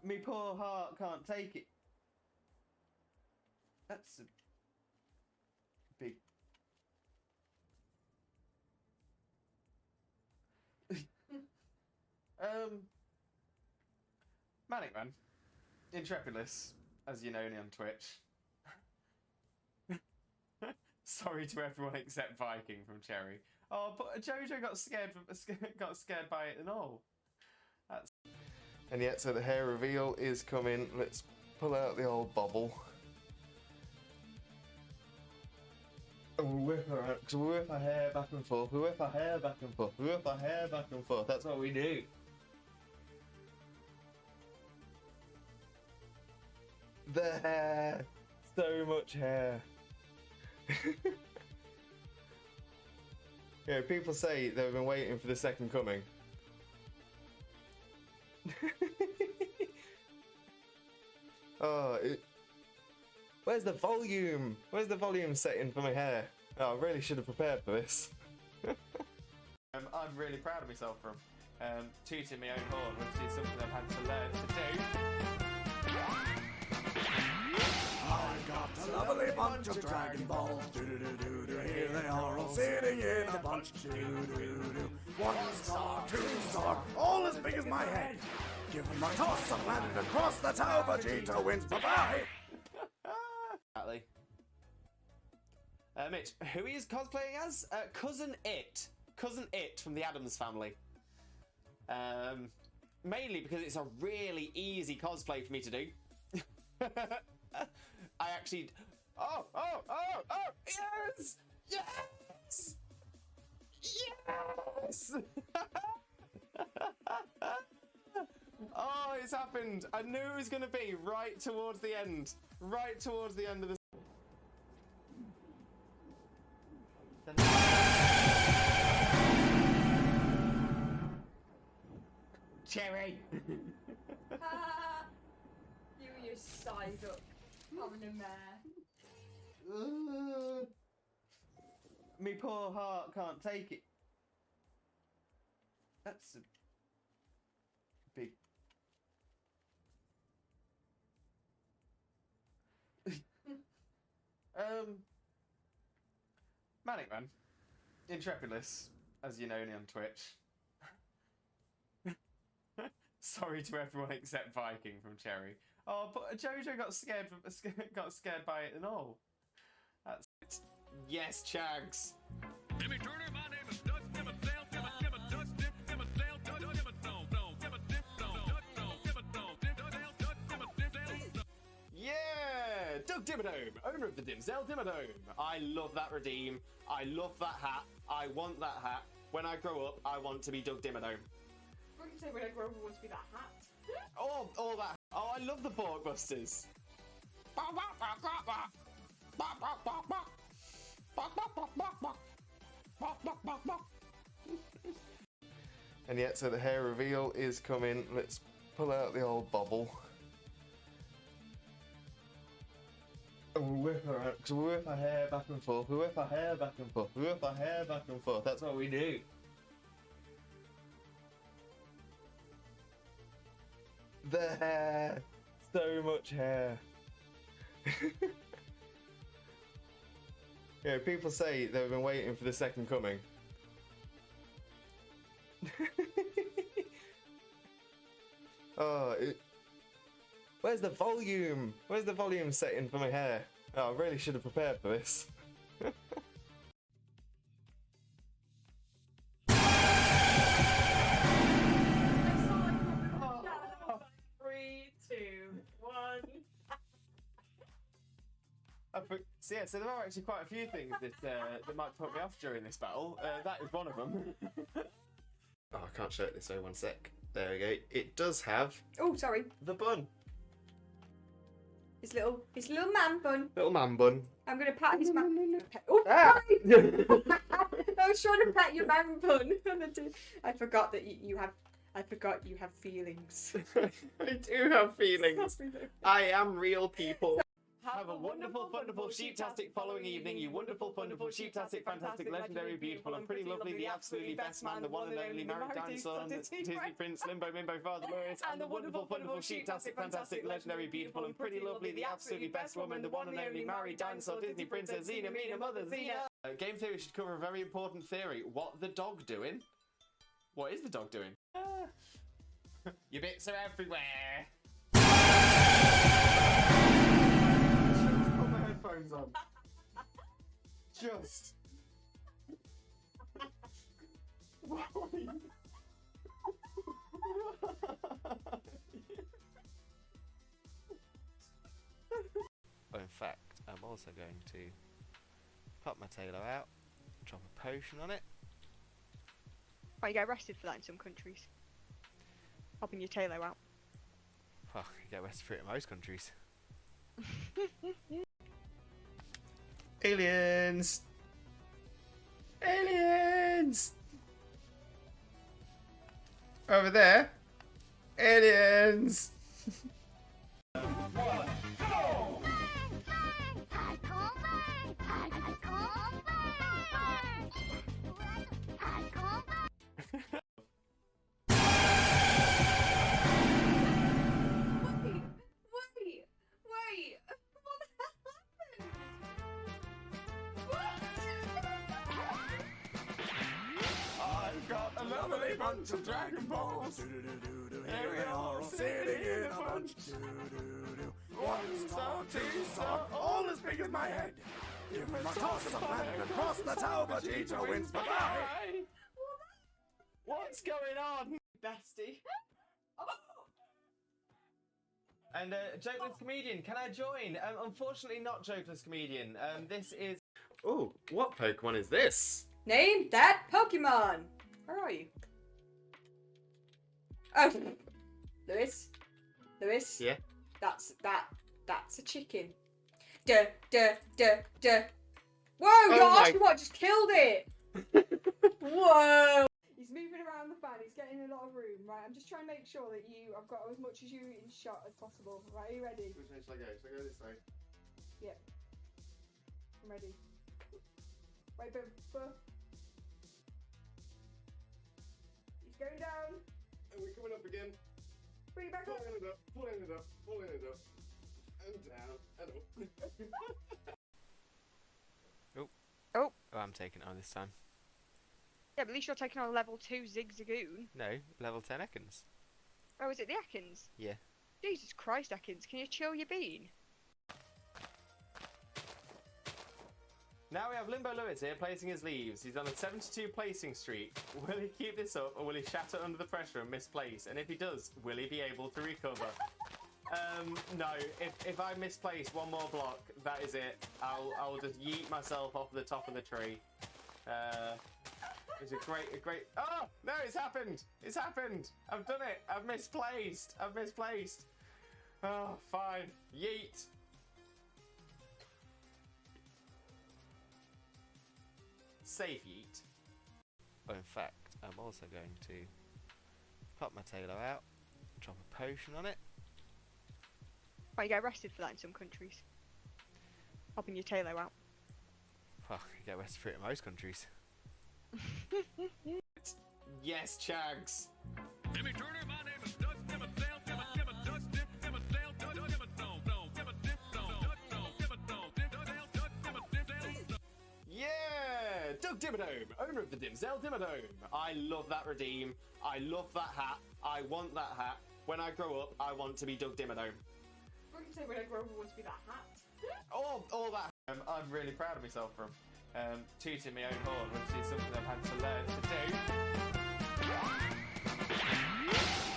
Me poor heart can't take it. That's a big... Manic Man. Intrepidless, as you know me on Twitch. Sorry to everyone except Viking from Cherry. Oh, but Jojo got scared by it and all. That's... And yet, so the hair reveal is coming. Let's pull out the old bobble. And we'll whip her out, because we whip our hair back and forth, we whip our hair back and forth, we whip our hair back and forth. That's what we do. The hair. So much hair. Yeah, people say they've been waiting for the second coming. Where's the volume? Where's the volume setting for my hair? Oh, I really should have prepared for this. I'm really proud of myself from tooting my own horn, which is something I've had to learn to do. I got a lovely bunch of Dragon Balls, do-do-do-do-do, here they are all sitting in a bunch, do-do-do-do, 1 star, 2 star, all as big as my head. Give them a toss, I've landed across the tower, Vegeta wins, bye-bye! Exactly. Mitch, who he is cosplaying as? Cousin It. Cousin It from the Addams Family. Mainly because it's a really easy cosplay for me to do. I actually... Oh! Yes! Yes! Yes! Oh, it's happened. I knew it was going to be right towards the end. Right towards the end of the... Cherry! You were your side up, having a mare. Me poor heart can't take it. That's a big... Manic Man. Intrepidless, as you know me on Twitch. Sorry to everyone except Viking from Cherry. Oh, but Jojo got scared by it and all. That's it. Yes, Chags. Jimmy Turner, my name is Doug Dimmadale, Doug Dimmadale, Yeah, Doug Dimmadome, owner of the Dimsdale Dimmadome. I love that redeem. I love that hat. I want that hat. When I grow up, I want to be Doug Dimmadome. What did you say when I grow up I want to be that hat? All that. Oh, I love the Borkbusters. And yet, so the hair reveal is coming. Let's pull out the old bobble. And we'll whip her out, because we whip our hair back and forth, we whip our hair back and forth, we whip our hair back and forth. That's what we do. The hair. So much hair. Yeah, people say they've been waiting for the second coming. Where's the volume? Where's the volume setting for my hair? Oh, I really should have prepared for this. 3, 2, 1. So yeah, so there are actually quite a few things that might put me off during this battle. That is one of them. Oh, I can't show it this way. 1 sec. There we go. It does have. Oh, sorry. The bun. His little man bun. Little man bun. I'm gonna pat his man. Oh, sorry. I was trying to pat your man bun. I forgot that you have. I forgot you have feelings. I do have feelings. I am real, people. Have a wonderful, wonderful, sheep-tastic following evening, you wonderful, wonderful, sheep-tastic, fantastic, legendary, beautiful, and pretty lovely, the absolutely best man, the one and only married dinosaur, Disney Prince, Limboh, Father Lewis, and the wonderful, wonderful, sheep-tastic, fantastic, legendary, beautiful, and pretty lovely, the absolutely best woman, the one and only married dinosaur, Disney Princess, Xena, Mina, Mother, Xena. Game theory should cover a very important theory. What the dog doing? What is the dog doing? Your bits are everywhere. Just put my headphones on. Just. Well, in fact, I'm also going to pop my tailor out, drop a potion on it. Oh, you get arrested for that in some countries. Popping your tailor out. Well, you get arrested for it in most countries. Aliens! Aliens! Over there. Aliens! Wait! What happened? What? I've got a lovely bunch of Dragon Balls. Here we are all sitting in a bunch. 1 star, 2 star, all as big as my head. Give me my toss of land and cross the tower, Vegeta wins. Bye-bye. What's going on? Bestie. And Jokeless Comedian, can I join? Unfortunately not Jokeless Comedian. This is... Oh, what Pokemon is this? Name that Pokemon. Where are you? Oh, Lewis. Yeah? That's a chicken. Duh. Whoa, you're my- asking what just killed it. Whoa. He's moving around the fan. He's getting a lot of room. Right, I'm just trying to make sure that I've got as much as you in shot as possible. Right, are you ready? Which way shall I go? Shall I go this way? Yeah. I'm ready. Wait, but he's going down. And we're coming up again. Bring it back up. Pulling it up, pulling it up, pulling it up. And down, and up. Oh, I'm taking it on this time. Yeah, but at least you're taking on a level 2 Zigzagoon. No, level 10 Ekans. Oh, is it the Ekans? Yeah. Jesus Christ, Ekans, can you chill your bean? Now we have Limboh Lewis here placing his leaves. He's on a 72 placing streak. Will he keep this up or will he shatter under the pressure and misplace? And if he does, will he be able to recover? No, if I misplace one more block, that is it. I'll just yeet myself off the top of the tree. It's a great. Oh no! It's happened! It's happened! I've done it! I've misplaced! Oh, fine. Yeet. Save yeet. Well, in fact, I'm also going to pop my tailor out, drop a potion on it. Oh, you get arrested for that in some countries. Popping your tailor out. Well, you get arrested for it in most countries. Yes, Chags. Jimmy Turner, my name is Doug Dimmadale, Dimma Doug Dimmadale, Doug Dimmadale, Dimma Yeah! Doug Dimmadome, owner of the Dimsdale Dimmadome. I love that redeem. I love that hat. I want that hat. When I grow up, I want to be Doug Dimmadome. What can you say when I grow up I want to be that hat? All that. I'm really proud of myself from tooting my own horn, which is something I've had to learn to do.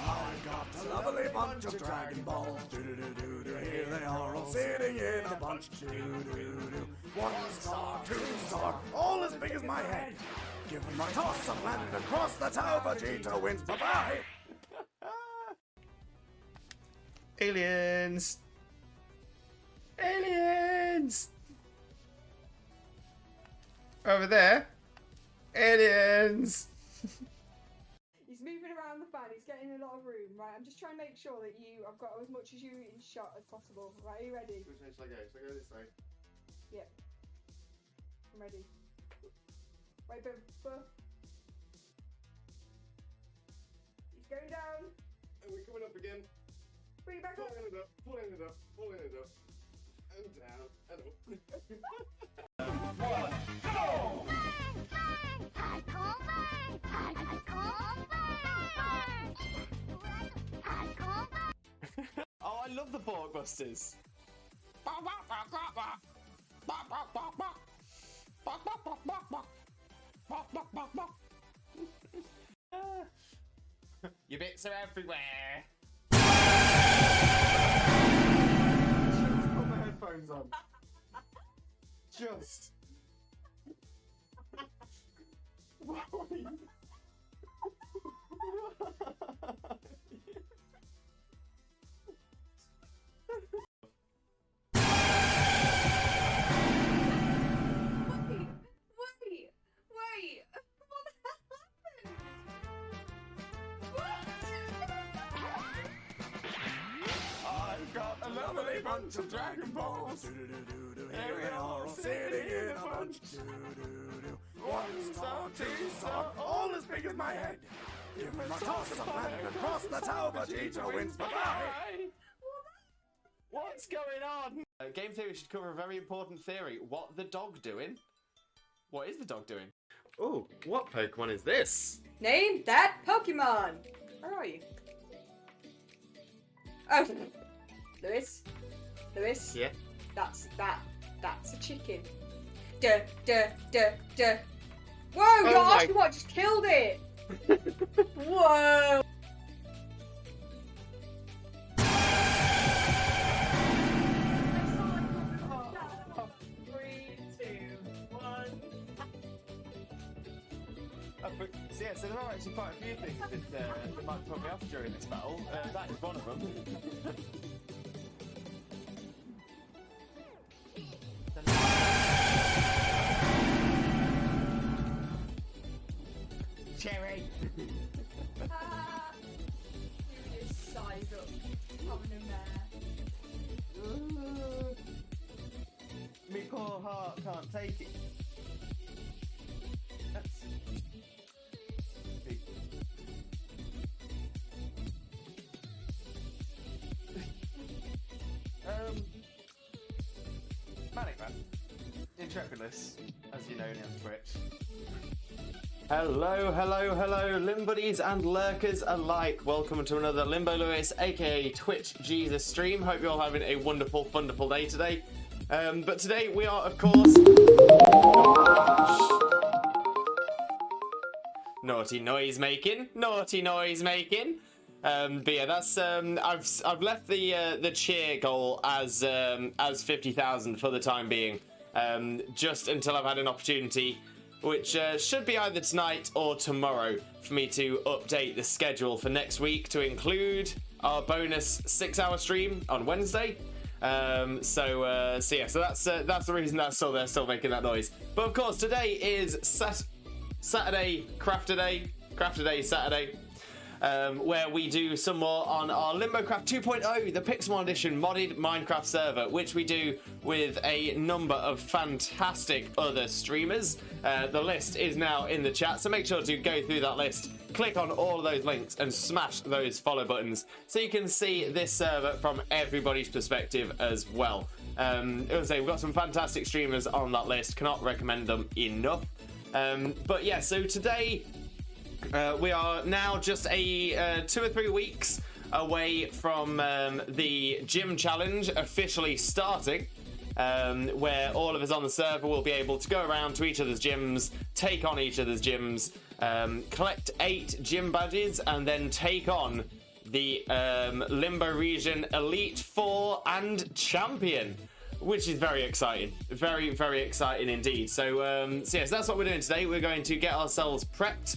I've got a lovely bunch of Dragon Balls. Here they are all sitting in a bunch. 1 star, 2 star, all as big as my head. Give me my toss of land and cross the tower, Vegeta wins. Bye-bye. Aliens! Aliens! Over there. Aliens! He's moving around around the fan. He's getting a lot of room, right? I'm just trying to make sure that I've got as much as you in shot as possible. Right, are you ready? Which way shall I go? Shall I go this way? Yeah. I'm ready. Wait, but... He's going down. And we're coming up again. Bring it back up. Pulling it up, pulling it up, pulling it up. And down, and up. Oh, I love the Borkbusters. Your bits are everywhere. Just put my headphones on. Just. Wait! What the hell happened? What? I've got a lovely bunch of Dragon Balls. Here we are, all sitting in a bunch. One star, two star, all as big as my head. Give me my toss of land and cross the tower, Vegeta wins. Bye-bye. What's going on? Game theory should cover a very important theory. What the dog doing? What is the dog doing? Oh, what Pokemon is this? Name that Pokemon! Where are you? Oh! Lewis? Yeah. That's a chicken. Duh. Whoa, you're my- asking what just killed it! Whoa! 3, 2, 1. So yeah, so there are actually quite a few things that might put me off during this battle. That is one of them. Cherry! You just size up having a mare. Me poor heart can't take it. That's big. Manic Man. Intrepidless, as you know me on Twitch. Hello, Limbuddies and lurkers alike. Welcome to another Limbo Lewis, aka Twitch Jesus stream. Hope you're all having a wonderful, wonderful day today. But today we are, of course, naughty noise making. But yeah, that's I've left the cheer goal as 50,000 for the time being, just until I've had an opportunity, which should be either tonight or tomorrow, for me to update the schedule for next week to include our bonus 6-hour stream on Wednesday. So that's the reason that's still there, still making that noise. But of course, today is Saturday, Crafter Day Saturday, where we do some more on our Limbocraft 2.0, the Pixelmon Edition modded Minecraft server, which we do with a number of fantastic other streamers. The list is now in the chat, so make sure to go through that list, click on all of those links and smash those follow buttons so you can see this server from everybody's perspective as well. I would say we've got some fantastic streamers on that list, cannot recommend them enough. But yeah, so today we are now just 2 or 3 weeks away from the gym challenge officially starting, where all of us on the server will be able to go around to each other's gyms, take on each other's gyms, collect 8 gym badges, and then take on the Limbo Region Elite 4 and Champion, which is very exciting. Very, very exciting indeed. So yes, that's what we're doing today. We're going to get ourselves prepped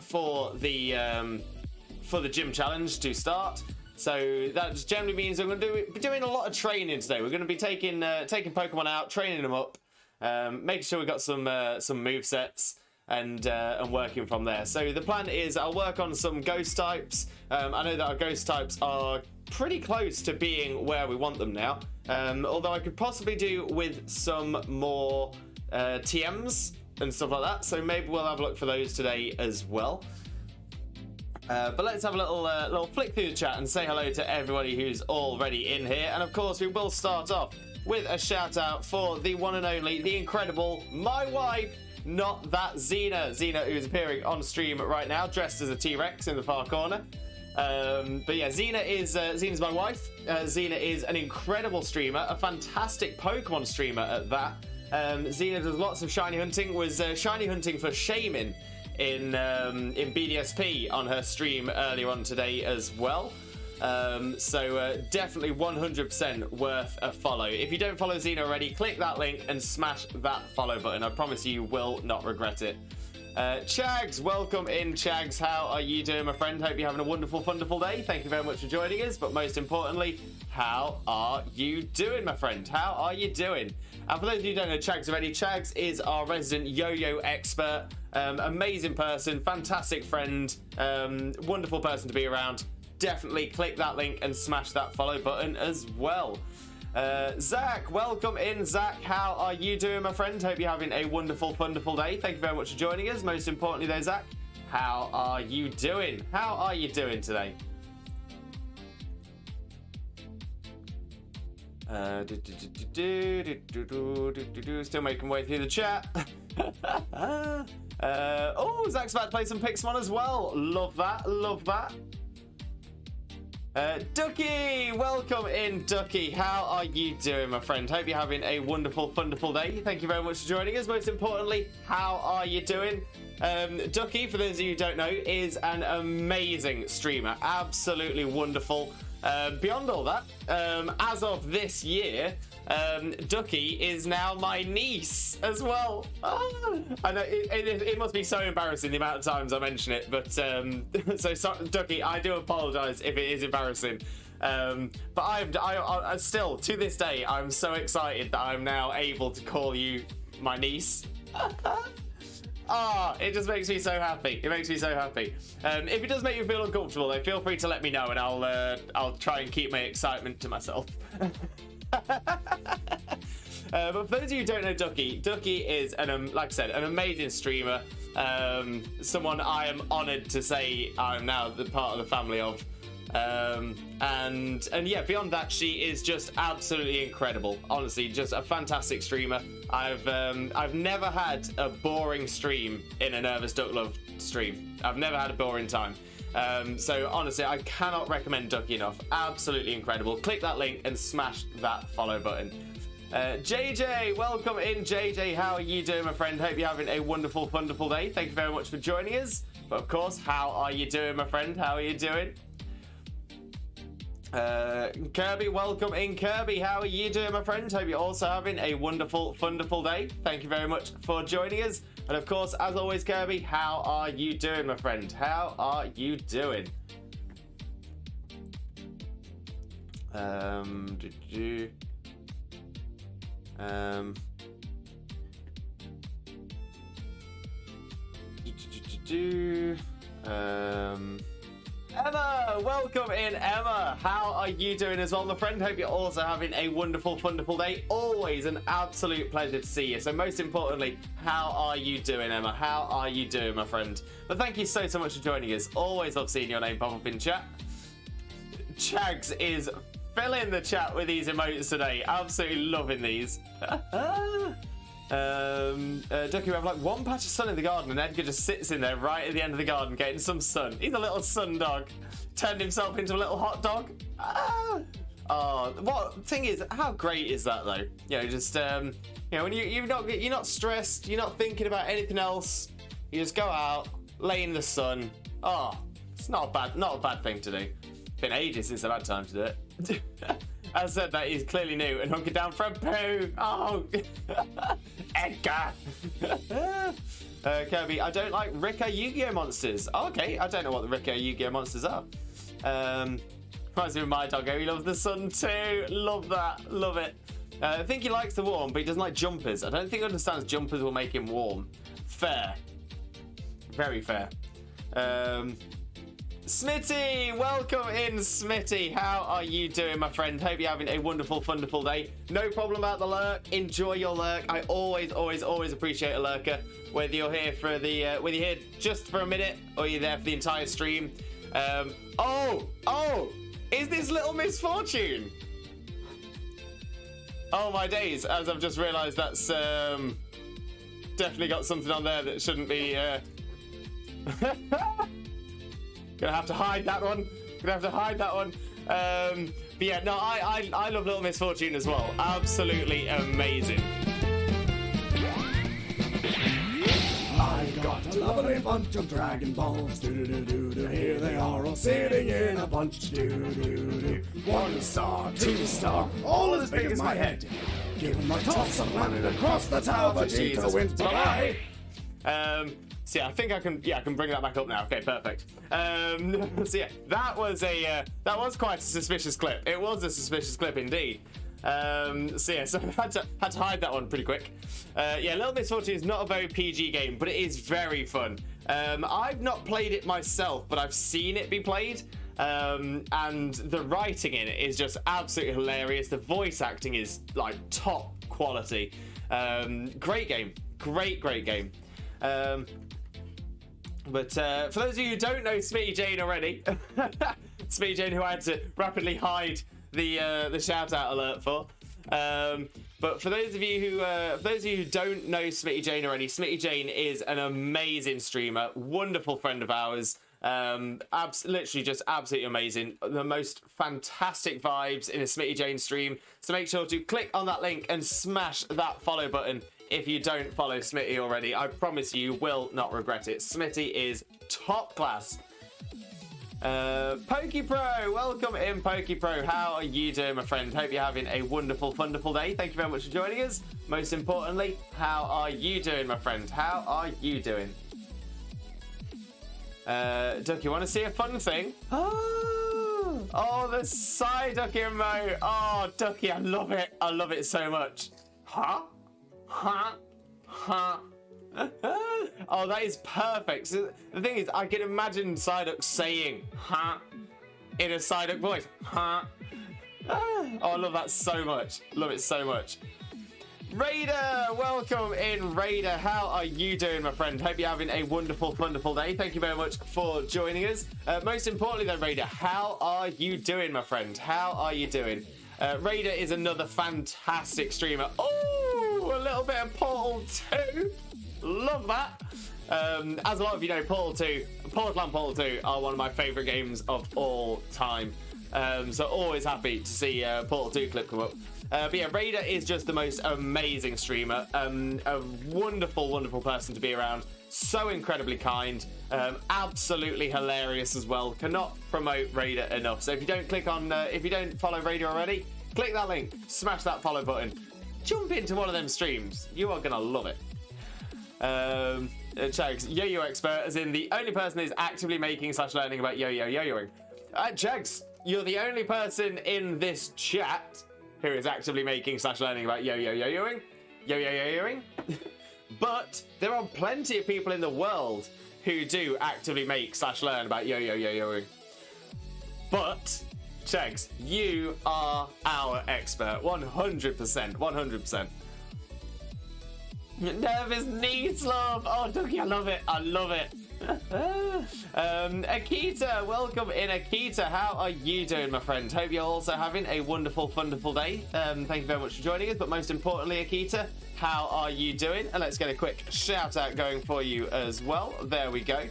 for the gym challenge to start. So that just generally means we're going to be doing a lot of training today. We're going to be taking Pokemon out, training them up, making sure we've got some move sets, and working from there. So the plan is I'll work on some ghost types. I know that our ghost types are pretty close to being where we want them now. Although I could possibly do with some more TMs and stuff like that. So maybe we'll have a look for those today as well. But let's have a little flick through the chat and say hello to everybody who's already in here. And of course, we will start off with a shout out for the one and only, the incredible, my wife, not that Xena. Xena, who's appearing on stream right now, dressed as a T-Rex in the far corner. But yeah, Xena's my wife. Xena is an incredible streamer, a fantastic Pokemon streamer at that. Xena does lots of shiny hunting, was shiny hunting for Shaman in BDSP on her stream earlier on today as well. So definitely 100% worth a follow. If you don't follow Xena already, click that link and smash that follow button. I promise you will not regret it. Chags, welcome in, Chags. How are you doing, my friend? Hope you're having a wonderful, wonderful day. Thank you very much for joining us. But most importantly, how are you doing, my friend? How are you doing? And for those of you who don't know Chags already, Chags is our resident yo-yo expert. Amazing person, fantastic friend, wonderful person to be around. Definitely click that link and smash that follow button as well. Zach, welcome in, Zach. How are you doing, my friend? Hope you're having a wonderful, wonderful day. Thank you very much for joining us. Most importantly, though, Zach, how are you doing? How are you doing today? Still making way through the chat. Oh, Zach's about to play some Pixelmon as well. Love that, love that. Ducky, welcome in, Ducky. How are you doing, my friend? Hope you're having a wonderful, wonderful day. Thank you very much for joining us. Most importantly, how are you doing? Ducky, for those of you who don't know, is an amazing streamer. Absolutely wonderful. Beyond all that, as of this year, Ducky is now my niece as well. Oh, I know it must be so embarrassing the amount of times I mention it, but so Ducky, I do apologise if it is embarrassing. But I still, to this day, I'm so excited that I'm now able to call you my niece. Ah, it just makes me so happy. It makes me so happy. If it does make you feel uncomfortable, though, feel free to let me know, and I'll try and keep my excitement to myself. But for those of you who don't know Ducky, Ducky is like I said, an amazing streamer. Someone I am honoured to say I'm now the part of the family of. And yeah, beyond that, she is just absolutely incredible. Honestly, just a fantastic streamer. I've never had a boring stream in a Nervous Duck Love stream. I've never had a boring time. So honestly, I cannot recommend Ducky enough. Absolutely incredible. Click that link and smash that follow button. JJ, welcome in, JJ. How are you doing, my friend? Hope you're having a wonderful, wonderful day. Thank you very much for joining us. But of course, how are you doing, my friend? How are you doing? Kirby, welcome in, Kirby. How are you doing, my friend? Hope you're also having a wonderful, wonderful day. Thank you very much for joining us. And of course, as always, Kirby, how are you doing, my friend? How are you doing? Emma, welcome in, Emma. How are you doing as well, my friend? Hope you're also having a wonderful, wonderful day. Always an absolute pleasure to see you. So most importantly, how are you doing, Emma? How are you doing, my friend? But thank you so much for joining us. Always love seeing your name pop up in chat. Chags is filling the chat with these emotes today. Absolutely loving these. Ducky, we have like one patch of sun in the garden and Edgar just sits in there right at the end of the garden getting some sun. He's a little sun dog. Turned himself into a little hot dog. Oh, what thing is, how great is that though? You know, just you know, when you're not stressed, you're not thinking about anything else. You just go out, lay in the sun. Oh, it's not a bad thing to do. Been ages since I've had time to do it. As said that, he's clearly new and hunkered down for a poo. Oh, Edgar. Kirby, I don't like Rika Yu-Gi-Oh monsters. Oh, okay, I don't know what the Rika Yu-Gi-Oh monsters are. Reminds me of my doggo. He loves the sun too. Love that. Love it. I think he likes the warm, but he doesn't like jumpers. I don't think he understands jumpers will make him warm. Fair. Very fair. Smitty, welcome in, Smitty. How are you doing, my friend? Hope you're having a wonderful, wonderful day. No problem about the lurk. Enjoy your lurk. I always appreciate a lurker, whether you're here for the whether you're here just for a minute or you're there for the entire stream. Oh, is this Little Misfortune? Oh my days! As I've just realised, that's definitely got something on there that shouldn't be. Gonna have to hide that one. But yeah, no, I love Little Misfortune as well. Absolutely amazing. I got a lovely bunch of Dragon Balls. Do-do-do-do-do. Here they are all sitting in a bunch. Do-do-do-do. 1 star, 2 star, all as big as my head. Give them a toss and land it across the tower. Vegeta wins. Bye-bye. So yeah, I think I can bring that back up now. Okay, perfect. So yeah, that was quite a suspicious clip. It was a suspicious clip indeed. So yeah, so I had to hide that one pretty quick. Yeah, Little Misfortune is not a very PG game, but it is very fun. I've not played it myself, but I've seen it be played. And the writing in it is just absolutely hilarious. The voice acting is like top quality. Great game. Great game. But for those of you who don't know Smitty Jane already, Smitty Jane, who I had to rapidly hide the shout out alert for. But for those of you who don't know Smitty Jane already, Smitty Jane is an amazing streamer, wonderful friend of ours. Literally just absolutely amazing. The most fantastic vibes in a Smitty Jane stream. So make sure to click on that link and smash that follow button. If you don't follow Smitty already, I promise you will not regret it. Smitty is top class. PokePro, welcome in, PokePro. How are you doing, my friend? Hope you're having a wonderful, wonderful day. Thank you very much for joining us. Most importantly, how are you doing, my friend? How are you doing? Ducky, you want to see a fun thing? Oh, the Psyduck emote. Oh, Ducky, I love it. I love it so much. Huh? Oh, that is perfect. So the thing is, I can imagine Psyduck saying "huh" in a Psyduck voice. Huh? Oh, I love that so much. Love it so much. Raider, welcome in, Raider. How are you doing, my friend? Hope you're having a wonderful, wonderful day. Thank you very much for joining us. Most importantly, though, Raider, how are you doing, my friend? How are you doing? Raider is another fantastic streamer. Oh, a little bit of Portal 2. Love that. As a lot of you know, Portal 2 are one of my favourite games of all time. So always happy to see Portal 2 clip come up. But yeah, Raider is just the most amazing streamer. A wonderful, wonderful person to be around. So incredibly kind. Absolutely hilarious as well. Cannot promote Raider enough. So if you don't follow Raider already, click that link, smash that follow button, jump into one of them streams. You are gonna love it. Chags, yo-yo expert, as in the only person who's actively making / learning about yo-yoing. Chags, you're the only person in this chat who is actively making / learning about yo-yoing. But there are plenty of people in the world who do actively make / learn about yo-yoing. But Chags, you are our expert, 100%. Nervous needs love. Oh, Ducky, I love it. Akita, welcome in, Akita. How are you doing, my friend? Hope you're also having a wonderful, wonderful day. Thank you very much for joining us. But most importantly, Akita, how are you doing? And let's get a quick shout out going for you as well. There we go.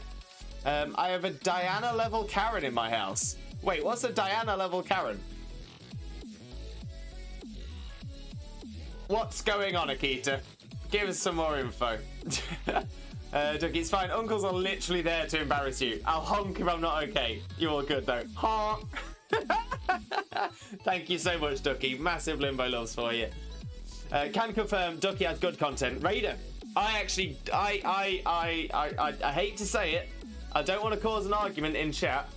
I have a Diana level Karen in my house. Wait, what's a Diana level Karen? What's going on, Akita? Give us some more info. Ducky, it's fine. Uncles are literally there to embarrass you. I'll honk if I'm not okay. You're all good, though. Honk. Thank you so much, Ducky. Massive Limbo loves for you. Can confirm Ducky has good content. Raider, I hate to say it. I don't want to cause an argument in chat,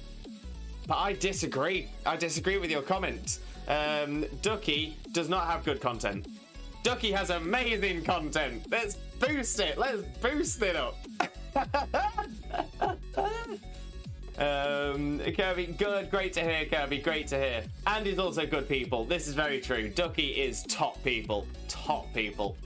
but I disagree. I disagree with your comment. Ducky does not have good content. Ducky has amazing content. Let's boost it. Let's boost it up. Kirby, good. Great to hear, Kirby. Great to hear. And he's also good people. This is very true. Ducky is top people. Top people.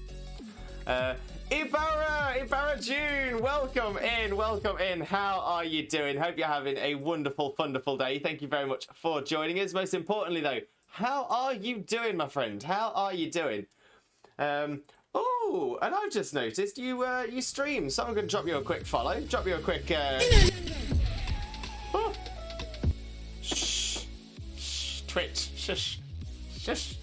Ibarra June, welcome in. How are you doing? Hope you're having a wonderful, wonderful day. Thank you very much for joining us. Most importantly, though, how are you doing, my friend? How are you doing? Oh, and I've just noticed you stream, so I'm going to drop you a quick follow. Drop you a quick. Oh. Shh. Twitch. Shush. Shush.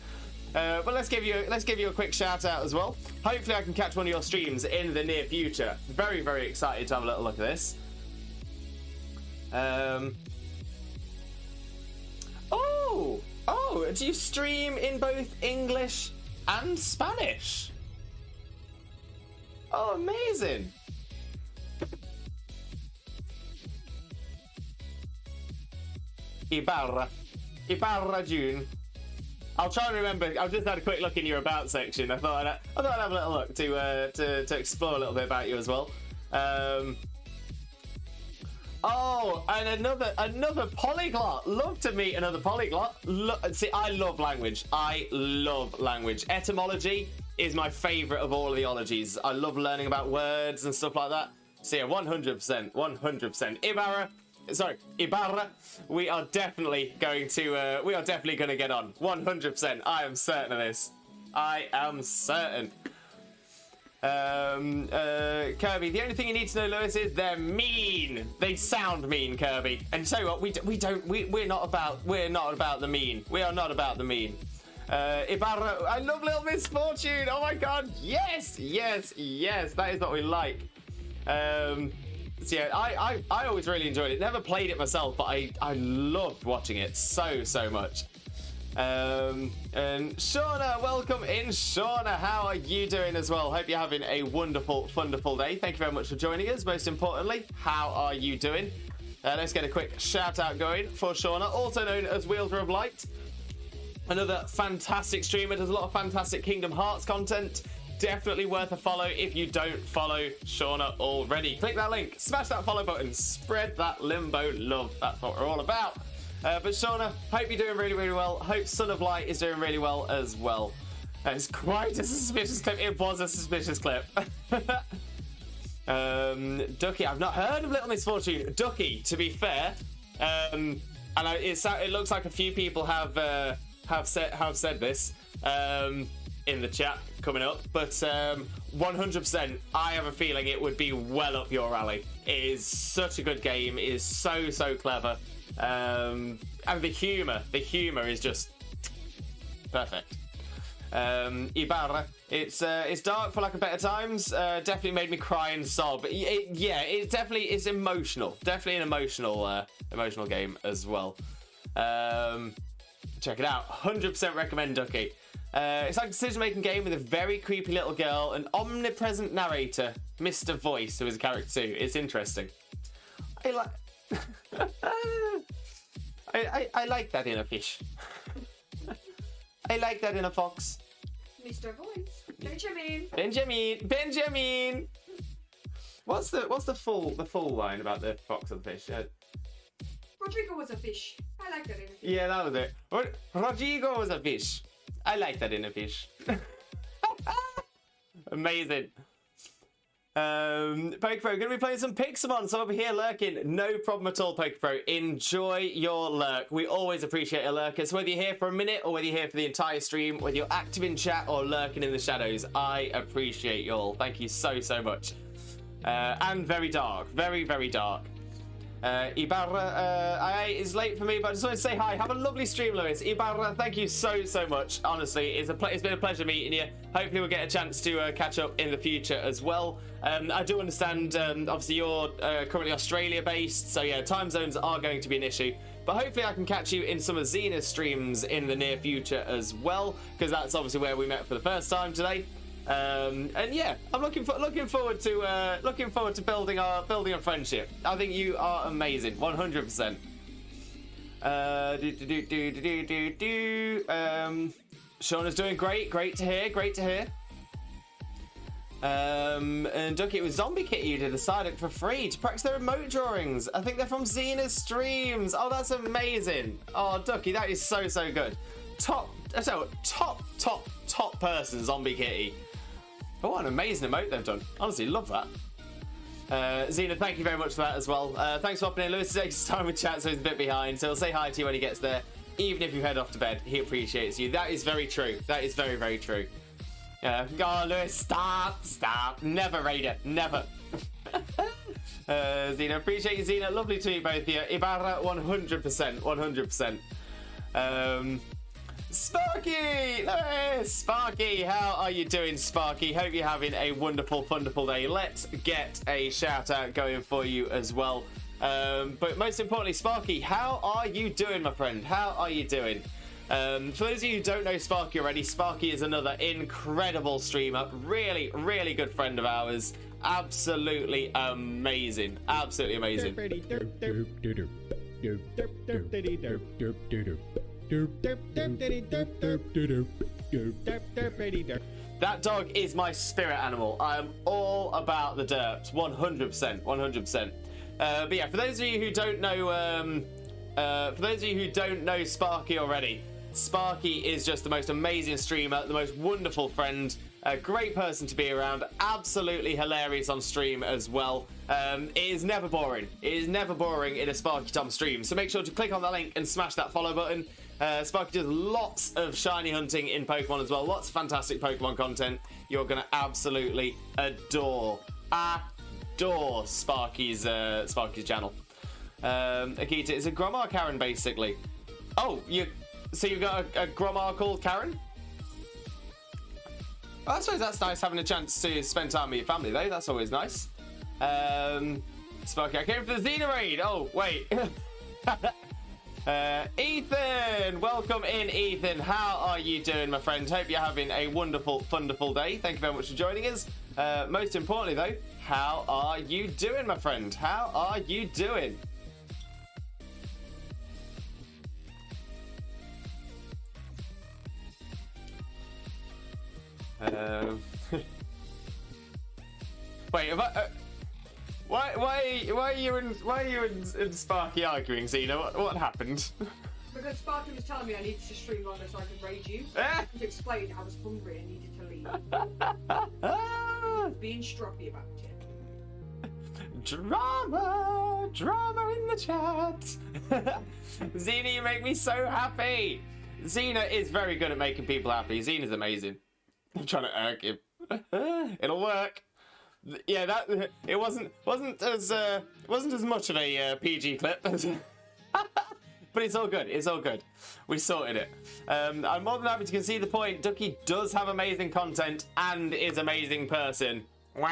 But let's give you a quick shout out as well. Hopefully I can catch one of your streams in the near future. Very, very excited to have a little look at this. Oh, do you stream in both English and Spanish? Oh, amazing. Ibarra June. I'll try and remember. I've just had a quick look in your about section. I thought I'd have a little look to explore a little bit about you as well. Oh, and another polyglot. Love to meet another polyglot. See, I love language. Etymology is my favourite of all the ologies. I love learning about words and stuff like that. So yeah, 100%. Ibarra, we are definitely going to get on. 100%. I am certain of this. I am certain. Kirby, the only thing you need to know, Lewis, is they're mean. They sound mean, Kirby. And tell you what, we're not about the mean. We are not about the mean. Ibarra, I love Little Misfortune. Oh my God, yes. That is what we like. So yeah, I always really enjoyed it. Never played it myself, but I loved watching it so much. And Shauna, welcome in. Shauna, how are you doing as well? Hope you're having a wonderful, wonderful day. Thank you very much for joining us. Most importantly, how are you doing? Let's get a quick shout out going for Shauna, also known as Wielder of Light. Another fantastic streamer, does a lot of fantastic Kingdom Hearts content. Definitely worth a follow if you don't follow Shauna already. Click that link, smash that follow button, spread that Limboh love. That's what we're all about. But Shauna, hope you're doing really, really well. Hope Son of Light is doing really well as well. It's quite a suspicious clip. It was a suspicious clip. Ducky, I've not heard of Little Misfortune. Ducky, to be fair, and it looks like a few people have said this in the chat coming up, but 100%, I have a feeling it would be well up your alley. It is such a good game. It is so clever, and the humor is just perfect. Ibarra, it's dark for lack of better times. Definitely made me cry and sob. It's emotional. Definitely an emotional game as well. Check it out. 100% recommend Ducky. It's like a decision-making game with a very creepy little girl, an omnipresent narrator, Mr. Voice, who is a character too. It's interesting. I like that in a fish. I like that in a fox. Mr. Voice. Benjamin. What's the full line about the fox and the fish? Rodrigo was a fish. I like that in a fish. Yeah, that was it. Rodrigo was a fish. I like that in a fish. Amazing. PokePro, going to be playing some Pixelmon, so over here lurking. No problem at all, PokePro. Enjoy your lurk. We always appreciate a lurker. So whether you're here for a minute or whether you're here for the entire stream, whether you're active in chat or lurking in the shadows, I appreciate you all. Thank you so much. And very dark. Very dark. Ibarra, it's late for me, but I just wanted to say hi. Have a lovely stream, Lewis. Ibarra, thank you so much. Honestly, it's been a pleasure meeting you. Hopefully, we'll get a chance to catch up in the future as well. I do understand, obviously, you're currently Australia-based, so yeah, time zones are going to be an issue. But hopefully, I can catch you in some of Xena's streams in the near future as well, because that's obviously where we met for the first time today. And yeah, I'm looking forward to building a friendship. I think you are amazing, 100%. Shauna's doing great. Great to hear. Great to hear. And Ducky, it was Zombie Kitty who did the side hook for free to practice their remote drawings. I think they're from Xena's streams. Oh, that's amazing. Oh, Ducky, that is so good. Top person, Zombie Kitty. Oh, what an amazing emote they've done. Honestly, love that. Xena, thank you very much for that as well. Thanks for hopping in. Lewis takes time with chat, so he's a bit behind. So he'll say hi to you when he gets there. Even if you head off to bed, he appreciates you. That is very true. That is very true. Oh, Lewis, stop. Never, Raider, never. Xena, appreciate you, Xena. Lovely to meet both of you. Ibarra, 100%. Sparky! Lewis! Sparky, how are you doing, Sparky? Hope you're having a wonderful day. Let's get a shout out going for you as well. But most importantly, Sparky, how are you doing, my friend? How are you doing? For those of you who don't know Sparky already, Sparky is another incredible streamer. Really good friend of ours. Absolutely amazing. That dog is my spirit animal. I'm all about the derps. 100%. But yeah, for those of you who don't know, Sparky already, Sparky is just the most amazing streamer, the most wonderful friend, a great person to be around, absolutely hilarious on stream as well. It is never boring. It is never boring in a Sparky Tom stream. So make sure to click on that link and smash that follow button. Sparky does lots of shiny hunting in Pokemon as well. Lots of fantastic Pokemon content. You're going to absolutely adore Sparky's channel. Akita is a Gromar Karen, basically. Oh, so you've got a Gromar called Karen? Well, I suppose that's nice, having a chance to spend time with your family, though. That's always nice. Sparky, I came for the Xena raid. Oh, wait. Ethan, welcome in, Ethan. How are you doing, my friend? Hope you're having a wonderful day. Thank you very much for joining us. Most importantly, though, how are you doing, my friend? How are you doing? Wait, have I, why are you and Sparky arguing, Xena? What happened? Because Sparky was telling me I needed to stream longer so I could raid you. To explain I was hungry and needed to leave. Being stroppy about it. Drama in the chat. Xena, you make me so happy. Xena is very good at making people happy. Xena's amazing. I'm trying to irk him. It'll work. Yeah, that it wasn't as much of a PG clip, but it's all good. It's all good. We sorted it. I'm more than happy to concede the point. Ducky does have amazing content and is an amazing person. Wah.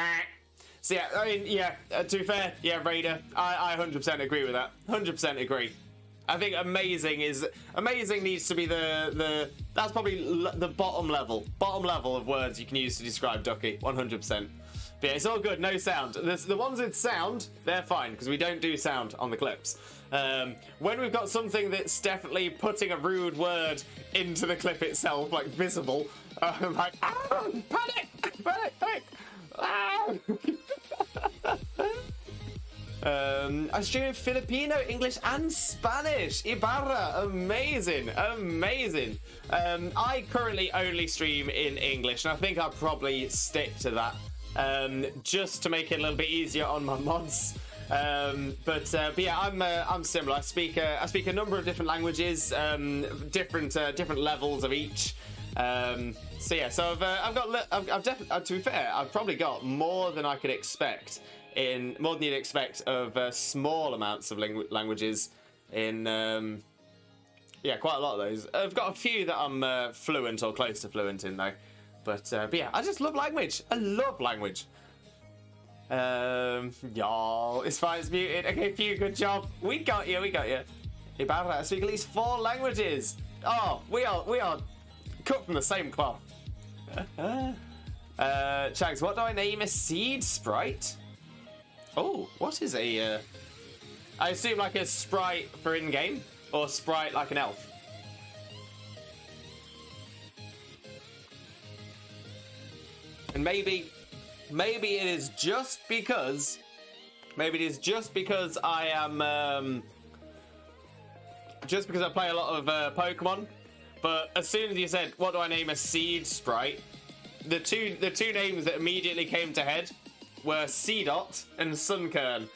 So yeah, I mean, yeah. To be fair, yeah, Raider, I 100% agree with that. 100% agree. I think amazing needs to be the that's probably the bottom level of words you can use to describe Ducky. 100%. But yeah, it's all good, no sound. The ones with sound, they're fine, because we don't do sound on the clips. When we've got something that's definitely putting a rude word into the clip itself, like visible, I'm like, ah, panic! Ah! I stream in Filipino, English, and Spanish. Ibarra, amazing. I currently only stream in English, and I think I'll probably stick to that. Just to make it a little bit easier on my mods. But yeah, I'm similar. I speak a number of different languages, different levels of each. So yeah, so I've definitely, to be fair, I've probably got more than I could expect more than you'd expect of small amounts of languages in. Yeah, quite a lot of those. I've got a few that I'm fluent or close to fluent in though. But yeah, I just love language. I love language. Y'all, it's fine, it's muted. Okay, Pew, good job. We got you. Ibarra, I speak at least 4 languages. Oh, we are cut from the same cloth. Chags, what do I name a seed sprite? Oh, what is a... I assume like a sprite for in-game, or sprite like an elf. And maybe it is just because I am just because I play a lot of Pokemon. But as soon as you said, what do I name a seed sprite, the two names that immediately came to head were Seedot and Sunkern.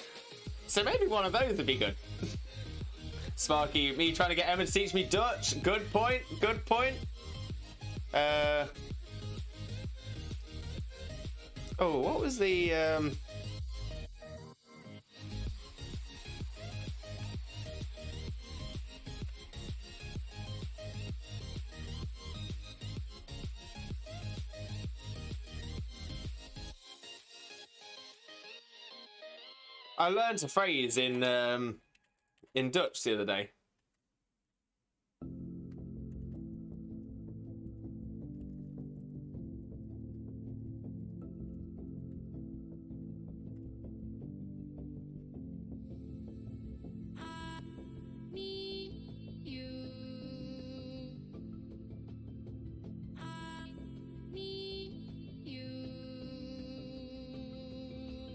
So maybe one of those would be good. Sparky, me trying to get Emma to teach me Dutch. Good point. Good point. Oh, what was the I learned a phrase in Dutch the other day.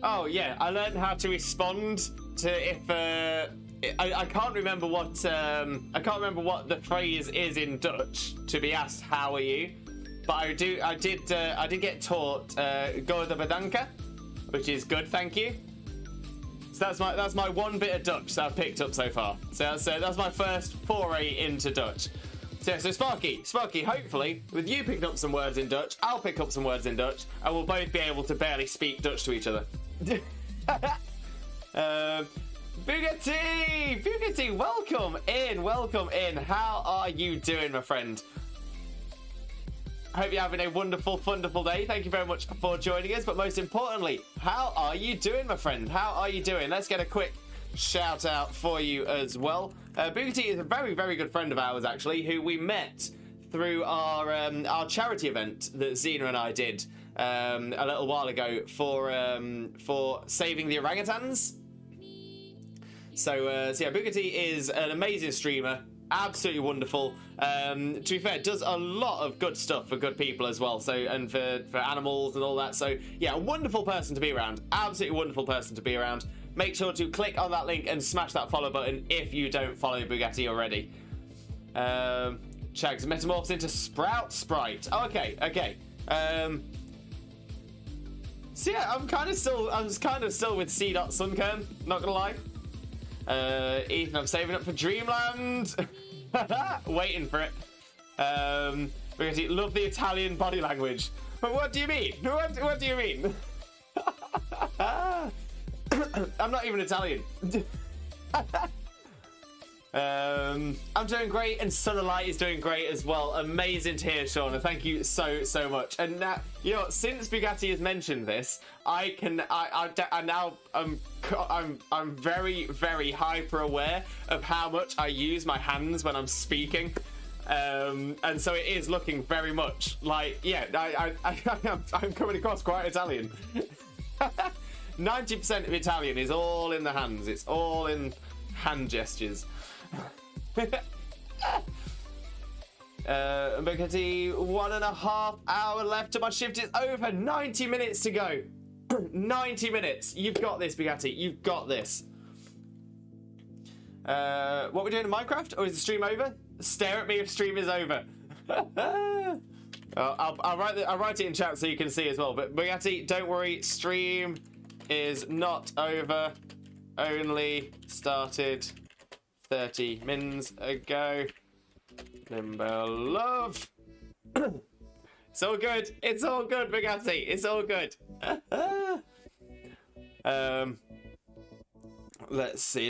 Oh yeah, I learned how to respond to if I can't remember what the phrase is in Dutch to be asked how are you, but I did get taught "Goede bedanken," which is good, thank you. So that's my one bit of Dutch that I've picked up so far. So that's my first foray into Dutch. So Sparky, hopefully, with you picking up some words in Dutch, I'll pick up some words in Dutch, and we'll both be able to barely speak Dutch to each other. Bugatti, welcome in. How are you doing, my friend? I hope you're having a wonderful day. Thank you very much for joining us, but most importantly, how are you doing, my friend? How are you doing? Let's get a quick shout out for you as well. Bugatti is a very, very good friend of ours, actually, who we met through our charity event that Xena and I did a little while ago for saving the orangutans. So yeah, Bugatti is an amazing streamer, absolutely wonderful. To be fair, does a lot of good stuff for good people as well. So, and for animals and all that. So yeah, a wonderful person to be around. Absolutely wonderful person to be around. Make sure to click on that link and smash that follow button if you don't follow Bugatti already. Chags metamorphs into Sprout Sprite. Oh, okay. So yeah, I'm kind of still with C. Sunkern, not gonna lie. Ethan, I'm saving up for Dreamland. Waiting for it. Bugatti, love the Italian body language. But what do you mean? What do you mean? I'm not even Italian. I'm doing great, and Sunlight is doing great as well. Amazing to hear, Shauna. Thank you so much. And now, you know, since Bugatti has mentioned this, I'm very, very hyper aware of how much I use my hands when I'm speaking. And so it is looking very much like, yeah, I'm coming across quite Italian. 90% of Italian is all in the hands. It's all in hand gestures. Bugatti, 1.5 hour left to my shift is over. 90 minutes to go. 90 minutes. You've got this, Bugatti. You've got this. What we're doing in Minecraft? Or is the stream over? Stare at me if stream is over. I'll write it in chat so you can see as well. But Bugatti, don't worry. Stream is not over. Only started 30 mins ago. Limboh love. It's all good. It's all good, Bugatti. It's all good. Let's see.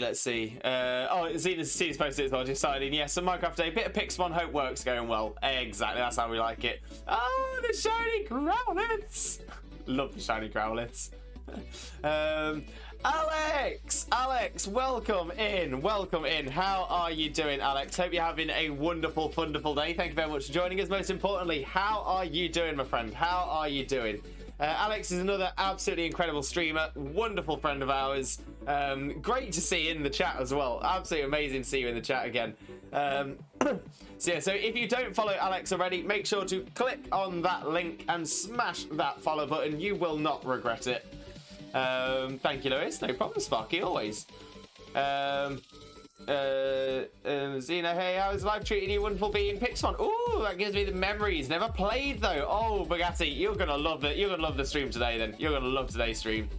Oh, Zena's posted as well, just signing. Yes, so Minecraft Day. Bit of Pixmon, hope work's going well. Exactly, that's how we like it. Oh, the shiny Growlithe. Love the shiny Growlithe. Alex, welcome in. How are you doing, Alex? Hope you're having a wonderful day. Thank you very much for joining us. Most importantly, how are you doing, my friend? How are you doing? Alex is another absolutely incredible streamer, wonderful friend of ours. Great to see in the chat as well. Absolutely amazing to see you in the chat again. So yeah, so if you don't follow Alex already, make sure to click on that link and smash that follow button. You will not regret it. Thank you, Lewis. No problem, Sparky, always. Xena, hey, how's life treating you? Wonderful being Pixon. Ooh, that gives me the memories. Never played though. Oh, Bugatti, you're gonna love it. You're gonna love the stream today. Then you're gonna love today's stream.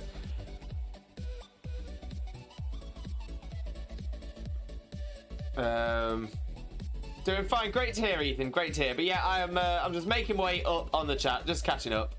Doing fine. Great to hear, Ethan. Great to hear. But yeah, I'm just making my way up on the chat, just catching up.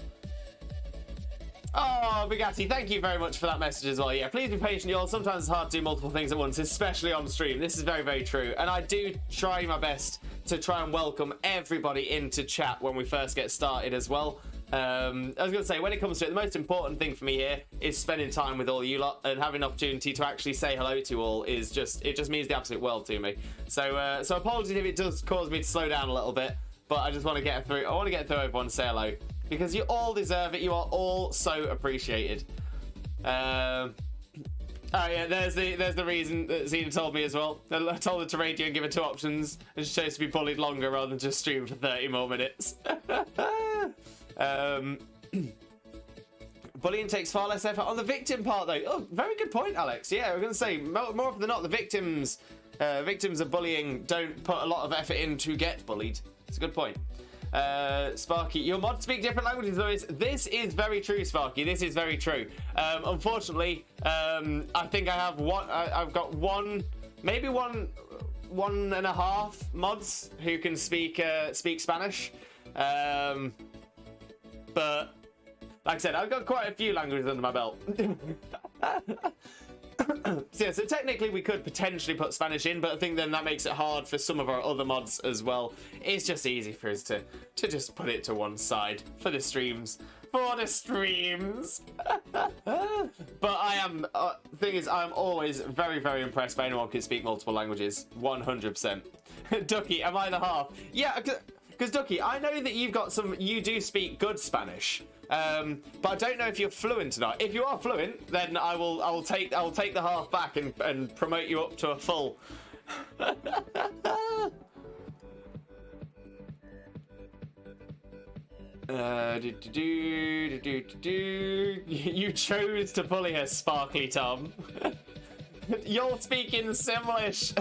Oh, Bugatti, thank you very much for that message as well. Yeah, please be patient, y'all. Sometimes it's hard to do multiple things at once, especially on stream. This is very, very true. And I do try my best to try and welcome everybody into chat when we first get started as well. I was going to say, when it comes to it, the most important thing for me here is spending time with all you lot and having an opportunity to actually say hello to you all is just, it just means the absolute world to me. So, so apologies if it does cause me to slow down a little bit, but I just want to get through. I want to get through everyone and say hello because you all deserve it. You are all so appreciated. Oh yeah, there's the reason that Xena told me as well. I told her to radio and give her 2 options, and she chose to be bullied longer rather than just stream for 30 more minutes. Bullying takes far less effort on the victim part, though. Oh, very good point, Alex. Yeah, we're going to say more often than not, the victims of bullying don't put a lot of effort in to get bullied. It's a good point. Sparky, your mods speak different languages, Lewis. This is very true, Sparky. This is very true. Unfortunately, I think I have one. I've got one, maybe one and a half mods who can speak Spanish. But like I said, I've got quite a few languages under my belt. So, yeah, so technically we could potentially put Spanish in, but I think then that makes it hard for some of our other mods as well. It's just easy for us to just put it to one side for the streams. For the streams! But I am, thing is, I'm always very, very impressed by anyone who can speak multiple languages. 100%. Ducky, am I the half? Yeah, because Ducky, I know that you do speak good Spanish, but I don't know if you're fluent or not. If you are fluent, then I will take the half back and promote you up to a full. You chose to bully her, Sparkly Tom. You're speaking Simlish.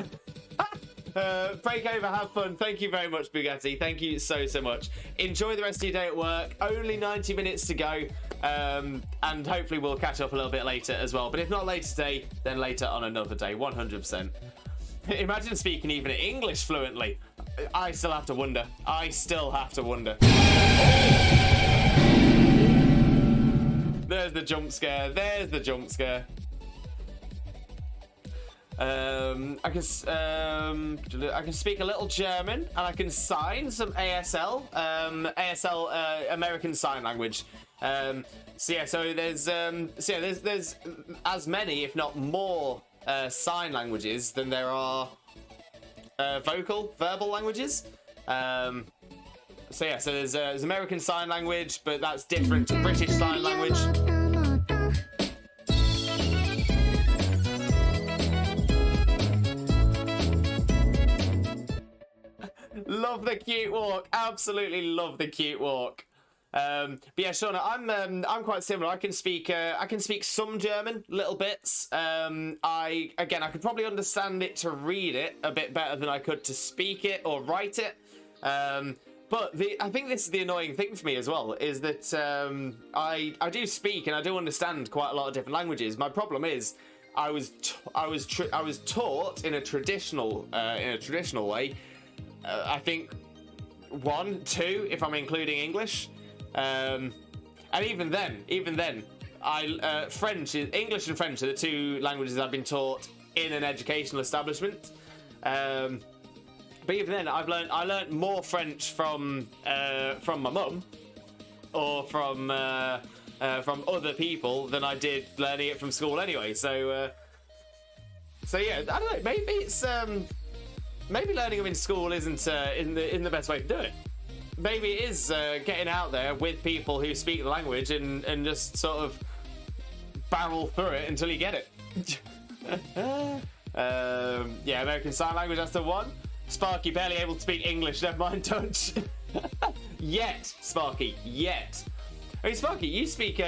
Break over, have fun. Thank you very much, Bugatti. Thank you so much. Enjoy the rest of your day at work. Only 90 minutes to go, and hopefully we'll catch up a little bit later as well. But if not later today, then later on another day. 100%. Imagine speaking even English fluently. I still have to wonder. There's the jump scare. I can speak a little German, and I can sign some ASL, American Sign Language. So there's as many, if not more, sign languages than there are verbal languages. So there's American Sign Language, but that's different to British Sign Language. Love the cute walk. Absolutely love the cute walk. But yeah, Shauna, I'm quite similar. I can speak some German, little bits. I could probably understand it to read it a bit better than I could to speak it or write it. But I think this is the annoying thing for me as well, is that I do speak and I do understand quite a lot of different languages. My problem is I was taught in a traditional way. I think 1, 2, if I'm including English, and even then, English and French are the 2 languages I've been taught in an educational establishment. But even then, I learned more French from my mum or from other people than I did learning it from school anyway. So yeah, I don't know. Maybe it's maybe learning them in school isn't the best way to do it. maybe it is getting out there with people who speak the language and just sort of barrel through it until you get it. Yeah, American Sign Language, that's the one. Sparky barely able to speak English, never mind Dutch. Yet, Sparky, yet. I mean, Sparky, you speak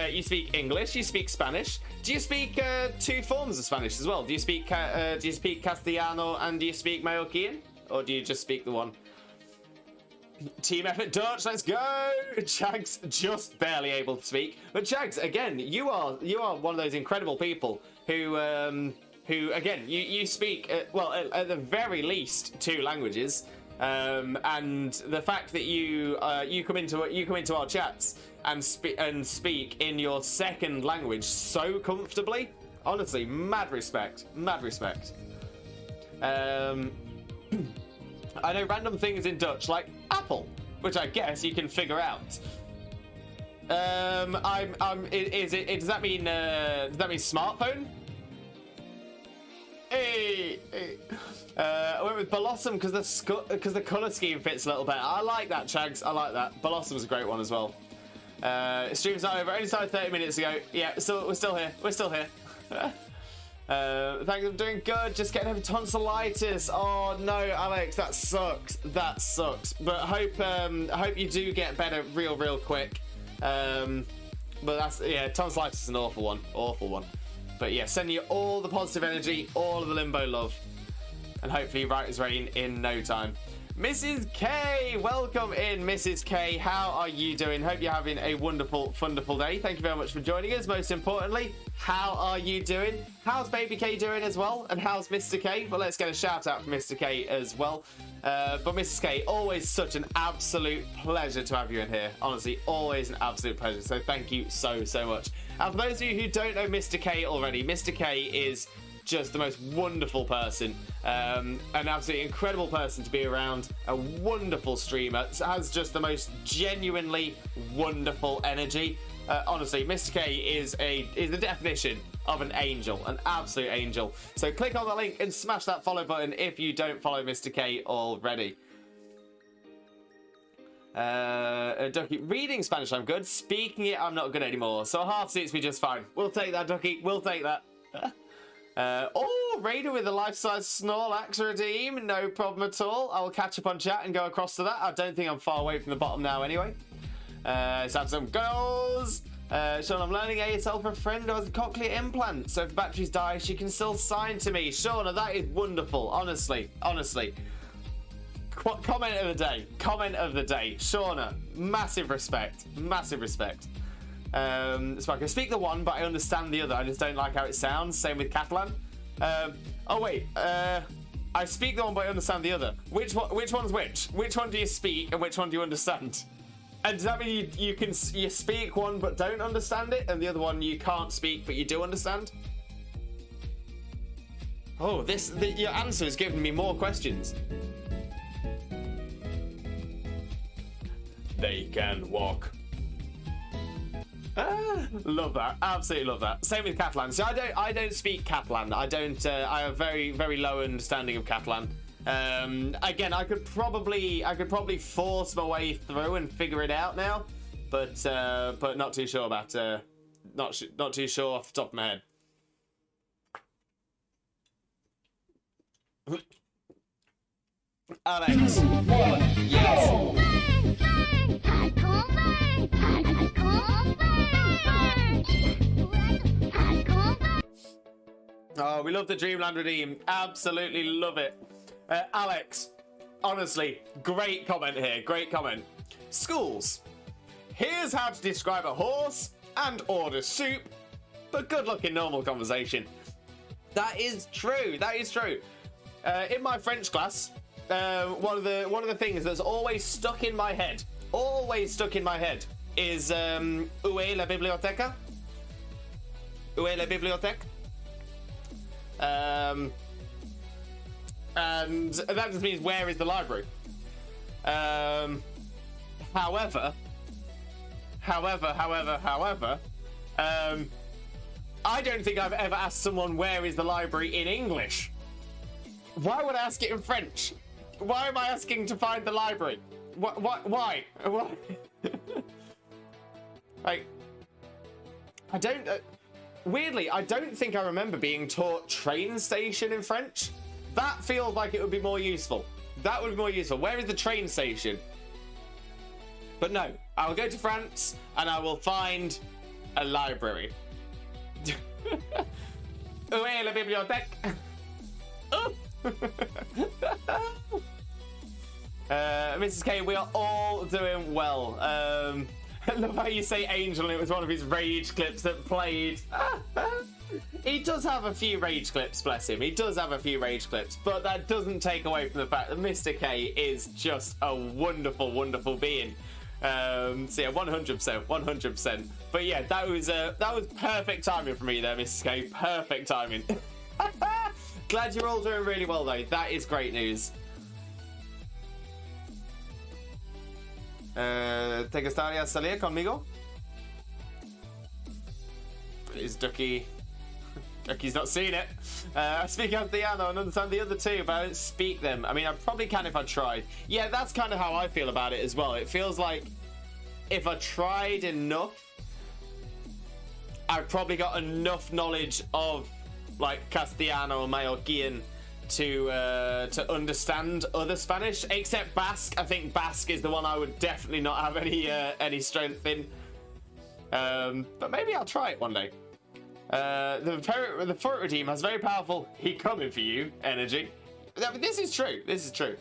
English, you speak Spanish. Do you speak 2 forms of Spanish as well? Do you speak Castellano and do you speak Mallorquin? Or do you just speak the one? Team effort Dutch, let's go! Chags just barely able to speak. But Chags, again, you are one of those incredible people who again, you speak, well, at the very least 2 languages. And the fact that you come into our chats and speak in your second language so comfortably, honestly, mad respect. I know random things in Dutch like apple, which I guess you can figure out. Does that mean smartphone? Hey. I went with Blossom because the colour scheme fits a little better. I like that, Chags. I like that. Blossom's a great one as well. Stream's not over. Only started 30 minutes ago. Yeah, we're still here. Thanks, I'm doing good. Just getting over tonsillitis. Oh no, Alex, that sucks. But I hope you do get better real quick. But tonsillitis is an awful one. But yeah, sending you all the positive energy, all of the Limboh love, and hopefully right as rain in no time. Mrs. K, welcome in, Mrs. K. How are you doing? Hope you're having a wonderful day. Thank you very much for joining us. Most importantly, how are you doing? How's Baby K doing as well? And how's Mr. K? Well, let's get a shout out from Mr. K as well. But Mrs. K, always such an absolute pleasure to have you in here. Honestly, always an absolute pleasure. So thank you so much. And for those of you who don't know Mr. K already, Mr. K is just the most wonderful person, an absolutely incredible person to be around, a wonderful streamer, has just the most genuinely wonderful energy. Honestly, Mr. K is the definition of an angel, an absolute angel. So click on the link and smash that follow button if you don't follow Mr. K already. Ducky, reading Spanish I'm good, speaking it I'm not good anymore, so half suits me just fine. We'll take that, Ducky, we'll take that. Raider with a life-size Snorlax redeem, no problem at all. I'll catch up on chat and go across to that. I don't think I'm far away from the bottom now anyway. Let's have some goals. Sean, I'm learning ASL from a friend who has a cochlear implant, so if batteries die, she can still sign to me. Shauna, that is wonderful, honestly. Comment of the day. Shauna, massive respect. So I can speak the one, but I understand the other. I just don't like how it sounds. Same with Catalan. I speak the one, but I understand the other. Which one's which? Which one do you speak, and which one do you understand? And does that mean you speak one but don't understand it, and the other one you can't speak but you do understand? Oh, your answer is giving me more questions. They can walk. Love that, absolutely love that. Same with Catalan. So I don't speak Catalan. I have very low understanding of Catalan. Again, I could probably force my way through and figure it out now, but not too sure about not too sure off the top of my head. Alex, yes. Oh, we love the Dreamland Redeem. Absolutely love it. Alex, honestly, great comment here. Great comment. Schools. Here's how to describe a horse and order soup, but good luck in normal conversation. That is true. In my French class, one of the things that's always stuck in my head is où est la biblioteca? Où est la bibliothèque? And that just means where is the library. However, I don't think I've ever asked someone where is the library in English. Why would I ask it in French? Why am I asking to find the library? Why? Why? Like, I don't. Weirdly, I don't think I remember being taught train station in French. That feels like it would be more useful. That would be more useful. Where is the train station? But no, I will go to France and I will find a library. Où est la bibliothèque? Oh. Mrs. K, we are all doing well. I love how you say Angel and it was one of his rage clips that played. He does have a few rage clips, bless him. He does have a few rage clips, but that doesn't take away from the fact that Mr. K is just a wonderful, wonderful being. So yeah, 100%, 100%. But yeah, that was perfect timing for me there, Mrs. K. Perfect timing. Glad you're all doing really well though. That is great news. ¿Te gustaría salir conmigo? Is Ducky? Ducky's not seen it. I speak Castellano and understand the other two, but I don't speak them. I mean, I probably can if I tried. Yeah, that's kind of how I feel about it as well. It feels like if I tried enough, I've probably got enough knowledge of like Castellano or Mallorquin to understand other Spanish, except Basque. I think Basque is the one I would definitely not have any strength in. But maybe I'll try it one day. The Fort Redeem has very powerful "he coming for you" energy. I mean, this is true. This is true.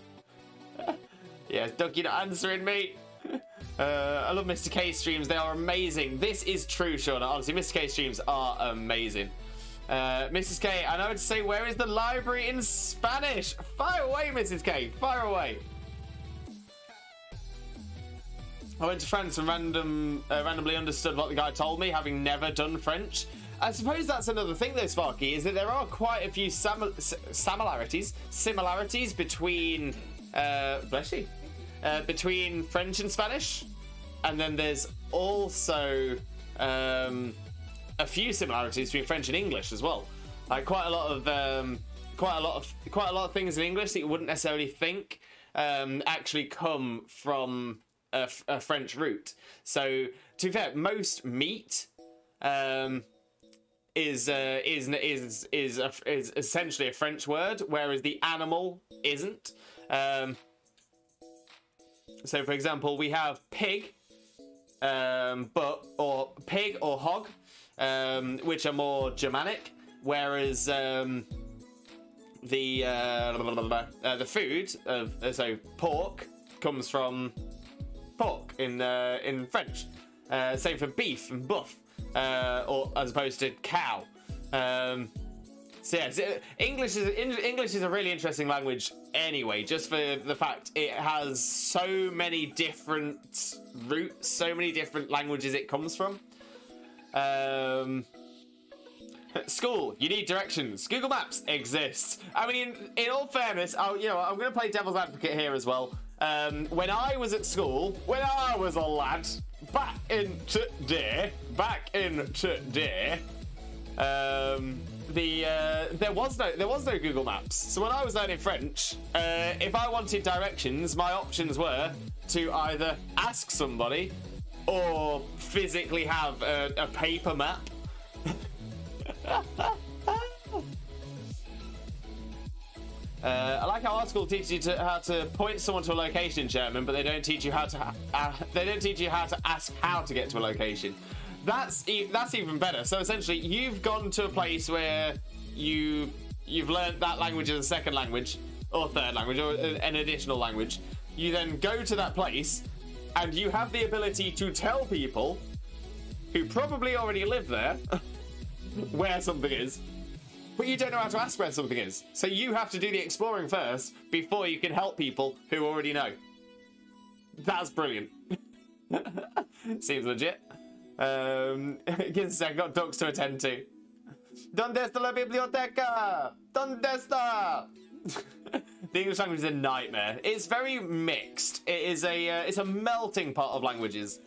Yes, Ducky not answering me. I love Mr. K streams. They are amazing. This is true, Shauna. Honestly, Mr. K streams are amazing. Mrs. K, I know to say, where is the library in Spanish? Fire away, Mrs. K. Fire away. I went to France and randomly understood what the guy told me, having never done French. I suppose that's another thing, though, Sparky, is that there are quite a few similarities between, bless you, between French and Spanish, and then there's also a few similarities between French and English as well. Like quite a lot of things in English that you wouldn't necessarily think actually come from a French root. So to be fair, most meat is essentially a French word, whereas the animal isn't. So for example, we have pig, or pig or hog, which are more Germanic, whereas the food of so pork comes from pork in French. Same for beef and buff, or as opposed to cow. So yeah, English is a really interesting language anyway, just for the fact it has so many different roots, so many different languages it comes from. School, you need directions. Google Maps exists. I mean, in all fairness, I'm going to play devil's advocate here as well. When I was at school, when I was a lad, back in today, there was no Google Maps. So when I was learning French, if I wanted directions, my options were to either ask somebody or physically have a paper map. I like how our school teaches you how to point someone to a location in German, but they don't teach you how to ask how to get to a location. That's even better. So essentially, you've gone to a place where you've learned that language as a second language or third language or an additional language. You then go to that place, and you have the ability to tell people who probably already live there where something is, but you don't know how to ask where something is. So you have to do the exploring first before you can help people who already know. That's brilliant. Seems legit. I've got dogs to attend to. ¿Dónde está la biblioteca? ¿Dónde está? The English language is a nightmare. It's very mixed. It's a melting pot of languages.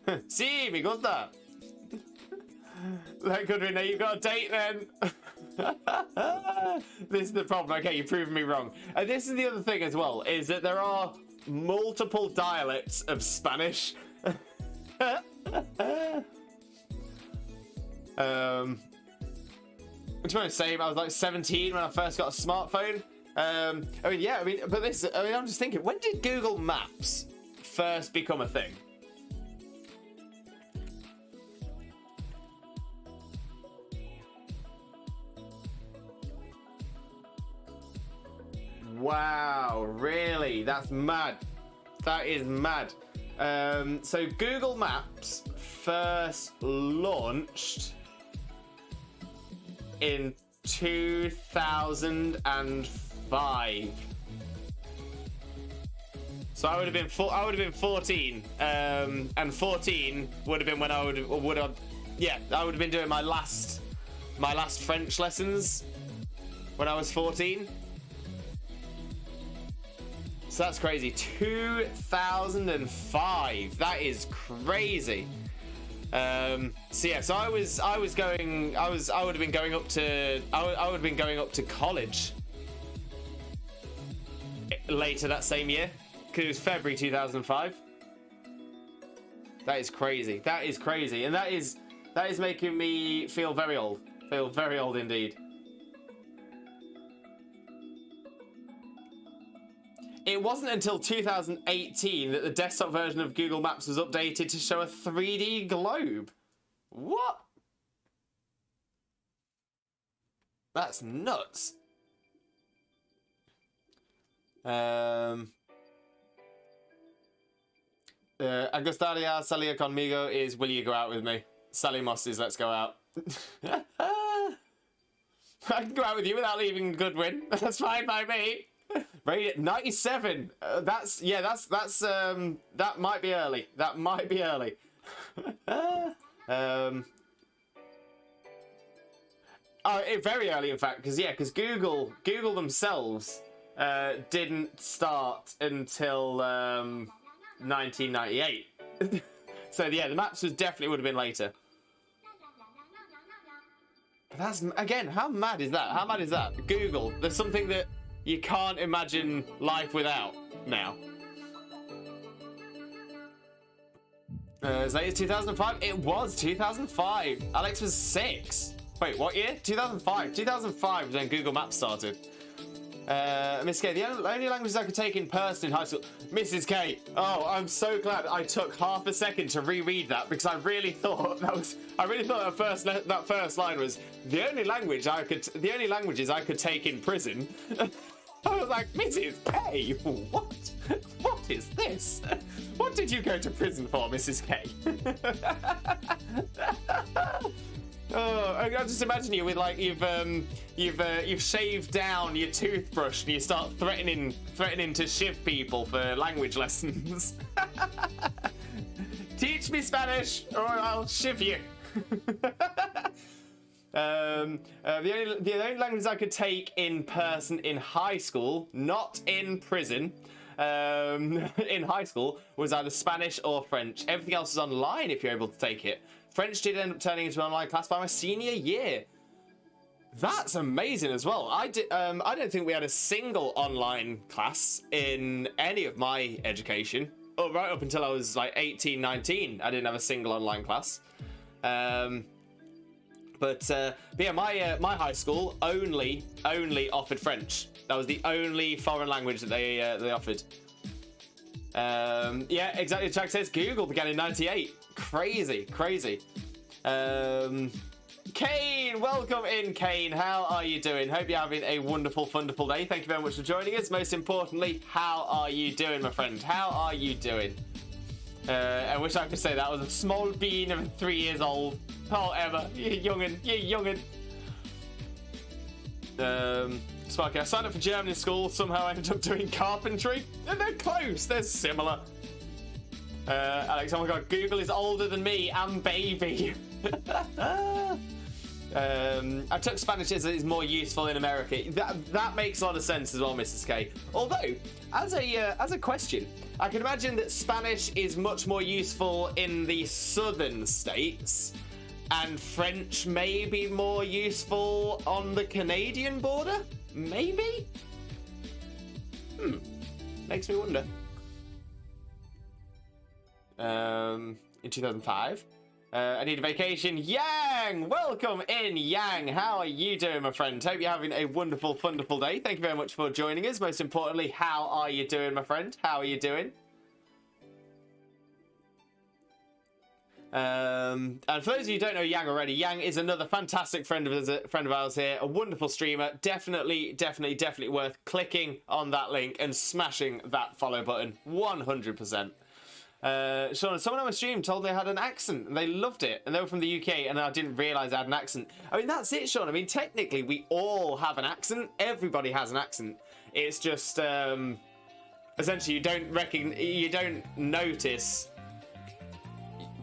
Sí, me gusta. That could be. Now you've got a date then. This is the problem. Okay, you've proven me wrong. And this is the other thing as well, is that there are multiple dialects of Spanish. I'm trying to say I was like 17 when I first got a smartphone. I mean, I'm just thinking, when did Google Maps first become a thing? Wow, really? That's mad. That is mad. So Google Maps first launched in 2005. So I would have been 14, and 14 would have been when I would have been doing my last French lessons when I was 14. So that's crazy. 2005. That is crazy. So yeah. So I would have been going up to college later that same year, because it was February 2005. That is crazy. That is crazy, and that is making me feel very old. Feel very old indeed. It wasn't until 2018 that the desktop version of Google Maps was updated to show a 3D globe. What? That's nuts. Agustaria salir conmigo is will you go out with me? Salimos is let's go out. I can go out with you without leaving Goodwin. That's fine by me. Rated 97. That might be early. That might be early. Very early, in fact, because Google themselves didn't start until 1998. So yeah, the maps would have been later. But that's, again, how mad is that? How mad is that? Google. There's something that you can't imagine life without now. As late as 2005? It was 2005. Alex was 6. Wait, what year? 2005. 2005 was when Google Maps started. Miss K, the only languages I could take in person in high school. Mrs. K, oh, I'm so glad I took half a second to reread that, because I really thought that first line was the only languages I could take in prison. I was like, Mrs. K, what? What is this? What did you go to prison for, Mrs. K? Oh, I just imagine you with like you've shaved down your toothbrush and you start threatening to shiv people for language lessons. Teach me Spanish or I'll shiv you. The only languages I could take in person in high school, not in prison, in high school, was either Spanish or French. Everything else is online if you're able to take it. French did end up turning into an online class by my senior year. That's amazing as well. I don't think we had a single online class in any of my education. Oh, right up until I was like 18, 19, I didn't have a single online class. But yeah, my high school only offered French. That was the only foreign language that they offered. Yeah, exactly. Jack says Google began in '98. Crazy. Kane, welcome in, Kane. How are you doing? Hope you're having a wonderful day. Thank you very much for joining us. Most importantly, how are you doing, my friend? How are you doing? I wish I could say that was a small bean of 3 years old. Oh, Emma, you youngin'. Sparky, I signed up for German school. Somehow I ended up doing carpentry. And they're close. They're similar. Alex, oh my god, Google is older than me and baby. I took Spanish as it's more useful in America. That makes a lot of sense as well, Mrs. K. Although, as a question, I can imagine that Spanish is much more useful in the southern states, and French may be more useful on the Canadian border. Maybe. Makes me wonder. in 2005. I need a vacation. Yang! Welcome in, Yang. How are you doing, my friend? Hope you're having a wonderful, wonderful day. Thank you very much for joining us. Most importantly, how are you doing, my friend? How are you doing? And for those of you who don't know Yang already, Yang is another fantastic friend of ours here, a wonderful streamer. Definitely worth clicking on that link and smashing that follow button. 100%. Sean, someone on my stream told me I had an accent and they loved it, and they were from the UK and I didn't realise I had an accent. I mean, that's it, Sean. I mean, technically we all have an accent. Everybody has an accent. It's just essentially you don't notice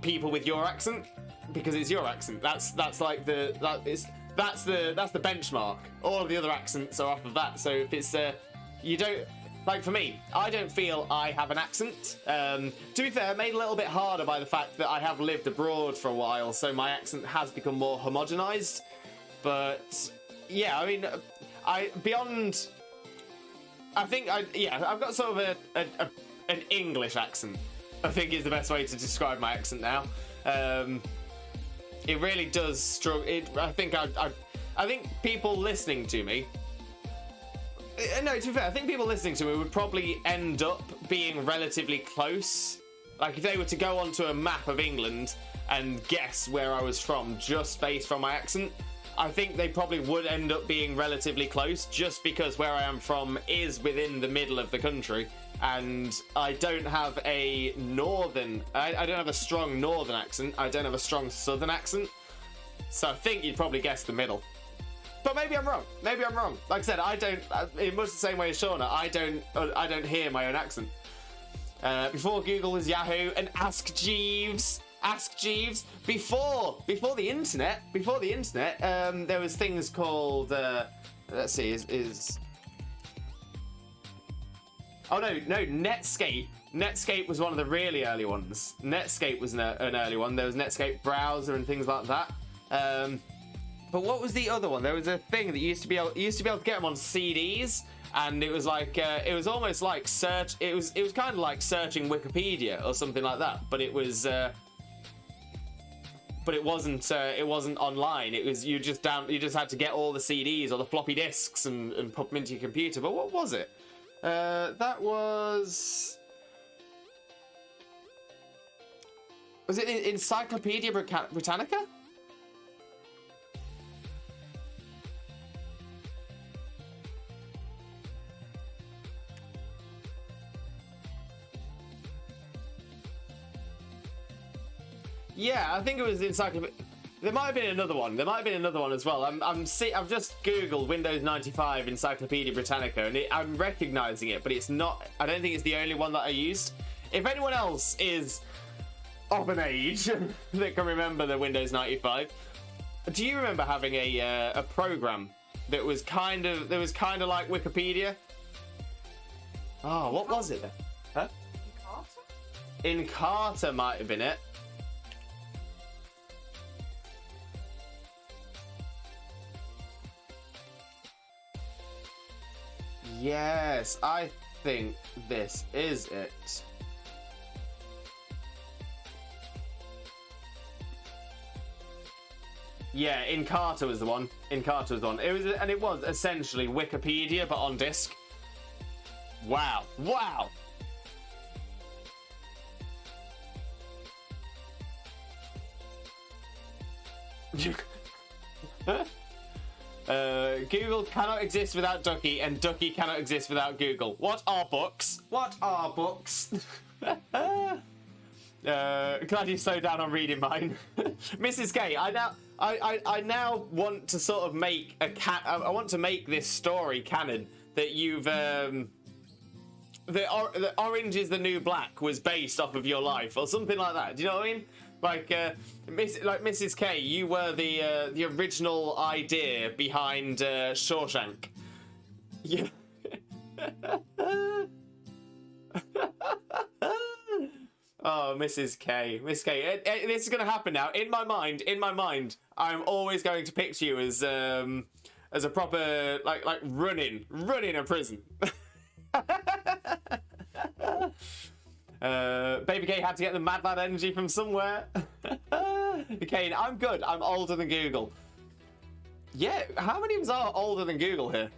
people with your accent because it's your accent. That's like that's the benchmark. All of the other accents are off of that. So if it's you don't, like for me, I don't feel I have an accent. To be fair, made a little bit harder by the fact that I have lived abroad for a while, so my accent has become more homogenized. But yeah, I mean, I've got sort of an English accent, I think is the best way to describe my accent now. It really does struggle. I think people listening to me. No, to be fair, I think people listening to me would probably end up being relatively close. Like if they were to go onto a map of England and guess where I was from just based from my accent, I think they probably would end up being relatively close, just because where I am from is within the middle of the country. And I don't have a northern, I don't have a strong northern accent. I don't have a strong southern accent. So I think you'd probably guess the middle. But maybe I'm wrong. Maybe I'm wrong. Like I said, I don't, in much the same way as Shauna, I don't hear my own accent. Before Google was Yahoo and Ask Jeeves. Ask Jeeves. Before the internet, there was things called, let's see, oh no, Netscape. Netscape was one of the really early ones. Netscape was an early one. There was Netscape browser and things like that. But what was the other one? There was a thing that you used to be able to get them on CDs, and it was like it was almost like search. It was kind of like searching Wikipedia or something like that. But it was. But it wasn't online. It was you just had to get all the CDs or the floppy disks and put them into your computer. But what was it? That was it Encyclopedia Britannica? Yeah, I think it was Encyclopedia. There might have been another one. There might have been another one as well. I've just Googled Windows 95 Encyclopedia Britannica, and I'm recognizing it, but it's not. I don't think it's the only one that I used. If anyone else is of an age that can remember the Windows 95, do you remember having a program that was kind of like Wikipedia? Oh, what was it then? Huh? Encarta might have been it. Yes, I think this is it. Yeah, Encarta was the one. Encarta was the one. It was essentially Wikipedia, but on disk. Wow. Wow. Google cannot exist without Ducky, and Ducky cannot exist without Google. What are books? What are books? Glad you slowed down on reading mine. Mrs. K, I now want to sort of make I want to make this story canon that you've the Orange is the New Black was based off of your life or something like that. Do you know what I mean? Like Mrs. K, you were the original idea behind Shawshank. Yeah. Oh, Mrs. K, Miss K, this is gonna happen now. In my mind, I'm always going to picture you as a proper like running a prison. Baby K had to get the Mad Lad energy from somewhere. Okay, I'm good. I'm older than Google. Yeah, how many of us are older than Google here?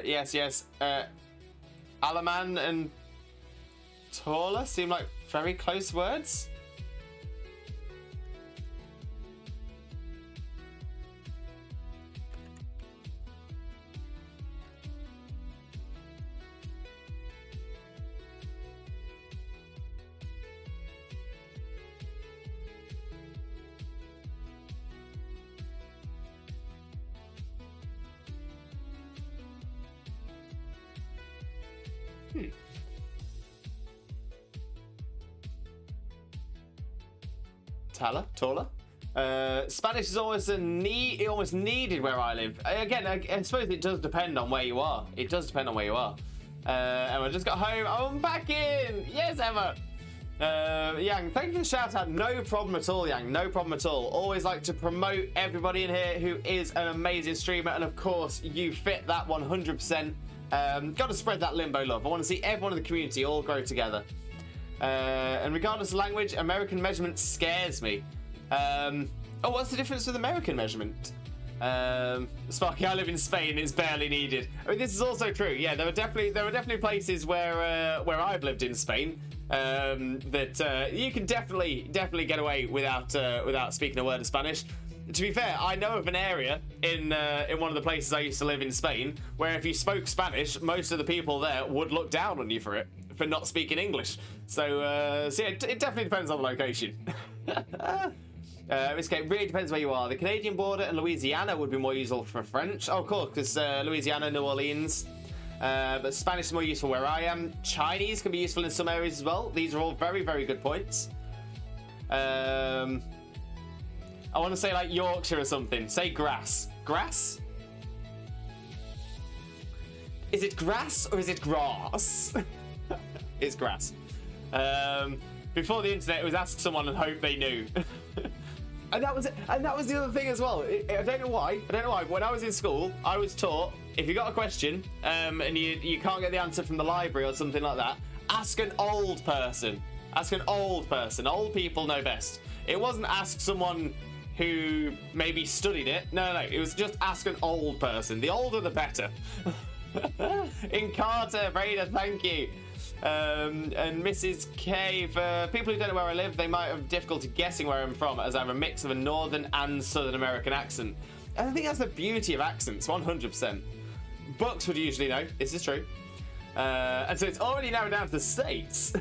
Yes. Alaman and Taller seem like very close words. Taller. Spanish is always almost needed where I live. Again, I suppose it does depend on where you are. Emma just got home. I'm back in. Yes, Emma. Yang, thank you for the shout out. No problem at all, Yang. No problem at all. Always like to promote everybody in here who is an amazing streamer, and of course, you fit that 100%. Got to spread that Limboh love. I want to see everyone in the community all grow together. And regardless of language, American measurement scares me. What's the difference with American measurement? Sparky, I live in Spain. It's barely needed. I mean, this is also true. Yeah, there were definitely places where I've lived in Spain that you can definitely get away without speaking a word of Spanish. To be fair, I know of an area in one of the places I used to live in Spain where if you spoke Spanish, most of the people there would look down on you for not speaking English. So yeah, it definitely depends on the location. It really depends where you are. The Canadian border and Louisiana would be more useful for French. Oh, cool, because Louisiana, New Orleans. But Spanish is more useful where I am. Chinese can be useful in some areas as well. These are all very, very good points. I want to say like Yorkshire or something. Say grass. Grass? Is it grass or is it grass? It's grass. Before the internet, it was ask someone and hope they knew. And that was it. And that was the other thing as well. I don't know why. When I was in school, I was taught if you got a question and you can't get the answer from the library or something like that, ask an old person. Ask an old person. Old people know best. It wasn't ask someone who maybe studied it. No. It was just ask an old person. The older, the better. In Carter, Breda, thank you. And Mrs. K, for people who don't know where I live, they might have difficulty guessing where I'm from, as I have a mix of a northern and southern American accent. And I think that's the beauty of accents, 100%. Books would usually know, this is true. And so it's already narrowed down to the States.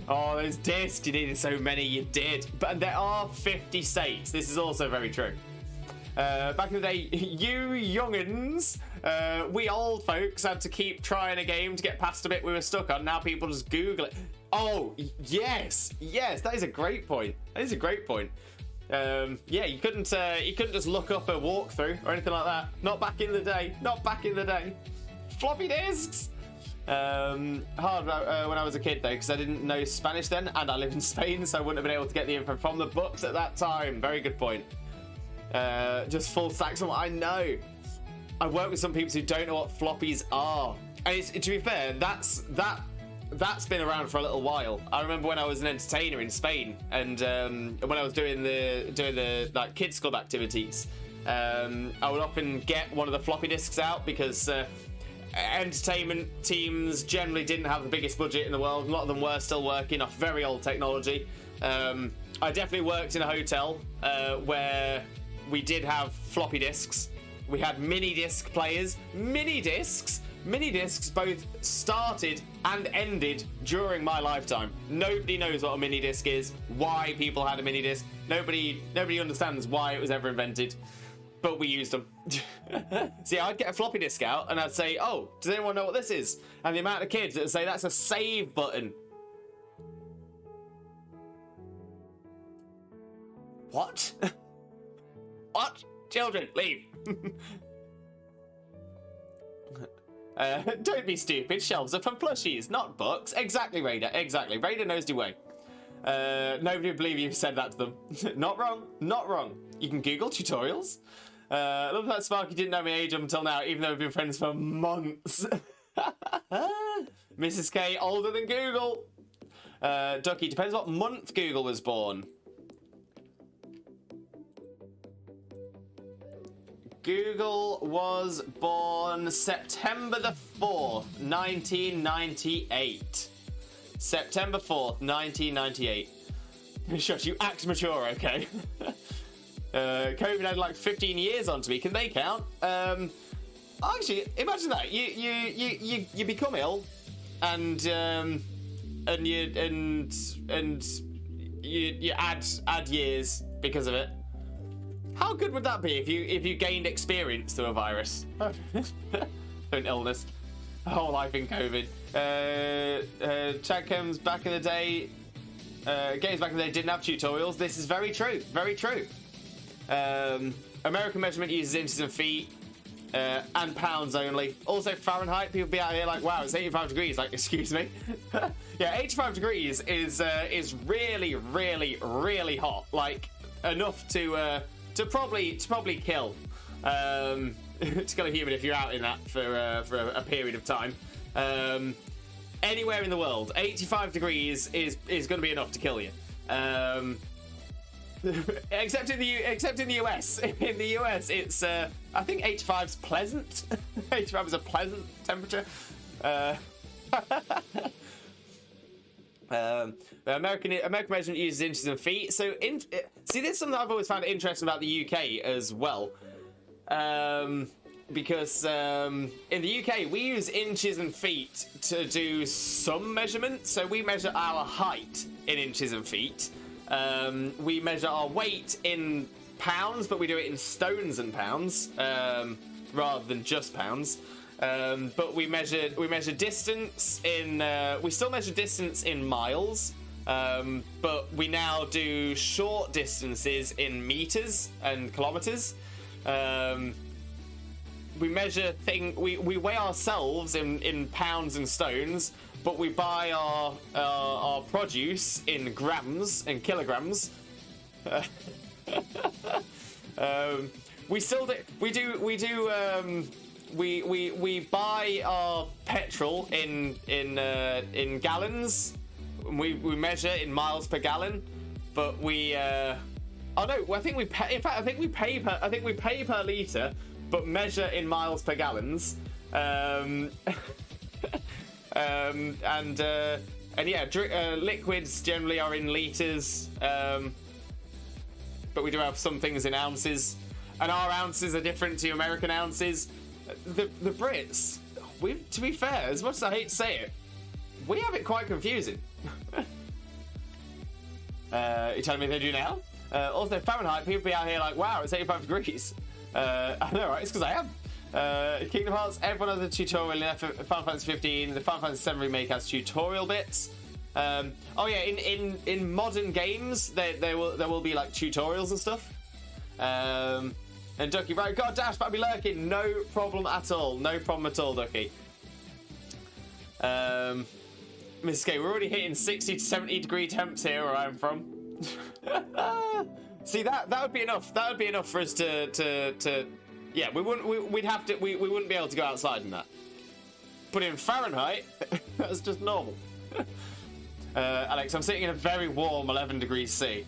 Oh, those discs, you needed so many, you did. But there are 50 states, this is also very true. Back in the day, you young'uns, we old folks had to keep trying a game to get past a bit we were stuck on. Now people just Google it. Oh, yes, that is a great point. Yeah, you couldn't just look up a walkthrough or anything like that. Not back in the day. Floppy disks. Hard when I was a kid though, because I didn't know Spanish then, and I lived in Spain, so I wouldn't have been able to get the info from the books at that time. Very good point. Just full stacks on what I know. I work with some people who don't know what floppies are, and to be fair, that's been around for a little while. I remember when I was an entertainer in Spain, and when I was doing the like kids club activities, I would often get one of the floppy disks out because entertainment teams generally didn't have the biggest budget in the world. A lot of them were still working off very old technology. I definitely worked in a hotel where we did have floppy disks. We had mini disc players. Mini discs both started and ended during my lifetime. Nobody knows what a mini disc is, why people had a mini disc. Nobody understands why it was ever invented, but we used them. See, I'd get a floppy disk out and I'd say, oh, does anyone know what this is? And the amount of kids that would say that's a save button. What? What? Children, leave. Don't be stupid. Shelves are for plushies, not books. Exactly, Raider. Exactly. Raider knows the way. Nobody would believe you said that to them. Not wrong. You can Google tutorials. I love that Sparky didn't know my age up until now, even though we've been friends for months. Mrs. K, older than Google. Ducky, depends what month Google was born. Google was born September the 4th, 1998. September 4th, 1998. Shush, you act mature, okay? COVID had like 15 years onto me. Can they count? Actually, imagine that. You become ill, and you add years because of it. How good would that be if you gained experience through a virus? An illness. A whole life in COVID. Chat comes back in the day. Games back in the day didn't have tutorials. This is very true. Very true. American measurement uses inches and feet. And pounds only. Also Fahrenheit. People be out here like, wow, it's 85 degrees. Like, excuse me. Yeah, 85 degrees is really, really, really hot. Like, enough to probably kill. To kill a human if you're out in that for a period of time. Anywhere in the world, 85 degrees is going to be enough to kill you. Except in the US. In the US, it's I think 85's pleasant. 85 is a pleasant temperature. American measurement uses inches and feet. So, see, this is something I've always found interesting about the UK as well. Because in the UK, we use inches and feet to do some measurement. So we measure our height in inches and feet. We measure our weight in pounds, but we do it in stones and pounds rather than just pounds. But we measure distance in. We still measure distance in miles, but we now do short distances in meters and kilometers. We measure we weigh ourselves in pounds and stones, but we buy our produce in grams and kilograms. We still do. We buy our petrol in gallons. We measure in miles per gallon, but we. Oh no! I think we pay. In fact, I think we pay per liter, but measure in miles per gallons. And yeah, liquids generally are in liters, but we do have some things in ounces, and our ounces are different to American ounces. The Brits, to be fair, as much as I hate to say it, we have it quite confusing. You telling me they do now? Also Fahrenheit, people be out here like, wow, it's 85 degrees. I know, right? It's because I am. Kingdom Hearts, everyone has a tutorial in Final Fantasy 15. The Final Fantasy 7 remake has tutorial bits. Oh yeah, in modern games, there will be like tutorials and stuff. And Ducky, right, got a dash, but I'll be lurking. No problem at all. No problem at all, Ducky. Mrs. K, we're already hitting 60 to 70 degree temps here where I'm from. See, that would be enough. That would be enough for us to yeah, we wouldn't be able to go outside in that. But in Fahrenheit, that's just normal. Alex, I'm sitting in a very warm 11 degrees C.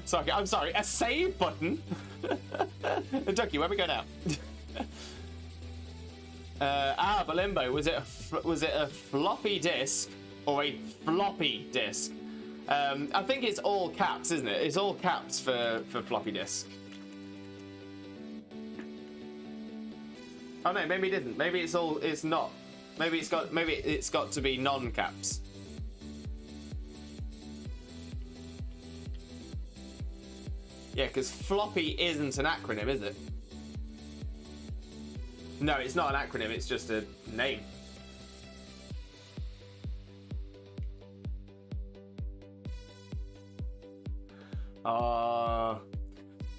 Sorry, I'm sorry, a save button? Ducky, where we go now? But Limboh, was it a floppy disk or a floppy disk? I think it's all caps, isn't it? It's all caps for floppy disk. Oh no, maybe it isn't. Maybe it's not. Maybe it's got to be non-caps. Yeah, because floppy isn't an acronym, is it? No, it's not an acronym, it's just a name.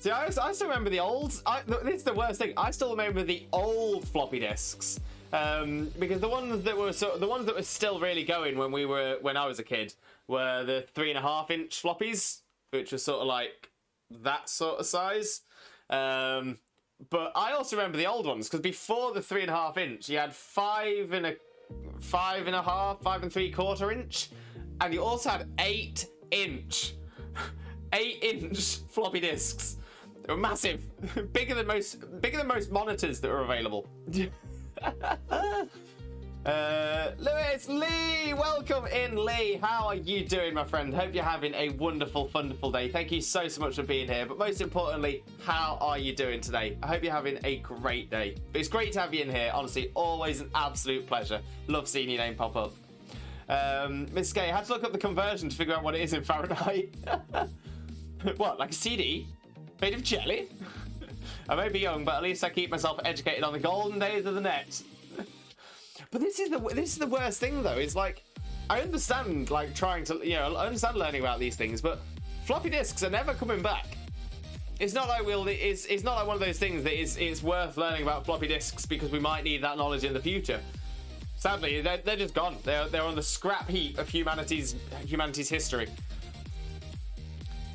See, I still remember the old. This is the worst thing. I still remember the old floppy disks, because the ones that were still really going when I was a kid were the 3.5-inch floppies, which was sort of like that sort of size. But I also remember the old ones, because before the 3.5 inch, you had 5.5, 5 3/4 inch, and you also had 8-inch, 8-inch floppy disks. They were massive, bigger than most monitors that were available. Lewis, Lee, welcome in, Lee. How are you doing, my friend? Hope you're having a wonderful, wonderful day. Thank you so much for being here. But most importantly, how are you doing today? I hope you're having a great day. But it's great to have you in here. Honestly, always an absolute pleasure. Love seeing your name pop up. Miss Gay, I had to look up the conversion to figure out what it is in Fahrenheit. What, like a CD? Made of jelly? I may be young, but at least I keep myself educated on the golden days of the net. But this is the worst thing, though. It's like, I understand, like, trying to, I understand learning about these things, but floppy disks are never coming back. It's not like it's not like one of those things that it's worth learning about floppy disks because we might need that knowledge in the future. Sadly, they're just gone. They're on the scrap heap of humanity's history.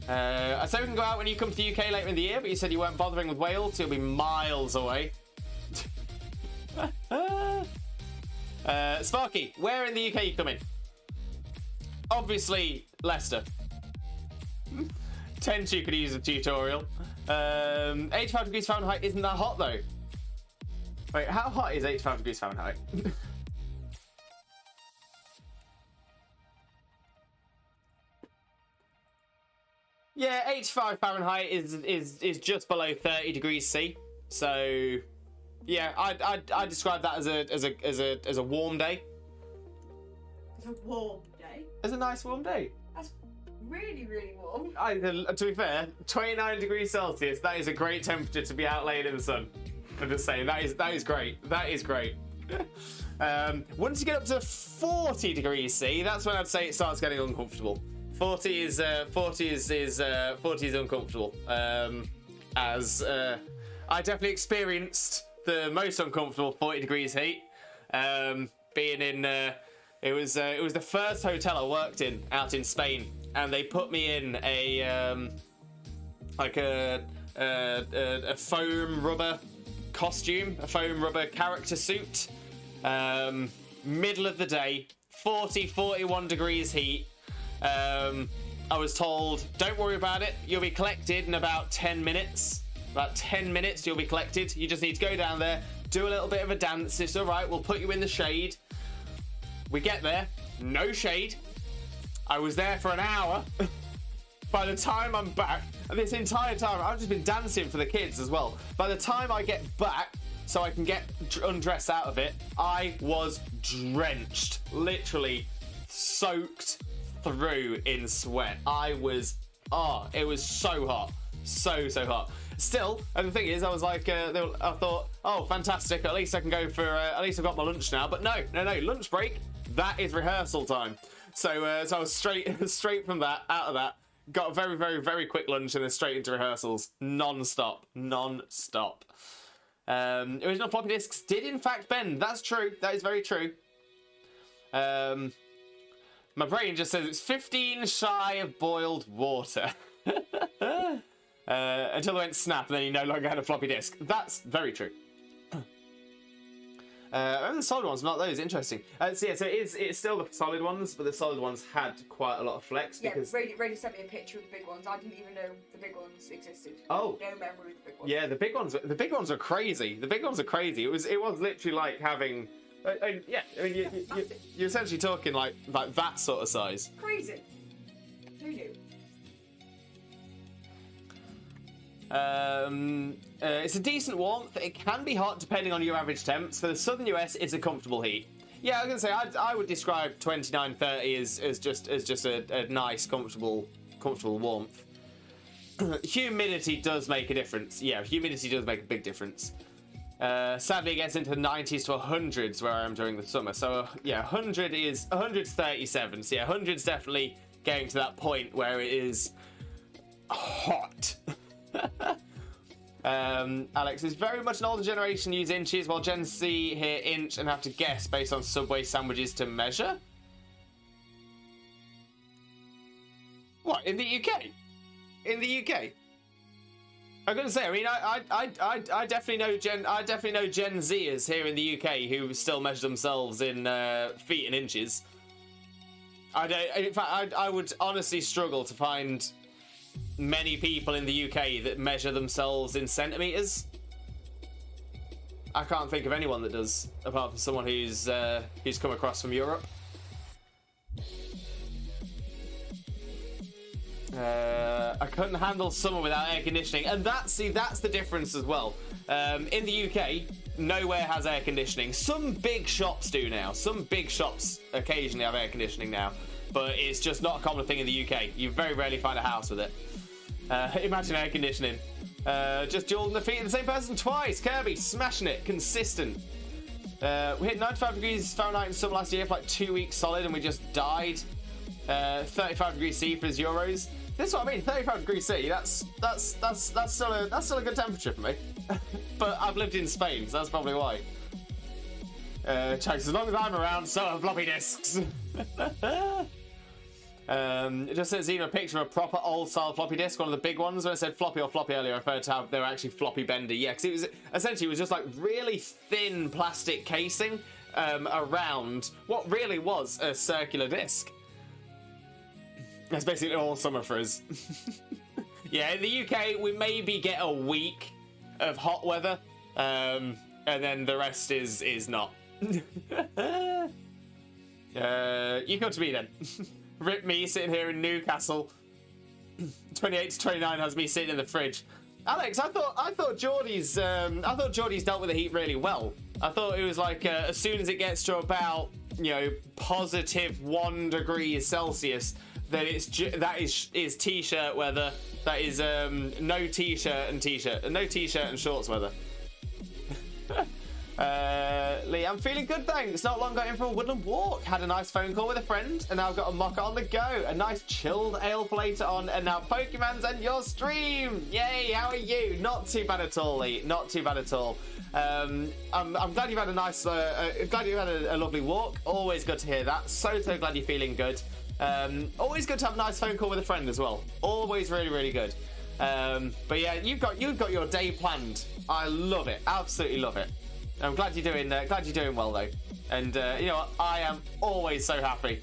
I said we can go out when you come to the UK later in the year, but you said you weren't bothering with Wales, so you'll be miles away. Sparky, where in the UK are you coming? Obviously, Leicester. 10 could use a tutorial. 85 degrees Fahrenheit isn't that hot, though. Wait, how hot is 85 degrees Fahrenheit? Yeah, 85 Fahrenheit is just below 30 degrees C. So, yeah, I describe that as a warm day. It's a warm day. As a nice warm day. That's really, really warm. To be fair, 29 degrees Celsius. That is a great temperature to be out laying in the sun. I'm just saying that is great. That is great. Once you get up to 40 degrees C, that's when I'd say it starts getting uncomfortable. 40 is uncomfortable. As I definitely experienced the most uncomfortable 40 degrees heat. Being in it was the first hotel I worked in out in Spain, and they put me in a foam rubber costume, a foam rubber character suit. Middle of the day, 41 degrees heat. I was told, don't worry about it, you'll be collected in about 10 minutes. About 10 minutes you'll be collected. You just need to go down there, do a little bit of a dance. It's all right, we'll put you in the shade. We get there, no shade. I was there for an hour. By the time I'm back, and this entire time I've just been dancing for the kids as well. By the time I get back, so I can get undressed out of it, I was drenched, literally soaked through in sweat. It was so hot, so hot. Still, and the thing is, I was like, I thought, oh, fantastic, at least I can go for, at least I've got my lunch now. But no, lunch break, that is rehearsal time. So I was straight from that, out of that, got a very, very, very quick lunch and then straight into rehearsals, non-stop. Original floppy disks did in fact bend. That's true. That is very true. My brain just says it's 15 shy of boiled water. Until it went snap and then you no longer had a floppy disk. That's very true. And the solid ones, not those. Interesting. So it's still the solid ones, but the solid ones had quite a lot of flex. Yeah, because... Ray sent me a picture of the big ones. I didn't even know the big ones existed. Oh. No memory of the big ones. Yeah, the big ones are crazy. The big ones are crazy. It was literally like having... you're essentially talking like that sort of size. Crazy. Who knew? It's a decent warmth. It can be hot depending on your average temps. For the southern US, it's a comfortable heat. Yeah, I was gonna say I would describe 29-30 as just a nice, comfortable warmth. Humidity does make a difference. Yeah, humidity does make a big difference. Sadly, it gets into the 90s to 100s where I am during the summer. So yeah, 100's 37. So yeah, 100's definitely getting to that point where it is hot. Alex is very much an older generation use inches, while Gen Z hear inch and have to guess based on Subway sandwiches to measure. What, in the UK? In the UK? I'm gonna say, I mean, I definitely know Gen Zers here in the UK who still measure themselves in feet and inches. In fact, I would honestly struggle to find many people in the UK that measure themselves in centimeters. I can't think of anyone that does, apart from someone who's come across from Europe. I couldn't handle summer without air conditioning, and that's the difference as well. In the UK, nowhere has air conditioning. Some big shops do now. Some big shops occasionally have air conditioning now, but it's just not a common thing in the UK. You very rarely find a house with it. Imagine air conditioning. Just dueling the feet of the same person twice. Kirby, smashing it, consistent. We hit 95 degrees Fahrenheit in summer last year for like 2 weeks solid, and we just died. 35 degrees C for his Euros. This is what I mean. 35 degrees C. That's still a good temperature for me. But I've lived in Spain, so that's probably why. As long as I'm around, so are floppy disks. It just says even a picture of a proper old-style floppy disk, one of the big ones. When I said floppy or floppy earlier, I referred to how they were actually floppy bender. Yeah, because it was just like really thin plastic casing around what really was a circular disc. That's basically all summer for us. Yeah, in the UK, we maybe get a week of hot weather, and then the rest is not. You come to me then. Rip me sitting here in Newcastle. 28 to 29 has me sitting in the fridge. Alex, I thought Geordie's dealt with the heat really well. I thought it was like as soon as it gets to about positive 1 degrees Celsius, that is t-shirt weather. That is no t-shirt and shorts weather. Lee, I'm feeling good, thanks. Not long got in for a woodland walk. Had a nice phone call with a friend, and now I've got a mocha on the go. A nice chilled ale for later on, and now Pokemon's and your stream. Yay! How are you? Not too bad at all, Lee. Not too bad at all. I'm glad you've had a nice, glad you've had a lovely walk. Always good to hear that. So glad you're feeling good. Always good to have a nice phone call with a friend as well. Always really good. But yeah, you've got your day planned. I love it. Absolutely love it. I'm glad you're doing well though, and you know what? I am always so happy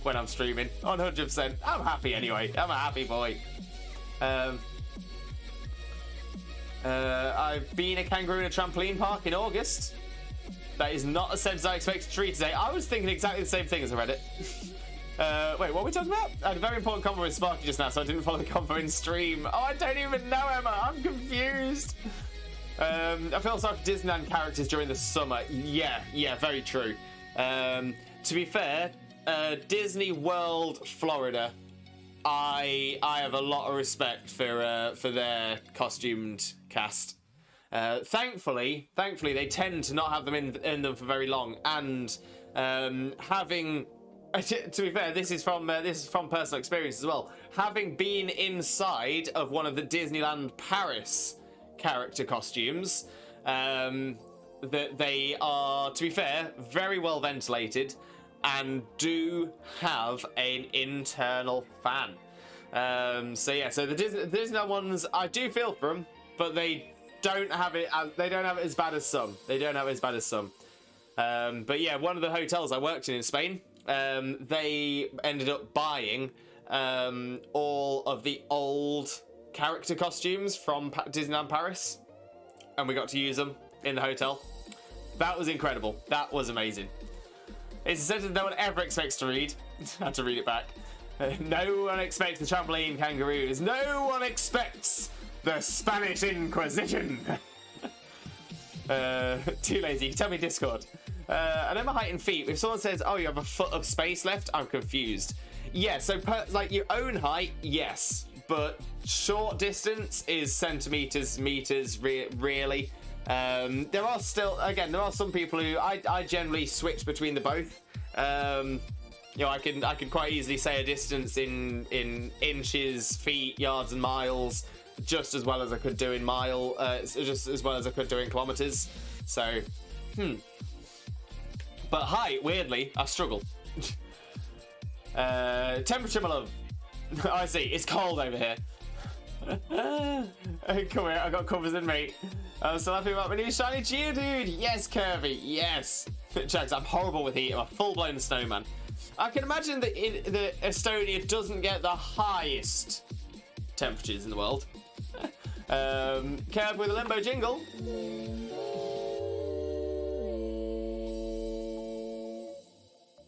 when I'm streaming. 100%. I'm happy anyway. I'm a happy boy. I've been a kangaroo in a trampoline park in August. That is not a sentence I expected to read today. I was thinking exactly the same thing as I read it. Wait, what are we talking about? I had a very important convo with Sparky just now, so I didn't follow the convo in stream. Oh, I don't even know, Emma. I'm confused. I feel sorry for Disneyland characters during the summer. Yeah, very true. To be fair, Disney World Florida, I have a lot of respect for their costumed cast. Thankfully, they tend to not have them in them for very long, and having. To be fair, this is from personal experience as well. Having been inside of one of the Disneyland Paris character costumes, that they are, to be fair, very well ventilated and do have an internal fan. So the Disneyland ones, I do feel for them, but they don't have it as bad as some. But yeah, one of the hotels I worked in Spain, they ended up buying all of the old character costumes from Disneyland Paris, and we got to use them in the hotel. That was incredible. That was amazing. It's a sentence no one ever expects to read. I had to read it back. No one expects the trampoline kangaroos. No one expects the Spanish Inquisition. Too lazy. Tell me Discord. I know my height and feet. If someone says, "Oh, you have a foot of space left," I'm confused. Yeah. So, like your own height, yes, but short distance is centimeters, meters. Really. There are some people who I generally switch between the both. I can quite easily say a distance in inches, feet, yards, and miles, just as well as I could do in just as well as I could do in kilometers. So, But height, weirdly, I struggle. Temperature, my love. I see. It's cold over here. Come here, I got covers in, mate. I'm so happy about my new shiny Geodude. Yes, Kirby, yes. Jags, I'm horrible with heat. I'm a full-blown snowman. I can imagine that Estonia doesn't get the highest temperatures in the world. Kirby with a Limboh jingle.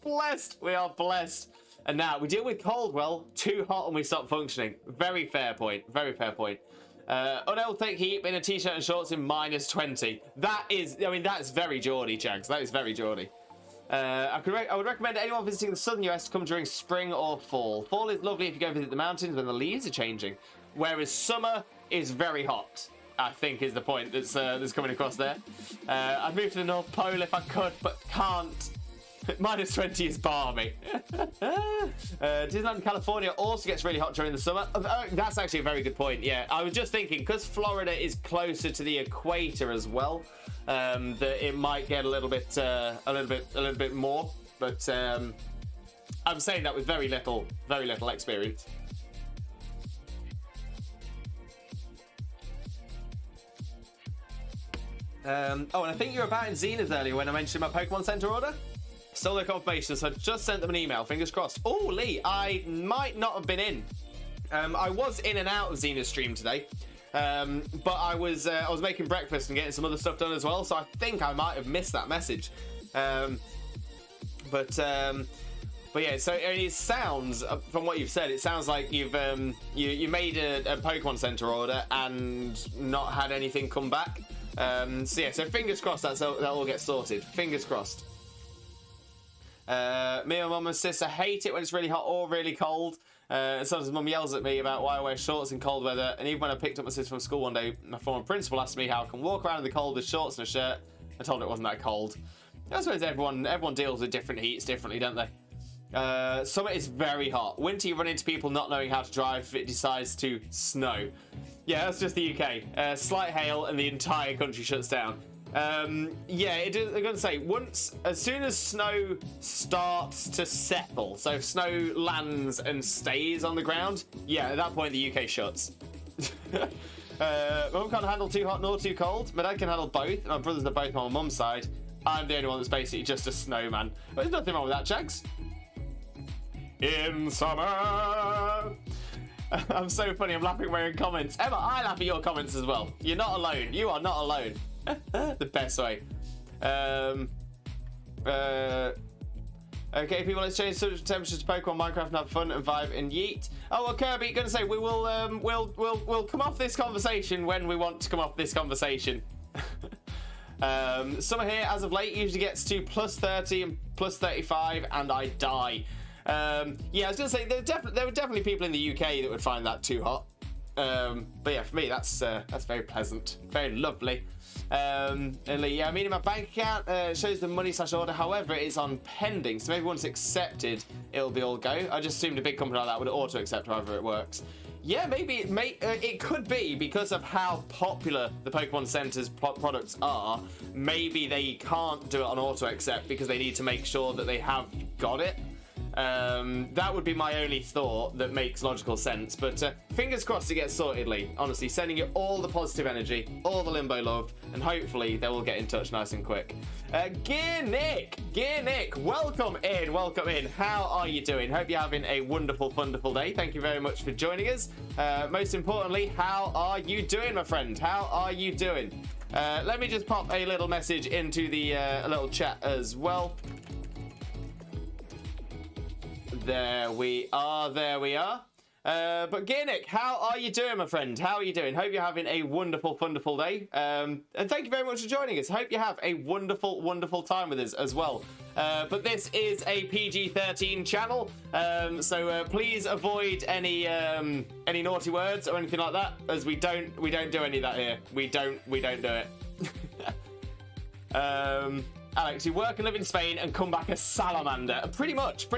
Blessed, we are blessed. And now we deal with cold. Well, too hot and we stop functioning. Very fair point. Very fair point. Unable thick heat in a t-shirt and shorts in -20. That is, I mean, that's very Geordie, Jags. That is very Geordie. I would recommend anyone visiting the southern US to come during spring or fall. Fall is lovely if you go visit the mountains when the leaves are changing, whereas summer is very hot. I think is the point that's coming across there. I'd move to the North Pole if I could, but can't. -20 is balmy. Disneyland, California also gets really hot during the summer. That's actually a very good point. Yeah, I was just thinking because Florida is closer to the equator as well, that it might get a little bit more. But I'm saying that with very little experience. Oh, and I think you were about in Zenith earlier when I mentioned my Pokemon Center order. Still no confirmation, so I just sent them an email. Fingers crossed. Oh, Lee, I might not have been in. I was in and out of Zenith stream today, but I was making breakfast and getting some other stuff done as well. So I think I might have missed that message. But yeah. So it sounds, from what you've said, it sounds like you've you made a Pokemon Center order and not had anything come back. So yeah. So fingers crossed that all gets sorted. Fingers crossed. Me and mum and sister hate it when it's really hot or really cold. Sometimes mum yells at me about why I wear shorts in cold weather. And even when I picked up my sister from school one day, my former principal asked me how I can walk around in the cold with shorts and a shirt. I told her it wasn't that cold. I suppose everyone deals with different heats differently, don't they? Summer is very hot. Winter, you run into people not knowing how to drive if it decides to snow. Yeah, that's just the UK. Slight hail and the entire country shuts down. Yeah, I'm going to say, as soon as snow starts to settle, so if snow lands and stays on the ground, yeah, at that point the UK shuts. Mum can't handle too hot nor too cold. My dad can handle both. My brothers are both on my mum's side. I'm the only one that's basically just a snowman. But there's nothing wrong with that, Jags. In summer. I'm so funny, I'm laughing wearing comments. Emma, I laugh at your comments as well. You're not alone. You are not alone. The best way. Okay, people, let's change subject temperatures to Pokemon, Minecraft, and have fun and vibe and yeet. Oh, well, Kirby, gonna say we will we'll come off this conversation when we want to come off this conversation. Summer here, as of late, usually gets to +30 and +35, and I die. Yeah, I was gonna say there were definitely people in the UK that would find that too hot. But yeah, for me, that's very pleasant, very lovely. And yeah, I mean, in my bank account shows the money/order. However, it's on pending, so maybe once accepted, it'll be all go. I just assumed a big company like that would auto accept however it works. Yeah, maybe it could be because of how popular the Pokemon Center's products are. Maybe they can't do it on auto accept because they need to make sure that they have got it. That would be my only thought that makes logical sense, but fingers crossed it gets sorted, Lee. Honestly, sending you all the positive energy, all the Limboh love, and hopefully they will get in touch nice and quick. Gear Nick, welcome in. How are you doing? Hope you're having a wonderful day. Thank you very much for joining us. Most importantly, how are you doing, my friend? How are you doing? Let me just pop a little message into the a little chat as well. There we are. But Gearnick, how are you doing, my friend? How are you doing? Hope you're having a wonderful day. And thank you very much for joining us. Hope you have a wonderful time with us as well. But this is a PG-13 channel, so please avoid any naughty words or anything like that, as we don't do any of that here. We don't do it. Alex, you work and live in Spain and come back a salamander. Pretty much,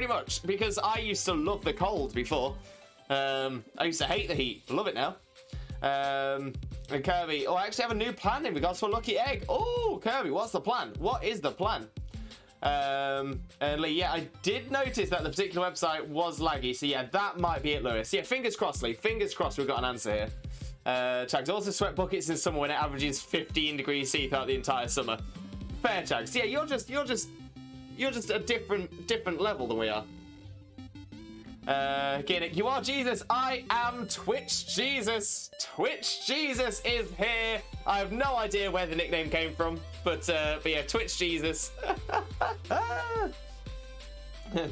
because I used to love the cold before. I used to hate the heat. Love it now. And Kirby, I actually have a new plan in regards to a lucky egg. Oh, Kirby, what's the plan? What is the plan? And Lee, yeah, I did notice that the particular website was laggy, so yeah, that might be it, Lewis. Yeah, fingers crossed, Lee. Fingers crossed we've got an answer here. Chags, also sweat buckets in summer when it averages 15 degrees C throughout the entire summer. Fair, Chags. Yeah, you're just a different level than we are. Gimmick, you are Jesus. I am Twitch Jesus. Twitch Jesus is here. I have no idea where the nickname came from, but yeah, Twitch Jesus.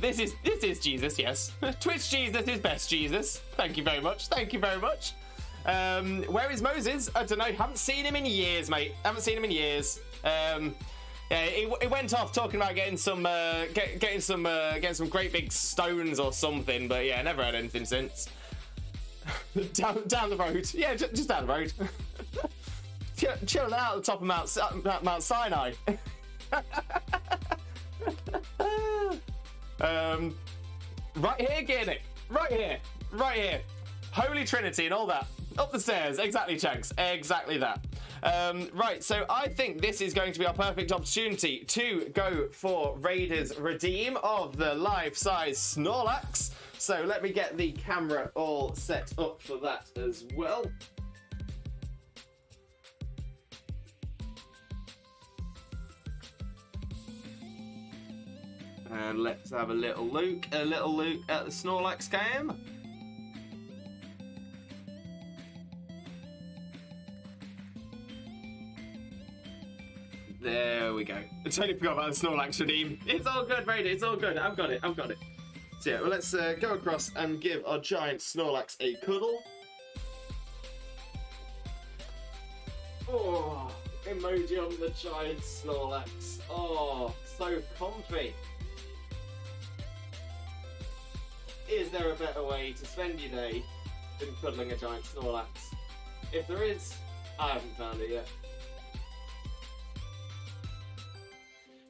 This is Jesus, yes. Twitch Jesus is best Jesus. Thank you very much. Thank you very much. Where is Moses? I don't know. Haven't seen him in years, mate. Haven't seen him in years. Yeah, it went off talking about getting some great big stones or something, but yeah, never had anything since. down the road, yeah, just down the road. Chilling out at the top of Mount Sinai. Right here, Gimmick. Right here. Holy Trinity and all that. Up the stairs, exactly, Chags. Exactly that. Right, so I think this is going to be our perfect opportunity to go for Raiders Redeem of the life-size Snorlax. So let me get the camera all set up for that as well. And let's have a little look at the Snorlax game. There we go. I totally forgot about the Snorlax Redeem. It's all good, Raider. It's all good. I've got it. So yeah, well, let's go across and give our giant Snorlax a cuddle. Oh, emoji on the giant Snorlax. Oh, so comfy. Is there a better way to spend your day than cuddling a giant Snorlax? If there is, I haven't found it yet.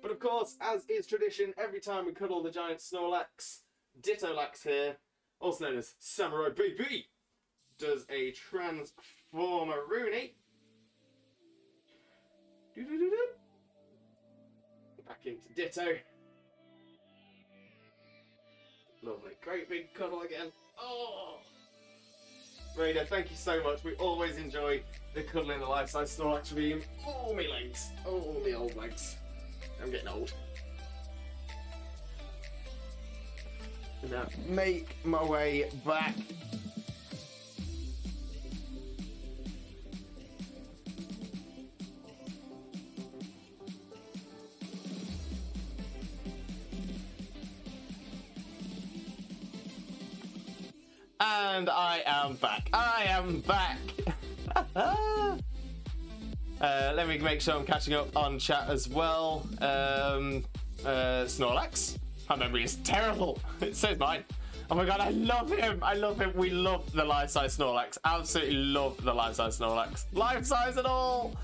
But of course, as is tradition, every time we cuddle the giant Snorlax, Ditto-lax here, also known as Samurai Baby, does a Transformer Rooney. Back into Ditto. Lovely. Great big cuddle again. Oh! Raider, thank you so much. We always enjoy the cuddling the life-size Snorlax Redeem. Oh, me legs. Oh, me old legs. I'm getting old. Now, make my way back. And I am back. Let me make sure I'm catching up on chat as well. Snorlax. My memory is terrible. So is mine. Oh my god, I love him. We love the life-size Snorlax. Absolutely love the life-size Snorlax. Life-size and all.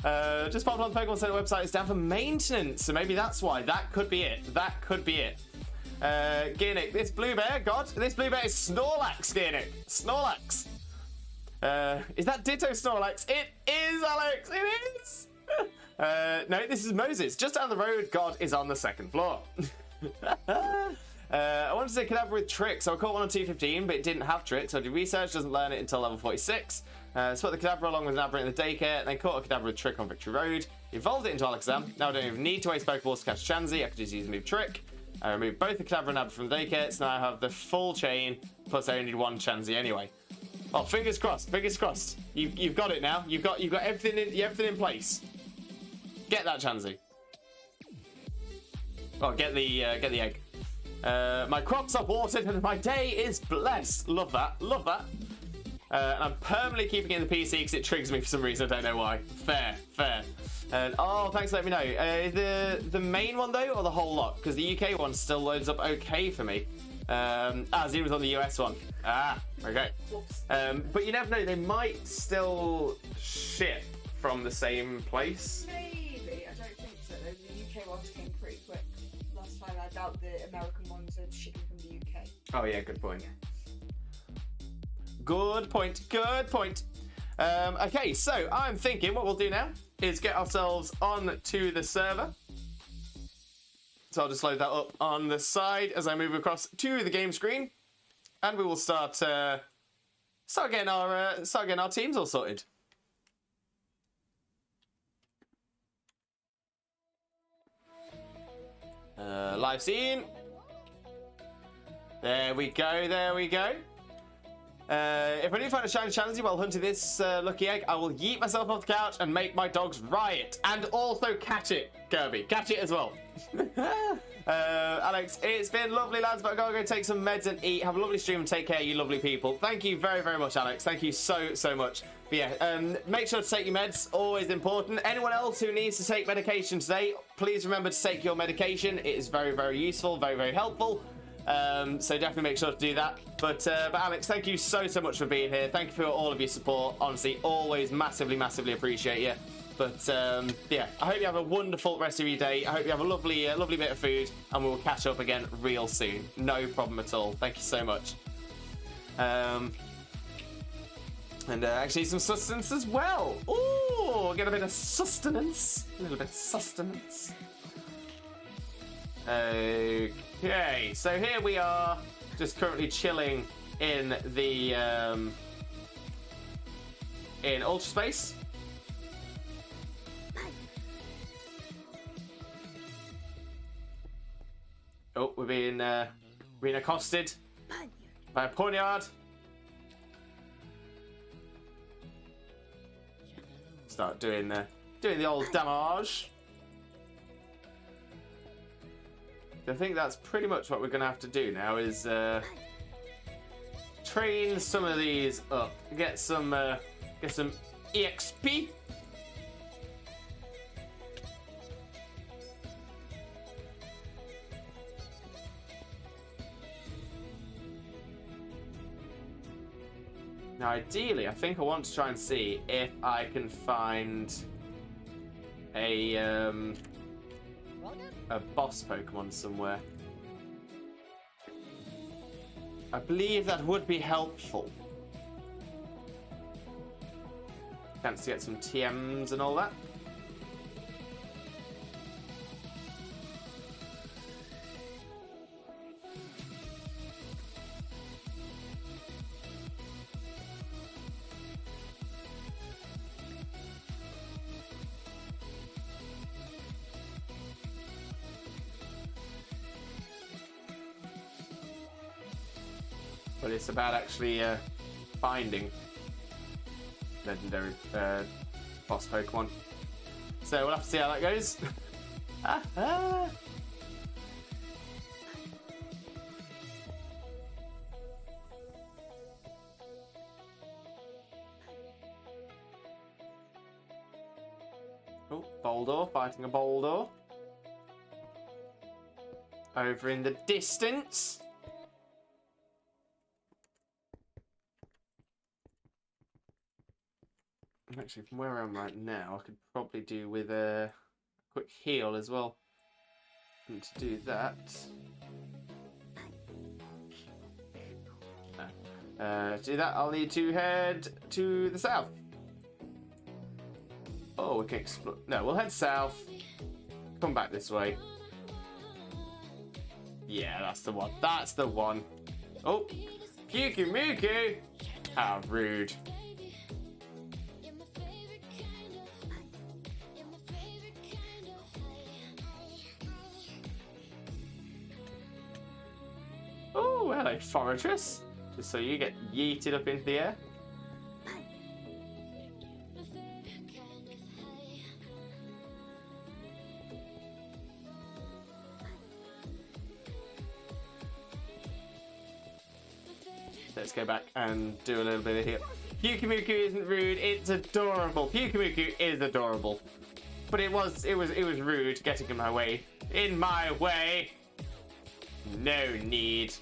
Just popped on the Pokemon Center website. It's down for maintenance, so maybe that's why. That could be it. Gearnick, this blue bear, this blue bear is Snorlax, Gearnick. Snorlax. Is that Ditto Snorlax? It is, Alex, it is! No, this is Moses. Just down the road, God is on the second floor. I wanted to collab with Trick, so I caught one on 215, but it didn't have Trick, so I did research, doesn't learn it until level 46. So put the Kadabra along with an Abra in the daycare, and then caught a Kadabra with Trick on Victory Road, evolved it into Alakazam. Now I don't even need to waste Pokeballs to catch Chansey, I could just use move Trick. I removed both the Kadabra and Abra from the daycare, so now I have the full chain, plus I only need one Chansey anyway. Oh, fingers crossed, You've got it now. You've got everything in place. Get that Chansey. Oh, get the egg. My crops are watered and my day is blessed. Love that. And I'm permanently keeping it in the PC because it triggers me for some reason. I don't know why. Fair. And oh, thanks for letting me know. The main one though, or the whole lot? Because the UK one still loads up okay for me. Zero was on the US one. Okay. But you never know. They might still ship from the same place. Maybe. I don't think so. The UK ones came pretty quick. Last time I doubt the American ones are shipping from the UK. Oh yeah, good point. Good point. Okay, so I'm thinking what we'll do now is get ourselves on to the server. So I'll just load that up on the side as I move across to the game screen. And we will start start getting our teams all sorted. Live scene. There we go. There we go. If I do find a shiny challenge while hunting this lucky egg, I will yeet myself off the couch and make my dogs riot. And also catch it, Kirby. Catch it as well. Alex, it's been lovely, lads, but I gotta go take some meds and eat. Have a lovely stream and take care, you lovely people. Thank you very, very much, Alex. Thank you so, so much. But yeah, make sure to take your meds. Always important. Anyone else who needs to take medication today, please remember to take your medication. It is very, very useful, very, very helpful. So definitely make sure to do that. But Alex, thank you so, so much for being here. Thank you for all of your support. Honestly, always massively, massively appreciate you. But yeah, I hope you have a wonderful rest of your day. I hope you have a lovely, lovely bit of food, and we will catch up again real soon. No problem at all. Thank you so much. And actually some sustenance as well. Ooh, get a bit of sustenance. A little bit of sustenance. Okay, so here we are, just currently chilling in the in Ultra Space. Oh, we're being accosted by a poniard. Start doing the old damage. I think that's pretty much what we're going to have to do now is train some of these up, get some EXP. Now, ideally, I think I want to try and see if I can find a boss Pokemon somewhere. I believe that would be helpful. Chance to get some TMs and all that. But it's about actually finding legendary boss Pokemon. So we'll have to see how that goes. Oh, Boldor, fighting a Boldor. Over in the distance. Actually, from where I am right now, I could probably do with a quick heal as well. And to do that... to do that, I'll need to head to the south. Oh, we can explore... No, we'll head south. Come back this way. Yeah, that's the one. That's the one. Oh, Kyukumuku! How rude. Oh, hello, Forretress. Just so you get yeeted up into the air. Let's go back and do a little bit of heal. Pyukumuku isn't rude, it's adorable. Pyukumuku is adorable. But it was rude getting in my way. In my way. No need.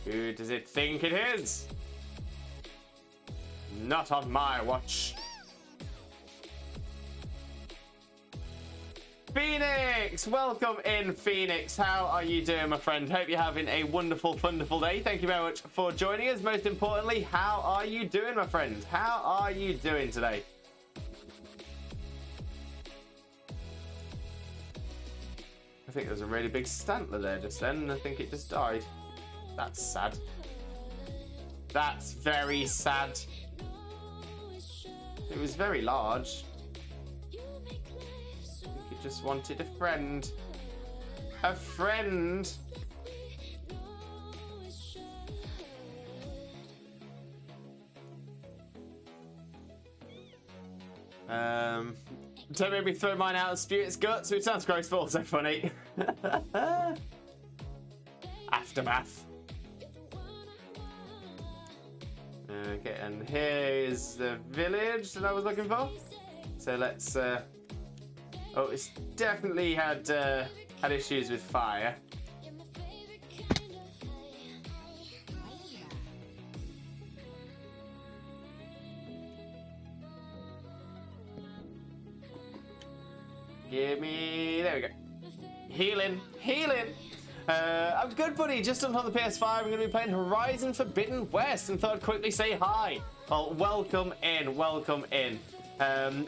Who does it think it is? Not on my watch. Phoenix! Welcome in, Phoenix. How are you doing, my friend? Hope you're having a wonderful, wonderful day. Thank you very much for joining us. Most importantly, how are you doing, my friend? How are you doing today? I think there's a really big Stantler there just then, and I think it just died. That's sad. That's very sad. It was very large. I think it just wanted a friend. A friend! Don't make me throw mine out and spew its guts, which sounds gross but also funny. Aftermath. Okay, and here is the village that I was looking for. So let's. Oh, it's definitely had issues with fire. Give me. There we go. Healing. I'm good, buddy. Just on the PS5, I'm going to be playing Horizon Forbidden West, and thought I'd quickly say hi. Well, welcome in.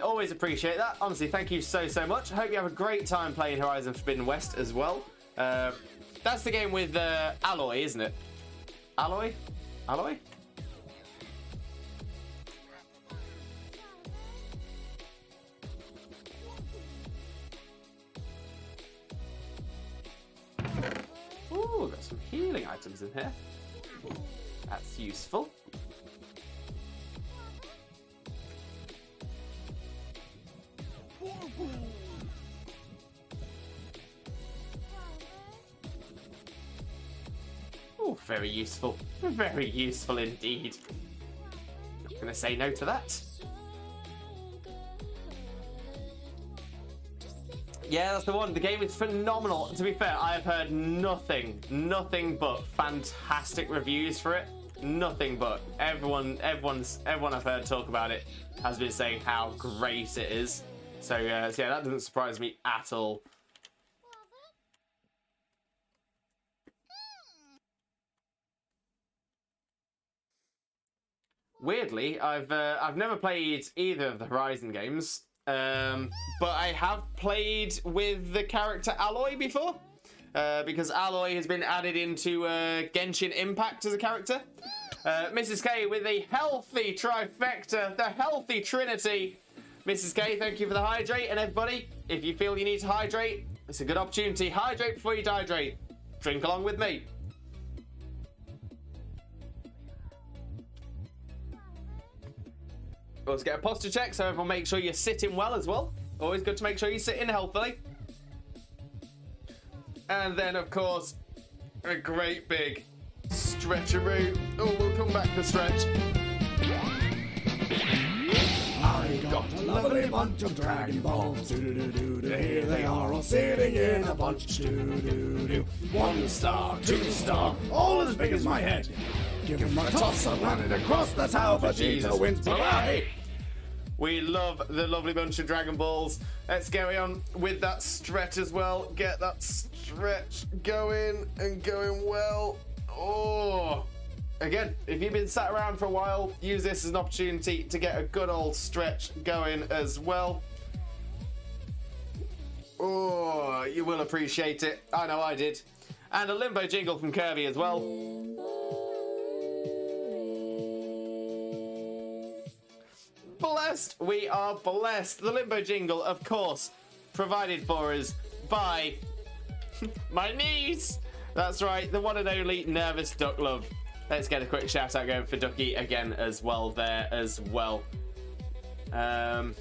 Always appreciate that. Honestly, thank you so much. I hope you have a great time playing Horizon Forbidden West as well. That's the game with Aloy, isn't it? Aloy? Ooh, got some healing items in here. That's useful. Oh, very useful. Very useful indeed. Not gonna say no to that. Yeah, that's the one. The game is phenomenal. To be fair, I have heard nothing but fantastic reviews for it. Nothing but. Everyone I've heard talk about it has been saying how great it is. So yeah, that doesn't surprise me at all. Weirdly, I've never played either of the Horizon games. But I have played with the character Aloy before, because Aloy has been added into Genshin Impact as a character. Mrs. K with a healthy trifecta, the healthy trinity. Mrs. K, thank you for the hydrate, and everybody, if you feel you need to hydrate, it's a good opportunity. Hydrate before you dehydrate. Drink along with me. Always get a posture check, so everyone make sure you're sitting well as well. Always good to make sure you're sitting healthily. And then, of course, a great big stretcheroo. Oh, we'll come back to stretch. I got a lovely bunch of Dragon Balls. Doo-doo-doo-doo. Here they are all sitting in a bunch. Doo-doo-doo-doo. 1 star, 2 star, all as big as my head. Give him a toss and landed across the tower. Vegeta wins. Bye. We love the lovely bunch of Dragon Balls. Let's carry on with that stretch as well. Get that stretch going and going well. Oh. Again, if you've been sat around for a while, use this as an opportunity to get a good old stretch going as well. Oh, you will appreciate it. I know I did. And a Limboh jingle from Kirby as well. Blessed, we are blessed. The Limboh jingle, of course, provided for us by my niece. That's right, the one and only Nervous Duck Love. Let's get a quick shout out going for Ducky again as well there as well. Now,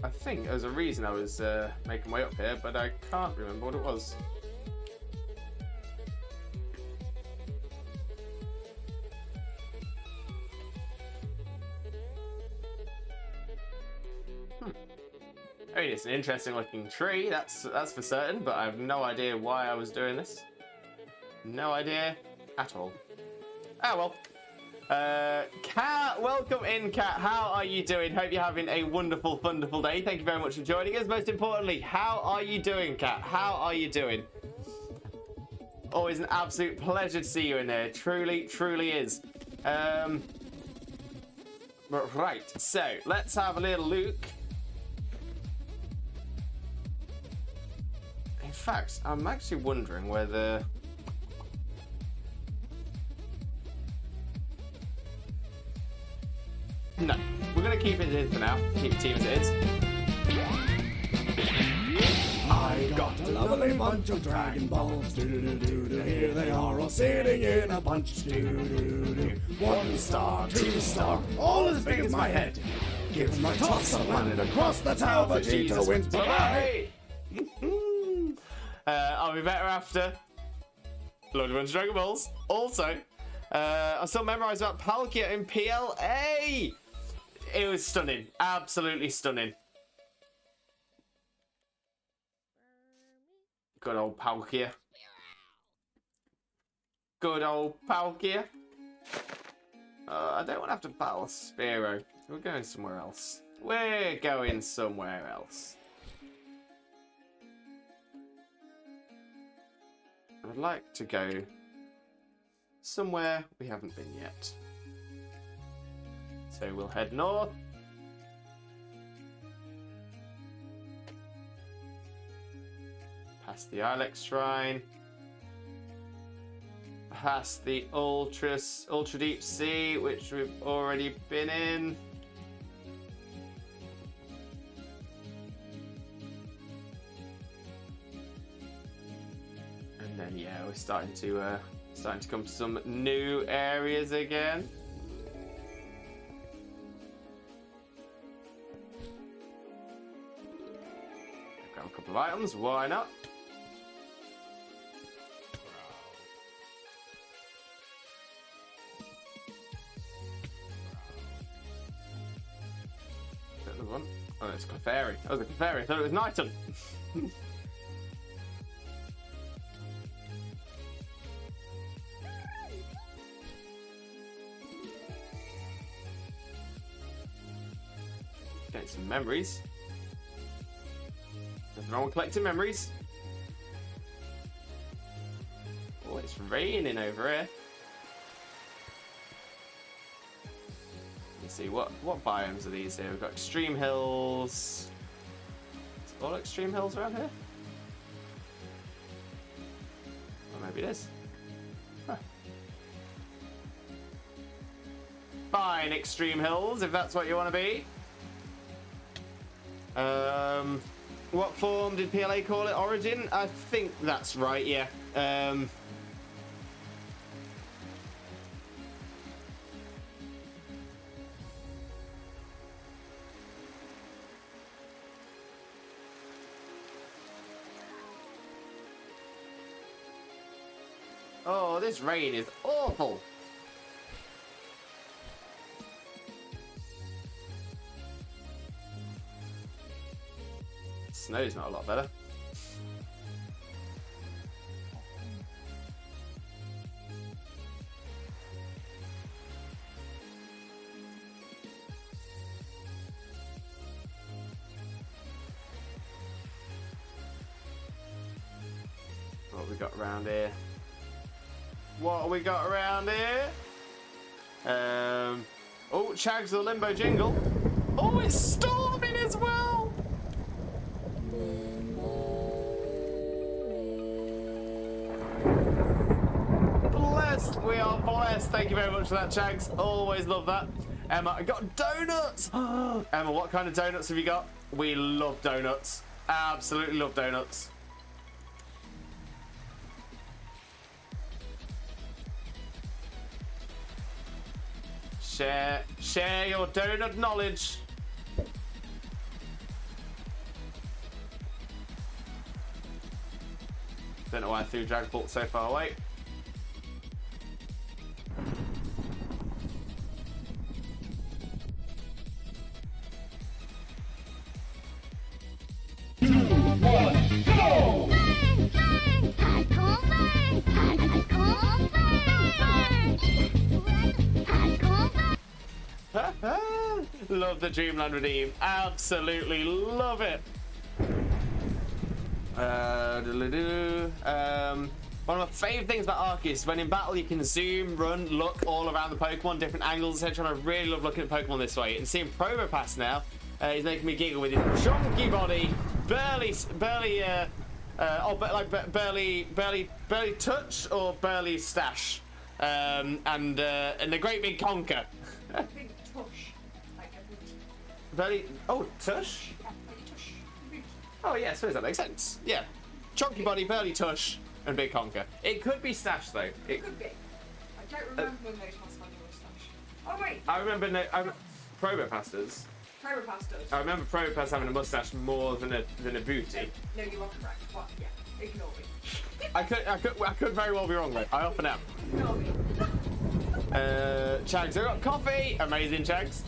I think there's a reason I was making my way up here, but I can't remember what it was. I mean, it's an interesting looking tree, that's for certain, but I have no idea why I was doing this. No idea at all. Oh well. Kat, welcome in, Kat. How are you doing? Hope you're having a wonderful, wonderful day. Thank you very much for joining us. Most importantly, how are you doing, Kat? How are you doing? Always an absolute pleasure to see you in there. Truly, truly is. Right, so let's have a little look. In fact, I'm actually wondering whether... No, we're going to keep it in for now. Keep the team as it is. I got a lovely bunch of Dragon Balls. Do-do-do-do-do. Here they are all sitting in a bunch. Do-do-do-do. 1 star, 2 star, all as big as my head. Gives my toss a planet across the tower. Vegeta wins. Bye-bye. I'll be better after. Lovely bunch of Dragon Balls. Also, I'm still memorised about Palkia in PLA. It was stunning. Absolutely stunning. Good old Palkia. Good old Palkia. I don't want to have to battle Spearow. We're going somewhere else. We're going somewhere else. I'd like to go somewhere we haven't been yet. So we'll head north. Past the Ilex Shrine. Past the Ultra Deep Sea, which we've already been in. And then yeah, we're starting to come to some new areas again. Grab a couple of items, why not? One. Oh, it's Clefairy. Oh, it's a Clefairy. I thought it was Nighton. Getting some memories. Nothing wrong with collecting memories. Oh, it's raining over here. See what biomes are these here? We've got extreme hills. Is it all extreme hills around here? Or maybe it is. Huh. Fine, extreme hills, if that's what you want to be. What form did PLA call it? Origin? I think that's right, yeah. Oh, this rain is awful. Snow's not a lot better. What have we got around here? What have we got around here? Oh, Chags the Limboh jingle. Oh, it's storming as well. Blessed, we are blessed. Thank you very much for that, Chags. Always love that. Emma, I got donuts. Emma, what kind of donuts have you got? We love donuts. Absolutely love donuts. Share your donut knowledge. Don't know why I threw Dragon Ball so far away. Love the Dreamland Redeem. Absolutely love it. One of my favourite things about Arceus is when in battle you can zoom, run, look all around the Pokemon, different angles, etc. And I really love looking at Pokemon this way. And seeing Probopass now is making me giggle with his chunky body, burly But like barely touch or barely stash, and the great big conker. Big tush. Like a boot. Barely. Oh, tush. Yeah, like a tush. Boot. Oh yeah, I suppose that makes sense. Yeah, chunky body, burly tush, and big conker. It could be stash though. It could be. I don't remember those past on your stash. Oh wait. I remember Probo Pastas. Chiropastas. I remember Probo Pastas having a mustache more than a booty. No, you are correct. But yeah, ignore me. I could very well be wrong though. I often am. Ignore me. Chags, I got coffee. Amazing, Chags.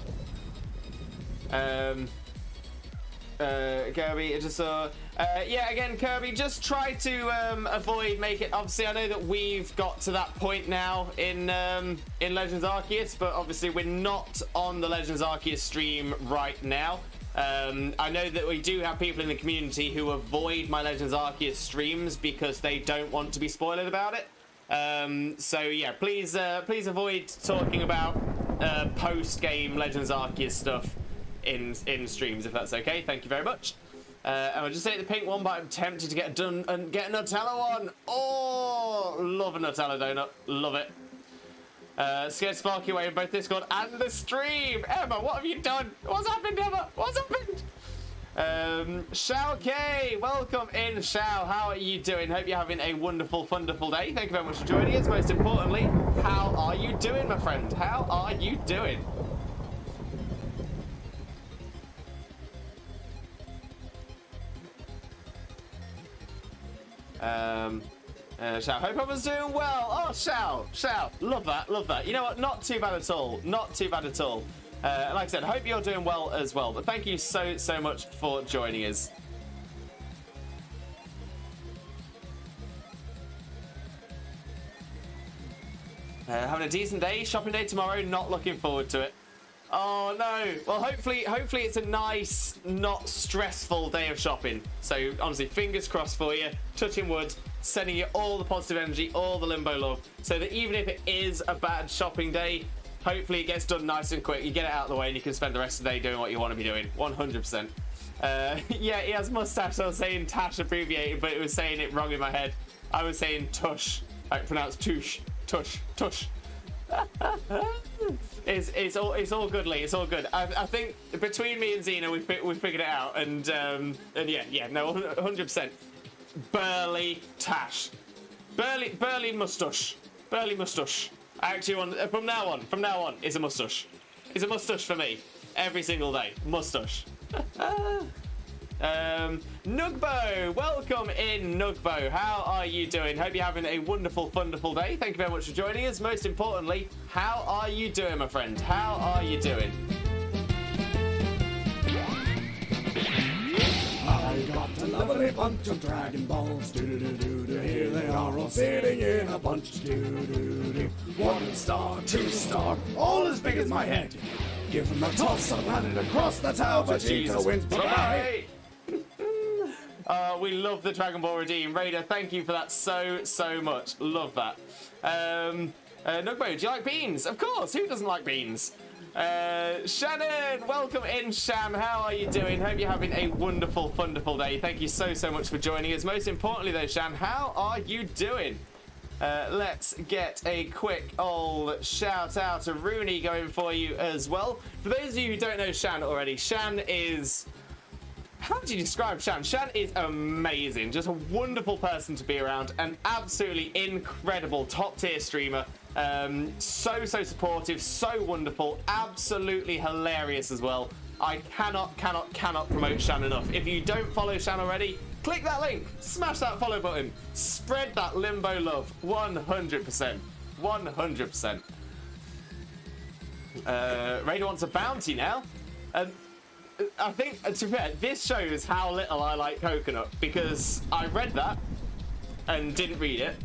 Kirby, I just saw. Yeah, again, Kirby, just try to avoid make it. Obviously, I know that we've got to that point now in Legends Arceus, but obviously we're not on the Legends Arceus stream right now. I know that we do have people in the community who avoid my Legends Arceus streams because they don't want to be spoiled about it. So yeah, please avoid talking about post-game Legends Arceus stuff in streams, if that's okay. Thank you very much. And I'll just take the pink one, but I'm tempted to get done and get a Nutella one. Oh, love a Nutella donut. Love it. Scared Sparky away in both Discord and the stream. Emma, what have you done? What's happened, Emma? What's happened? Shao K, welcome in, Shao. How are you doing? Hope you're having a wonderful, wonderful day. Thank you very much for joining us. Most importantly, how are you doing, my friend? How are you doing? Shao, hope everyone's doing well. Oh, Shao, love that, love that. You know what? Not too bad at all. Not too bad at all. Like I said, hope you're doing well as well. But thank you so much for joining us. Having a decent day, shopping day tomorrow. Not looking forward to it. Oh no. Well, hopefully it's a nice, not stressful day of shopping. So honestly, fingers crossed for you. Touching wood, sending you all the positive energy, all the Limbo love, so that even if it is a bad shopping day, hopefully it gets done nice and quick. You get it out of the way and you can spend the rest of the day doing what you want to be doing. 100%. Yeah, he has mustache. I was saying Tash abbreviated, but it was saying it wrong in my head. I was saying Tush. I pronounced Tush. Tush. It's all goodly. It's all good. I think between me and Xena, we figured it out, and yeah, no, 100%. Burly Tash, burly mustache. I actually want from now on is a mustache. It's a mustache for me every single day. Mustache. Nugbo, welcome in, Nugbo. How are you doing? Hope you're having a wonderful, wonderful day. Thank you very much for joining us. Most importantly, how are you doing, my friend? How are you doing? I got a lovely bunch of Dragon Balls. Do-do-do-do-do. Here they are all sitting in a bunch. Do-do-do-do. 1 star, 2 star, all as big as my head. Give them a toss and land it across the tower. Vegeta wins. Bye-bye. We love the Dragon Ball Redeem. Raider, thank you for that so much. Love that. Nugbo, do you like beans? Of course, who doesn't like beans? Shannon, welcome in, Shan. How are you doing? Hope you're having a wonderful, wonderful day. Thank you so much for joining us. Most importantly though, Shan, how are you doing? Let's get a quick old shout out to Rooney going for you as well. For those of you who don't know Shan already, Shan is... How do you describe Shan? Shan is amazing. Just a wonderful person to be around. An absolutely incredible top tier streamer. So supportive, so wonderful, absolutely hilarious as well. I cannot promote Shan enough. If you don't follow Shan already, click that link, smash that follow button, spread that Limbo love. 100%. 100%. Raider wants a bounty now. I think, to be fair, this shows how little I like coconut, because I read that and didn't read it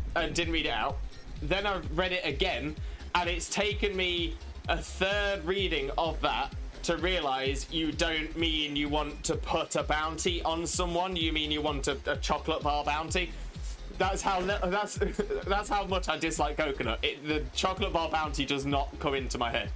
out. Then I read it again, and it's taken me a third reading of that to realise you don't mean you want to put a bounty on someone. You mean you want a chocolate bar bounty. That's how that's how much I dislike coconut. The chocolate bar bounty does not come into my head.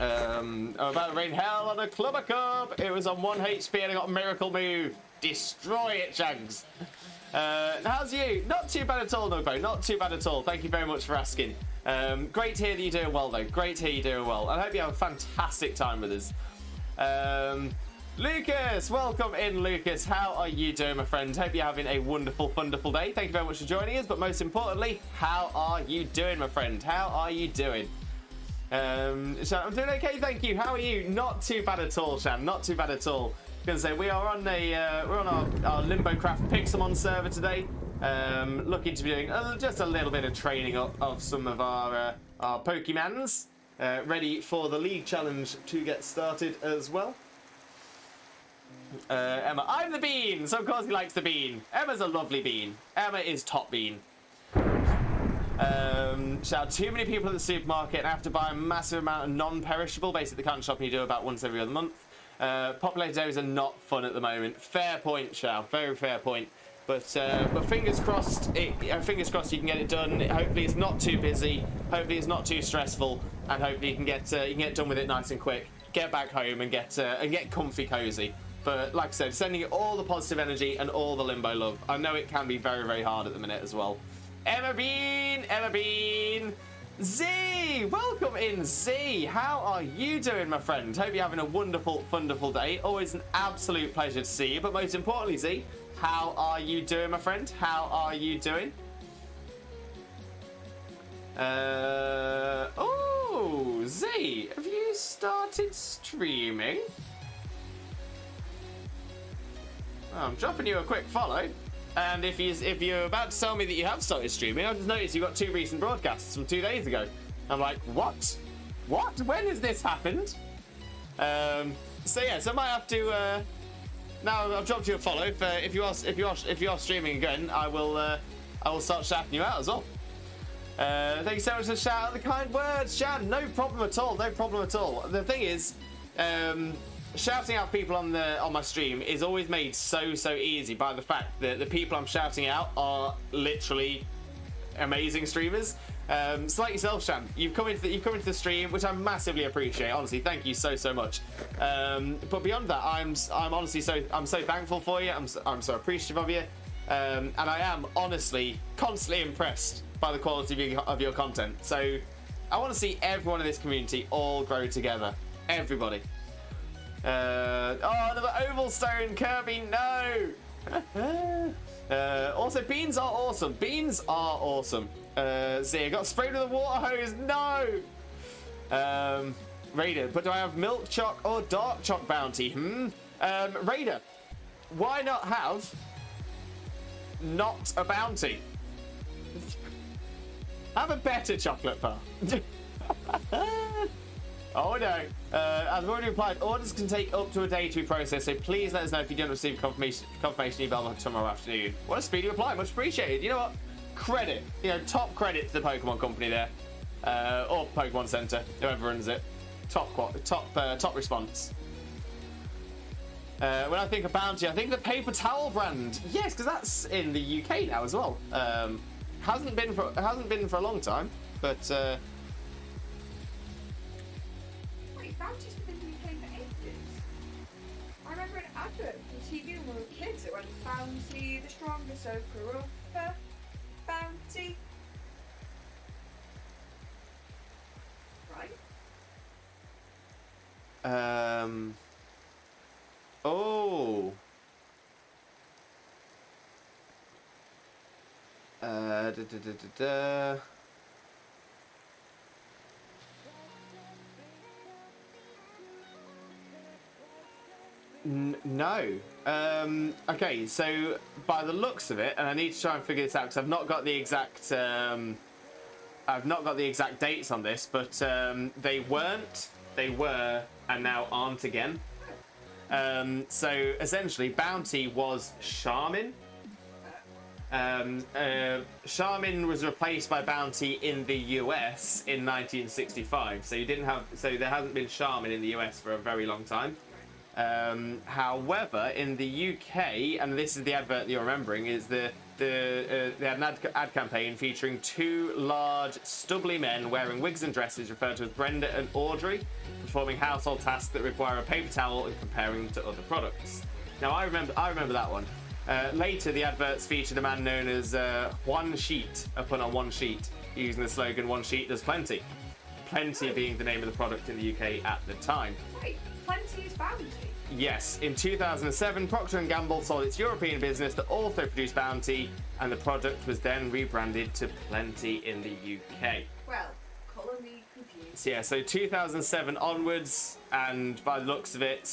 I'm about to rain hell on a Clubber Cub. It was on 1 HP and I got a miracle move. Destroy it, Shags. How's you? Not too bad at all, Nugbo. Not too bad at all. Thank you very much for asking. Great to hear that you're doing well, though. Great to hear you're doing well. And I hope you have a fantastic time with us. Lucas, welcome in, Lucas. How are you doing, my friend? Hope you're having a wonderful, wonderful day. Thank you very much for joining us. But most importantly, how are you doing, my friend? How are you doing? So I'm doing okay, thank you. How are you? Not too bad at all, Shan. Not too bad at all. Gonna say we are on our Limboh Craft Pixelmon server today. Looking to be doing just a little bit of training of some of our Pokemans, ready for the League Challenge to get started as well. Emma, I'm the bean, so of course he likes the bean. Emma's a lovely bean. Emma is top bean. Shout too many people at the supermarket and have to buy a massive amount of non-perishable, basically the kind of shopping you do about once every other month. Populated areas are not fun at the moment. Fair point, Shao. Very fair point. But fingers crossed. Fingers crossed you can get it done. Hopefully it's not too busy. Hopefully it's not too stressful, and hopefully you can get done with it nice and quick. Get back home and get comfy, cozy. But like I said, sending all the positive energy and all the Limboh love. I know it can be very, very hard at the minute as well. Emma Bean, Z, welcome in, Z. How are you doing, my friend? Hope you're having a wonderful, wonderful day. Always an absolute pleasure to see you. But most importantly, Z, how are you doing, my friend? How are you doing? Oh, Z, have you started streaming? Oh, I'm dropping you a quick follow. And if you're about to tell me that you have started streaming, I just noticed you got 2 recent broadcasts from 2 days ago. I'm like, what? What? When has this happened? So yeah, so I might have to. Now I've dropped you a follow. If you are streaming again, I will start shouting you out as well. Thank you so much for the shout out, the kind words, Shan. No problem at all. No problem at all. The thing is, shouting out people on my stream is always made so easy by the fact that the people I'm shouting out are literally amazing streamers. So like yourself, Shan, you've come into the stream, which I massively appreciate. Honestly, thank you so much. But beyond that, I'm honestly so thankful for you. I'm so appreciative of you, and I am honestly constantly impressed by the quality of your content. So I want to see everyone in this community all grow together. Everybody. Another oval stone, Kirby, no! Also, beans are awesome. Beans are awesome. See, I got sprayed with a water hose, no! Raider, but do I have milk choc or dark choc bounty? Raider, why not have not a bounty? Have a better chocolate bar. Oh no, as I've already replied, orders can take up to a day to be processed, so please let us know if you don't receive confirmation email tomorrow afternoon. What a speedy reply, much appreciated. You know what? Credit, top credit to the Pokemon company there, or Pokemon Center, whoever runs it. Top response. When I think of Bounty, I think the paper towel brand. Yes, because that's in the UK now as well. Hasn't been for a long time, but. Bounty's been in the UK for ages. I remember an advert on TV when we were kids. It went Bounty, the strongest Okra upper, Bounty. Right? Oh. No. Okay, so by the looks of it, and I need to try and figure this out because I've not got the exact dates on this, but they weren't, they were, and now aren't again. So essentially, Bounty was Charmin. Charmin was replaced by Bounty in the US in 1965. So there hasn't been Charmin in the US for a very long time. However, in the UK, and this is the advert that you're remembering, is the they had an ad campaign featuring two large, stubbly men wearing wigs and dresses referred to as Brenda and Audrey, performing household tasks that require a paper towel and comparing them to other products. Now, I remember that one. Later, the adverts featured a man known as One Sheet, put on one sheet, using the slogan "One sheet does plenty." Plenty being the name of the product in the UK at the time. Wait, Plenty is Bounty? Yes, in 2007, Procter & Gamble sold its European business that also produced Bounty, and the product was then rebranded to Plenty in the UK. Well, colour me confused. So yeah, so 2007 onwards, and by the looks of it,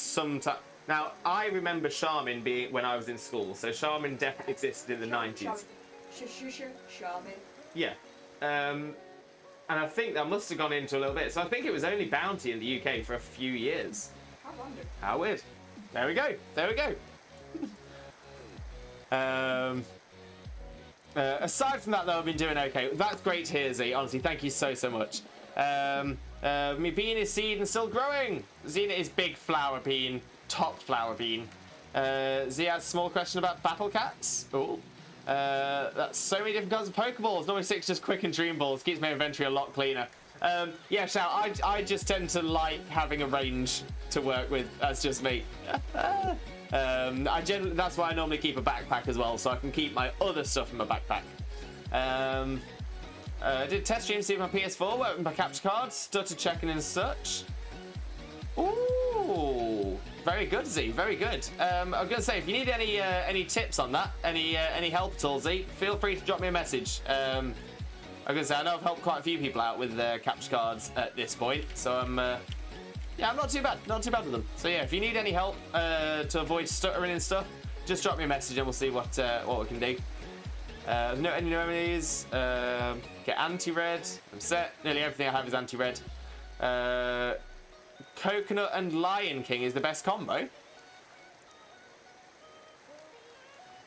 now, I remember Charmin being when I was in school, so Charmin definitely existed in the 90s. Charmin. Yeah. And I think that must have gone into a little bit. So I think it was only Bounty in the UK for a few years. How wonderful. How weird. There we go. There we go. Aside from that, though, I've been doing okay. That's great to hear, Z. Honestly, thank you so much. My bean is seed and still growing. Xena is big flower bean. Top flower bean. Z has a small question about battle cats. Oh, that's so many different kinds of Pokeballs. Normally 6 just quick and dream balls. Keeps my inventory a lot cleaner. Yeah, Shao, I just tend to like having a range to work with. That's just me. That's why I normally keep a backpack as well, so I can keep my other stuff in my backpack. Did test stream see my PS4 work with my capture cards, stutter checking and such. Ooh, very good, Z. Very good. I was gonna say, if you need any tips on that, any help at all, Z, feel free to drop me a message. I was gonna say, I know I've helped quite a few people out with capture cards at this point, so I'm not too bad with them. So yeah, if you need any help to avoid stuttering and stuff, just drop me a message and we'll see what we can do. No any enemies. Get anti-red. I'm set. Nearly everything I have is anti-red. Coconut and Lion King is the best combo.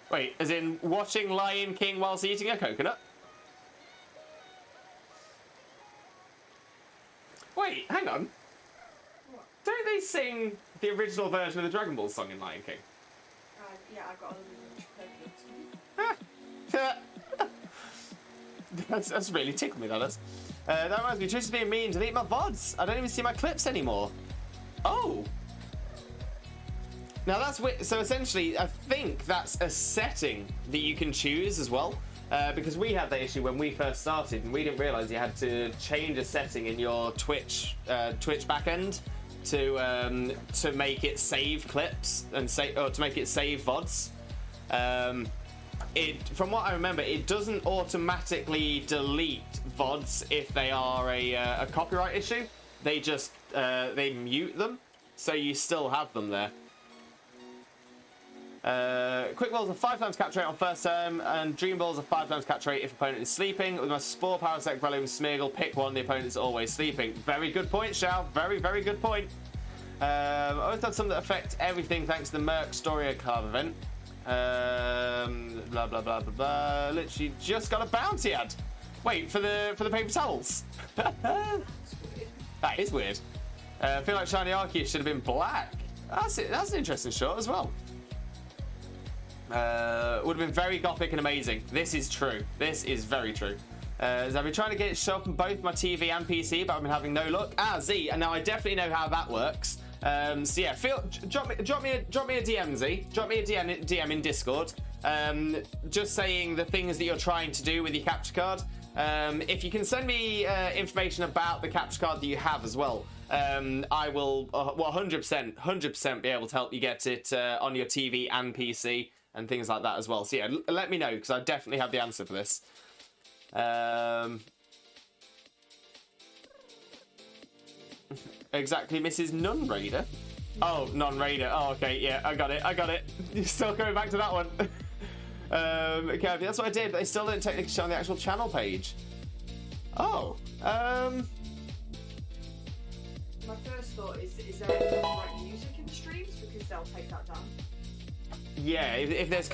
Wait, as in watching Lion King whilst eating a coconut? Wait, hang on. What? Don't they sing the original version of the Dragon Ball song in Lion King? Yeah, I got a little That's really tickled me, that does. That reminds me, Trish is being mean. Delete my VODs. I don't even see my clips anymore. Oh. Now that's weird. So essentially, I think that's a setting that you can choose as well. Because we had that issue when we first started, and we didn't realise you had to change a setting in your Twitch backend to make it save clips and to make it save VODs. From what I remember, it doesn't automatically delete VODs if they are a copyright issue. They just they mute them, so you still have them there. Quick balls are 5 times catch rate on first turn, and dream balls are 5 times catch rate if opponent is sleeping. With my Spore, Parasect, Breloom, and Smeargle, pick one, the opponent is always sleeping. Very good point, Shao. Very, very good point. I always done something that affect everything thanks to the Merc Storia card event. Blah, blah, blah, blah, blah. Literally just got a bounty ad. Wait, for the paper towels. That is weird. I feel like Shiny Arceus should have been black. That's an interesting shot as well. Would have been very gothic and amazing. This is true. This is very true. I've been trying to get it to show up on both my TV and PC, but I've been having no luck. Z, and now I definitely know how that works. So yeah, drop me a DM, Z. Drop me a DM in Discord. Just saying the things that you're trying to do with your capture card. If you can send me information about the capture card that you have as well, I will 100% be able to help you get it on your TV and PC and things like that as well. So yeah, let me know, because I definitely have the answer for this. Exactly, Mrs. Nun-Raider. Oh, Non-Raider. Oh, okay, yeah, I got it. You're still going back to that one. Okay, that's what I did, but they still didn't technically show on the actual channel page. Oh, My first thought is there copyright music in the streams, because they'll take that down. yeah. If there's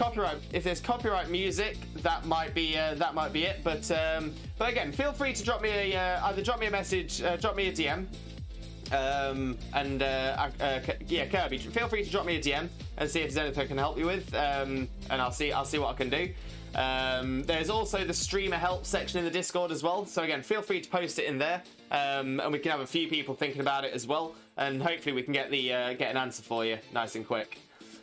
copyright music, that might be it. But again, feel free to drop me either drop me a message, drop me a DM. Kirby, feel free to drop me a DM and see if there's anything I can help you with, and I'll see what I can do. There's also the streamer help section in the Discord as well. So again, feel free to post it in there, and we can have a few people thinking about it as well. And hopefully we can get an answer for you nice and quick.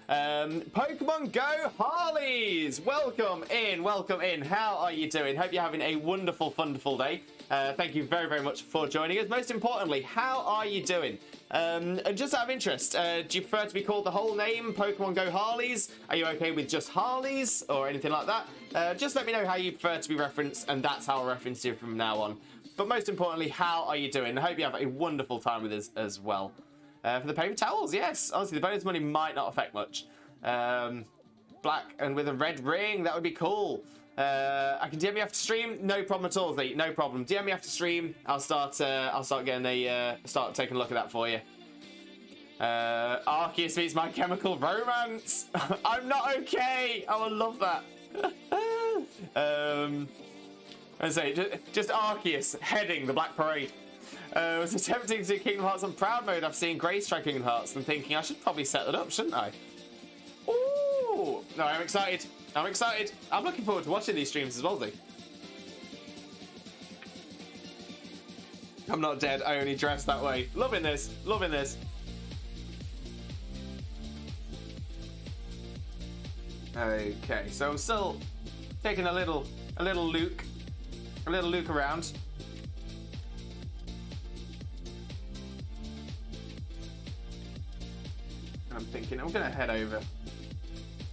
Pokemon Go Harleys, welcome in. How are you doing? Hope you're having a wonderful, wonderful day. Thank you very, very much for joining us. Most importantly, how are you doing? And just out of interest, do you prefer to be called the whole name, Pokemon Go Harleys? Are you okay with just Harleys or anything like that? Just let me know how you prefer to be referenced, and that's how I'll reference you from now on. But most importantly, how are you doing? I hope you have a wonderful time with us as well. For the paper towels, yes. Honestly, the bonus money might not affect much. Black and with a red ring, that would be cool. I can DM you after stream, no problem at all, Lee. No problem. DM me after stream. I'll start getting start taking a look at that for you. Arceus meets My Chemical Romance. I'm not okay. I will love that. I say just Arceus heading the Black Parade. I was attempting to do Kingdom Hearts on proud mode after seeing Grace try Kingdom Hearts and thinking I should probably set that up, shouldn't I? Ooh! No, I'm excited. I'm excited. I'm looking forward to watching these streams as well, Lee. I'm not dead. I only dress that way. Loving this. Loving this. Okay, so I'm still taking a little look around. I'm thinking I'm gonna head over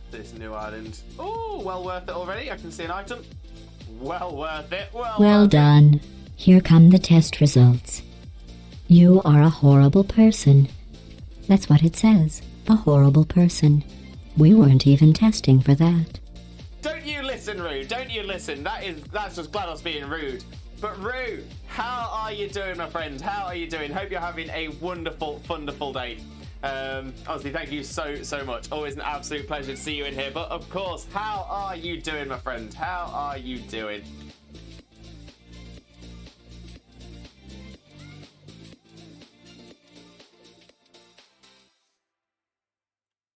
this new island. Oh, well worth it already. I can see an item. Well worth it. Well done. Here come the test results. You are a horrible person. That's what it says. A horrible person. We weren't even testing for that. Don't you listen, Rue. Don't you listen. That's just GLaDOS being rude. But Rue, how are you doing, my friend? How are you doing? Hope you're having a wonderful, wonderful day. Honestly, thank you so much. Always an absolute pleasure to see you in here. But of course, how are you doing, my friend? How are you doing?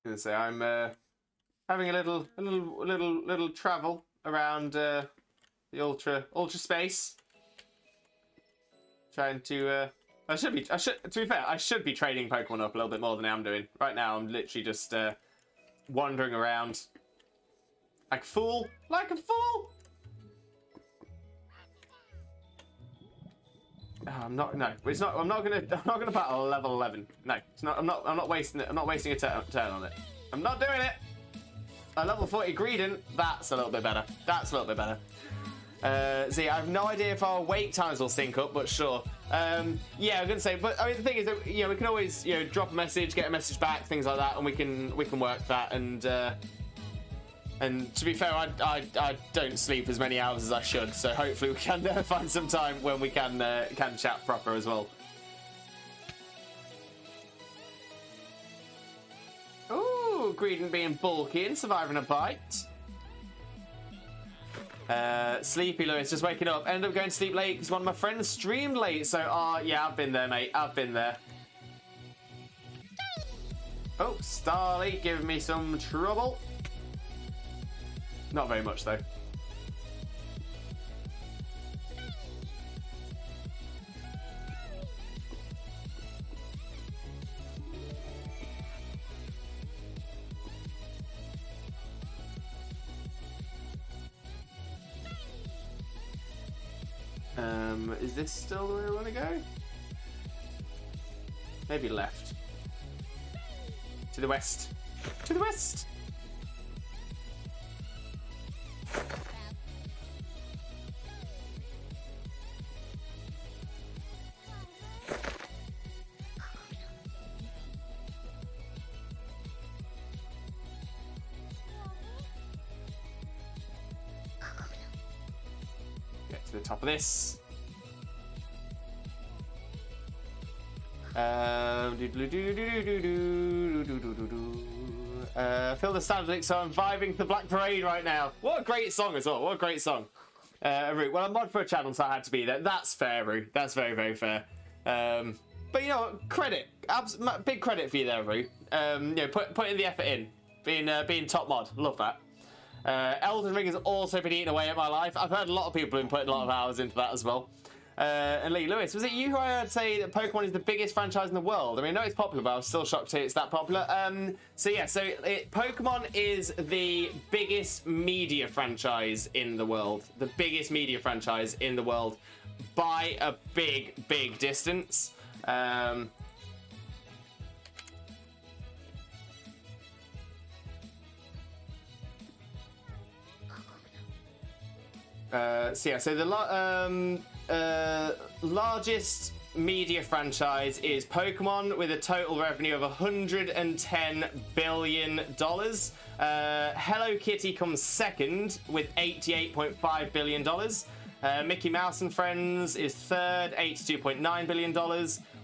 I'm gonna say I'm having a little travel around the ultra space. Trying to to be fair, I should be training Pokemon up a little bit more than I am doing. Right now, I'm literally just wandering around like a fool. Like a fool! Oh, I'm not gonna battle level 11. No, it's not. I'm not wasting it. I'm not wasting a turn on it. I'm not doing it. A level 40 Greedent, that's a little bit better. That's a little bit better. See, I have no idea if our wait times will sync up, but sure. Yeah, I'm gonna say, but I mean, the thing is that we can always drop a message, get a message back, things like that, and we can work that. And to be fair, I don't sleep as many hours as I should, so hopefully we can find some time when we can chat proper as well. Ooh, Greedent being bulky and surviving a bite. Sleepy Lewis just waking up. Ended up going to sleep late because one of my friends streamed late. So, yeah, I've been there, mate. I've been there. Oh, Starly giving me some trouble. Not very much, though. Is this still the way we want to go? Maybe left. To the west. To the west! Get to the top of this. Feel the standard, so I'm vibing the Black Parade right now. What a great song as well. What a great song. Rue, well, I'm mod for a channel, so I had to be there. That's fair, Rue. That's very, very fair. But you know what? Credit. Big credit for you there, Rue. Putting the effort in. Being top mod. Love that. Elden Ring has also been eating away at my life. I've heard a lot of people have been putting a lot of hours into that as well. And Lee Lewis, was it you who I heard say that Pokemon is the biggest franchise in the world? I mean, I know it's popular, but I was still shocked to hear it's that popular. Pokemon is the biggest media franchise in the world. The biggest media franchise in the world by a big distance. So the largest media franchise is Pokemon with a total revenue of $110 billion. Hello Kitty comes second with $88.5 billion. Mickey Mouse and Friends is third, $82.9 billion.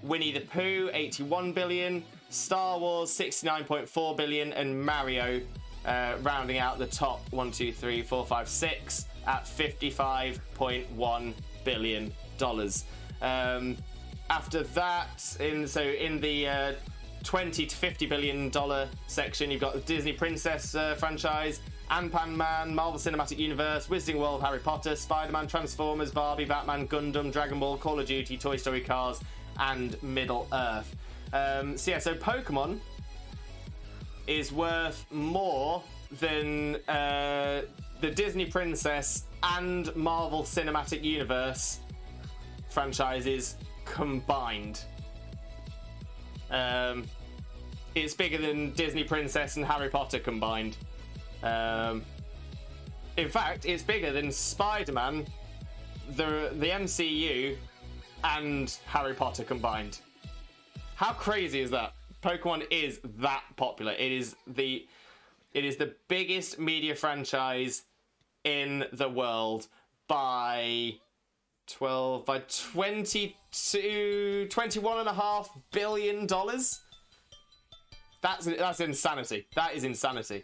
Winnie the Pooh, $81 billion. Star Wars, $69.4 billion. And Mario rounding out the top 1, 2, 3, 4, 5, 6 at $55.1 billion. After that, in the $20 to $50 billion section, you've got the Disney Princess franchise, Ant-Man Man, Marvel Cinematic Universe, Wizarding World, Harry Potter, Spider-Man, Transformers, Barbie, Batman, Gundam, Dragon Ball, Call of Duty, Toy Story, Cars, and Middle Earth. So Pokemon is worth more than the Disney Princess and Marvel Cinematic Universe franchises combined. It's bigger than Disney Princess and Harry Potter combined. In fact, it's bigger than Spider-Man, the MCU, and Harry Potter combined. How crazy is that? Pokemon is that popular. It is the biggest media franchise in the world by 21.5 billion dollars. That's insanity. That is insanity.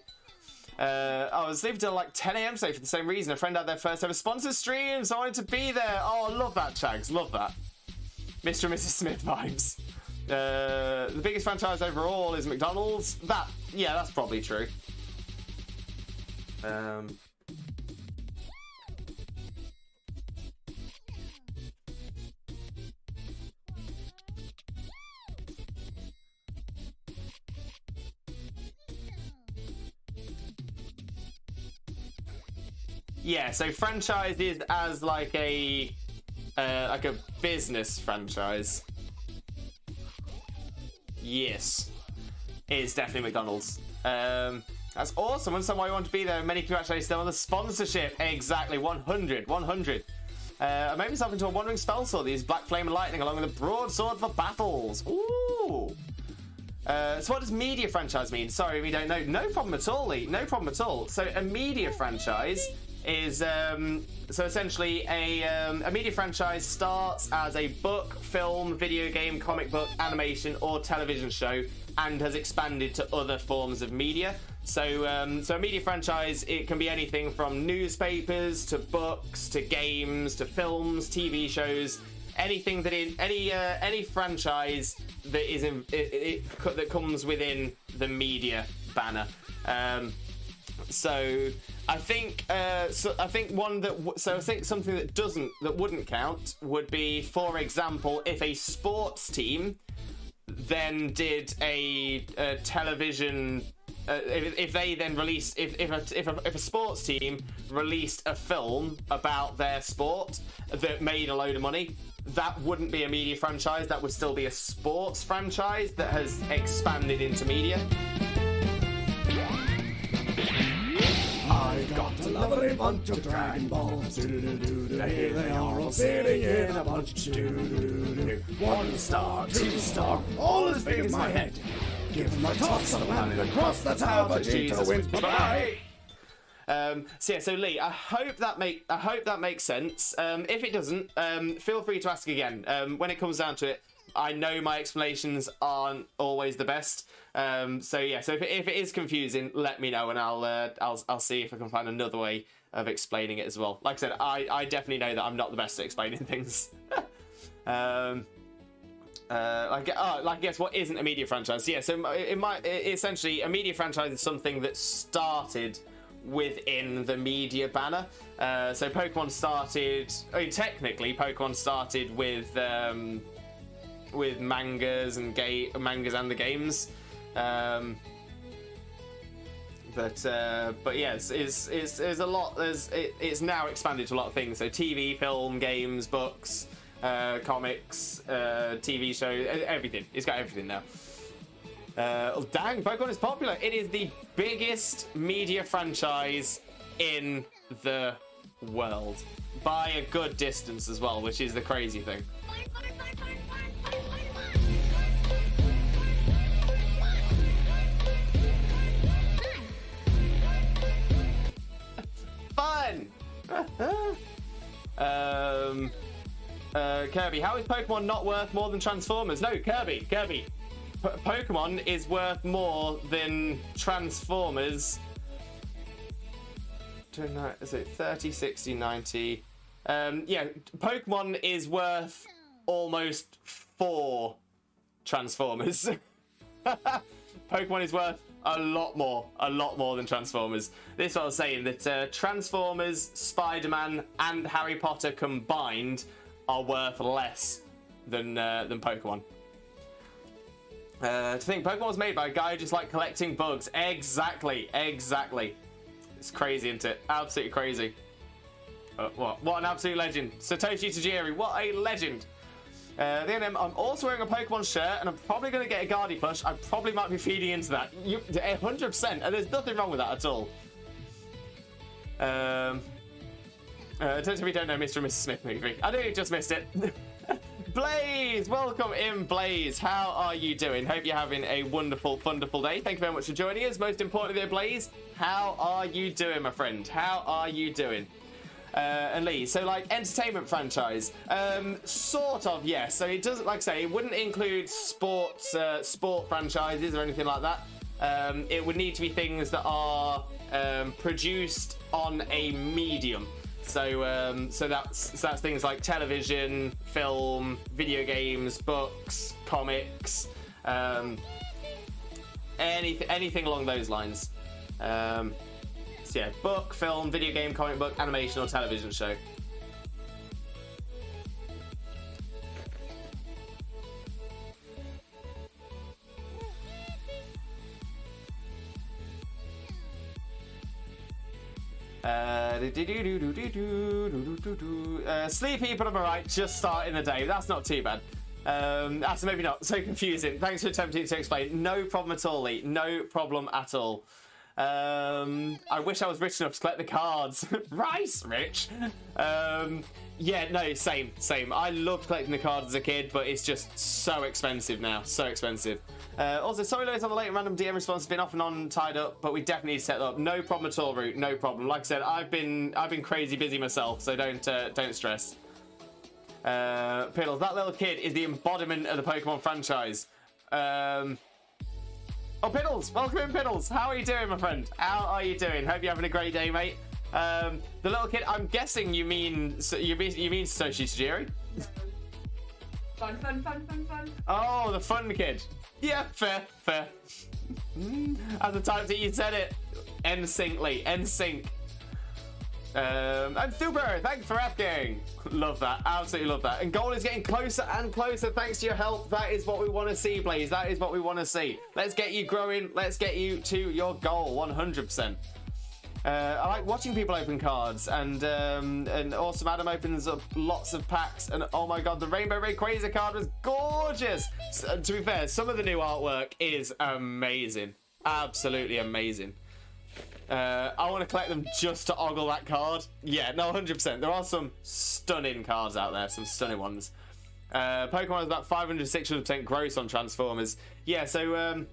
I was leaving till like 10 a.m. today for the same reason. A friend had their first ever sponsor stream, so I wanted to be there. Oh, I love that, Chags. Love that. Mr. and Mrs. Smith vibes. The biggest franchise overall is McDonald's. That's probably true. Yeah, so franchise is as like a business franchise. Yes, it's definitely McDonald's. That's awesome. Understand why you want to be there. Many congratulations on the sponsorship. Exactly, 100. I made myself into a wandering spell sword. These black flame and lightning along with a broadsword for battles. Ooh. So what does media franchise mean? Sorry, we don't know. No problem at all, Lee. No problem at all. So a media franchise is so essentially a media franchise starts as a book, film, video game, comic book, animation, or television show, and has expanded to other forms of media. So a media franchise, it can be anything from newspapers to books to games to films, TV shows, anything that any franchise that is that comes within the media banner. I think something that wouldn't count would be, for example, if a sports team then did a television. If they then released, if a sports team released a film about their sport that made a load of money, that wouldn't be a media franchise. That would still be a sports franchise that has expanded into media. I got a lovely bunch of Dragon Balls. Do-do-do-do-do. Here they are all sitting in a bunch. Do-do-do-do-do. 1 star, 2 star, all as big as my head. Give them a toss and land across the tower. Vegeta wins. Bye-bye. So Lee, I hope that makes sense. If it doesn't, feel free to ask again. When it comes down to it, I know my explanations aren't always the best. So if it is confusing, let me know, and I'll see if I can find another way of explaining it as well. Like I said, I definitely know that I'm not the best at explaining things. I guess what isn't a media franchise? Yeah, so essentially a media franchise is something that started within the media banner. So Pokemon started, I mean, technically Pokemon started with mangas and the games. But yes, it's a lot. It's now expanded to a lot of things. So TV, film, games, books, comics, TV shows, everything. It's got everything now. Oh, dang, Pokemon is popular. It is the biggest media franchise in the world by a good distance as well, which is the crazy thing. Fun. Kirby, how is Pokemon not worth more than Transformers? No, Kirby. Pokemon is worth more than Transformers. Is it 30, 60, 90? Yeah, Pokemon is worth almost 4 Transformers. Pokemon is worth a lot more than Transformers. This is what I was saying, that Transformers, Spider-Man, and Harry Potter combined are worth less than Pokemon. To think Pokemon was made by a guy who just liked collecting bugs. Exactly. It's crazy, isn't it? Absolutely crazy. What an absolute legend. Satoshi Tajiri, what a legend. I'm also wearing a Pokemon shirt, and I'm probably going to get a Guardy plush. I probably might be feeding into that. 100%, and there's nothing wrong with that at all. If you don't know Mr. and Mrs. Smith movie. I know you just missed it. Blaze! Welcome in, Blaze. How are you doing? Hope you're having a wonderful, wonderful day. Thank you very much for joining us. Most importantly there, Blaze, how are you doing, my friend? How are you doing? And Lee, so like entertainment franchise, sort of, yes. So it doesn't, like I say, it wouldn't include sport franchises or anything like that. It would need to be things that are produced on a medium. So that's things like television, film, video games, books, comics, anything along those lines. So yeah, book, film, video game, comic book, animation, or television show. Sleepy, but I'm alright, just starting the day. That's not too bad. That's maybe not so confusing. Thanks for attempting to explain. No problem at all, Lee. No problem at all. I wish I was rich enough to collect the cards. Right, Rich. Yeah, no, same. I loved collecting the cards as a kid, but it's just so expensive now. So expensive. Also, sorry Lois on the late random DM response has been off and on tied up, but we definitely need to set that up. No problem at all, Root. No problem. Like I said, I've been crazy busy myself, so don't stress. Piddles, that little kid is the embodiment of the Pokemon franchise. Oh, Piddles! Welcome in, Piddles! How are you doing, my friend? How are you doing? Hope you're having a great day, mate. The little kid, I'm guessing you mean Satoshi Tajiri? Fun. Oh, the fun kid. Yeah, fair. At the time that you said it. NSYNC, Lee. NSYNC. And Thuber, thanks for asking. Love that, absolutely love that. And goal is getting closer and closer thanks to your help. That is what we want to see, Blaze. That is what we want to see. Let's get you growing. Let's get you to your goal, 100%. I like watching people open cards, and Awesome Adam opens up lots of packs, and oh my god, the Rainbow Rayquaza card was gorgeous. To be fair, some of the new artwork is amazing, absolutely amazing. I want to collect them just to ogle that card. Yeah, no, 100%. There are some stunning cards out there, some stunning ones. Pokemon is about 500-600% gross on Transformers. Yeah, so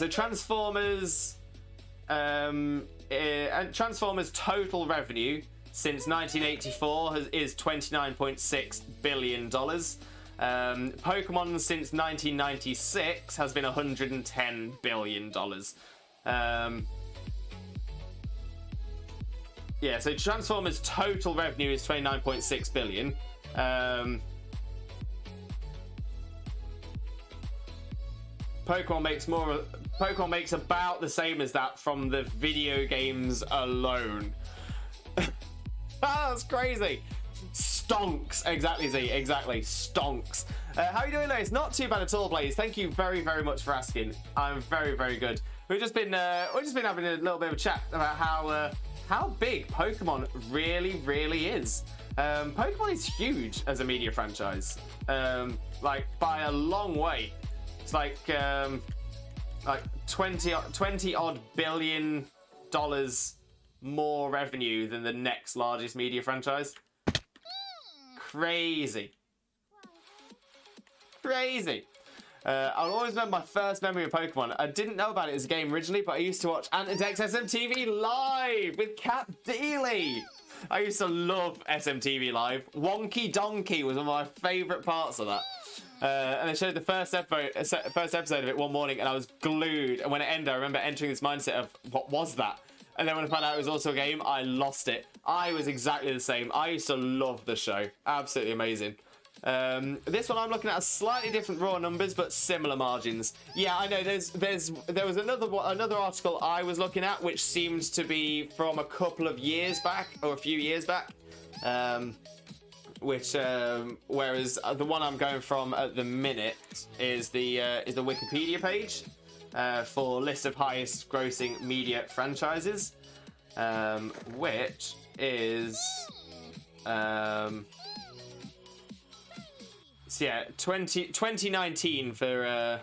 Transformers. And Transformers' total revenue since 1984 is $29.6 billion. Pokemon since 1996 has been $110 billion. Yeah, so Transformers' total revenue is $29.6 billion. Pokemon makes about the same as that from the video games alone. That's crazy. Stonks. Exactly, Z. Exactly. Stonks. How are you doing, It's not too bad at all, Blaze. Thank you very, very much for asking. I'm very, very good. We've just been having a little bit of a chat about how big Pokemon really, really is. Pokemon is huge as a media franchise. Like by a long way. It's like 20 odd billion dollars more revenue than the next largest media franchise. Crazy. I'll always remember my first memory of Pokemon. I didn't know about it as a game originally, but I used to watch Antidex SMTV Live with Cat Deely. I used to love SMTV Live. Wonky Donkey was one of my favourite parts of that. And they showed the first episode of it one morning, and I was glued. And when it ended, I remember entering this mindset of, what was that? And then when I found out it was also a game, I lost it. I was exactly the same. I used to love the show. Absolutely amazing. This one I'm looking at slightly different raw numbers, but similar margins. Yeah, I know. There was another article I was looking at, which seemed to be from a couple of years back, or a few years back. Whereas the one I'm going from at the minute is the Wikipedia page for list of highest grossing media franchises, which is so yeah, 2019 for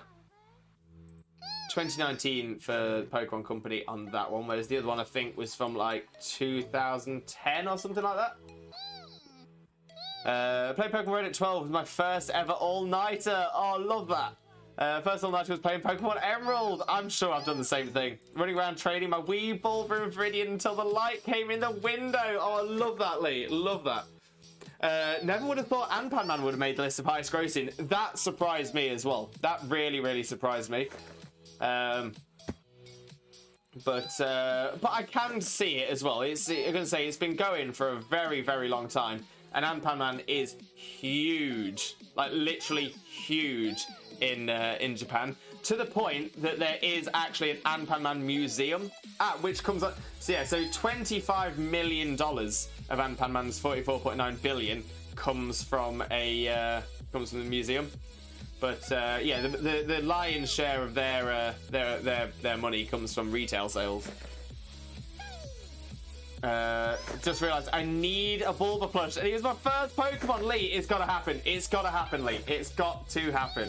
2019 for Pokemon Company on that one, whereas the other one I think was from like 2010 or something like that. Played Pokemon Red at 12 was my first ever all-nighter. Oh, I love that. First all-nighter was playing Pokemon Emerald. I'm sure I've done the same thing. Running around training my Weeball for Viridian until the light came in the window. Oh, I love that, Lee. Love that. Never would have thought Ant-Man would have made the list of highest grossing. That surprised me as well. That really, really surprised me. But I can see it as well. I'm gonna say it's been going for a very, very long time, and Ant-Man is huge, like literally huge in Japan, to the point that there is actually an Ant-Man museum, which comes up. So yeah, so $25 million of Ant-Man's 44.9 billion comes from the museum. But yeah, the lion's share of their money comes from retail sales. Just realised I need a Bulba plush, and he was my first Pokemon. Lee, it's gotta happen. It's gotta happen, Lee. It's got to happen.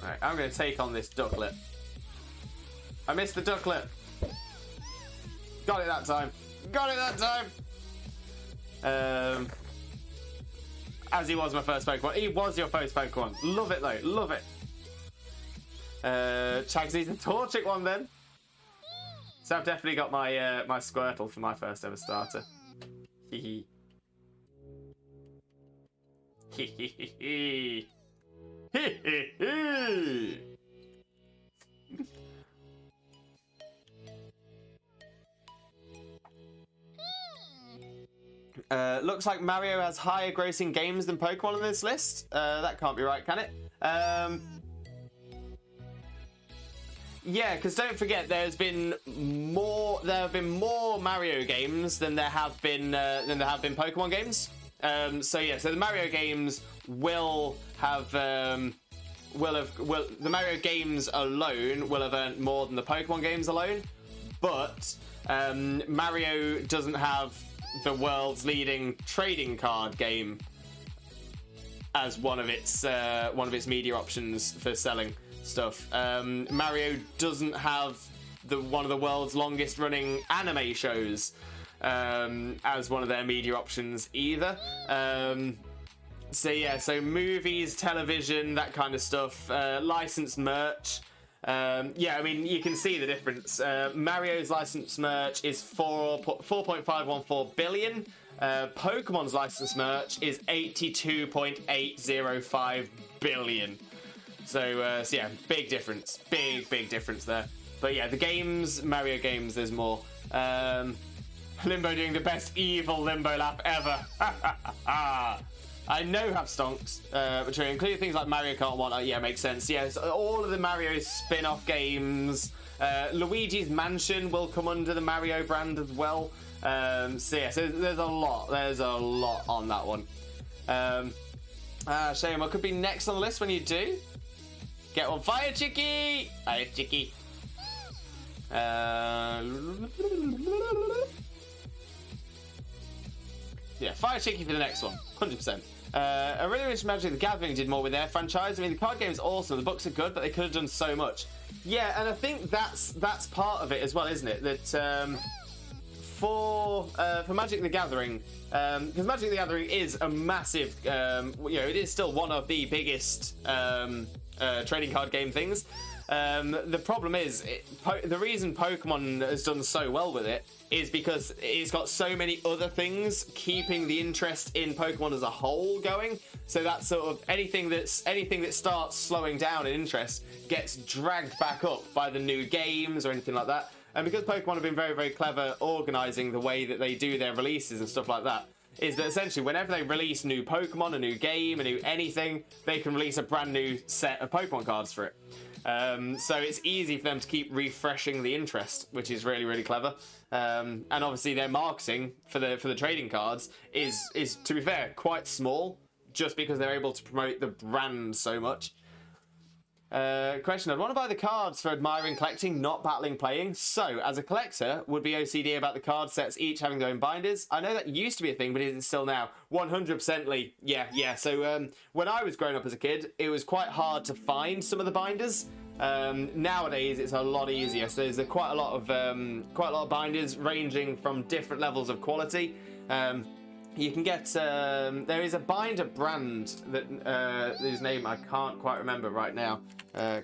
Alright, I'm gonna take on this Ducklet. I missed the Ducklet. Got it that time. Got it that time. As he was my first Pokemon. He was your first Pokemon. Love it though. Love it. Chagsy's a Torchic one then. So I've definitely got my my Squirtle for my first ever starter. Hee hee. Hee hee hee. Hee hee hee. Looks like Mario has higher grossing games than Pokemon on this list. That can't be right, can it? Yeah, because don't forget, there have been more Mario games than there have been Pokemon games. So yeah, so the Mario games the Mario games alone will have earned more than the Pokemon games alone, but Mario doesn't have the world's leading trading card game as one of its media options for selling stuff. Mario doesn't have one of the world's longest running anime shows as one of their media options either. So yeah, so movies, television, that kind of stuff, licensed merch. Yeah, I mean, you can see the difference. Mario's licensed merch is 4.514 billion. Pokemon's licensed merch is 82.805 billion. So yeah, big difference. Big difference there. But yeah, the games, Mario games, there's more. Limboh doing the best evil Limboh laugh ever. I know have stonks, which include things like Mario Kart and whatnot. Yeah, makes sense. Yes, all of the Mario spin-off games. Luigi's Mansion will come under the Mario brand as well. So yeah, so there's a lot. There's a lot on that one. Shame, what could be next on the list when you do? Get one. Fire Chicky! Fire Chicky. Yeah, Fire Chicky for the next one, 100%. I really wish Magic the Gathering did more with their franchise. I mean, the card game is awesome, the books are good, but they could have done so much. Yeah, and I think that's part of it as well, isn't it? That for Magic the Gathering, because Magic the Gathering is a massive, it is still one of the biggest trading card game things. The problem is, the reason Pokemon has done so well with it is because it's got so many other things keeping the interest in Pokemon as a whole going. So that's sort of anything that starts slowing down in interest gets dragged back up by the new games or anything like that. And because Pokemon have been very, very clever organising the way that they do their releases and stuff like that, is that essentially whenever they release new Pokemon, a new game, a new anything, they can release a brand new set of Pokemon cards for it. So it's easy for them to keep refreshing the interest, which is really, really clever. And obviously their marketing for the trading cards is to be fair quite small, just because they're able to promote the brand so much. Question: I'd want to buy the cards for admiring, collecting, not battling, playing. So, as a collector, would be OCD about the card sets each having their own binders. I know that used to be a thing, but is it still now? 100% Lee. Yeah. So, when I was growing up as a kid, it was quite hard to find some of the binders. Nowadays, it's a lot easier. So, there's quite a lot of binders ranging from different levels of quality. You can get, there is a binder brand that, whose name I can't quite remember right now.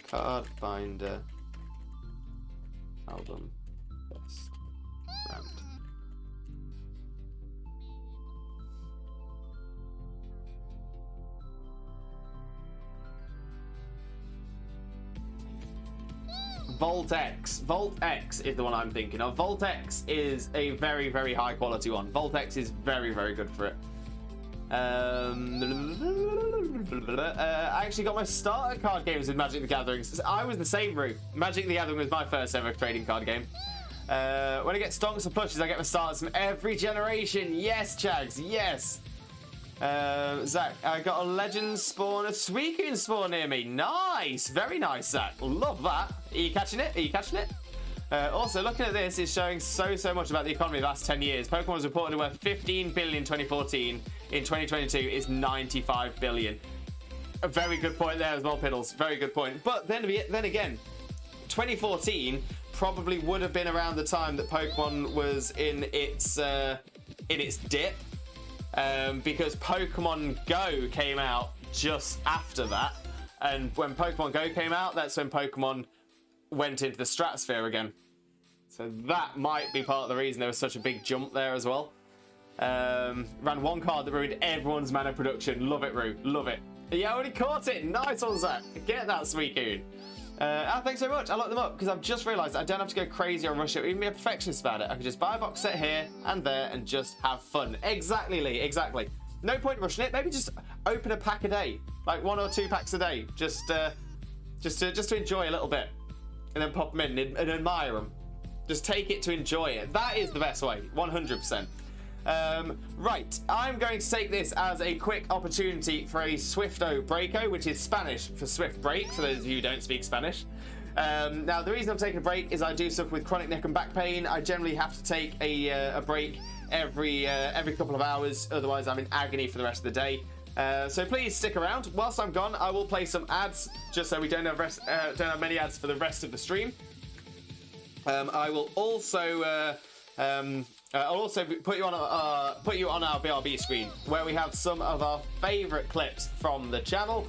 Card binder album best brand. Volt X. Volt X is the one I'm thinking of. Volt X is a very, very high quality one. Volt X is very, very good for it. I actually got my starter card games with Magic the Gathering. I was the same route. Magic the Gathering was my first ever trading card game. When I get stonks and plushes, I get my starters from every generation. Yes, Chags, yes. Zach, I got a Legend spawn, a Suicune spawn near me. Nice, very nice, Zach. Love that. Are you catching it? Also, looking at this, it's showing so much about the economy of the last 10 years. Pokemon was reportedly worth 15 billion in 2014. In 2022, it's 95 billion. A very good point there as well, Piddles. Very good point. But then again, 2014 probably would have been around the time that Pokemon was in its dip. Because Pokemon Go came out just after that, and when Pokemon Go came out, that's when Pokemon went into the stratosphere again. So that might be part of the reason there was such a big jump there as well. Ran one card that ruined everyone's mana production. Love it, Rue. Love it. Yeah, I already caught it. Nice one, Zach. Get that, Suicune. Thanks so much. I locked them up because I've just realised I don't have to go crazy or rush it or even be a perfectionist about it. I can just buy a box set here and there and just have fun. Exactly, Lee. Exactly. No point rushing it. Maybe just open a pack a day, like 1 or 2 packs a day, just to enjoy a little bit, and then pop them in and admire them. Just take it to enjoy it. That is the best way. 100%. Right, I'm going to take this as a quick opportunity for a Swifto Breako, which is Spanish for swift break, for those of you who don't speak Spanish. Now, the reason I'm taking a break is I do suffer with chronic neck and back pain. I generally have to take a break every couple of hours, otherwise I'm in agony for the rest of the day. So please stick around. Whilst I'm gone, I will play some ads, just so we don't have many ads for the rest of the stream. I will also I'll also put you on our BRB screen, where we have some of our favourite clips from the channel.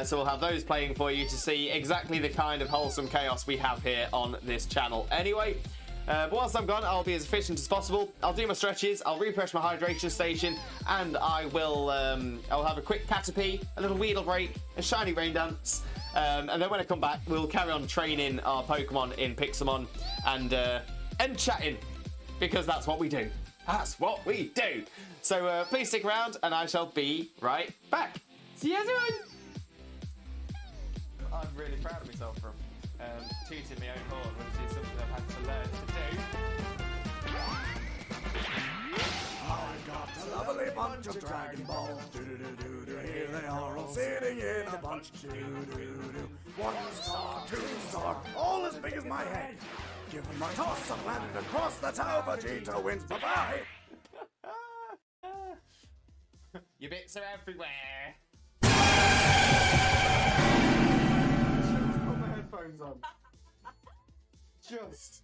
So we'll have those playing for you to see exactly the kind of wholesome chaos we have here on this channel. Anyway, but whilst I'm gone, I'll be as efficient as possible. I'll do my stretches, I'll refresh my hydration station, and I'll have a quick Caterpie, a little Weedle break, a shiny rain dance. And then when I come back, we'll carry on training our Pokemon in Pixelmon and chatting, because that's what we do. That's what we do. So please stick around and I shall be right back. See you soon. I'm really proud of myself from tooting my own horn, which is something I've had to learn to do. I've got a lovely bunch of Dragon Balls. Do-do-do-do-do. Here they are all sitting in a bunch. Do-do-do-do. 1 star, 2 star, all as big as my head. Give them a toss and landed across the tower. Vegeta wins. Bye-bye. Your bits are everywhere. Just put my headphones on. Just.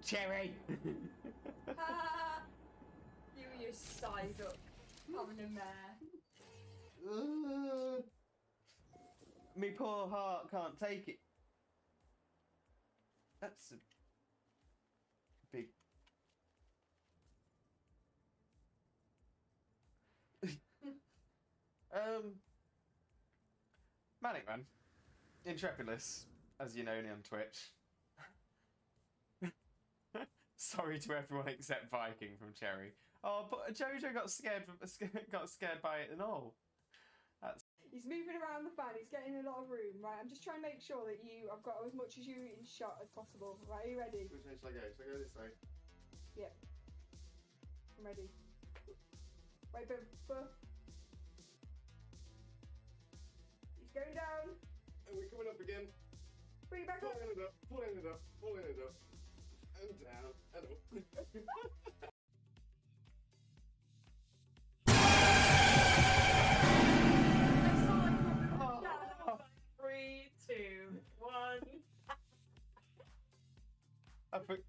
Cherry. You and your side up having a mare. Me poor heart can't take it. That's a big. Manic Man, Intrepidus, as you know me on Twitch. Sorry to everyone except Viking from Cherry. Oh, but Jojo got scared by it and all. He's moving around the fan, he's getting a lot of room, right? I'm just trying to make sure that I've got as much as you in shot as possible. Right, are you ready? Which way shall I go? Shall I go this way? Yep. I'm ready. Wait, but he's going down. And we're coming up again. Bring it back up. Pulling it up, pulling it up, pulling it up. And down, and up. Oh. 3, 2, 1.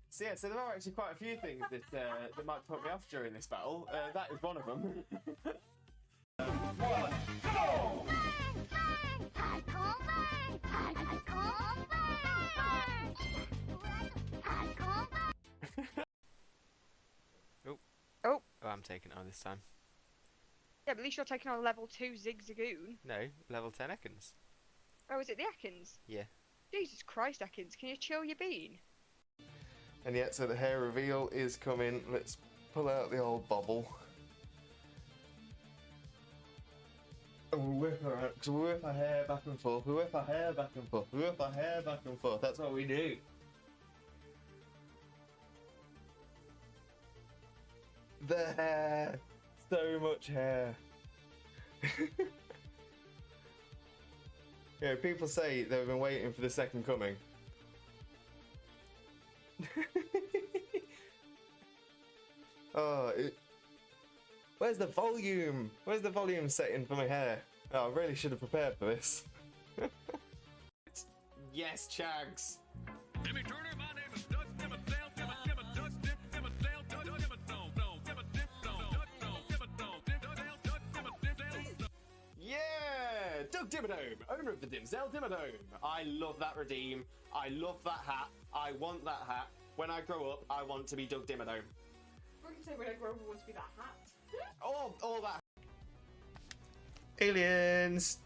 So yeah, so there are actually quite a few things that might put me off during this battle. That is one of them. Oh, I'm taking it on this time. Yeah, but at least you're taking on level 2 Zigzagoon. No, level 10 Ekans. Oh, is it the Ekans? Yeah. Jesus Christ, Ekans, can you chill your bean? And yet, so the hair reveal is coming. Let's pull out the old bobble. And we'll whip her out, because we'll whip our hair back and forth, we whip our hair back and forth, we whip our hair back and forth. That's what we do. The hair. So much hair. Yeah, people say they've been waiting for the second coming. Where's the volume? Where's the volume setting for my hair? Oh, I really should have prepared for this. Yes, Chags. Jimmy Turner, my name is Dutch Dimmer Dale, Dimmer Dimmer Dutch Dim Dimmer Dale, Dutch Dimmer Dome, Dome, Dimmer Dim Dome, Dutch Dome, Dimmer Dome, Dim Dale, Dutch Dimmer Dim Dale. Yeah! Doug Dimmadome, owner of the Dimsdale Dimmadome. I love that redeem. I love that hat. I want that hat. When I grow up, I want to be Doug Dimmadome. I can say when I grow up, I want to be that hat. All that. Aliens!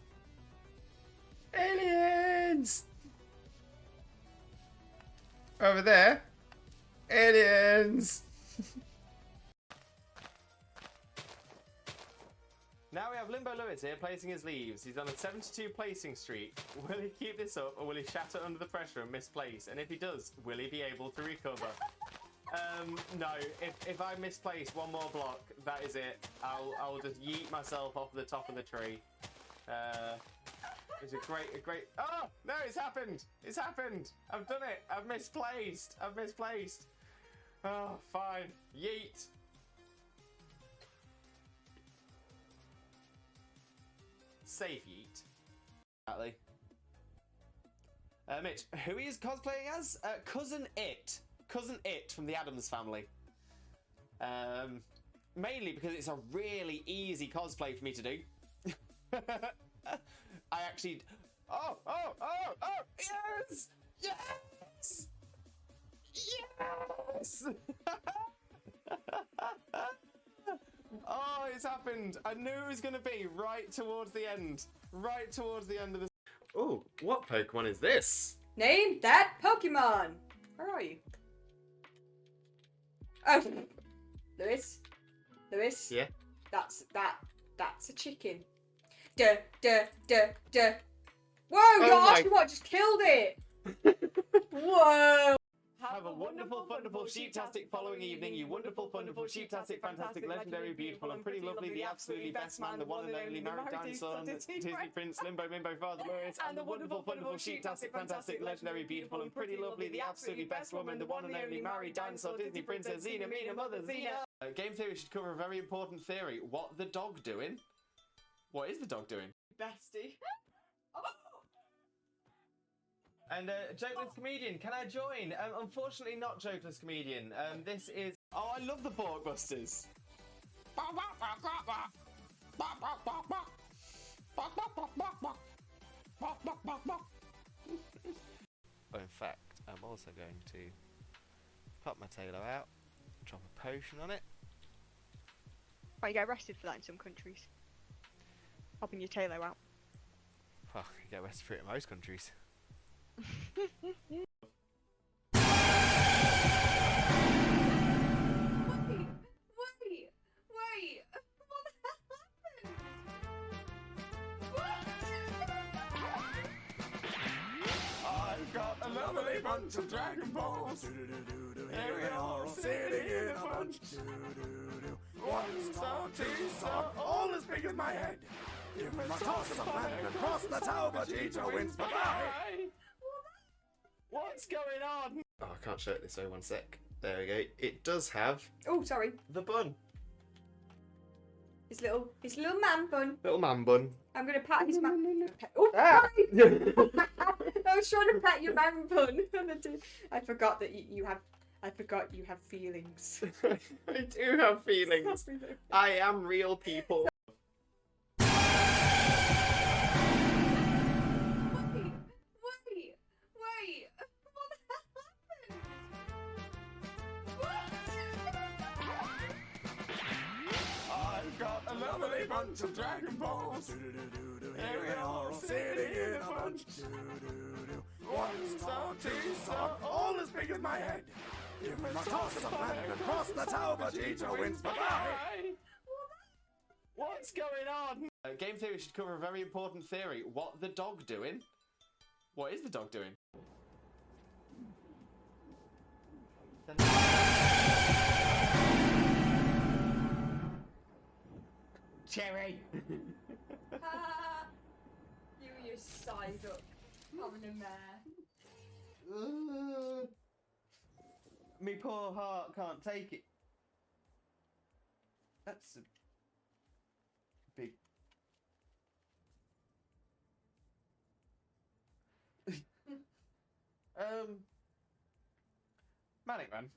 Aliens! Over there. Aliens! Now we have Limboh Lewis here placing his leaves. He's on a 72 placing streak. Will he keep this up or will he shatter under the pressure and misplace? And if he does, will he be able to recover? No. If I misplace one more block, that is it. I'll just yeet myself off the top of the tree. It's a great. Oh no! It's happened! It's happened! I've done it! I've misplaced! I've misplaced! Oh, fine. Yeet! Safe yeet. Exactly. Mitch, who he is cosplaying as? Cousin It. Cousin It from the Addams Family. Mainly because it's a really easy cosplay for me to do. I actually... Oh! Yes! Yes! Yes! Oh, it's happened. I knew it was going to be right towards the end. Right towards the end of the... Oh, what Pokemon is this? Name that Pokemon. Where are you? Oh, Lewis. Lewis. Yeah? That's a chicken. Duh. Whoa, your Oshawott just killed it. Whoa. Have a wonderful, wonderful, sheep-tastic following evening, you wonderful, wonderful, sheep-tastic, fantastic, legendary, beautiful, and pretty lovely, the absolutely best man, the one and only married dinosaur, Disney Prince, Limboh, Mimbo, Father Lewis, and the wonderful, wonderful, sheep-tastic, fantastic, legendary, beautiful, and pretty lovely, the absolutely best woman, the one and only married dinosaur, Disney Princess, Xena, Mina, Mother, Xena. Game theory should cover a very important theory. What the dog doing? What is the dog doing? Bestie. And Jokeless Comedian, can I join? Unfortunately not Jokeless Comedian. This is... Oh, I love the Borkbusters. Oh, in fact, I'm also going to pop my tailor out, drop a potion on it. Oh, you get arrested for that in some countries. Popping your tailor out. Well, you get arrested for it in most countries. Wait. I've got a lovely bunch of Dragon Balls. Here they are all sitting in a bunch. 1 star, 2 star, all as big as my head. Give me my toss of planet and cross the tower, Vegeta wins. Bye-bye. What's going on? Oh, I can't show it this way, 1 sec. There we go. It does have Oh, sorry. the bun. His little man bun. Little man bun. I'm gonna pat his man. Oh, sorry. I was trying to pat your man bun. I forgot that you have. I forgot you have feelings. I do have feelings. I am real, people. Wait. What happened? I've got a lovely bunch of Dragon Balls. Here they are all sitting in a bunch. 1 star, 2 star, all as big as my head. Give me my toss of planet and cross the tower, Vegeta wins. Bye-bye. What's going on? Game theory should cover a very important theory. What the dog doing? What is the dog doing? Cherry! You and your side up. Having a mare. Me poor heart can't take it. That's a big... Manic Man.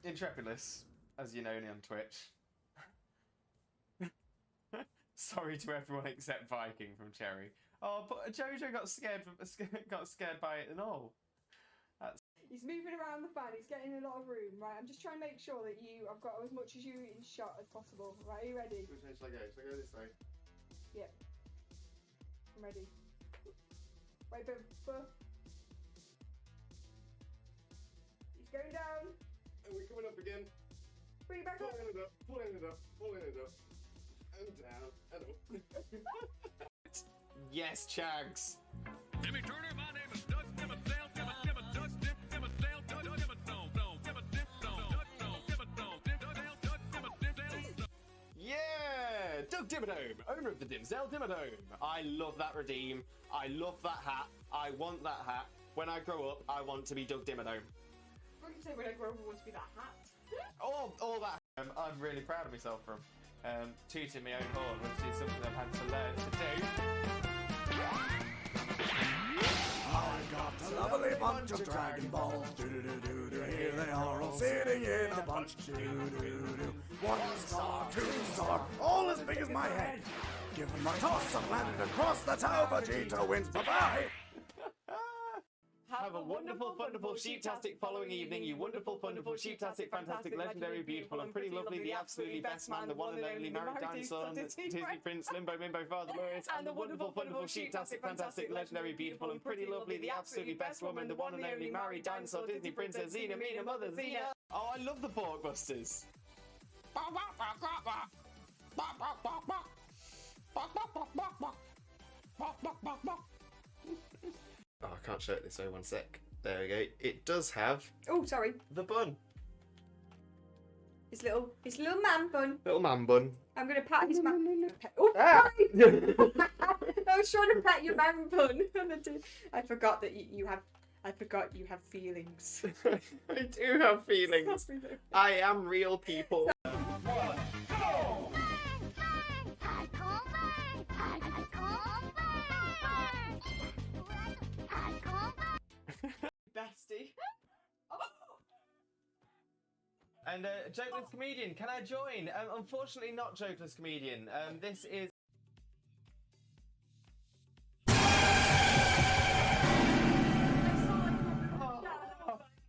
Intrepidus, as you know me on Twitch. Sorry to everyone except Viking from Cherry. Oh, but Jojo got scared by it and all. He's moving around the fan, he's getting a lot of room, right? I'm just trying to make sure that I've got as much as you in shot as possible. Right, are you ready? Which way shall I go? Shall I go this way? Yep. I'm ready. Wait, but... He's going down. And we're coming up again. Bring it back up. Pulling it up, pulling it up, pulling it up. And down, and up. Yes, Chags. Jimmy Turner, my name is Doug Dimmadale, Dimma Doug Dip, Dimmadale, Doug Dimmadome, Dimma Dip Dome, Doug Dome, Dimmadome, Dimmadale, Doug Dimma Dimmadale. Yeah! Doug Dimmadome, owner of the Dimsdale Dimmadome. I love that redeem. I love that hat. I want that hat. When I grow up, I want to be Doug Dimmadome. What can you say when I grow up I want to be that hat? All that. I'm really proud of myself from tooting my own horn, which is something I've had to learn to do. I've got a lovely bunch of Dragon Balls. Here they are all sitting in a bunch. 1 star, 2 star, all as big as my head. Give me my toss of planet and cross the tower, Vegeta wins. Bye-bye. Have a wonderful, wonderful, sheep-tastic following evening, you wonderful, wonderful, sheep-tastic, fantastic, legendary, beautiful, and pretty lovely, the absolutely best man, the one and only married dinosaur, Disney Prince, Limboh, Mimbo, Father Lewis, and the wonderful, wonderful, sheep-tastic, fantastic, legendary, beautiful, and pretty lovely, the absolutely best woman, the one and only married dinosaur, Disney Princess, Xena, Mina, Mother, Xena. Oh, I love the Porkbusters. Oh, I can't show it this way, one sec. There we go. It does have Oh, sorry. the bun. It's little man bun. Little man bun. I'm gonna pat his man. Oh, Ah. sorry. I was trying to pat your man bun. I forgot that you have. I forgot you have feelings. I do have feelings. I am real people. Bestie. And Jokeless Comedian, can I join? Unfortunately not Jokeless Comedian. This is...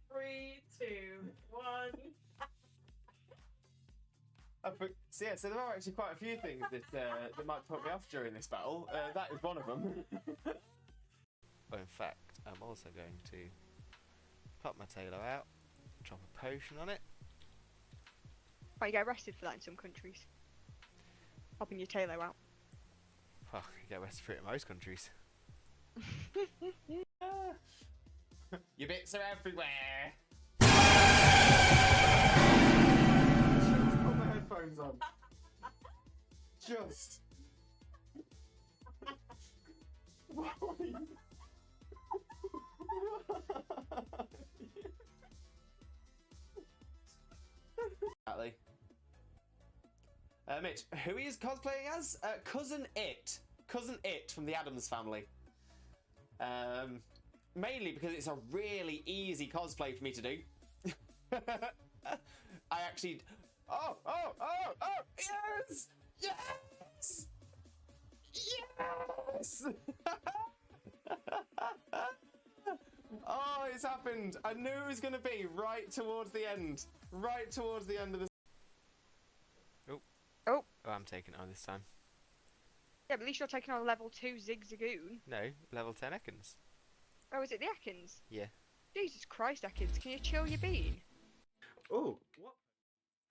3, 2, 1. So there are actually quite a few things that might put me off during this battle. That is one of them. Well, in fact, I'm also going to pop my tailor out, drop a potion on it. Oh, you get arrested for that in some countries. Popping your tailor out. Well, you get arrested for it in most countries. Your bits are everywhere. Just put my headphones on. Just. Exactly. Mitch, who he is cosplaying as? Cousin It. Cousin It from the Addams Family. Mainly because it's a really easy cosplay for me to do. I actually... Oh! Yes! Yes! Yes! Oh, it's happened. I knew it was going to be right towards the end. Right towards the end of the... Oh, I'm taking it on this time. yeah, but at least you're taking on level 2 Zigzagoon. No, level 10 Ekans. Oh, is it the Ekans? Yeah. Jesus Christ, Ekans, can you chill your bean? Oh, what?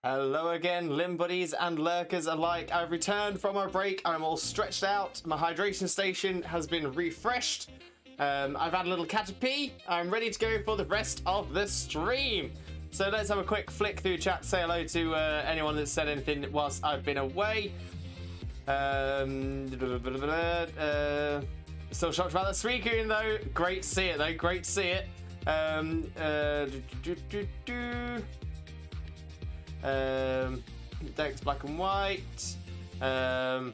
Hello again, Limbuddies and lurkers alike. I've returned from our break. I'm all stretched out. My hydration station has been refreshed. I've had a little cat pee. I'm ready to go for the rest of the stream. So let's have a quick flick through chat. Say hello to anyone that said anything whilst I've been away. Still shocked about that Suicune though. Great to see it though. Great to see it. Dex black and white. And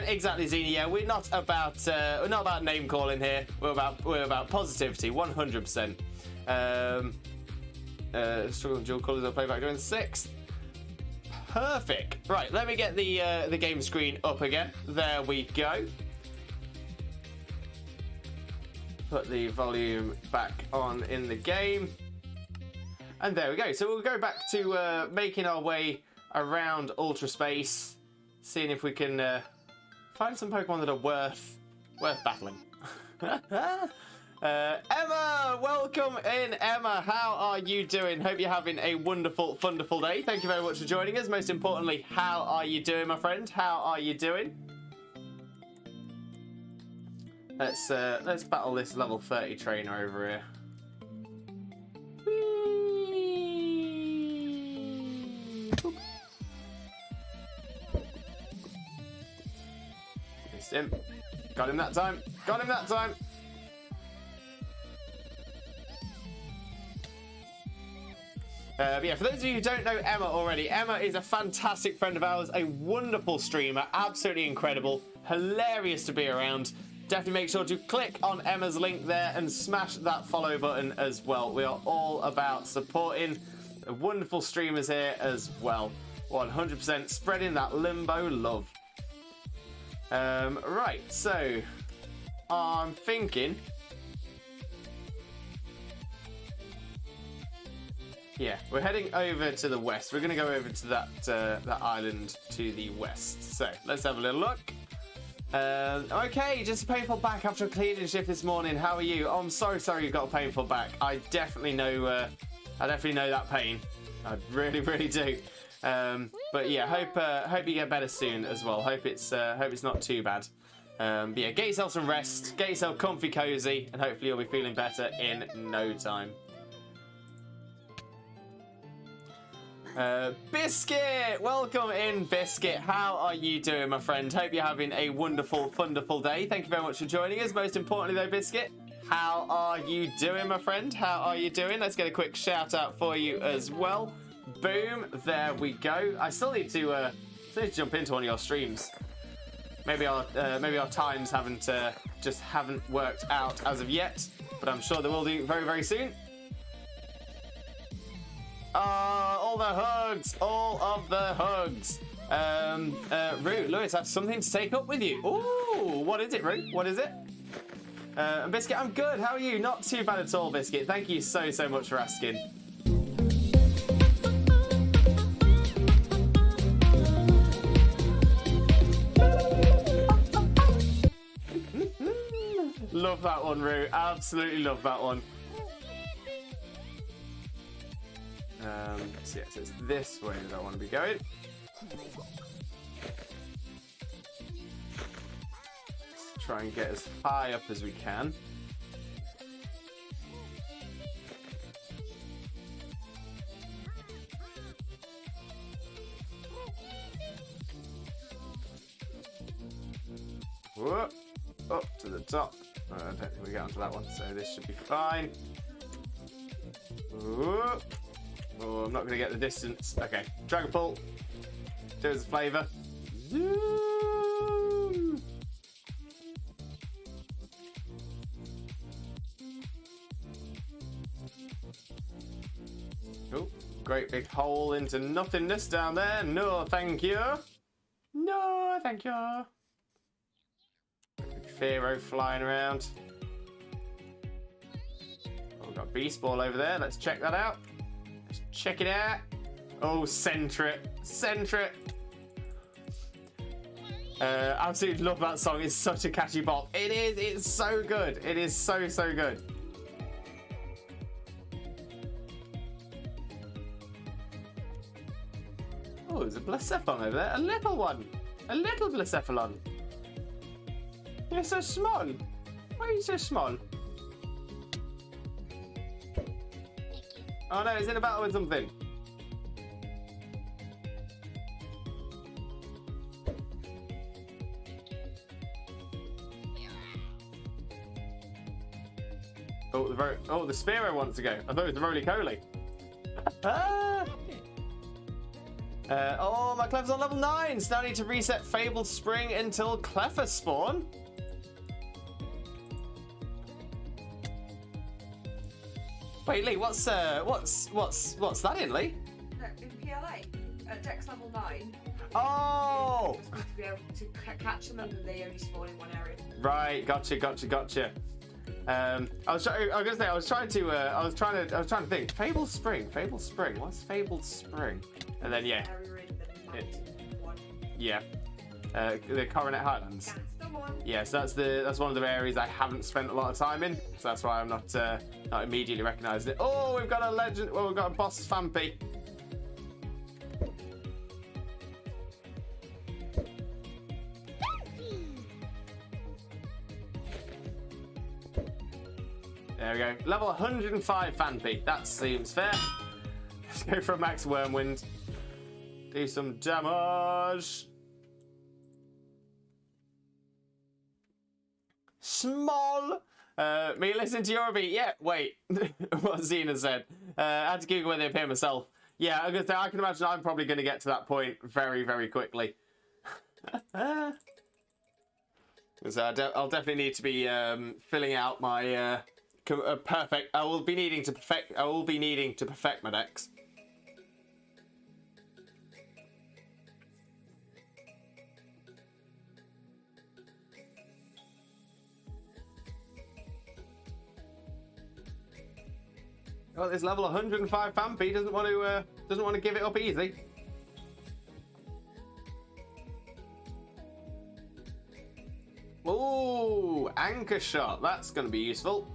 exactly, Xena. Yeah, we're not about name calling here. We're about positivity, 100%. Struggle dual colours. I'll play back during 6th. Perfect. Right, let me get the game screen up again. There we go. Put the volume back on in the game. And there we go. So we'll go back to making our way around Ultra Space, seeing if we can find some Pokemon that are worth battling. Emma, welcome in, Emma. How are you doing? Hope you're having a wonderful, wonderful day. Thank you very much for joining us. Most importantly, how are you doing, my friend? How are you doing? Let's battle this level 30 trainer over here. Missed him. Got him that time. Got him that time. But yeah, for those of you who don't know Emma already, Emma is a fantastic friend of ours, a wonderful streamer, absolutely incredible, hilarious to be around. Definitely make sure to click on Emma's link there and smash that follow button as well. We are all about supporting the wonderful streamers here as well. 100% spreading that Limboh love. Right, so I'm thinking Yeah, we're heading over to the west. We're going to go over to that island to the west. So let's have a little look. Okay, just a painful back after a cleaning shift this morning. How are you? Oh, I'm so sorry you've got a painful back. I definitely know that pain. I really, really do. But yeah, hope you get better soon as well. Hope it's not too bad. But yeah, get yourself some rest, get yourself comfy, cozy, and hopefully you'll be feeling better in no time. Biscuit! Welcome in, Biscuit. How are you doing, my friend? Hope you're having a wonderful, wonderful day. Thank you very much for joining us. Most importantly, though, Biscuit, how are you doing, my friend? How are you doing? Let's get a quick shout out for you as well. Boom, there we go. I still need to jump into one of your streams. Maybe our times haven't worked out as of yet, but I'm sure they will do very, very soon. All the hugs, all of the hugs. Rue, Lewis, I have something to take up with you. Ooh, what is it, Rue? What is it? Biscuit, I'm good. How are you? Not too bad at all, Biscuit. Thank you so much for asking. Love that one, Rue. Absolutely love that one. So yes, it's this way that I want to be going. Let's try and get as high up as we can. Whoop, up to the top. I don't think we get onto that one, so this should be fine. Whoop. Oh, I'm not going to get the distance. Okay, Dragon Pull. Do it as a flavour. Zoom. Oh, great big hole into nothingness down there. No, thank you. No, thank you. Big Pharaoh flying around. Oh, we've got a Beast Ball over there. Let's check that out. Check it out. Oh, center it. Center it. Absolutely love that song. It's such a catchy bop. It is. It's so good. It is so good. Oh, there's a Blacephalon over there. A little one. A little Blacephalon. You're so small. Why are you so small? Oh no, he's in a battle with something. Oh, the Spearow wants to go. I thought it was the Roly-Coly. Ah! Oh, my Clef's on level 9. So now I need to reset Fabled Spring until Cleffa spawn. Wait, Lee, what's that in, Lee? No, in PLA, at Dex level 9. Oh! You're supposed to be able to catch them, and they only spawn in one area. Right, gotcha. I was trying to think. Fabled Spring. What's Fabled Spring? And then yeah, the Coronet Highlands. That's the one. Yes, that's one of the areas I haven't spent a lot of time in, so that's why I'm not immediately recognising it. Oh, we've got a legend. Well, we've got a boss Fampy. There we go. Level 105 Fampy. That seems fair. Let's go for a max Wormwind. Do some damage. Small. Me listen to your beat. Yeah, wait. What Xena said. I had to Google where they appear myself. Yeah, I can imagine I'm probably going to get to that point very, very quickly. So I'll definitely need to be filling out my perfect. I will be needing to perfect my decks. Got this level 105 Pampy, doesn't want to give it up easy. Ooh, anchor shot. That's going to be useful.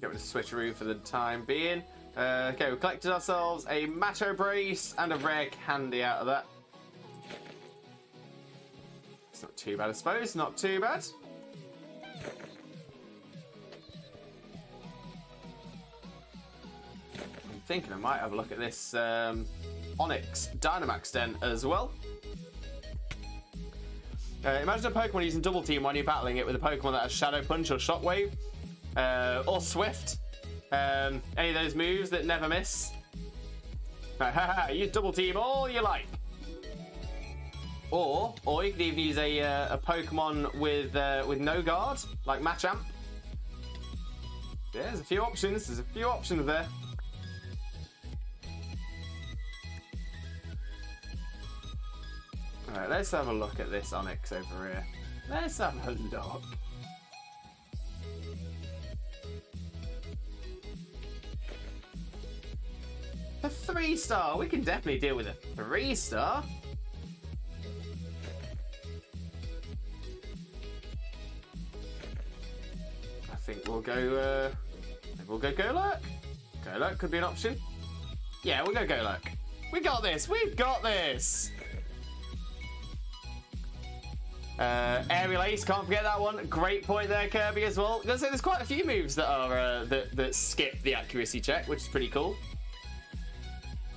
Get rid of switcheroo for the time being. Okay, we collected ourselves a Macho Brace and a rare candy out of that. It's not too bad, I suppose. Not too bad. I'm thinking I might have a look at this Onyx Dynamax Den as well. Imagine a Pokemon using Double Team when you're battling it with a Pokemon that has Shadow Punch or Shockwave. Or Swift. Any of those moves that never miss. Use Double Team all you like. Or you could even use a Pokemon with no guard, like Machamp. Yeah, there's a few options. There's a few options there. Alright, let's have a look at this Onyx over here. Let's have a look. A 3-star. We can definitely deal with a 3-star. I think we'll go. Maybe we'll go Golurk. Golurk could be an option. Yeah, we'll go Golurk. We got this. We've got this. Aerial Ace, can't forget that one. Great point there, Kirby, as well. There's quite a few moves that are that skip the accuracy check, which is pretty cool.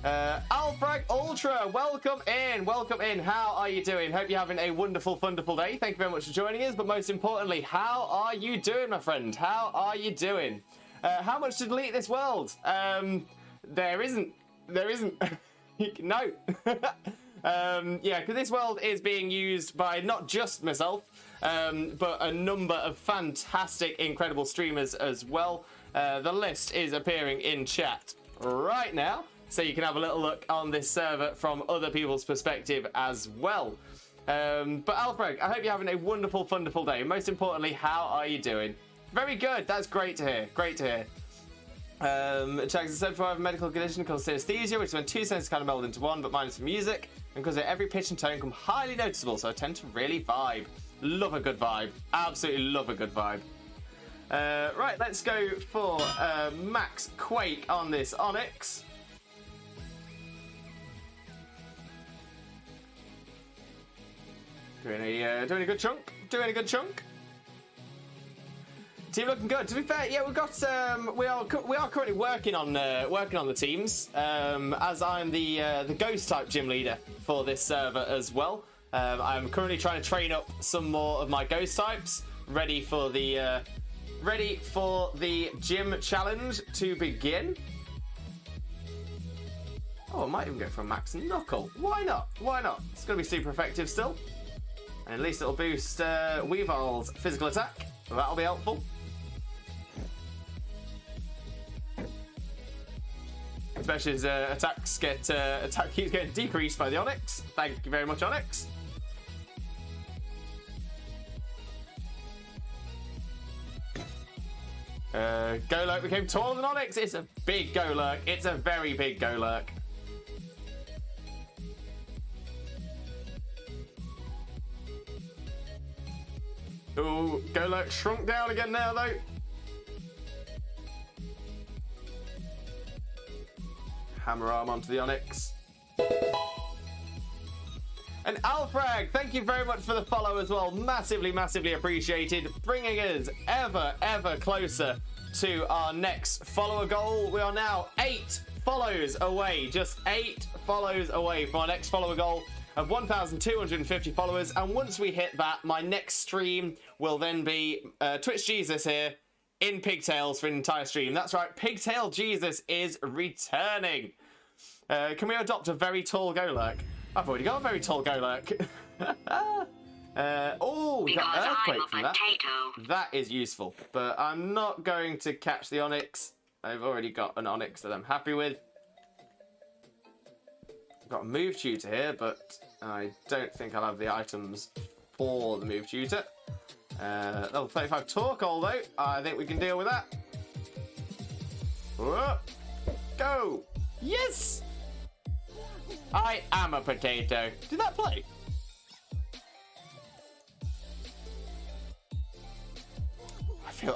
Alfrag Ultra, welcome in. How are you doing? Hope you're having a wonderful, wonderful day. Thank you very much for joining us. But most importantly, how are you doing, my friend? How are you doing? How much to delete this world? There isn't. No. Yeah, because this world is being used by not just myself, but a number of fantastic, incredible streamers as well. The list is appearing in chat right now, so you can have a little look on this server from other people's perspective as well. But Alfred, I hope you're having a wonderful, wonderful day. Most importantly, how are you doing? Very good. That's great to hear. Great to hear. Checks said for a medical condition called synesthesia, which is when two senses kind of meld into one, but minus the music, and because every pitch and tone become highly noticeable, so I tend to really vibe. Love a good vibe. Absolutely love a good vibe. Right, let's go for Max Quake on this Onyx. Doing a good chunk. Doing a good chunk. Team looking good. To be fair, yeah, we've got we are currently working on the teams. As I'm the ghost type gym leader for this server as well. I'm currently trying to train up some more of my ghost types, ready for the gym challenge to begin. Oh, I might even go for a Max Knuckle. Why not? Why not? It's going to be super effective still. And at least it'll boost Weavil's physical attack. So that'll be helpful. Especially as attack keeps getting decreased by the Onyx. Thank you very much, Onyx. Golurk became taller than Onyx. It's a big Golurk. It's a very big Golurk. Ooh, Golurk shrunk down again now, though. Hammer arm onto the Onyx. And Alfrag, thank you very much for the follow as well. Massively, massively appreciated. Bringing us ever, ever closer to our next follower goal. We are now 8 follows away. Just 8 follows away from our next follower goal of 1,250 followers. And once we hit that, my next stream will then be Twitch Jesus here in pigtails for an entire stream. That's right, Pigtail Jesus is returning. Can we adopt a very tall Golurk? I've already got a very tall Golurk. Oh, we got Earthquake from that. That is useful, but I'm not going to catch the Onyx. I've already got an Onyx that I'm happy with. I've got a Move Tutor here, but I don't think I'll have the items for the Move Tutor. Level 35 Torkoal though, I think we can deal with that. Whoa. Go! Yes! I am a potato. Did that play?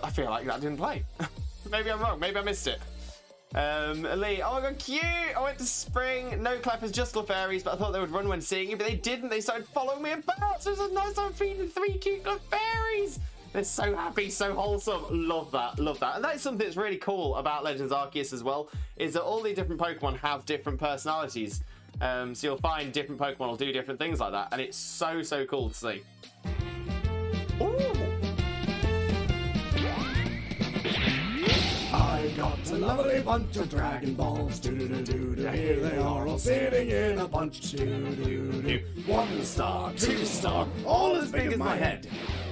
I feel like that didn't play. Maybe I'm wrong. Maybe I missed it. Lee, oh my god, cute! I went to spring, no clappers, just fairies, but I thought they would run when seeing you, but they didn't. They started following me about. So it's a nice I'm feeding 3 cute fairies. They're so happy, so wholesome. Love that, love that. And that is something that's really cool about Legends Arceus as well, is that all the different Pokemon have different personalities. So you'll find different Pokemon will do different things like that, and it's so, so cool to see. Ooh! I got a lovely bunch of Dragon Balls. Do-do-do-do-do. Here they are all sitting in a bunch. Do-do-do-do. 1 star, 2 star, all as big as my head.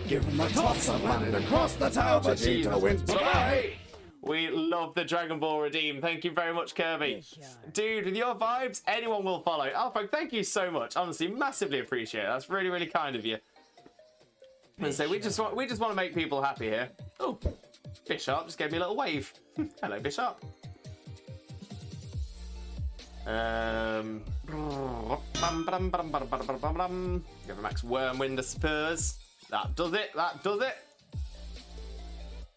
Give them a toss and land it across the tower. Vegeta wins. Bye-bye. We love the Dragon Ball Redeem. Thank you very much, Kirby. Dude, with your vibes, anyone will follow. Alpha, thank you so much. Honestly, massively appreciate it. That's really, really kind of you. And so we just want to make people happy here. Oh, Bishop just gave me a little wave. Hello, Bishop. Give a max Wormwind the Spurs. That does it. That does it.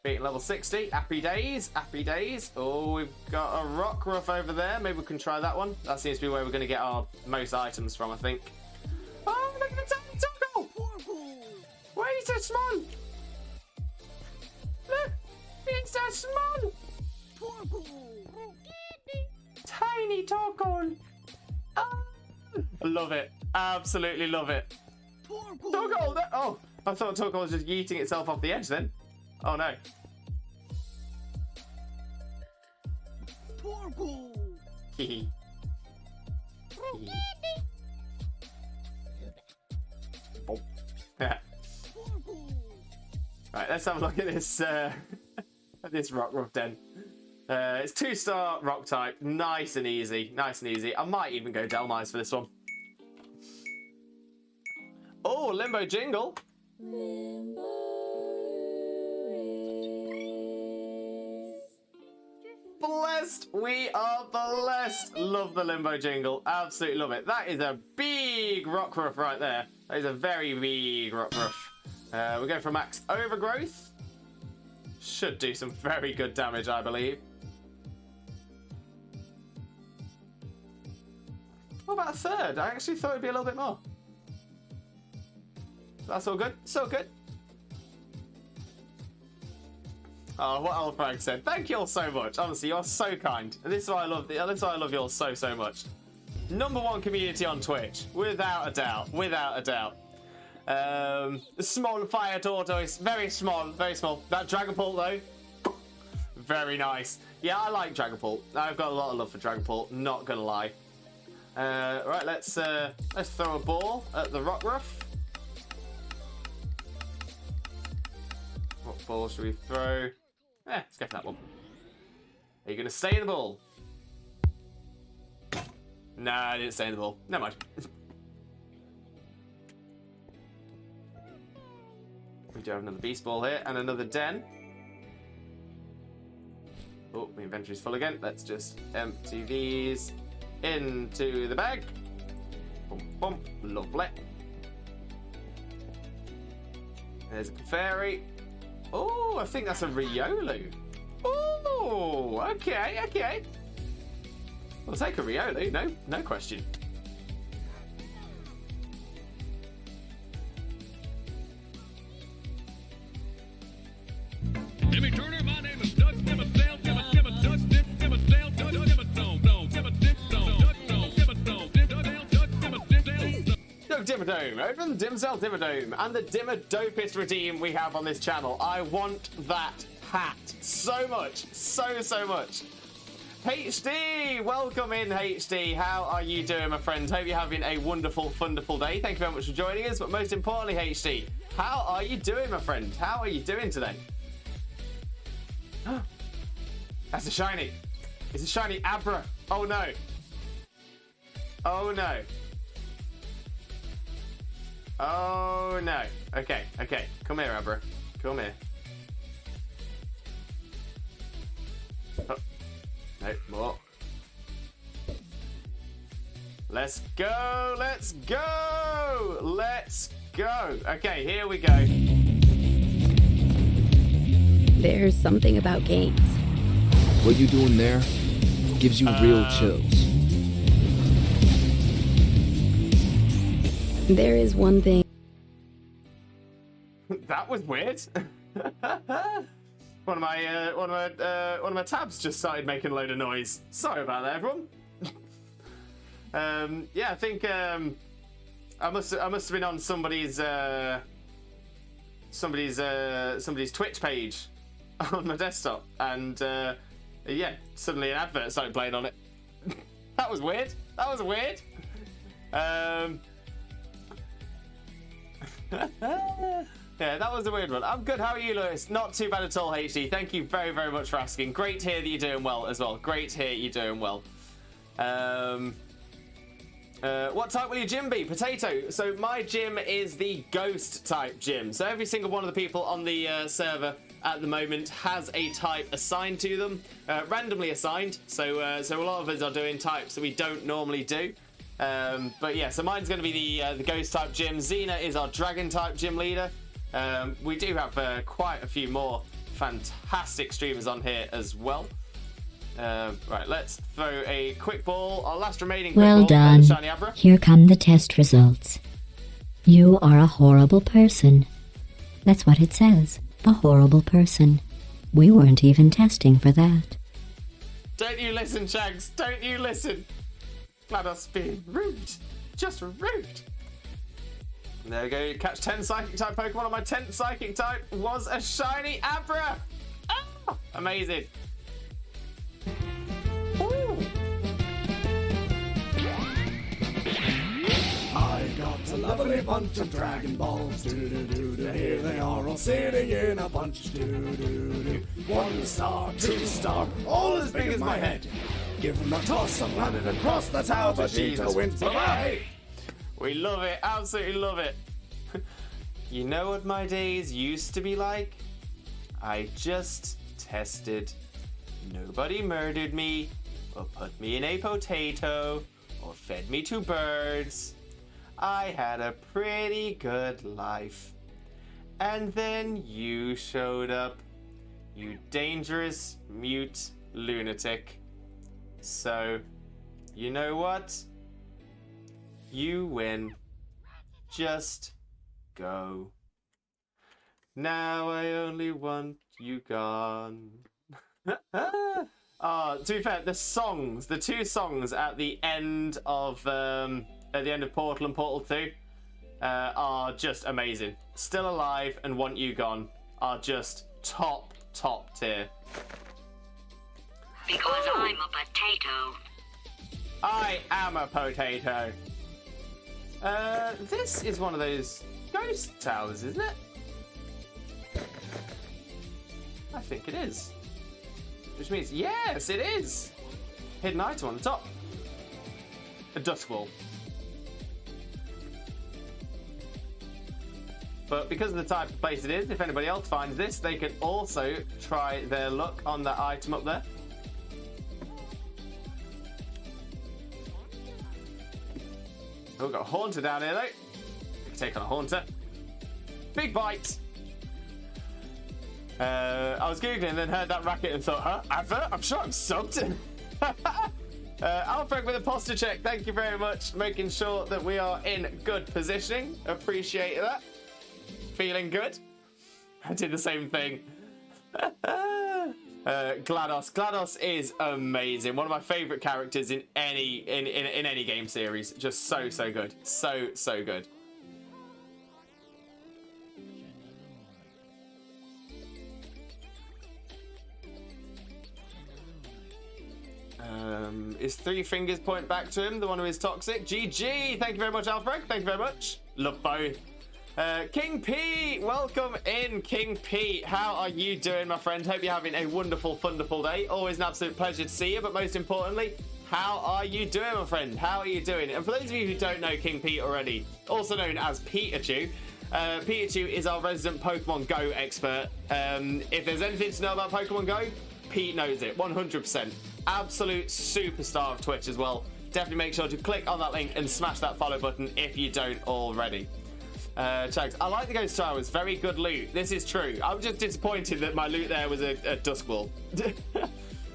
Beating level 60. Happy days. Happy days. Oh, we've got a Rockruff over there. Maybe we can try that one. That seems to be where we're going to get our most items from, I think. Oh, look at the tiny Toggle! Why is so small? Look! It's so small! Tiny Toggle! Oh, I love it. Absolutely love it. Toggle! Oh, I thought Toggle was just yeeting itself off the edge then. Oh no. Hehe. Right, let's have a look at this this Rockruff den. It's 2-star rock type, nice and easy, nice and easy. I might even go Delmise for this one. Oh, Limboh jingle. Blessed, we are blessed. Love the Limboh jingle, absolutely love it. That is a big Rockruff right there. That is a very big Rockruff. We're going for max overgrowth. Should do some very good damage, I believe. What about a third? I actually thought it'd be a little bit more. That's all good. So good. Oh, what Alfrag said. Thank you all so much. Honestly, you're so kind. And this is why I love. This is why I love you all so, so much. #1 community on Twitch, without a doubt. Without a doubt. Small fire tortoise, very small, very small. That Dragapult though, very nice. Yeah, I like Dragapult. I've got a lot of love for Dragapult. Not gonna lie. Right, let's throw a ball at the Rockruff. What ball should we throw? Let's go for that one. Are you gonna stay in the ball? Nah, I didn't stay in the ball. Never mind. We do have another Beast Ball here and another Den. Oh, my inventory's full again. Let's just empty these into the bag. Boom, boom. Lovely. There's a Clefairy. Oh, I think that's a Riolu. Oh, okay, okay. We'll take a Riolu. No question. Jimmy Turner, my name is Doug Dimmadale, Dimmadale, Doug Dimmadale, Doug Dimmadale, Doug Dimmadome, over in the Dimsdale Dimmadome, and the Dimmadopest redeem we have on this channel. I want that hat so much, so much. HD, welcome in HD. How are you doing, my friend? Hope you're having a wonderful day. Thank you very much for joining us, but most importantly, HD, how are you doing, my friend? How are you doing today? That's a shiny. It's a shiny Abra. Oh no. Oh no. Oh no. Okay. Come here, Abra. Come here. No, more. Let's go, let's go, let's go. Okay, here we go. There's something about games. What you doing there gives you real chills. There is one thing. That was weird. One of my tabs just started making a load of noise. Sorry about that, everyone. Yeah, I think I must have been on somebody's Twitch page on my desktop, and yeah, suddenly an advert started playing on it. That was weird. That was weird. Yeah, that was a weird one. I'm good. How are you, Lewis? Not too bad at all, HD. Thank you very, very much for asking. Great to hear that you're doing well as well. Great to hear you're doing well. What type will your gym be? Potato. So my gym is the ghost type gym. So every single one of the people on the server at the moment has a type assigned to them, randomly assigned. So a lot of us are doing types that we don't normally do. But yeah, so mine's going to be the ghost type gym. Xena is our dragon type gym leader. We do have quite a few more fantastic streamers on here as well. Right, let's throw a quick ball. Our last remaining quick Well ball. done. Shiny Abra. Here come the test results. You are a horrible person. That's what it says. A horrible person. We weren't even testing for that. Don't you listen, Shags. Don't you listen. GLaDOS being rude. Just rude. There we go. Catch 10 Psychic type Pokemon. On my 10th Psychic type was a Shiny Abra. Ah, amazing. Ooh. I got a lovely bunch of Dragon Balls. Do-do-do-do. Here they are all sitting in a bunch. Do-do-do-do. 1 star, 2 star, all as big as my head. Give them a toss and landed across the tower. Vegeta wins. Bye-bye. We love it. Absolutely love it. You know what my days used to be like? I just tested. Nobody murdered me, or put me in a potato, or fed me to birds. I had a pretty good life. And then you showed up, you dangerous, mute lunatic. So, you know what? You win. Just go. Now I only want you gone. To be fair, the two songs at the end of Portal and Portal 2 are just amazing. Still Alive and Want You Gone are just top tier. Because I'm a potato. I am a potato. This is one of those ghost towers, isn't it? I think it is. Which means, yes, it is! Hidden item on the top. A dusk wall. But because of the type of place it is, if anybody else finds this, they can also try their luck on that item up there. Oh, we've got a Haunter down here, though. We can take on a Haunter. Big bite! I was Googling and then heard that racket and thought, huh? Advert? I'm sure I'm subbed. Alfred with a posture check. Thank you very much. Making sure that we are in good positioning. Appreciate that. Feeling good. I did the same thing. GLaDOS. GLaDOS is amazing. One of my favourite characters in any game series. Just so good. So good. Is Three Fingers point back to him, the one who is toxic? GG! Thank you very much, Alfred. Thank you very much. Love both. King P, welcome in, King P. How are you doing, my friend? Hope you're having a wonderful, wonderful day. Always an absolute pleasure to see you, but most importantly, how are you doing, my friend? How are you doing? And for those of you who don't know King P already, also known as Pikachu, Pikachu is our resident Pokemon Go expert. If there's anything to know about Pokemon Go, Pete knows it, 100%. absolute superstar of Twitch as well. Definitely make sure to click on that link and smash that follow button if you don't already. Chugs, I like the Ghost Tower. It's very good loot. This is true. I'm just disappointed that my loot there was a Dusk Ball. The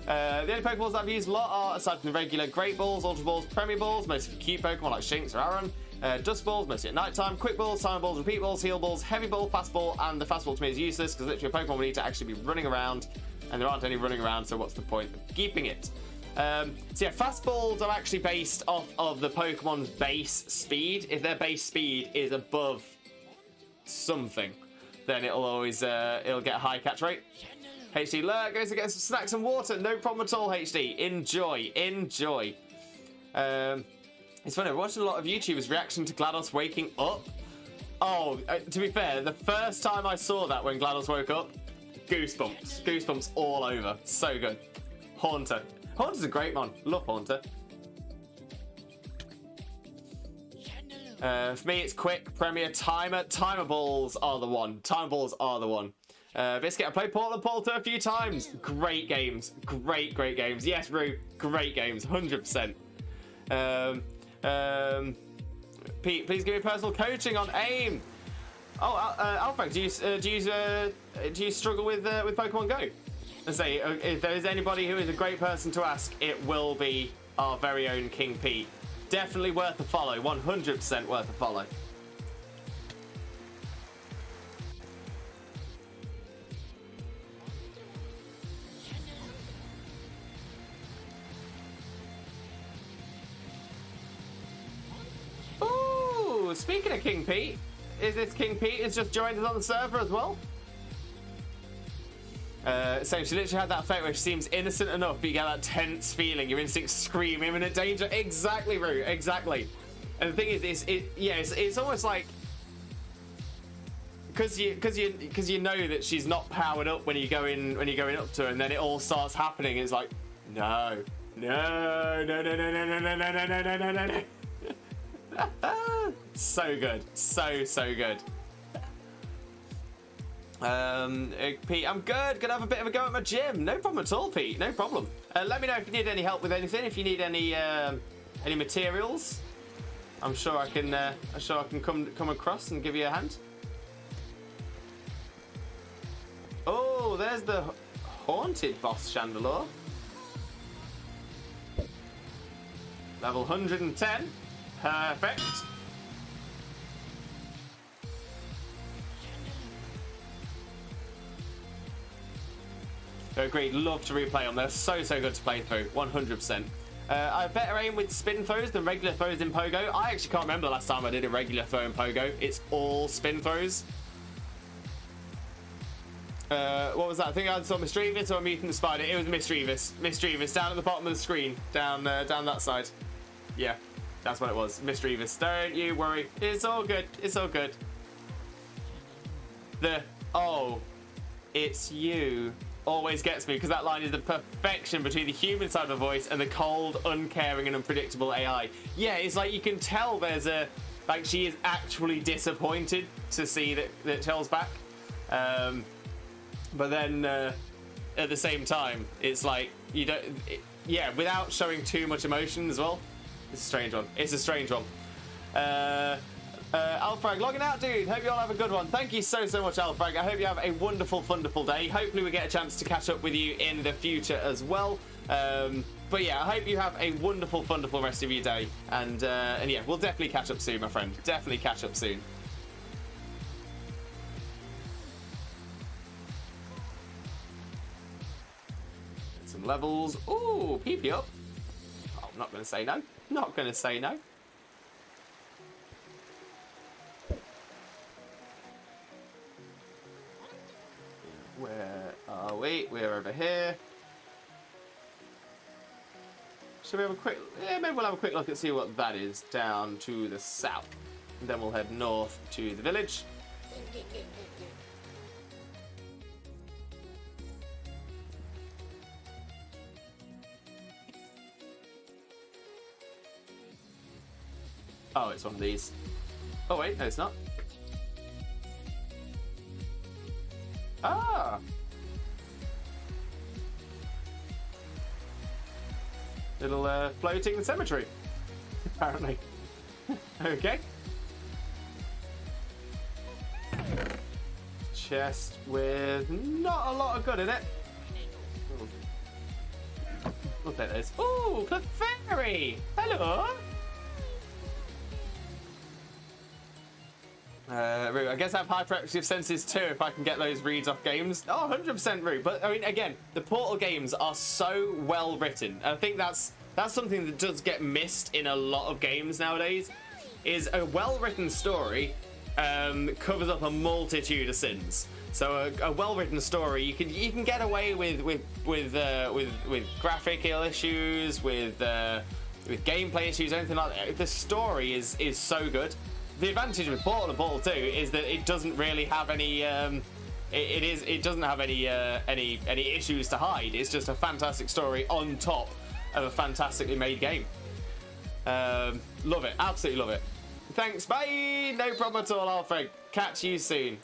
only Pokeballs I've used a lot are, aside from the regular Great Balls, Ultra Balls, Premier Balls, mostly for cute Pokemon like Shinx or Aaron. Dust Balls, mostly at night time. Quick Balls, Timer Balls, Repeat Balls, Heal Balls, Heavy Ball, Fast Ball, and the Fast Ball to me is useless because literally a Pokemon will need to actually be running around, and there aren't any running around, so what's the point of keeping it? So yeah, Fast Balls are actually based off of the Pokemon's base speed. If their base speed is above something, then it'll always it'll get a high catch rate. HD Lurk goes to get some snacks and water. No problem at all, HD. Enjoy. It's funny, I'm watching a lot of YouTubers reaction to GLaDOS waking up. Oh, to be fair, the first time I saw that when GLaDOS woke up, goosebumps all over. So good. Haunter. Haunter's a great one. Love Haunter. For me, it's quick, Premier, Timer. Timer Balls are the one. Biscuit, I played Portal and Portal a few times. Great games. Great games. Yes, Rue. Great games. 100%. Pete, please give me personal coaching on AIM. Oh, Alfred, do you struggle with Pokemon Go? I say, if there is anybody who is a great person to ask, it will be our very own King Pete. Definitely worth a follow. 100% worth a follow. Ooh, speaking of King Pete, is this King Pete has just joined us on the server as well? So she literally had that effect where she seems innocent enough, but you get that tense feeling, your instincts scream imminent danger. Exactly, Rue, exactly. And the thing is, it's almost like because you know that she's not powered up when you're going up to her, and then it all starts happening. It's like no. So good, so good. Pete, I'm good. Gonna have a bit of a go at my gym. No problem at all, Pete. No problem. Let me know if you need any help with anything. If you need any materials, I'm sure I can come across and give you a hand. Oh, there's the haunted boss Chandelure. Level 110. Perfect. Agreed, love to replay them. They're so good to play through, 100%. I have better aim with spin throws than regular throws in Pogo. I actually can't remember the last time I did a regular throw in Pogo. It's all spin throws. What was that? I think I saw Mischievous or Mutant Spider. It was Mischievous. Mischievous, down at the bottom of the screen. Down that side. Yeah, that's what it was. Mischievous. Don't you worry. It's all good. It's all good. The, oh, it's you. Always gets me because that line is the perfection between the human side of the voice and the cold, uncaring and unpredictable AI. Yeah, it's like you can tell there's like she is actually disappointed to see that Chell's back. But then at the same time, it's like you don't, without showing too much emotion as well. It's a strange one. It's a strange one. Alfrag, logging out, dude. Hope you all have a good one. Thank you so much, Alfrag. I hope you have a wonderful day. Hopefully we get a chance to catch up with you in the future as well. But yeah, I hope you have a wonderful rest of your day. And yeah, we'll definitely catch up soon, my friend. Definitely catch up soon. Some levels. Ooh, PP up. Oh, I'm not going to say no. Not going to say no. Where are we? We're over here. Should we have a quick... Yeah, maybe we'll have a quick look and see what that is down to the south. And then we'll head north to the village. Oh, it's one of these. Oh, wait, no, it's not. Ah! little floating cemetery, apparently. Okay. Chest with not a lot of good in it. We'll take this. Ooh, Clefairy! Hello! Rue, I guess I have hyperactive senses too if I can get those reads off games. Oh, 100% Rue. But I mean, again, the Portal games are so well written. I think that's something that does get missed in a lot of games nowadays. Is a well-written story covers up a multitude of sins. So a well-written story, you can get away with graphical issues, with gameplay issues, anything like that. The story is so good. The advantage with Portal and Portal 2 is that it doesn't really have any it doesn't have any issues to hide. It's just a fantastic story on top of a fantastically made game. Love it, absolutely love it. Thanks, bye. No problem at all, Alfred. Catch you soon.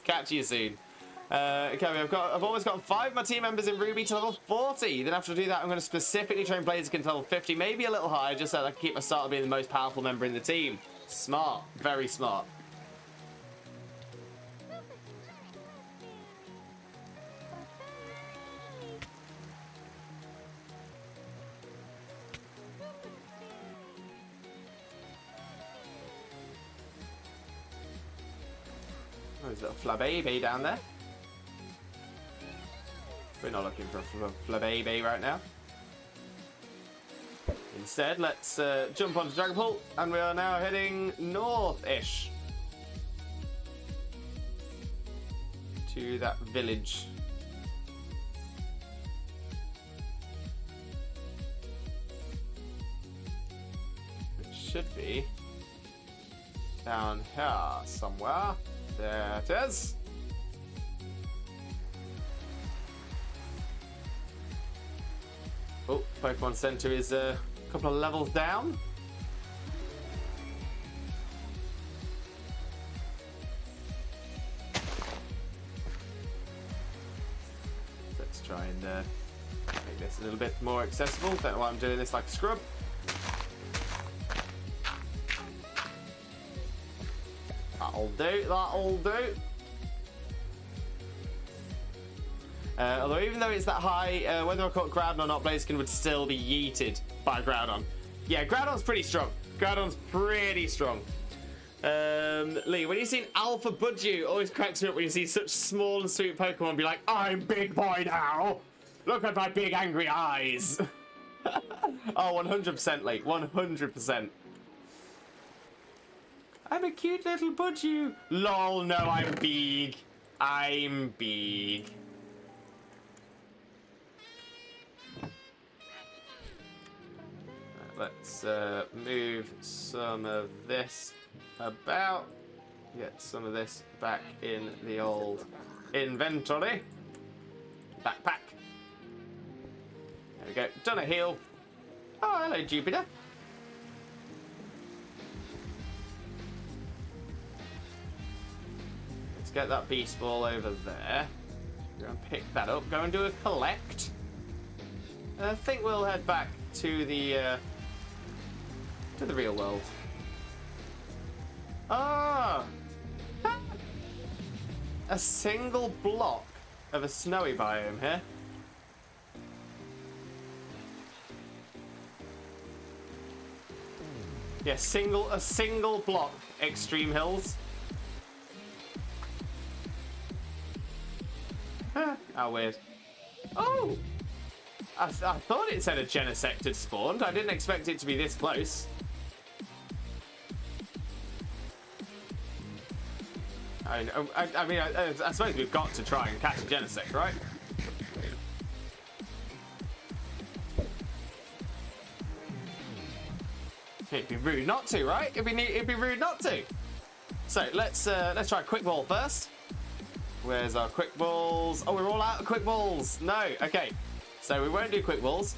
Okay, I've almost got 5 of my team members in Ruby to level 40. Then after I do that, I'm going to specifically train players who can level 50, maybe a little higher, just so that I can keep my starter being the most powerful member in the team. Smart, very smart. Oh, there's a little Flababy down there. We're not looking for a Flababy right now. Instead, let's jump onto Dragonpool, and we are now heading north-ish to that village. It should be down here somewhere. There it is. Oh, Pokemon Center is a couple of levels down. Let's try and make this a little bit more accessible. Don't know why I'm doing this like a scrub. That'll do, that'll do. Although even though it's that high, whether I caught Groudon or not, Blaziken would still be yeeted by Groudon. Yeah, Groudon's pretty strong. Groudon's pretty strong. Lee, when you see an Alpha Budgie, always cracks me up when you see such small and sweet Pokemon be like, I'm big boy now. Look at my big angry eyes. Oh, 100% Lee, 100%. I'm a cute little Budgie. Lol, no, I'm big. I'm big. Let's move some of this about. Get some of this back in the old inventory. Backpack. There we go. Done a heal. Oh, hello, Jupiter. Let's get that beast ball over there. Go and pick that up. Go and do a collect. And I think we'll head back to the real world. Ah! A single block of a snowy biome here. Yeah, a single block extreme hills. How weird. Oh! I thought it said a Genesect had spawned. I didn't expect it to be this close. I suppose we've got to try and catch a Genesect, right? It'd be rude not to, right? It'd be rude not to. So let's try Quick Ball first. Where's our Quick Balls? Oh, we're all out of Quick Balls. No, okay. So we won't do Quick Balls.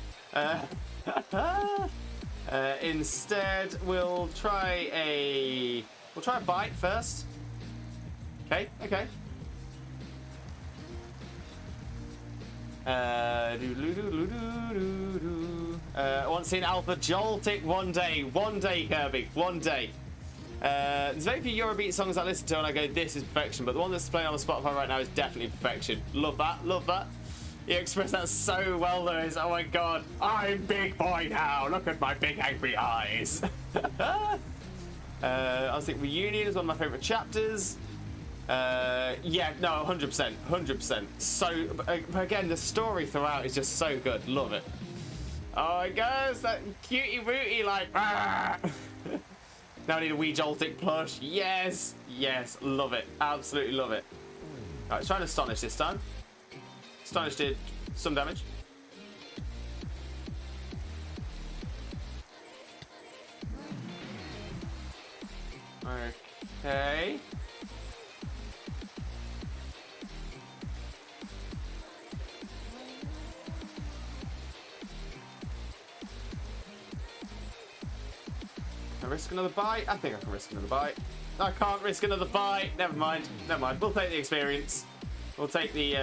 Instead, we'll try a Bite first. Okay. I want to see an Alpha Joltic one day, Kirby, one day. There's very few Eurobeat songs I listen to and I go, this is perfection, but the one that's playing on the Spotify right now is definitely perfection. Love that, love that. You expressed that so well, Lewis. Oh my god, I'm big boy now. Look at my big angry eyes. I think Reunion is one of my favourite chapters. Yeah, no, 100%, 100%. So, again, the story throughout is just so good. Love it. Oh my god, it's that cutie booty, like, ah! Now I need a wee Joltic plush. Yes, yes, love it. Absolutely love it. Alright, let's try and Astonish this time. Astonish did some damage. Okay. Can I risk another bite? I think I can risk another bite. I can't risk another bite. Never mind. Never mind. We'll take the experience. We'll take the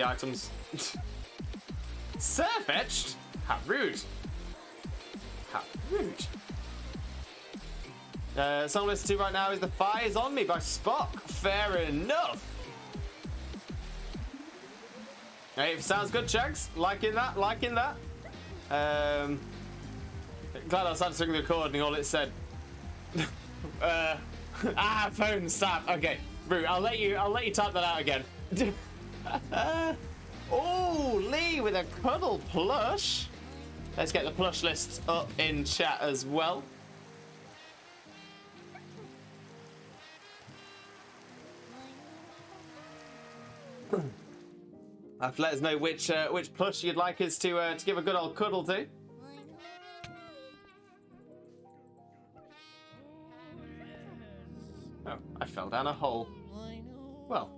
items. Surfetched? How rude. How rude. Song I listen to right now is The Fire's On Me by Spock. Fair enough. Hey, if it sounds good, Chugs. Liking that, liking that. Glad I was answering the recording, all it said. Phone, stop. Okay, Rue, I'll let you type that out again. Oh, Lee with a cuddle plush. Let's get the plush list up in chat as well. Have to let us know which plush you'd like us to give a good old cuddle to. Oh, I fell down a hole. Well.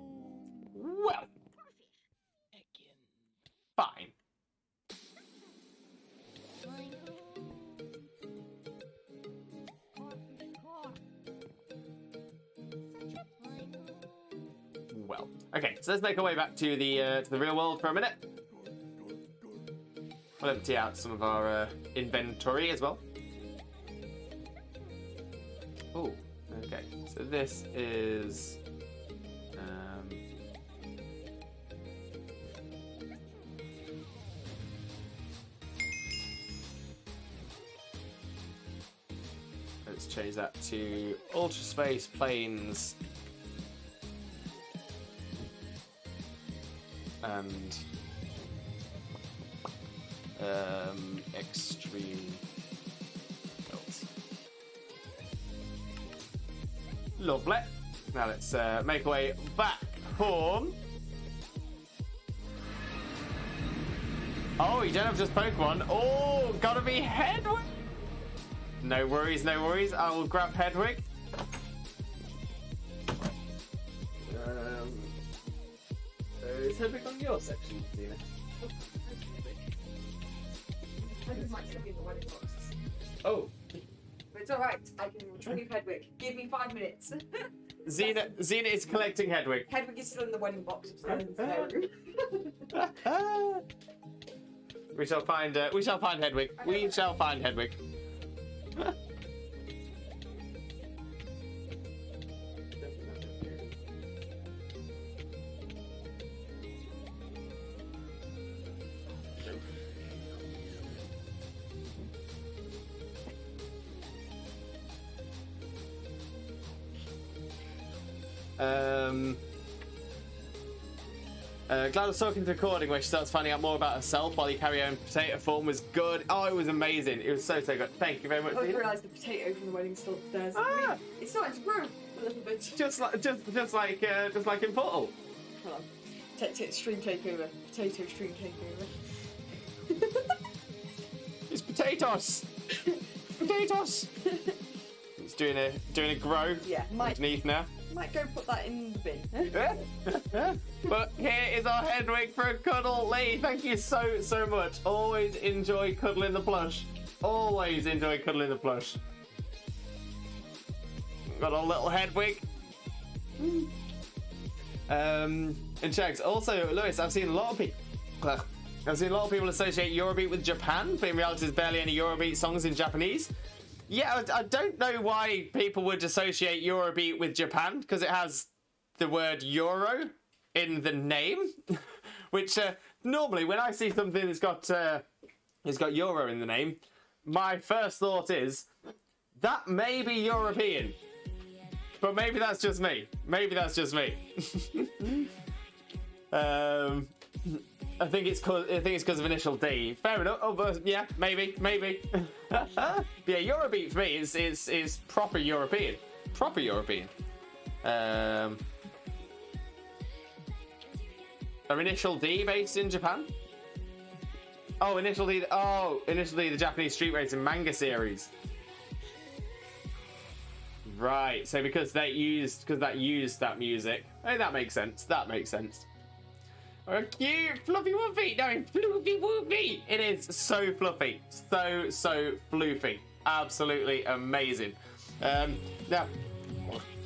Fine. Well. Okay, so let's make our way back to the real world for a minute. We'll empty out some of our inventory as well. Oh, okay. So this is let's change that to Ultra Space Planes and Extreme Belts. Lovely. Now let's make our way back home. Oh, you don't have just Pokemon. Oh, gotta be Hedwig. No worries, no worries. I will grab Hedwig. Is Hedwig on your section, Tina? Hedwig might still be in the wedding boxes. Oh. But it's alright, I can retrieve Hedwig. Give me 5 minutes. Xena is collecting Hedwig. Hedwig is still in the wedding box upstairs in the room. We shall find Hedwig. We shall find Hedwig. Glad I was talking to the recording where she starts finding out more about herself while you carry on. Potato form was good. Oh, it was amazing. It was so good. Thank you very much. I realised the potato from the wedding's still upstairs. Ah! It's starting to grow a little bit. Just like in Portal. Hold on. Extreme takeover. Potato extreme takeover. It's potatoes. Potatoes. It's doing a grow. Yeah. Underneath now. Might go put that in the bin. But here is our Hedwig for a cuddle. Lee, thank you so much. Always enjoy cuddling the plush. Always enjoy cuddling the plush. Got our little Hedwig. And Shags. Also, Lewis, I've seen a lot of people. I've seen a lot of people associate Eurobeat with Japan, but in reality there's barely any Eurobeat songs in Japanese. Yeah, I don't know why people would associate Eurobeat with Japan, because it has the word Euro in the name, which normally when I see something that's got Euro in the name, my first thought is, that may be European. But maybe that's just me. Maybe that's just me. I think it's because of initial D. Fair enough. Oh, but yeah, maybe. Yeah, Eurobeat for me is proper European. Proper European. Are Initial D based in Japan? Oh, Initial D. Oh, Initial D, the Japanese street racing manga series. Right. So because that used that music. Hey, that makes sense. That makes sense. Oh, cute fluffy woofy. No, fluffy woofy. It is so fluffy. So floofy. Absolutely amazing. Now,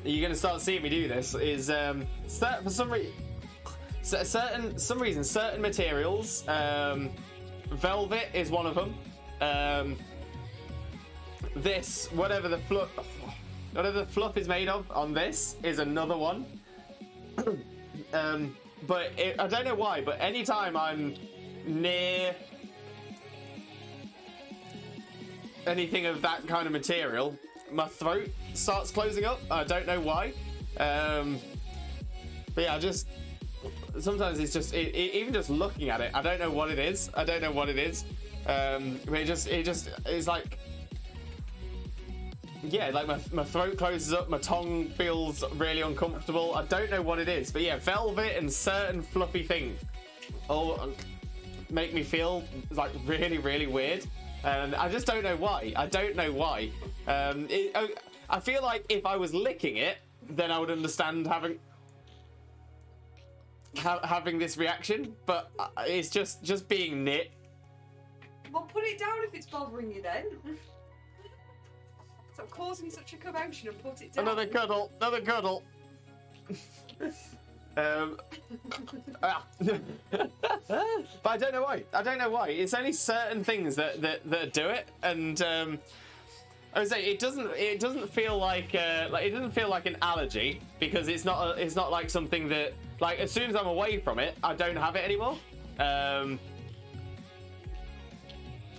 you're gonna start seeing me do this. Is for some reason certain materials. Velvet is one of them. This whatever the fluff is made of on this is another one. But I don't know why, but anytime I'm near anything of that kind of material, my throat starts closing up. I don't know why. But yeah, sometimes it's just even just looking at it, I don't know what it is. But it's like, yeah, like my throat closes up, my tongue feels really uncomfortable. I don't know what it is, but yeah, velvet and certain fluffy things all make me feel like really, really weird, and I just don't know why. I feel like if I was licking it, then I would understand having this reaction, but it's just being knit. Well, put it down if it's bothering you then. Stop causing such a commotion and put it down. Another cuddle. But I don't know why. It's only certain things that do it, and I would say it doesn't feel like it doesn't feel like an allergy, because it's not like something that, like, as soon as I'm away from it, I don't have it anymore. I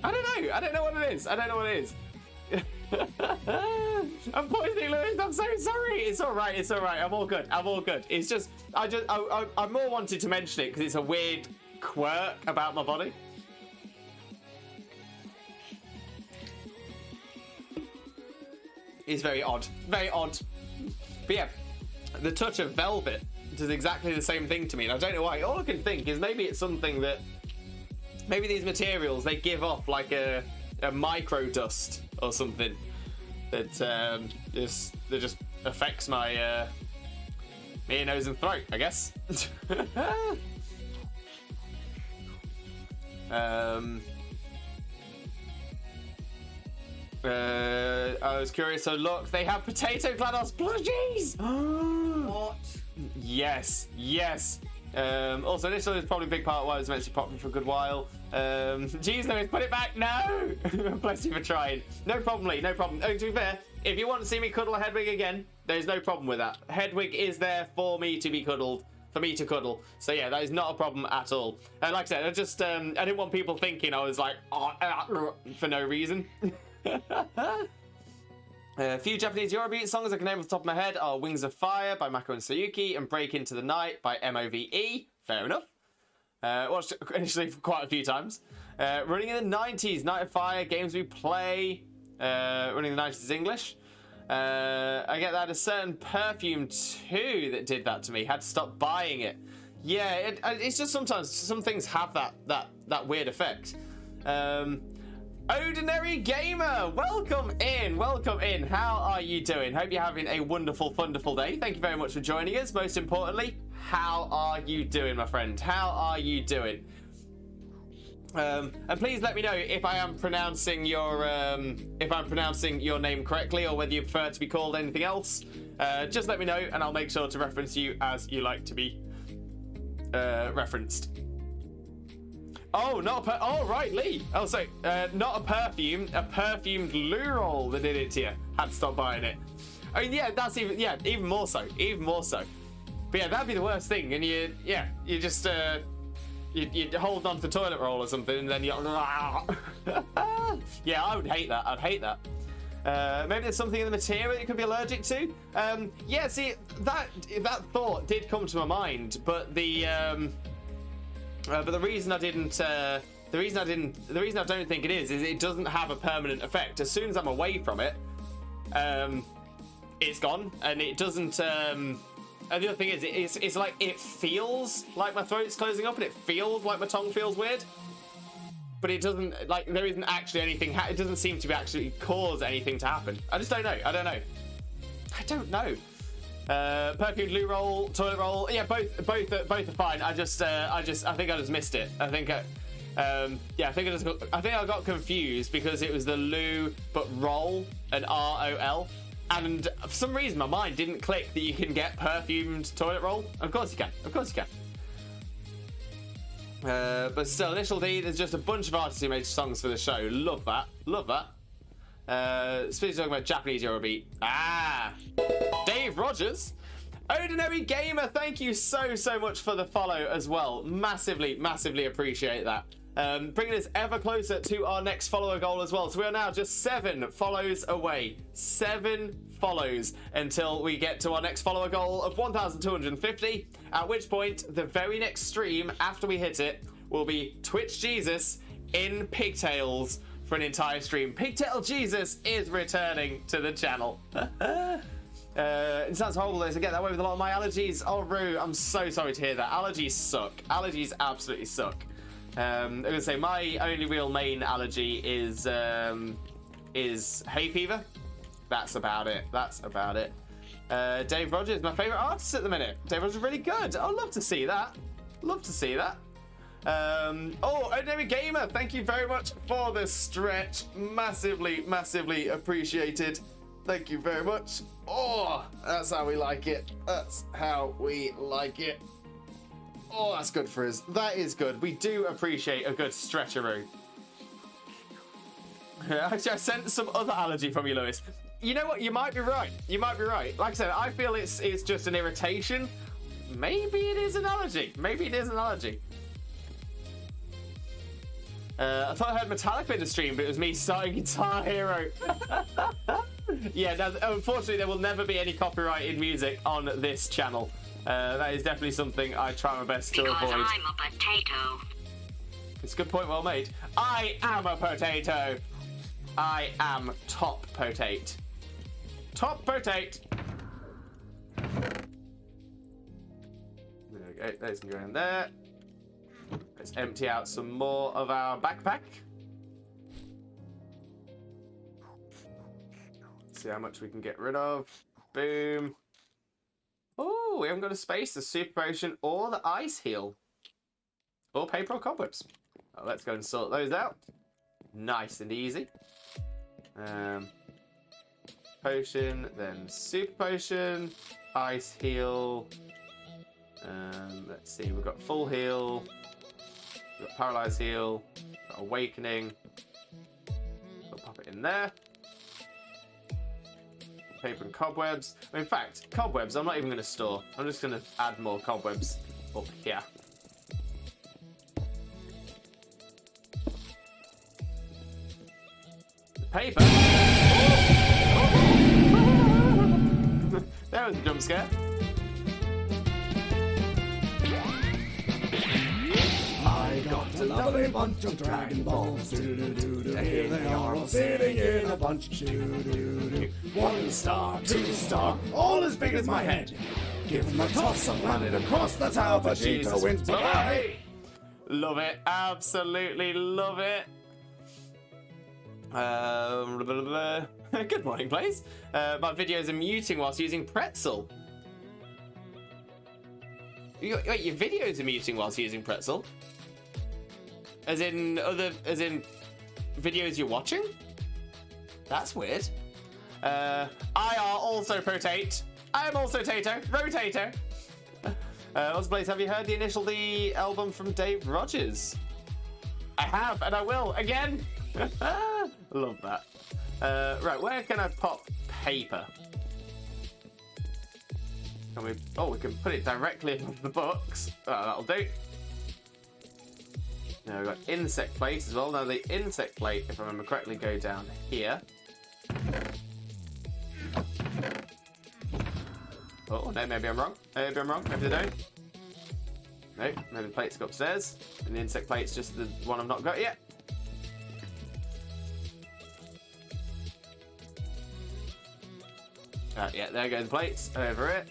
don't know what it is. I'm poisoning Lewis. I'm so sorry. It's all right. I'm all good. It's just I more wanted to mention it because it's a weird quirk about my body. It's very odd. But yeah, the touch of velvet does exactly the same thing to me, and I don't know why. All I can think is maybe it's something that these materials, they give off like a micro dust or something that just affects my ear, nose, and throat, I guess. I was curious. So look, they have potato GLaDOS plushies. What? Yes. Also, this is probably a big part of why it was meant to be popular for a good while. Jeez, Lewis, put it back. No. Bless you for trying. No problem, Lee. No problem. Oh, to be fair, if you want to see me cuddle a Hedwig again, there's no problem with that. Hedwig is there for me to be cuddled. For me to cuddle. So yeah, that is not a problem at all. And like I said, I just I didn't want people thinking I was like for no reason. A few Japanese Eurobeat songs I can name off the top of my head are Wings of Fire by Mako and Sayuki and Break Into the Night by MOVE. Fair enough. Watched it initially quite a few times. Running in the 90s, Night of Fire, Games We Play. Running in the 90s is English. I get that a certain perfume too that did that to me. Had to stop buying it. Yeah, it's just sometimes some things have that weird effect. Ordinary Gamer, welcome in. How are you doing? Hope you're having a wonderful day. Thank you very much for joining us. Most importantly, how are you doing, my friend? How are you doing? And please let me know if I am pronouncing your name correctly, or whether you prefer to be called anything else. Just let me know, and I'll make sure to reference you as you like to be referenced. Oh, not a oh, right, Lee. Oh, so, not a perfume, a perfumed loo roll that did it to you. Had to stop buying it. I mean, yeah, that's even more so, But yeah, that'd be the worst thing. And you just, you hold on to the toilet roll or something, and then you're, yeah, I would hate that. I'd hate that. Maybe there's something in the material you could be allergic to. Yeah, see, that thought did come to my mind, but the reason I didn't, the reason I don't think it is it doesn't have a permanent effect. As soon as I'm away from it, it's gone, and it doesn't. And the other thing is, it's like it feels like my throat's closing up, and it feels like my tongue feels weird. But it doesn't, like, there isn't actually anything. It doesn't seem to be actually cause anything to happen. I just don't know. I don't know. Perfumed loo roll, toilet roll. Yeah, both are fine. I think I just missed it. I think I got confused because it was the loo but roll and ROL, and for some reason my mind didn't click that you can get perfumed toilet roll. Of course you can. But still, Initial D, there's just a bunch of artists who made songs for the show. Love that. Speaking talking about Japanese Eurobeat. Dave Rogers. Ordinary Gamer, thank you so much for the follow as well. Massively appreciate that. Bringing us ever closer to our next follower goal as well. So we are now just 7 follows away. 7 follows until we get to our next follower goal of 1,250. At which point, the very next stream after we hit it will be Twitch Jesus in pigtails for an entire stream. Pigtail Jesus is returning to the channel. It sounds horrible to get that way with a lot of my allergies. Oh, Rue, I'm so sorry to hear that. Allergies suck. Allergies absolutely suck. I'm gonna say my only real main allergy is hay fever. That's about it. Dave Rogers, my favourite artist at the minute. Dave Rogers is really good. I'd love to see that. Ordinary Gamer, thank you very much for the stretch. Massively appreciated. Thank you very much. Oh, that's how we like it. Oh, that's good for us. That is good. We do appreciate a good stretcheroo. Actually, I sent some other allergy from you, Lewis. You know what? You might be right. Like I said, I feel it's just an irritation. Maybe it is an allergy. I thought I heard Metallica in the stream, but it was me starting Guitar Hero. Yeah, no, unfortunately, there will never be any copyrighted music on this channel. That is definitely something I try my best to avoid. Because I'm a potato. It's a good point, well made. I am a potato. I am top potate. There we go. Those can go in there. Let's empty out some more of our backpack. See how much we can get rid of. Boom. Oh, we haven't got a space. The super potion or the ice heal. Or paper or cobwebs. Oh, let's go and sort those out. Nice and easy. Potion, then super potion, ice heal. Let's see, we've got full heal. We've got paralyzed heal. Got awakening. We'll pop it in there. Paper and cobwebs. In fact, cobwebs I'm not even going to store. I'm just going to add more cobwebs up here. Paper. There was a jump scare. I got a lovely bunch of Dragon Balls. Doo-doo-doo-doo. Here they are all sitting in a bunch. Doo-doo-doo. 1 star, 2 star, all as big as my head. Give them a toss and run it across the tower. Vegeta wins. Bye-bye. Love it. Absolutely love it. Good morning, Blaze. My videos are muting whilst using Pretzel. Wait, your videos are muting whilst using Pretzel? As in videos you're watching? That's weird. I are also potate. I am also Tato. Rotator. Blaze, have you heard the Initial D album from Dave Rogers? I have, and I will again. Love that. Right, where can I pop paper? Can we? Oh, we can put it directly above the books. Oh, that'll do. Now we've got insect plate as well. Now the insect plate, if I remember correctly, go down here. Oh, no, maybe I'm wrong. Maybe I'm wrong. Maybe they don't. No, maybe the plates go upstairs. And the insect plate's just the one I've not got yet. Yeah, there go the plates. Over it.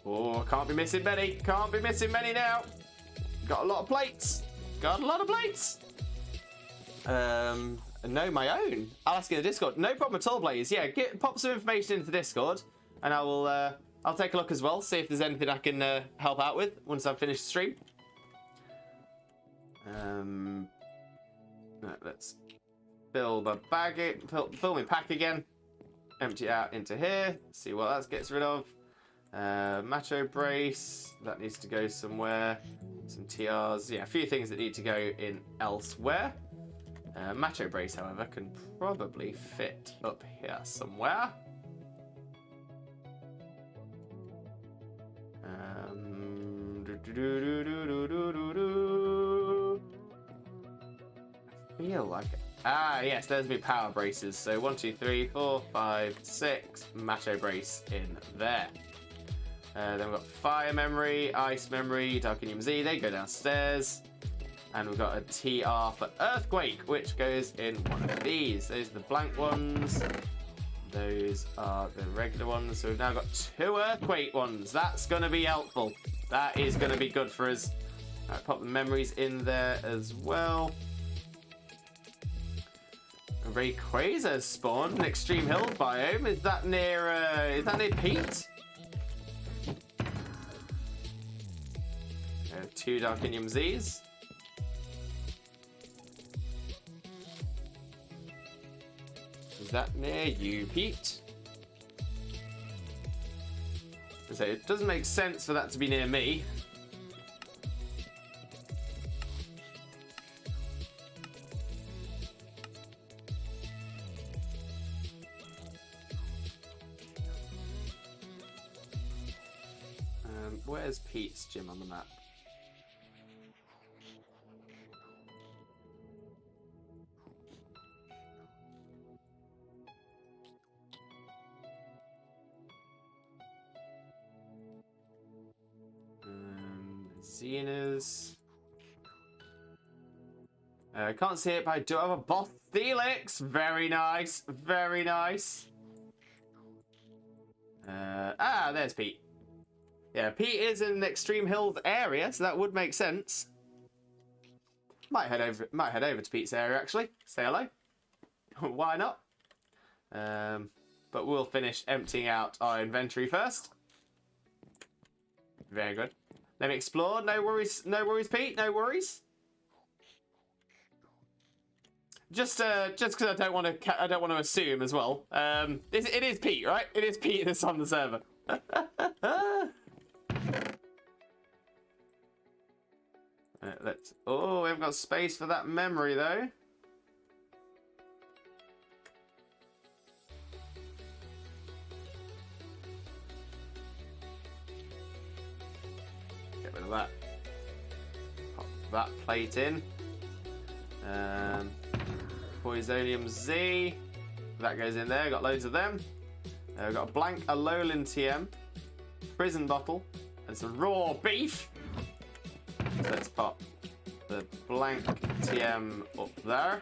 Oh, can't be missing many. Can't be missing many now. Got a lot of plates. Got a lot of plates. No, my own. I'll ask in the Discord. No problem at all, Blaze. Yeah, pop some information into the Discord, and I will. I'll take a look as well. See if there's anything I can help out with once I've finished the stream. Let's fill the bag. Fill my pack again. Empty it out into here. See what that gets rid of. Macho brace. That needs to go somewhere. Some TRs. Yeah, a few things that need to go in elsewhere. Macho brace, however, can probably fit up here somewhere. I feel like it. Ah, yes, there's my power braces. So 1, 2, 3, 4, 5, 6 macho brace in there. Then we've got fire memory, ice memory, Darkinium Z. They go downstairs. And we've got a TR for Earthquake, which goes in one of these. Those are the blank ones. Those are the regular ones. So we've now got 2 Earthquake ones. That's going to be helpful. That is going to be good for us. All right, pop the memories in there as well. A Rayquaza spawned in Extreme Hills biome. Is that near Pete? 2 Darkinium Z's. Is that near you, Pete? So it doesn't make sense for that to be near me. Where's Pete's gym on the map? Xenas. I can't see it, but I do have a boss Felix. Very nice. Very nice. There's Pete. Yeah, Pete is in the Extreme Hills area, so that would make sense. Might head over to Pete's area actually. Say hello. Why not? But we'll finish emptying out our inventory first. Very good. Let me explore. No worries, Pete. No worries. Just because I don't want to assume as well. It is Pete, right? It is Pete that's on the server. Oh, we haven't got space for that memory though. Get rid of that. Pop that plate in. Poisonium Z. That goes in there. Got loads of them. We've got a blank Alolan TM. Prison bottle. And some raw beef. So let's pop the blank TM up there.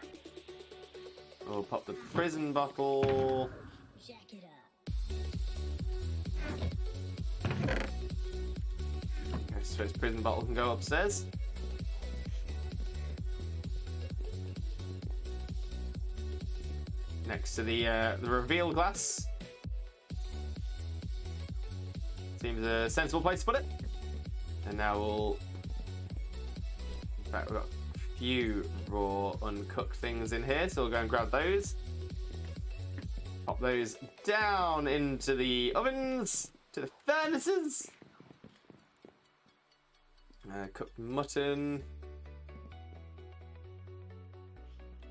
We'll pop the prison bottle. Okay, so this prison bottle can go upstairs. Next to the reveal glass. Seems a sensible place to put it. And now we'll... In fact, we've got a few raw uncooked things in here, so we'll go and grab those. Pop those down into the ovens, to the furnaces. Cooked mutton.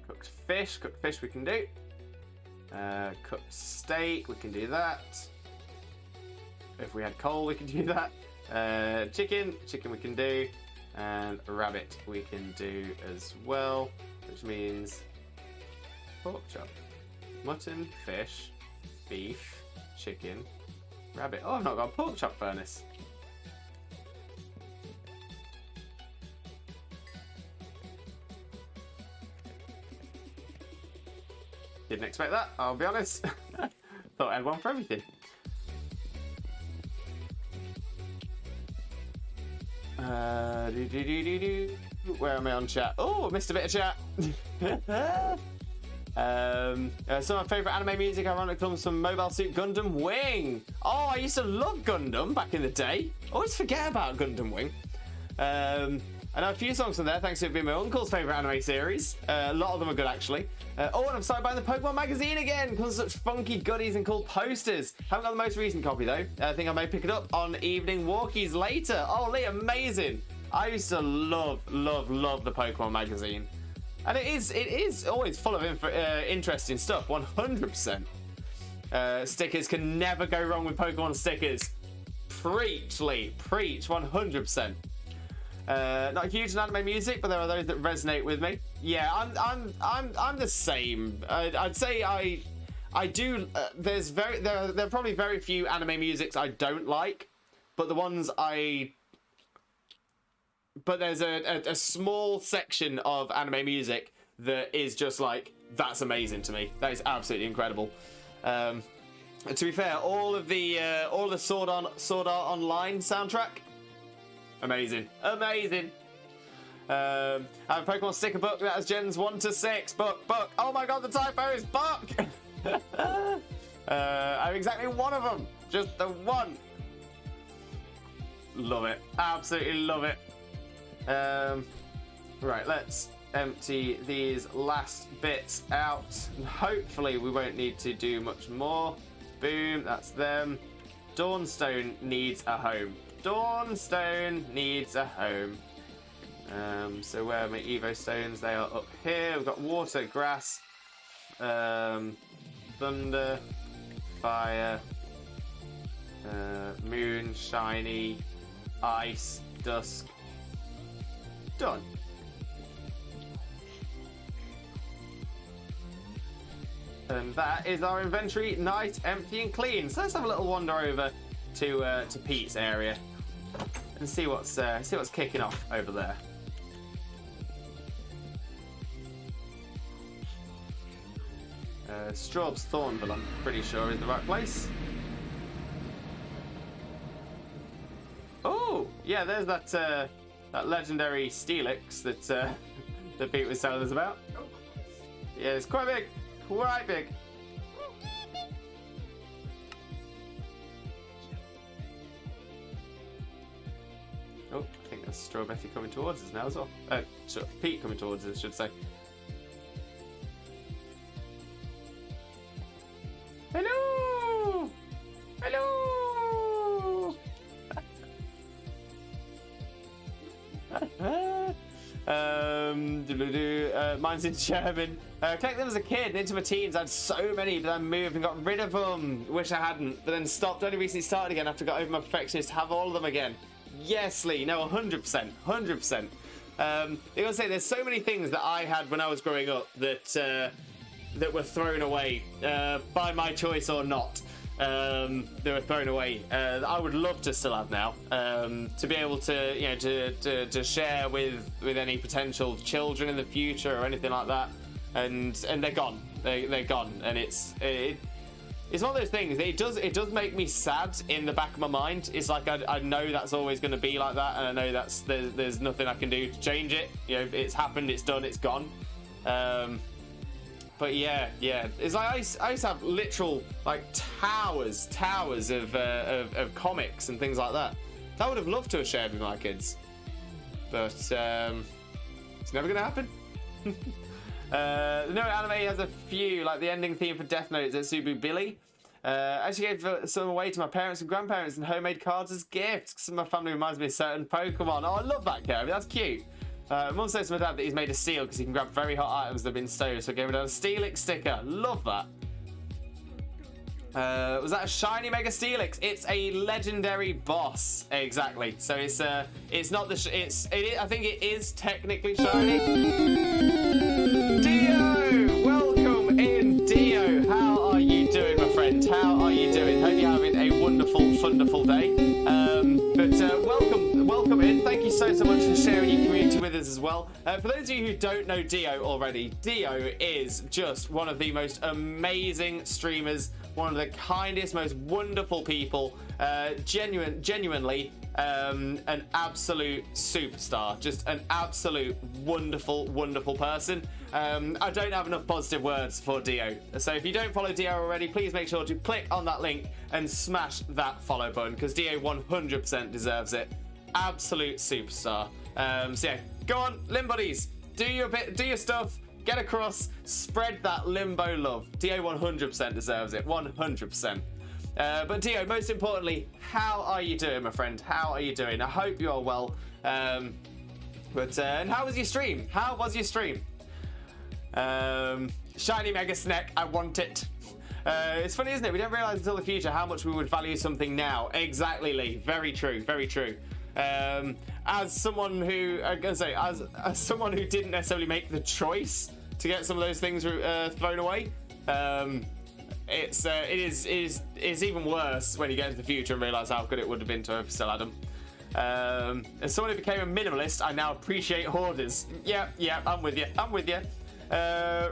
Cooked fish we can do. Cooked steak, we can do that. If we had coal, we can do that. Chicken we can do. And rabbit we can do as well, which means pork chop, mutton, fish, beef, chicken, rabbit. Oh, I've not got a pork chop furnace. Didn't expect that, I'll be honest. Thought I had one for everything. Where am I on chat? Oh, I missed a bit of chat. Some of my favourite anime music, ironically, comes from Mobile Suit Gundam Wing. Oh, I used to love Gundam back in the day. Always forget about Gundam Wing. I know a few songs from there, thanks to it being my uncle's favourite anime series. A lot of them are good, actually. Oh, and I'm started buying the Pokemon magazine again, because of such funky goodies and cool posters. Haven't got the most recent copy, though. I think I may pick it up on evening walkies later. Oh, Lee, amazing. I used to love the Pokemon magazine. And it is always full of interesting stuff, 100%. Stickers can never go wrong with Pokemon stickers. Preach, Lee, preach, 100%. Not a huge in anime music, but there are those that resonate with me. Yeah, I'm the same. I'd say I do. There are probably very few anime musics I don't like, but the ones But there's a small section of anime music that is just like, that's amazing to me. That is absolutely incredible. To be fair, all the Sword Art Online soundtrack, amazing. I have a Pokemon sticker book that has gens 1 to 6. Book. Oh my god, the typo is book. I have exactly one of them. Just the one. Love it. Absolutely love it. Right, let's empty these last bits out. Hopefully we won't need to do much more. Boom, that's them. Dawnstone needs a home. So where are my Evo stones? They are up here. We've got water, grass, thunder, fire, moon, shiny, ice, dusk. Done. And that is our inventory, nice, empty and clean. So let's have a little wander over to Pete's area and see what's kicking off over there. Straub's Thornville, I'm pretty sure, is the right place. Oh, yeah, there's that legendary Steelix that that Pete was telling us about. Yeah, it's quite big. Quite big. Oh, I think that's Strawberry coming towards us now as well. Sure, Pete coming towards us, I should say. Hello! Hello! Mine's in German. Collect them as a kid, into my teens. I had so many, but I moved and got rid of them. Wish I hadn't, but then stopped. Only recently started again after I got over my perfectionist. Have all of them again. Yes, Lee. No, 100%. 100%. I gotta say, there's so many things that I had when I was growing up that were thrown away by my choice or not. They were thrown away. I would love to still have now, to be able to, you know, to share with any potential children in the future or anything like that. And they're gone. They're gone. And it's one of those things. It does make me sad in the back of my mind. It's like I know that's always going to be like that, and I know there's nothing I can do to change it. You know, it's happened. It's done. It's gone. But yeah, it's like I used to have literal like towers of comics and things like that. I would have loved to have shared with my kids, but it's never gonna happen. The new anime has a few, like the ending theme for Death Note is Etsubu Billy. I actually gave some away to my parents and grandparents and homemade cards as gifts. Some of my family reminds me of certain Pokemon. Oh, I love that, Kirby. That's cute. Mum says to my dad that he's made a seal because he can grab very hot items that have been stowed, so I gave him a Steelix sticker. Love that. Was that a shiny Mega Steelix? It's a legendary boss, exactly. So it's not the I think it is technically shiny. Dio, welcome in, Dio. How are you doing, my friend? How are you doing? Hope you're having a wonderful, wonderful day. Welcome in. Thank you so much for sharing your community with us as well. For those of you who don't know Dio already, Dio is just one of the most amazing streamers, one of the kindest, most wonderful people, genuinely an absolute superstar, just an absolute wonderful person. I don't have enough positive words for Dio, so if you don't follow Dio already, please make sure to click on that link and smash that follow button, because Dio 100% deserves it. Absolute superstar. So yeah, go on, Limbuddies, do your bit, do your stuff, get across, spread that Limboh love. Dio 100% deserves it, 100%. But Dio, most importantly, how are you doing, my friend? How are you doing? I hope you are well. And how was your stream? How was your stream? Shiny Mega Snack, I want it. It's funny, isn't it? We don't realise until the future how much we would value something now. Exactly, Lee. Very true. Very true. As someone who, I'm gonna say, as someone who didn't necessarily make the choice to get some of those things thrown away, it is even worse when you get into the future and realise how good it would have been to have still had them. As someone who became a minimalist, I now appreciate hoarders. Yeah, I'm with you.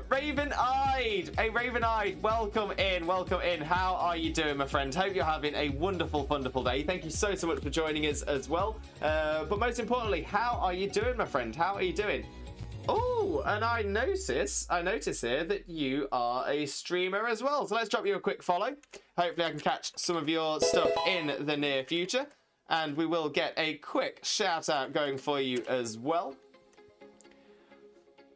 Raven-eyed! Hey, Raven-eyed, welcome in. How are you doing, my friend? Hope you're having a wonderful day. Thank you so much for joining us as well. But most importantly, how are you doing, my friend? How are you doing? Oh, and I notice here that you are a streamer as well. So let's drop you a quick follow. Hopefully I can catch some of your stuff in the near future. And we will get a quick shout out going for you as well.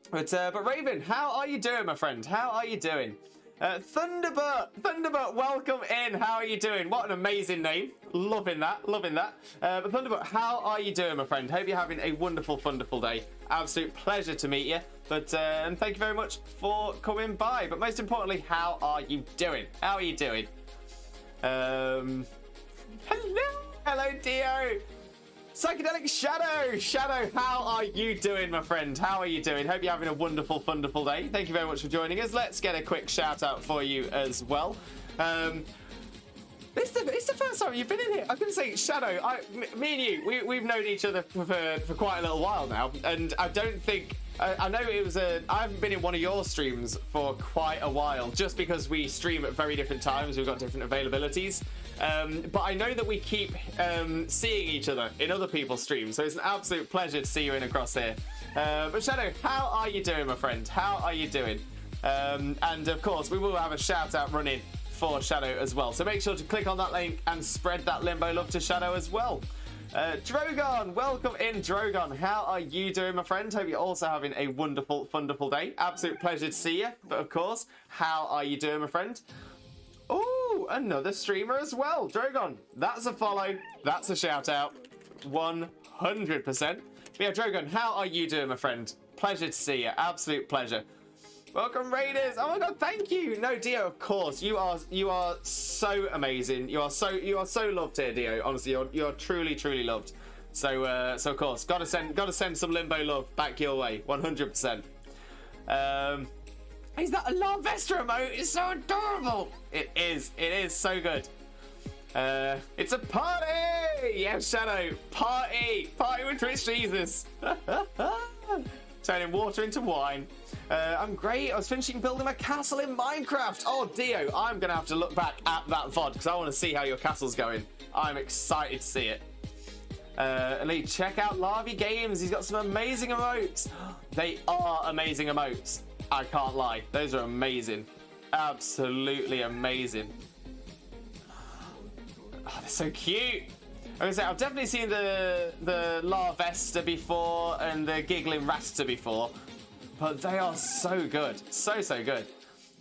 But Raven, how are you doing, my friend? How are you doing? Thunderbird, welcome in. How are you doing? What an amazing name. Loving that. But Thunderbird, how are you doing, my friend? Hope you're having a wonderful day. Absolute pleasure to meet you. But and thank you very much for coming by. But most importantly, how are you doing? How are you doing? Hello, Dio. Psychedelic Shadow, how are you doing, my friend? How are you doing? Hope you're having a wonderful day. Thank you very much for joining us. Let's get a quick shout out for you as well. It's the first time you've been in here. I'm going to say, Shadow, me and you, we've known each other for quite a little while now, and I don't think... I know I haven't been in one of your streams for quite a while, just because we stream at very different times. We've got different availabilities. But I know that we keep seeing each other in other people's streams, so it's an absolute pleasure to see you in across here. But Shadow, how are you doing, my friend? How are you doing? And of course, we will have a shout out running for Shadow as well. So make sure to click on that link and spread that Limboh love to Shadow as well. Drogon, welcome in, Drogon. How are you doing, my friend? Hope you're also having a wonderful day. Absolute pleasure to see you. But of course, how are you doing, my friend? Oh, another streamer as well. Drogon, that's a follow. That's a shout out. 100%. But yeah, Drogon, how are you doing, my friend? Pleasure to see you. Absolute pleasure. Welcome, Raiders. Oh my God, thank you. No, Dio, of course. You are so amazing. You are so loved here, Dio. Honestly, you're truly loved. So of course, gotta send some Limboh love back your way. 100%. Is that a Larvesta emote? It's so adorable. It is so good. It's a party! Yes, Shadow. Party with Twitch Jesus. Turning water into wine. I'm great. I was finishing building my castle in Minecraft. Oh, Dio, I'm going to have to look back at that VOD because I want to see how your castle's going. I'm excited to see it. Lee, check out Larvy Games. He's got some amazing emotes. They are amazing emotes. I can't lie. Those are amazing. Absolutely amazing. Oh, they're so cute. I was gonna say, I've definitely seen the Larvesta before and the Giggling Rasta before, but they are so good. So good.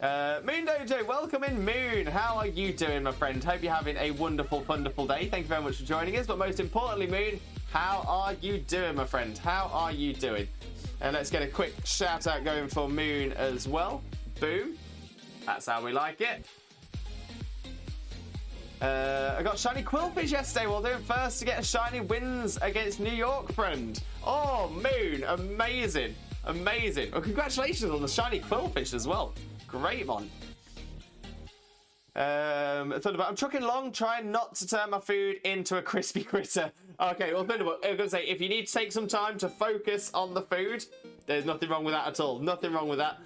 Moon Dojo, welcome in, Moon. How are you doing, my friend? Hope you're having a wonderful, wonderful day. Thank you very much for joining us. But most importantly, Moon, how are you doing, my friend? How are you doing? And let's get a quick shout out going for Moon as well. Boom. That's how we like it. I got shiny Quillfish yesterday while doing first to get a shiny wins against New York, friend. Oh, Moon, amazing. Amazing. Well, congratulations on the shiny Quillfish as well. Great one. Thunderbolt, I'm trucking along, trying not to turn my food into a crispy critter. Okay, well, Thunderbolt, I was going to say, if you need to take some time to focus on the food, there's nothing wrong with that at all. Nothing wrong with that.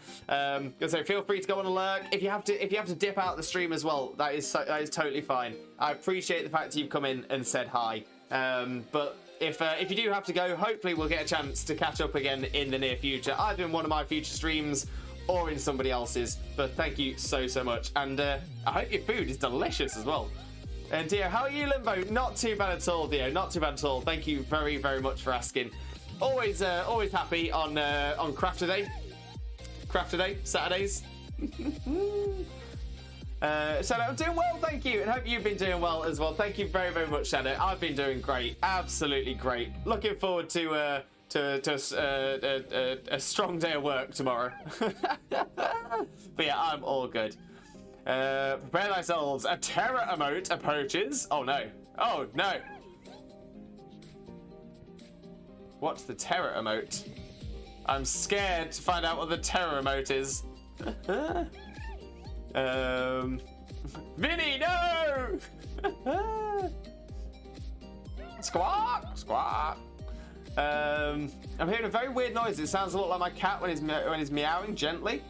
So feel free to go on a lurk. If you have to dip out the stream as well, that is totally fine. I appreciate the fact that you've come in and said hi. But if you do have to go, hopefully we'll get a chance to catch up again in the near future, either in one of my future streams or in somebody else's. But thank you so much, and I hope your food is delicious as well. And Dio, how are you, Limbo? Not too bad at all, Dio. Not too bad at all. Thank you very much for asking. Always happy on Crafter Day. Crafter Day Saturdays. Shadow, I'm doing well, thank you, and hope you've been doing well as well. Thank you very much, Shadow. I've been doing great, absolutely great. Looking forward to a strong day of work tomorrow. But yeah, I'm all good. Prepare thyselves. A terror emote approaches. Oh no. Oh no. What's the terror emote? I'm scared to find out what the terror emote is. Vinny, no! Squawk! Squawk! I'm hearing a very weird noise. It sounds a lot like my cat when he's meowing gently.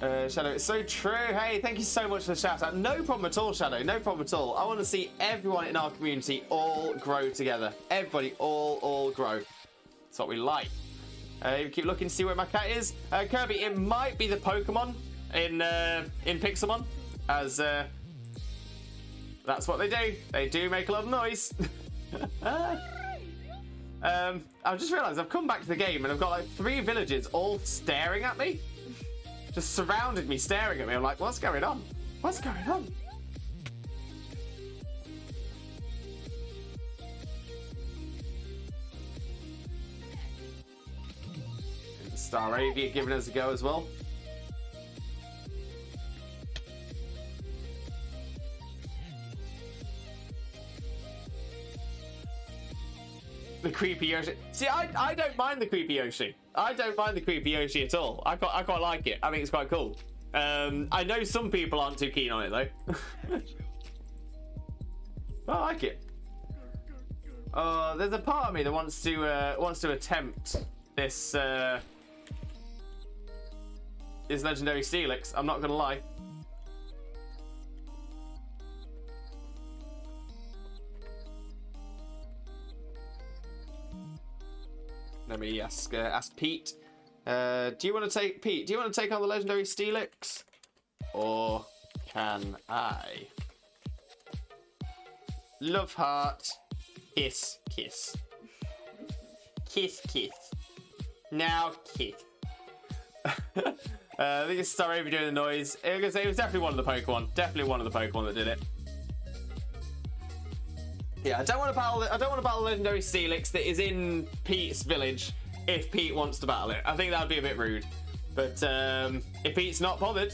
Shadow, it's so true. Hey, thank you so much for the shout out. No problem at all, Shadow. No problem at all. I want to see everyone in our community all grow together. Everybody all grow. That's what we like. Keep looking to see where my cat is. Kirby, it might be the Pokemon in Pixelmon, as that's what they do. They do make a lot of noise. I've just realised I've come back to the game and I've got like 3 villagers all staring at me. Just surrounded me, staring at me. I'm like, what's going on? What's going on? Staravia giving us a go as well. The creepy Yoshi. See, I don't mind the creepy Yoshi. I don't mind the creepy Yoshi at all. I quite like it. I think it's quite cool. I know some people aren't too keen on it though. I like it. There's a part of me that wants to attempt this this legendary Steelix. I'm not gonna lie. Let me ask Pete. Do you want to take Pete? Do you want to take on the legendary Steelix, or can I? Love heart, kiss, kiss, kiss, kiss. Now kiss. I think it's Staravia doing the noise. It was definitely one of the Pokemon. Definitely one of the Pokemon that did it. Yeah, I don't want to battle legendary Steelix that is in Pete's village if Pete wants to battle it. I think that would be a bit rude. But if Pete's not bothered,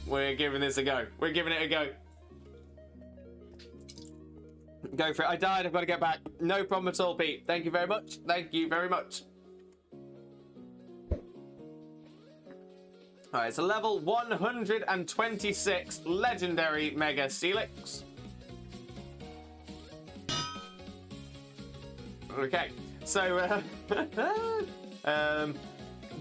we're giving this a go. We're giving it a go. Go for it. I died. I've got to get back. No problem at all, Pete. Thank you very much. Thank you very much. Alright, it's a level 126 legendary Mega Steelix. Okay, so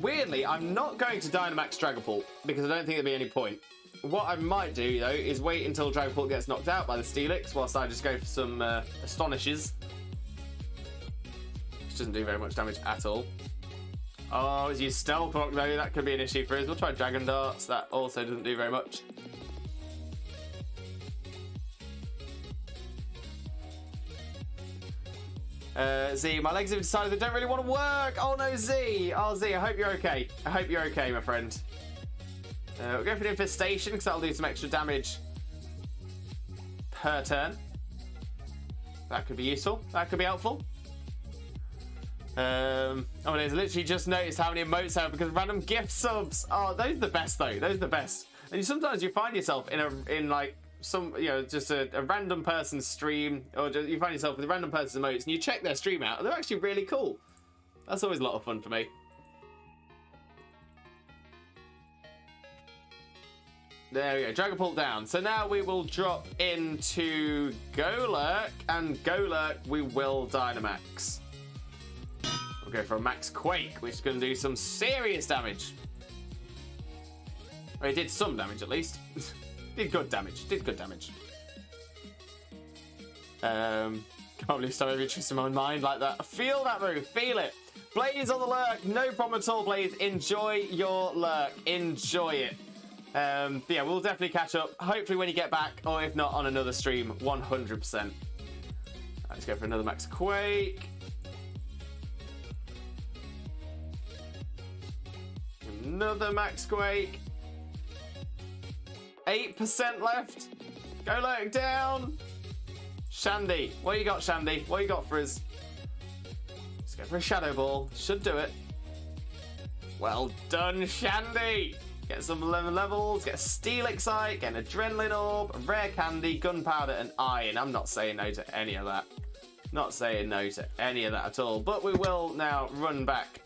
weirdly, I'm not going to Dynamax Dragapult because I don't think there'd be any point. What I might do though is wait until Dragapult gets knocked out by the Steelix whilst I just go for some Astonishes, which doesn't do very much damage at all. Oh, is you Stealth Rock though? That could be an issue for us. We'll try Dragon Darts. That also doesn't do very much. Z, my legs have decided they don't really want to work. Oh no, Z. Oh, Z, I hope you're okay. I hope you're okay, my friend. We'll go for the infestation because that'll do some extra damage per turn. That could be useful. That could be helpful. Oh, there's literally just noticed how many emotes I have because of random gift subs. Oh, those are the best though. Those are the best. And sometimes you find yourself in like some, you know, just a random person's stream, or just, you find yourself with a random person's emotes, and you check their stream out, and they're actually really cool. That's always a lot of fun for me. There we go, Dragon Pull down. So now we will drop into Golurk, and Golurk we will Dynamax. We'll go for a Max Quake, which is going to do some serious damage. Well, it did some damage at least. Did good damage. Did good damage. Can't believe so every interest in my mind like that. Feel that move. Feel it. Blaze on the lurk. No problem at all, Blaze. Enjoy your lurk. Enjoy it. Yeah, we'll definitely catch up. Hopefully when you get back, or if not, on another stream. 100%. Let's go for another Max Quake. Another Max Quake. 8% left. Go lurk down. Shandy. What you got, Shandy? What you got for us? Let's go for a Shadow Ball. Should do it. Well done, Shandy. Get some levels. Get a Steel Excite. Get an Adrenaline Orb. A Rare Candy. Gunpowder and Iron. I'm not saying no to any of that. Not saying no to any of that at all. But we will now run back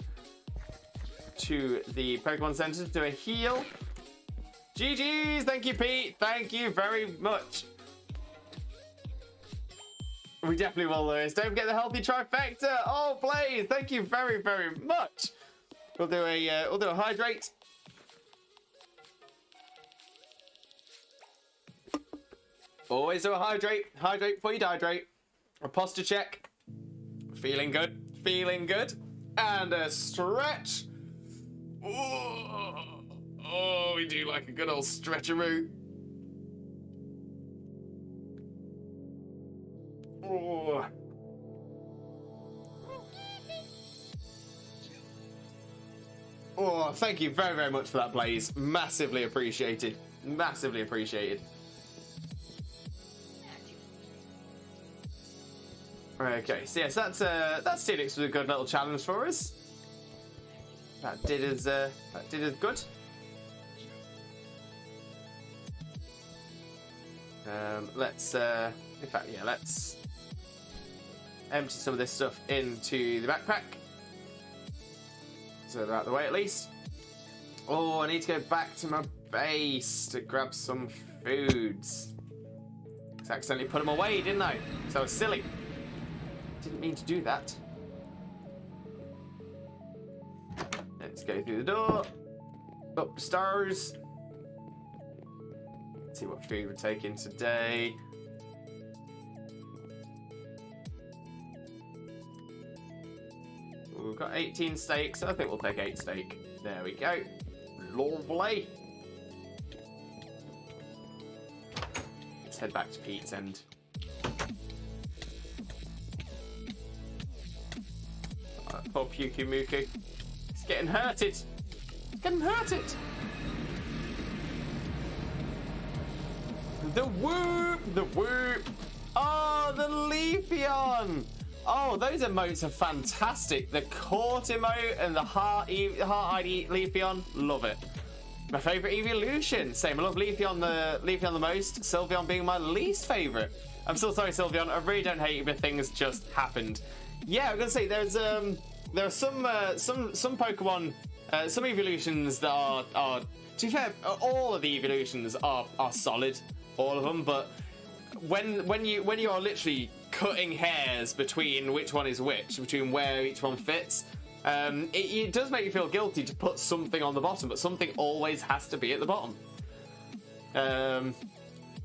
to the Pokemon Center to do a heal. GG's, thank you, Pete. Thank you very much. We definitely will, Lewis. Don't forget the healthy trifecta. Oh, Blaze, thank you very, very much. We'll do a hydrate. Always do a hydrate. Hydrate before you dehydrate. A posture check. Feeling good. Feeling good. And a stretch. Oh, we do like a good old stretcheroo. Oh. Oh, thank you very, very much for that, Blaze. Massively appreciated. Massively appreciated. Okay, so yes, that Steelix was a good little challenge for us. That did as good. Let's let's empty some of this stuff into the backpack. So they're out of the way at least. Oh, I need to go back to my base to grab some foods. I accidentally put them away, didn't I? So I was silly. Didn't mean to do that. Let's go through the door. Up the stairs. Let's see what food we're taking today. We've got 18 steaks, so I think we'll take 8 steak. There we go. Lovely. Let's head back to Pete's End. Poor Puku Muku. He's getting hurted. Getting hurted. The whoop! The whoop! Oh, the Leafeon! Oh, those emotes are fantastic. The court emote and the heart-eyed Leafeon. Love it. My favourite evolution. Same, I love Leafeon the most. Sylveon being my least favourite. I'm still sorry, Sylveon. I really don't hate you, but things just happened. Yeah, I'm gonna say there are some Pokemon, some evolutions that are to be fair, all of the evolutions are solid, all of them. But when you are literally cutting hairs between which one is which, between where each one fits, it does make you feel guilty to put something on the bottom, but something always has to be at the bottom.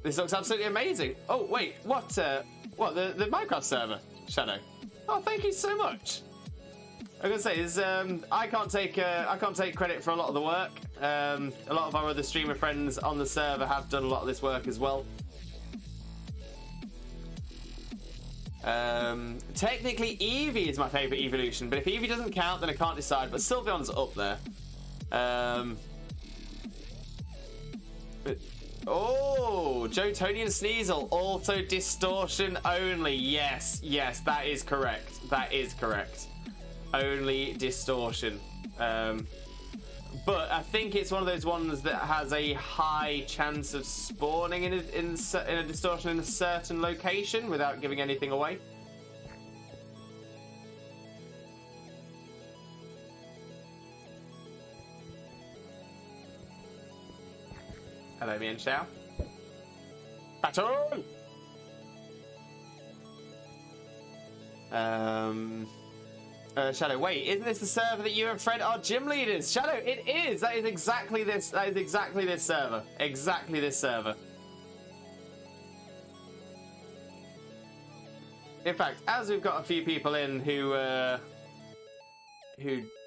This looks absolutely amazing. Oh wait, what the Minecraft server, Shadow? Oh, thank you so much. I was gonna say, I can't take credit for a lot of the work. A lot of our other streamer friends on the server have done a lot of this work as well. Technically, Eevee is my favourite evolution, but if Eevee doesn't count, then I can't decide. But Sylveon's up there. Oh, Jotonian Sneasel, also distortion only. Yes, yes, that is correct. That is correct. Only distortion. But I think it's one of those ones that has a high chance of spawning in a distortion in a certain location without giving anything away. Hello, Mian Xiao. Battle! Shadow, wait, isn't this the server that you and Fred are gym leaders? Shadow, it is! That is exactly this. That is exactly this server. Exactly this server. In fact, as we've got a few people in who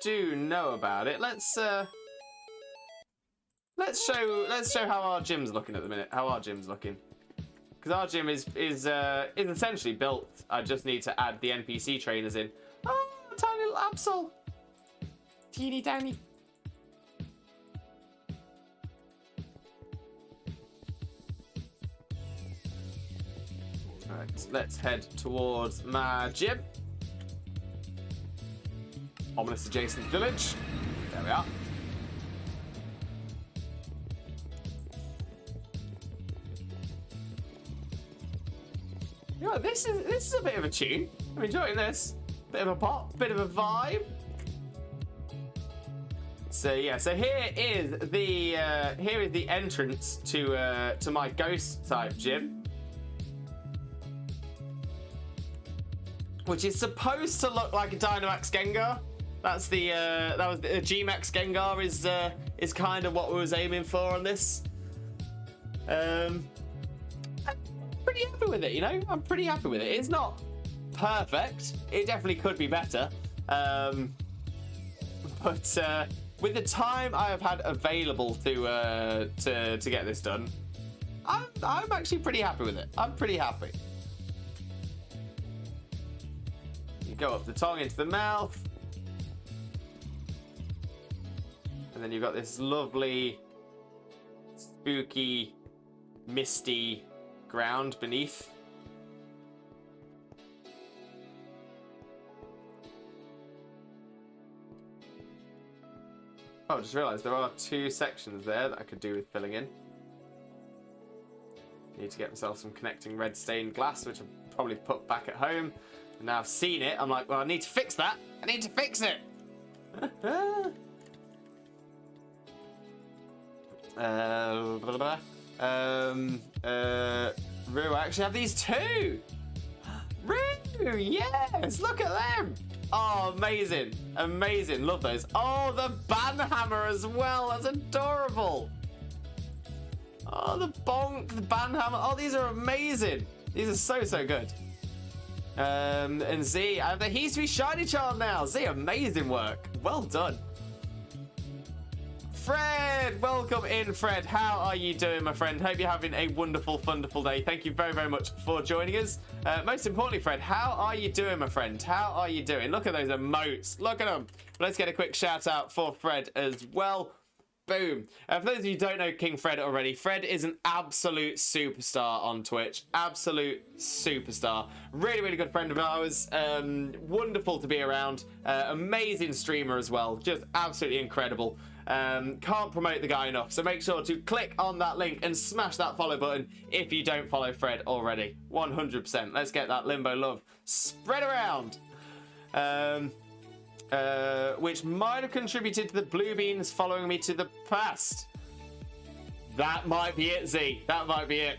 do know about it, let's show how our gym's looking at the minute. How our gym's looking, because our gym is essentially built. I just need to add the NPC trainers in. Oh, tiny little Absol, teeny tiny. Right, let's head towards my gym. Ominous adjacent village. There we are. You know, this is a bit of a tune. I'm enjoying this. Bit of a pop, bit of a vibe. So yeah, so here is the entrance to my ghost type gym, which is supposed to look like a Dynamax Gengar. That's the G-Max Gengar is kind of what we was aiming for on this. Pretty happy with it, you know. I'm pretty happy with it. It's not perfect. It definitely could be better. But with the time I have had available to get this done, I'm actually pretty happy with it. I'm pretty happy. You go up the tongue into the mouth, and then you've got this lovely, spooky, misty ground beneath. Oh, I just realised there are 2 sections there that I could do with filling in. Need to get myself some connecting red stained glass, which I'll probably put back at home. And now I've seen it, I'm like, well, I need to fix that. I need to fix it. Rue, I actually have these 2. Rue, yes, look at them. Oh, amazing, amazing, love those. Oh, the Banhammer as well, that's adorable. Oh, the Bonk, the Banhammer, oh, these are amazing. These are so good. And Z, I have the Hisui Shiny Charm now. Z, amazing work, well done. Fred, welcome in, Fred. How are you doing, my friend? Hope you're having a wonderful, wonderful day. Thank you very, very much for joining us. Most importantly, Fred, how are you doing, my friend? How are you doing? Look at those emotes. Look at them. Let's get a quick shout out for Fred as well. Boom. For those of you who don't know King Fred already, Fred is an absolute superstar on Twitch. Absolute superstar. Really, really good friend of ours. Wonderful to be around. Amazing streamer as well. Just absolutely incredible. Can't promote the guy enough, so make sure to click on that link and smash that follow button if you don't follow Fred already. 100%. Let's get that Limbo love spread around. Which might have contributed to the blue beans following me to the past. That might be it, Z. That might be it.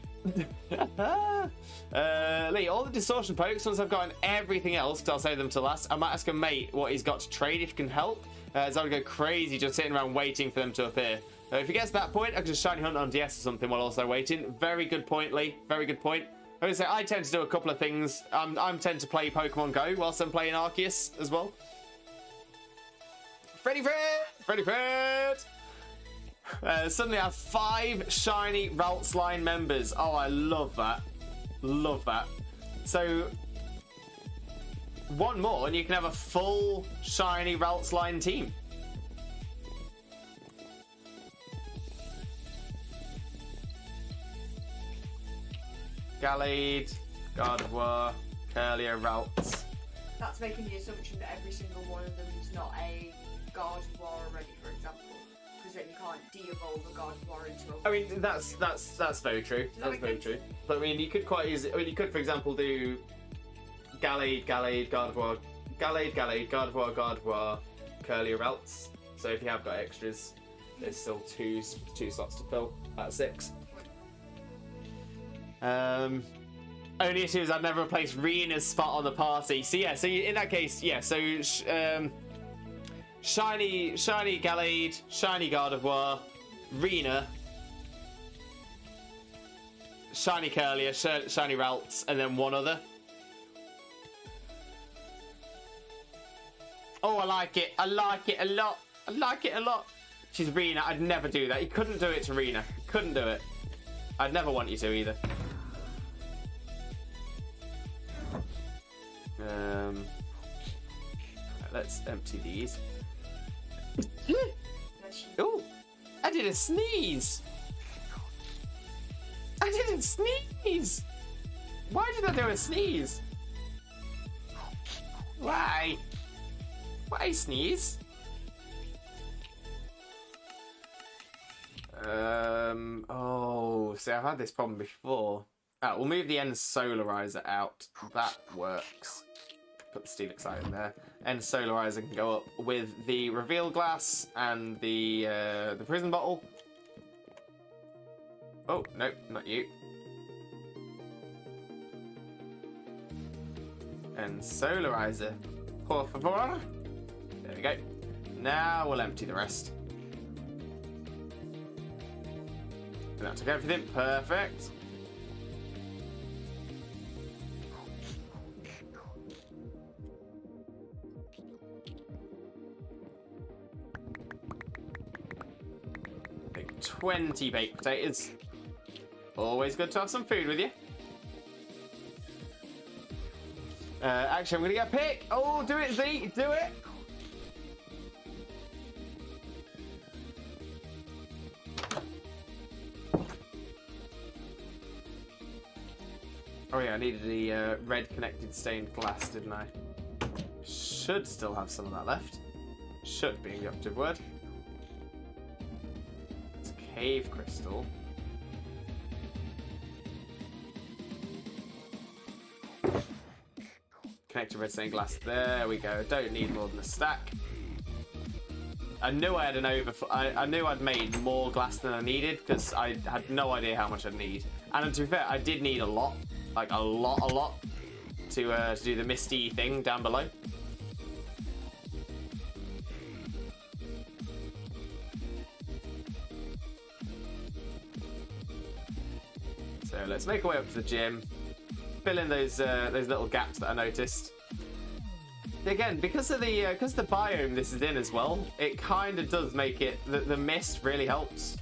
Lee, all the distortion pokes, once I've gotten everything else, because I'll save them to last, I might ask a mate what he's got to trade if he can help. So I would go crazy just sitting around waiting for them to appear. If he gets to that point, I can just shiny hunt on DS or something while also waiting. Very good point, Lee. Very good point. I would say I tend to do a couple of things. I tend to play Pokemon Go whilst I'm playing Arceus as well. Freddy Fred! Freddy Fred! Suddenly I have 5 shiny Ralts line members. Oh, I love that. Love that. So, one more and you can have a full shiny Ralts line team. Gallade, Gardevoir, Curlier, Ralts. That's making the assumption that every single one of them is not a Gardevoir already, for example. Because then you can't de-evolve a Gardevoir into a... I mean, that's very true. That's very true. But I mean, you could quite easily... I mean, you could, for example, do Gallade, Gardevoir, Gardevoir, Curlier, Ralts. So if you have got extras, there's still two slots to fill at 6. Only issue is I've never replaced Rena's spot on the party. So yeah, so in that case, yeah, so shiny Gallade, shiny Gardevoir, Rena, shiny Curlier, shiny Ralts, and then one other. Oh, I like it. I like it a lot. I like it a lot. She's Rena. I'd never do that. You couldn't do it to Rena. You couldn't do it. I'd never want you to either. Let's empty these. Oh, I did a sneeze. I didn't sneeze. Why did I do a sneeze? Why? Why sneeze? Oh, see, I've had this problem before. We'll move the end solarizer out. That works. Put the Steelix Eye in there. End solarizer can go up with the reveal glass and the prison bottle. Oh, nope, not you. And solarizer. Por favor. There we go. Now we'll empty the rest. And that took everything. Perfect. Take 20 baked potatoes. Always good to have some food with you. Actually, I'm going to get a pick. Oh, do it, Z. Do it. Oh yeah, I needed the red connected stained glass, didn't I? Should still have some of that left. Should be the operative word. It's cave crystal. Connected red stained glass. There we go. Don't need more than a stack. I knew I had an I knew I'd made more glass than I needed because I had no idea how much I'd need. And to be fair, I did need a lot. Like a lot to do the misty thing down below. So let's make our way up to the gym, fill in those little gaps that I noticed. Again, because of the biome this is in as well, it kind of does make it the mist really helps.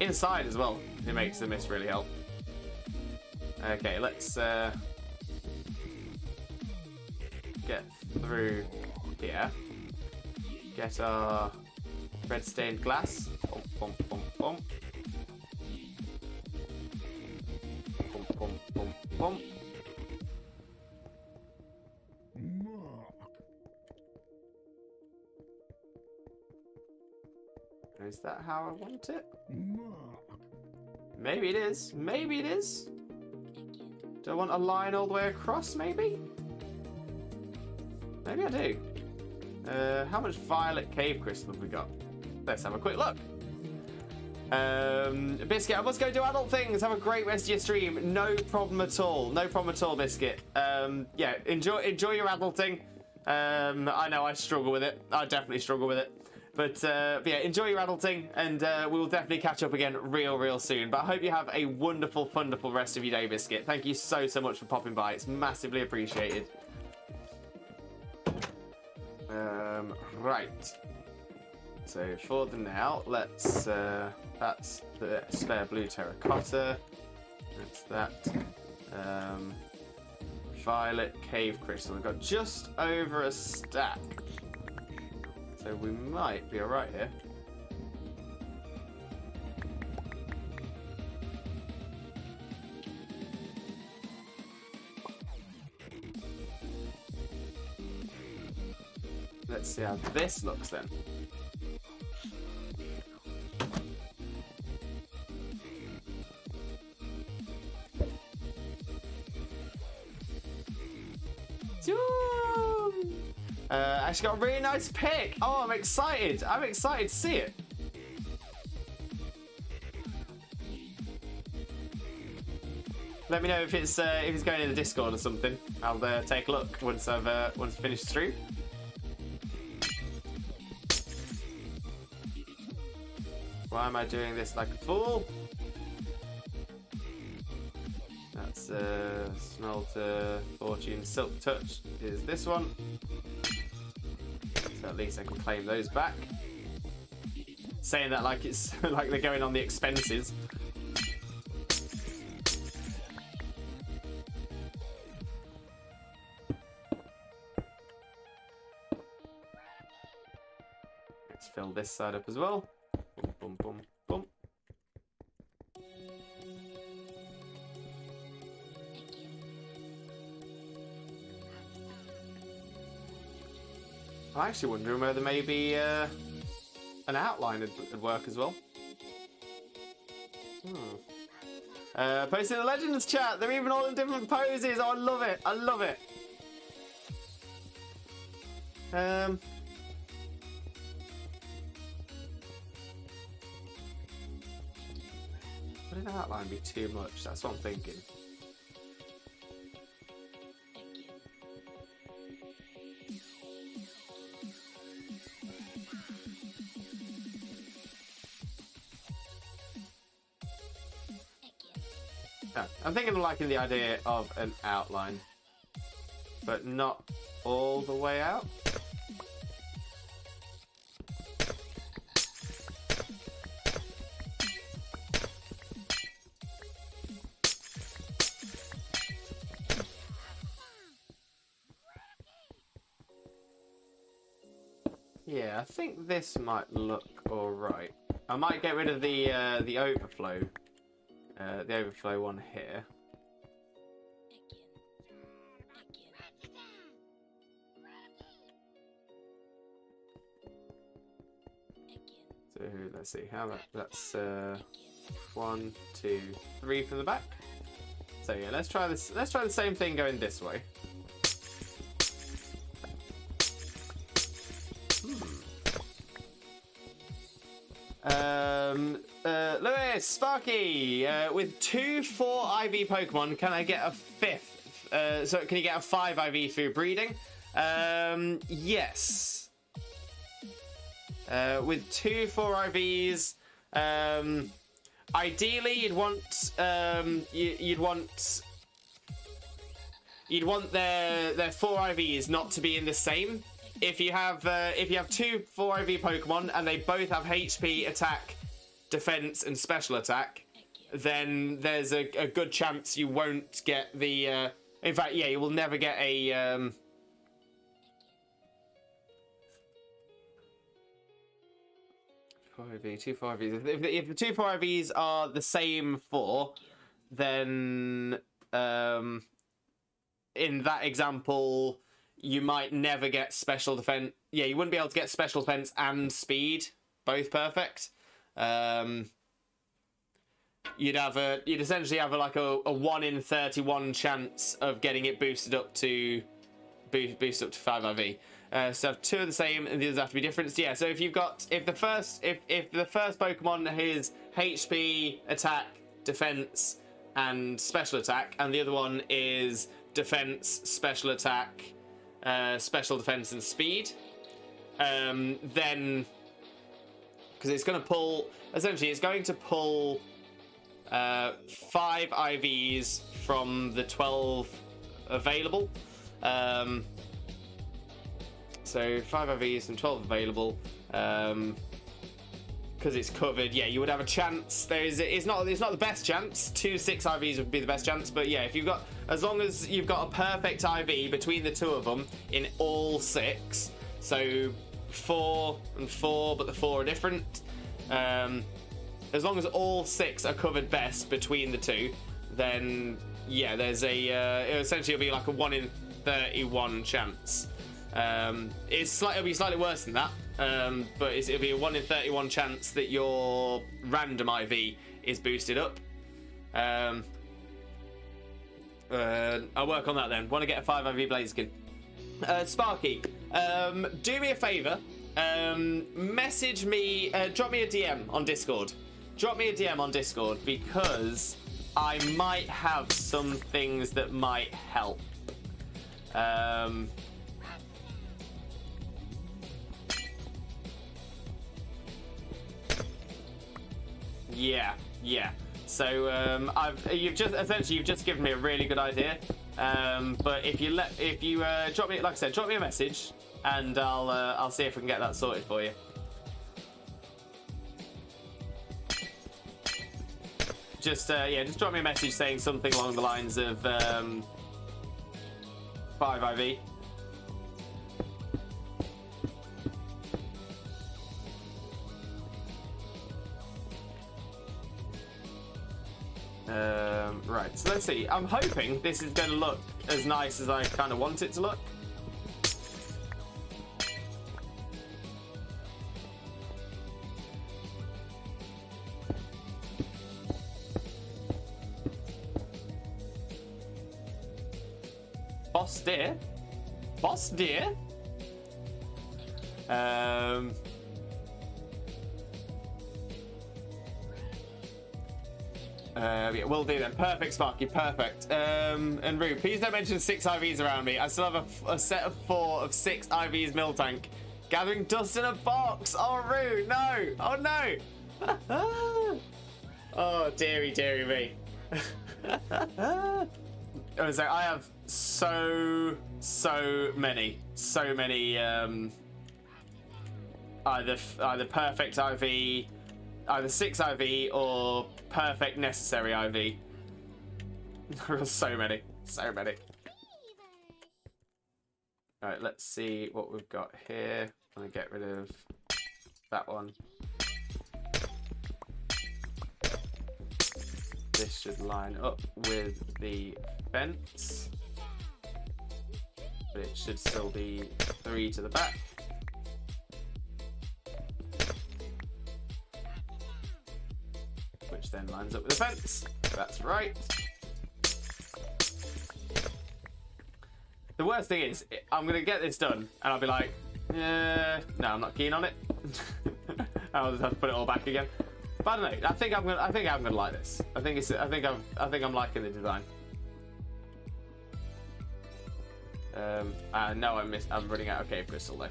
Inside as well, it makes the mist really help. Okay, let's get through here. Get our red stained glass. Bump, bump, bump, bump. Bump, bump, bump, bump. Is that how I want it? Maybe it is. Maybe it is. Do I want a line all the way across, maybe? Maybe I do. How much violet cave crystal have we got? Let's have a quick look. Biscuit, I must go do adult things. Have a great rest of your stream. No problem at all. No problem at all, Biscuit. Yeah, enjoy your adulting. I know I struggle with it. I definitely struggle with it. But yeah, enjoy your adulting, and we will definitely catch up again real soon. But I hope you have a wonderful rest of your day, Biscuit. Thank you so much for popping by. It's massively appreciated. Right. So for the now, let's. That's the spare blue terracotta. That's that. violet cave crystal. We've got just over a stack. So we might be alright here. Let's see how this looks then. Actually got a really nice pick. Oh, I'm excited. I'm excited to see it. Let me know if it's going in the Discord or something. I'll take a look once I've finished the stream. Why am I doing this like a fool? That's Smelter, Fortune, Silk Touch is this one. So at least I can claim those back. Saying that like it's like they're going on the expenses. Let's fill this side up as well. Boom, boom, boom, boom. I'm actually wondering whether maybe an outline would work as well. Posting the Legends chat. They're even all in different poses. Oh, I love it. I love it. Would an outline be too much? That's what I'm thinking. I'm thinking of liking the idea of an outline, but not all the way out. Yeah, I think this might look alright. I might get rid of the overflow. The overflow one here. So let's see how that's 1, 2, 3 from the back. So yeah, let's try this. Let's try the same thing going this way. Lewis, Sparky, with 2 4 IV Pokemon, can I get a 5th? So can you get a 5 IV through breeding? Yes. With 2 4 IVs, ideally you'd want you'd want their 4 IVs not to be in the same. If you have 2 4 IV Pokemon and they both have HP, attack, defense, and special attack, then there's a good chance you won't get the. In fact, yeah, you will never get a. 4 IV, 2 4 IVs. If the 2 4 IVs are the same 4, then in that example, you might never get special defense. Yeah, you wouldn't be able to get special defense and speed, both perfect. You'd essentially have like a 1 in 31 chance of getting it boosted up to 5 IV. So 2 are the same and the others have to be different. So yeah, so if the first Pokemon is HP, attack, defense, and special attack, and the other one is defense, special attack, special defense, and speed, then because it's going to pull, essentially it's going to pull 5 IVs from the 12 available. So 5 IVs and 12 available. because it's covered, yeah, you would have a chance. It's not the best chance. 2 6 IVs would be the best chance, but yeah, if you've got, as long as you've got a perfect IV between the 2 of them in all 6, so 4 and 4, but the 4 are different. As long as all 6 are covered best between the 2, then yeah, there's essentially it'll be like a 1 in 31 chance. It'll be slightly worse than that, but it'll be a 1 in 31 chance that your random IV is boosted up. I'll work on that then. Want to get a 5 IV Blaziken. Sparky, do me a favour. Message me, drop me a DM on Discord. Drop me a DM on Discord, because I might have some things that might help. Yeah. So you've just given me a really good idea. But if you drop me, like I said, drop me a message, and I'll see if we can get that sorted for you. Just drop me a message saying something along the lines of 5 IV. Right, so let's see. I'm hoping this is going to look as nice as I kind of want it to look. Boss dear. Yeah, will do then. Perfect, Sparky, perfect. And Rue, please don't mention 6 IVs around me. I still have a set of 4 of 6 IVs mill tank. Gathering dust in a box. Oh, Rue, no. Oh, no. Oh, dearie me. So I have so many either perfect IV, either 6 IV or perfect necessary IV. There are so many. Alright, let's see what we've got here. I'm gonna get rid of that one. This should line up with the fence, but it should still be 3 to the back. Which then lines up with the fence. That's right. The worst thing is, I'm going to get this done, and I'll be like, no, I'm not keen on it. I'll just have to put it all back again. But I don't know. I think I'm gonna like this. I think I'm liking the design. No, I'm running out of cave crystal though.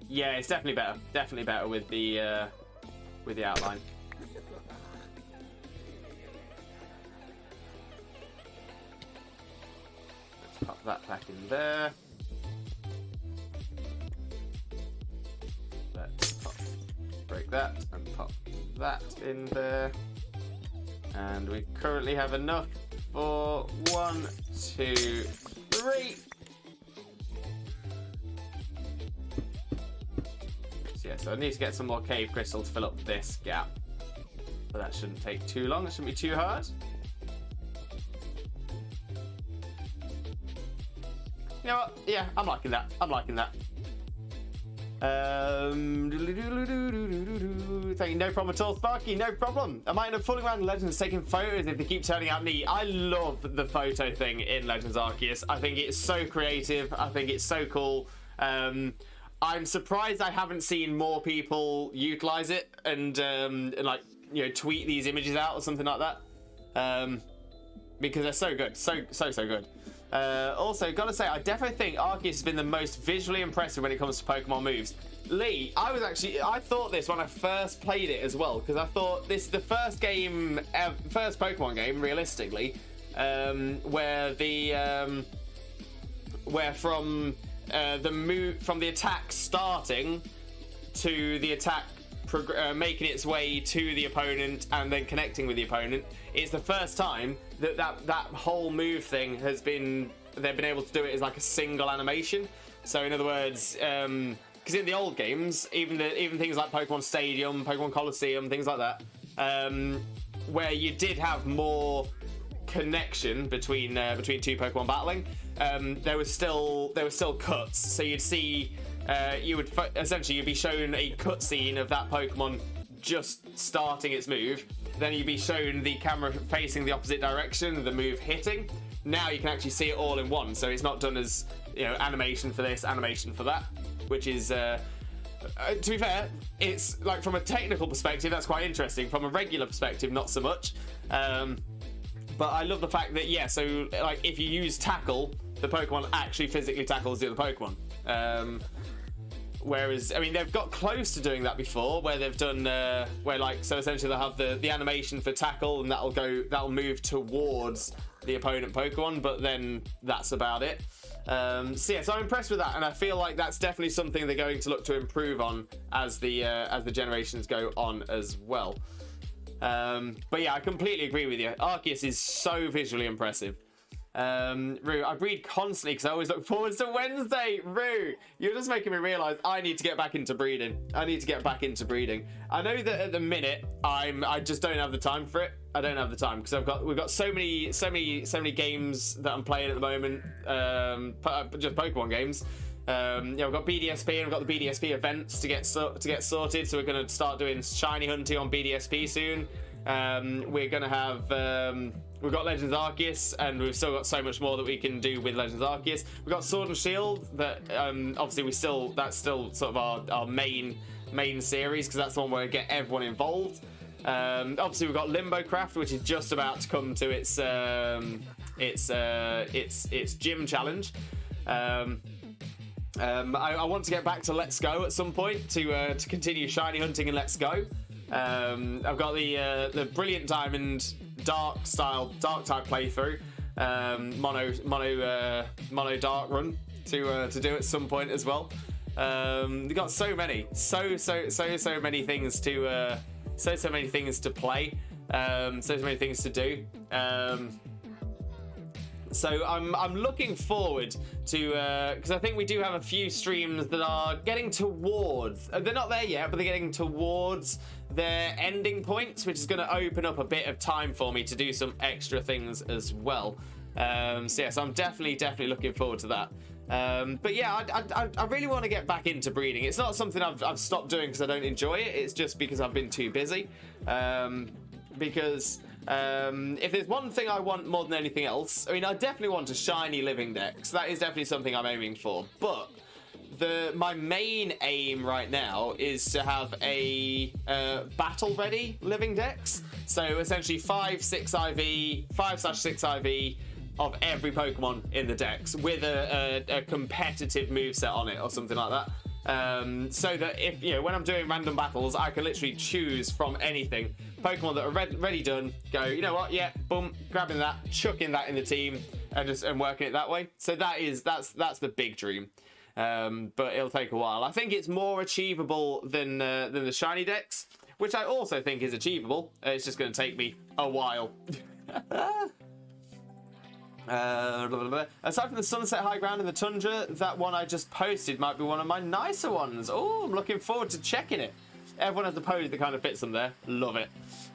Yeah, it's definitely better. Definitely better with the outline. Let's pop that back in there. Let's break that and pop that in there. And we currently have enough for 1, 2, 3. So yeah, so I need to get some more cave crystal to fill up this gap. But that shouldn't take too long, it shouldn't be too hard. You know what? Yeah, I'm liking that. Thank you, no problem at all, Sparky, no problem. I might end up fooling around in Legends taking photos if they keep turning out neat. I love the photo thing in Legends Arceus. I think it's so creative. I think it's so cool. I'm surprised I haven't seen more people utilize it and like, you know, tweet these images out or something like that. Because they're so good, so good. Also, gotta say, I definitely think Arceus has been the most visually impressive when it comes to Pokemon moves. Lee, I thought this when I first played it as well, because I thought this is the first game, first Pokemon game, realistically, where from the attack starting to the attack making its way to the opponent and then connecting with the opponent. It's the first time that whole move thing they've been able to do it as like a single animation. So in other words, because in the old games, even things like Pokemon Stadium, Pokemon Coliseum, things like that, where you did have more connection between two Pokemon battling, there was still cuts. So you'd see. You'd be shown a cutscene of that Pokemon just starting its move. Then you'd be shown the camera facing the opposite direction, the move hitting. Now you can actually see it all in one, so it's not done as animation for this, animation for that, which is to be fair, it's like from a technical perspective that's quite interesting. From a regular perspective, not so much. But I love the fact that so like if you use tackle, the Pokemon actually physically tackles the other Pokemon. Whereas, I mean, they've got close to doing that before, where they've done, so essentially they'll have the animation for tackle, and that'll move towards the opponent Pokemon, but then that's about it. So I'm impressed with that, and I feel like that's definitely something they're going to look to improve on as the generations go on as well. But yeah, I completely agree with you. Arceus is so visually impressive. Rue, I breed constantly because I always look forward to Wednesday. Rue, you're just making me realise I need to get back into breeding. I know that at the minute I just don't have the time for it. I don't have the time because we've got so many games that I'm playing at the moment. Just Pokemon games. We've got BDSP and we've got the BDSP events to get sorted. So we're going to start doing shiny hunting on BDSP soon. We're going to have. We've got Legends Arceus, and we've still got so much more that we can do with Legends Arceus. We've got Sword and Shield, that obviously that's still sort of our main series, because that's the one where we get everyone involved. Obviously we've got Limboh Craft, which is just about to come to its gym challenge. I want to get back to Let's Go at some point to continue shiny hunting in Let's Go. I've got the Brilliant Diamond dark type playthrough, mono dark run to do at some point as well. We've got so many things to so many things to play, so many things to do. So I'm looking forward to because I think we do have a few streams that are getting towards, they're not there yet, but they're getting towards their ending points, which is going to open up a bit of time for me to do some extra things as well. So I'm definitely looking forward to that. But yeah, I really want to get back into breeding. It's not something I've stopped doing because I don't enjoy it. It's just because I've been too busy. Because if there's one thing I want more than anything else, I mean, I definitely want a shiny living dex. That is definitely something I'm aiming for. But my main aim right now is to have a battle ready living dex. So essentially 5/6 IV, 5/6 IV of every Pokemon in the dex with a competitive moveset on it or something like that. So that if when I'm doing random battles, I can literally choose from anything. Pokemon that are ready done, go, you know what, yeah, boom, grabbing that, chucking that in the team, and working it that way. So that's the big dream. But it'll take a while. I think it's more achievable than the shiny dex, which I also think is achievable. It's just going to take me a while. Aside from the Sunset High Ground and the Tundra, that one I just posted might be one of my nicer ones. Oh, I'm looking forward to checking it. Everyone has the pose that kind of fits them there. Love it.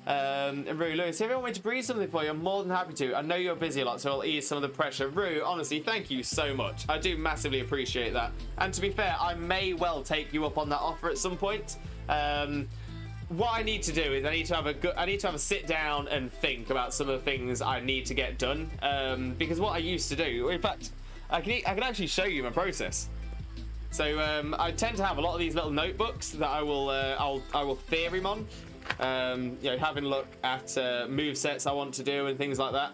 And Rue, Lewis, if you want me to breed something for you, I'm more than happy to. I know you're busy a lot, so I'll ease some of the pressure. Rue, honestly, thank you so much. I do massively appreciate that. And to be fair, I may well take you up on that offer at some point. What I need to do is I need to have a sit down and think about some of the things I need to get done. Because what I used to do, in fact, I can actually show you my process. So I tend to have a lot of these little notebooks that I will theorem on. Having a look at move sets I want to do and things like that.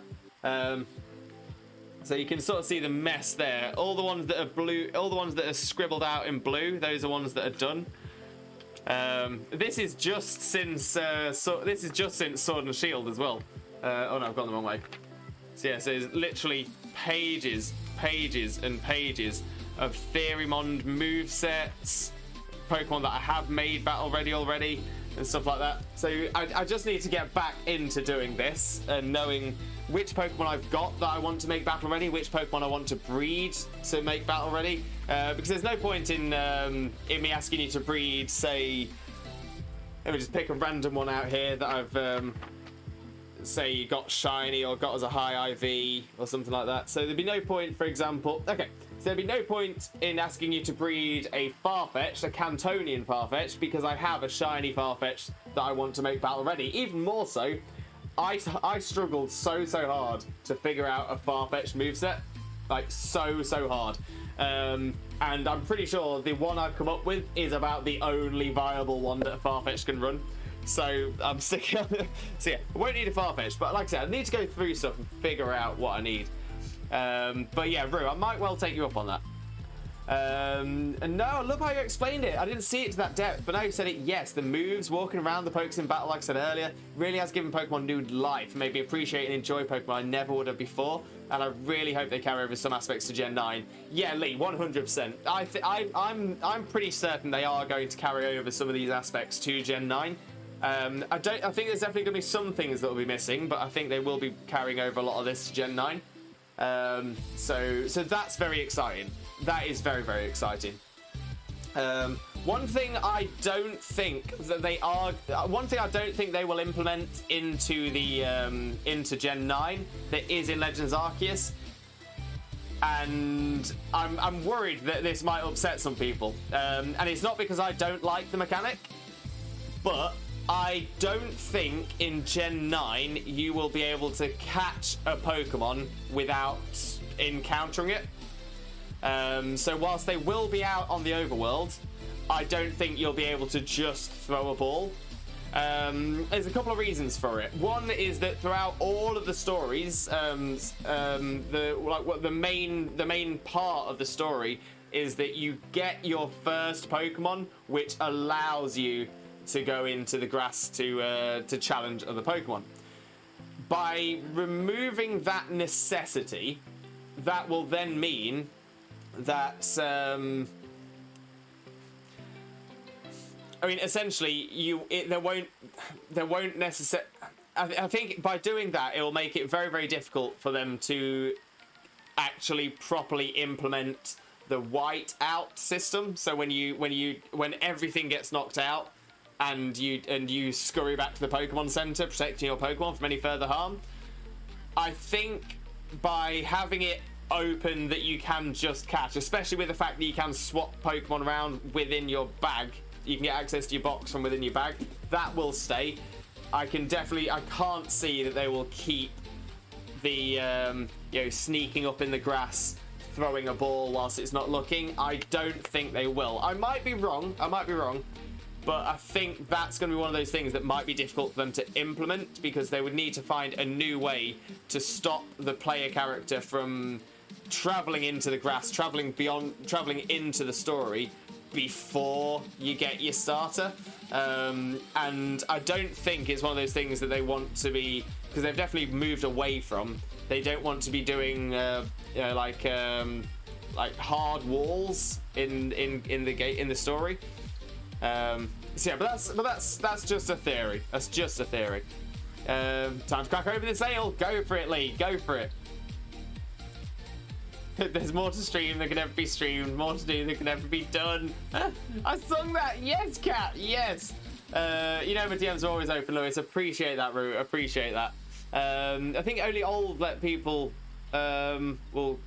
So you can sort of see the mess there. All the ones that are blue, all the ones that are scribbled out in blue, those are ones that are done. This is just since Sword and Shield as well. Oh no, I've gone the wrong way. So yeah, so it's literally pages and pages of Theoremond move sets, Pokemon that I have made battle ready already and stuff like that. So I just need to get back into doing this and knowing which Pokemon I've got that I want to make battle ready, which Pokemon I want to breed to make battle ready. Because there's no point in me asking you to breed, say, let me just pick a random one out here that I've say you got shiny or got as a high IV or something like that. So there'd be no point, for example, okay, so there'd be no point in asking you to breed a Farfetch'd, a Cantonian Farfetch'd, because I have a shiny Farfetch'd that I want to make battle ready. Even more so, I struggled so hard to figure out a Farfetch'd moveset, like so hard. And I'm pretty sure the one I've come up with is about the only viable one that a Farfetch'd can run. So I'm sticking on it. So yeah, I won't need a Farfetch'd, but like I said, I need to go through stuff and figure out what I need. But yeah, Rue, I might well take you up on that. And no, I love how you explained it. I didn't see it to that depth, but now you said it, yes, the moves, walking around the Pokes in battle, like I said earlier, really has given Pokemon new life, made me appreciate and enjoy Pokemon I never would have before, and I really hope they carry over some aspects to Gen 9. Yeah, Lee, 100%. I'm pretty certain they are going to carry over some of these aspects to Gen 9. I think there's definitely going to be some things that will be missing, but I think they will be carrying over a lot of this to Gen 9. So that's very exciting. That is very exciting. One thing I don't think that they are, one thing I don't think they will implement into the into Gen 9 that is in Legends Arceus, and I'm worried that this might upset some people. And it's not because I don't like the mechanic, but I don't think in Gen 9 you will be able to catch a Pokemon without encountering it. So whilst they will be out on the overworld, I don't think you'll be able to just throw a ball. There's a couple of reasons for it. One is that throughout all of the stories, the main part of the story is that you get your first Pokemon, which allows you to go into the grass to challenge other Pokemon. By removing that necessity, that will then mean that I mean, essentially, there won't necessarily. I think by doing that, it will make it very difficult for them to actually properly implement the white out system. So when everything gets knocked out, and you scurry back to the Pokemon Center, protecting your Pokemon from any further harm, I think by having it open that you can just catch, especially with the fact that you can swap Pokemon around within your bag, you can get access to your box from within your bag, that will stay. I can't see that they will keep the sneaking up in the grass, throwing a ball whilst it's not looking. I don't think they will. I might be wrong, but I think that's going to be one of those things that might be difficult for them to implement, because they would need to find a new way to stop the player character from traveling into the grass, traveling into the story before you get your starter. And I don't think it's one of those things that they want to be, because they've definitely moved away from. They don't want to be doing like hard walls in the story. So yeah, but that's just a theory. That's just a theory. Time to crack open this ale. Go for it, Lee. Go for it. There's more to stream than can ever be streamed. More to do than can ever be done. I sung that. Yes, Cat. Yes. You know my DMs are always open, Lewis. Appreciate that, Root. Appreciate that. I think only older people will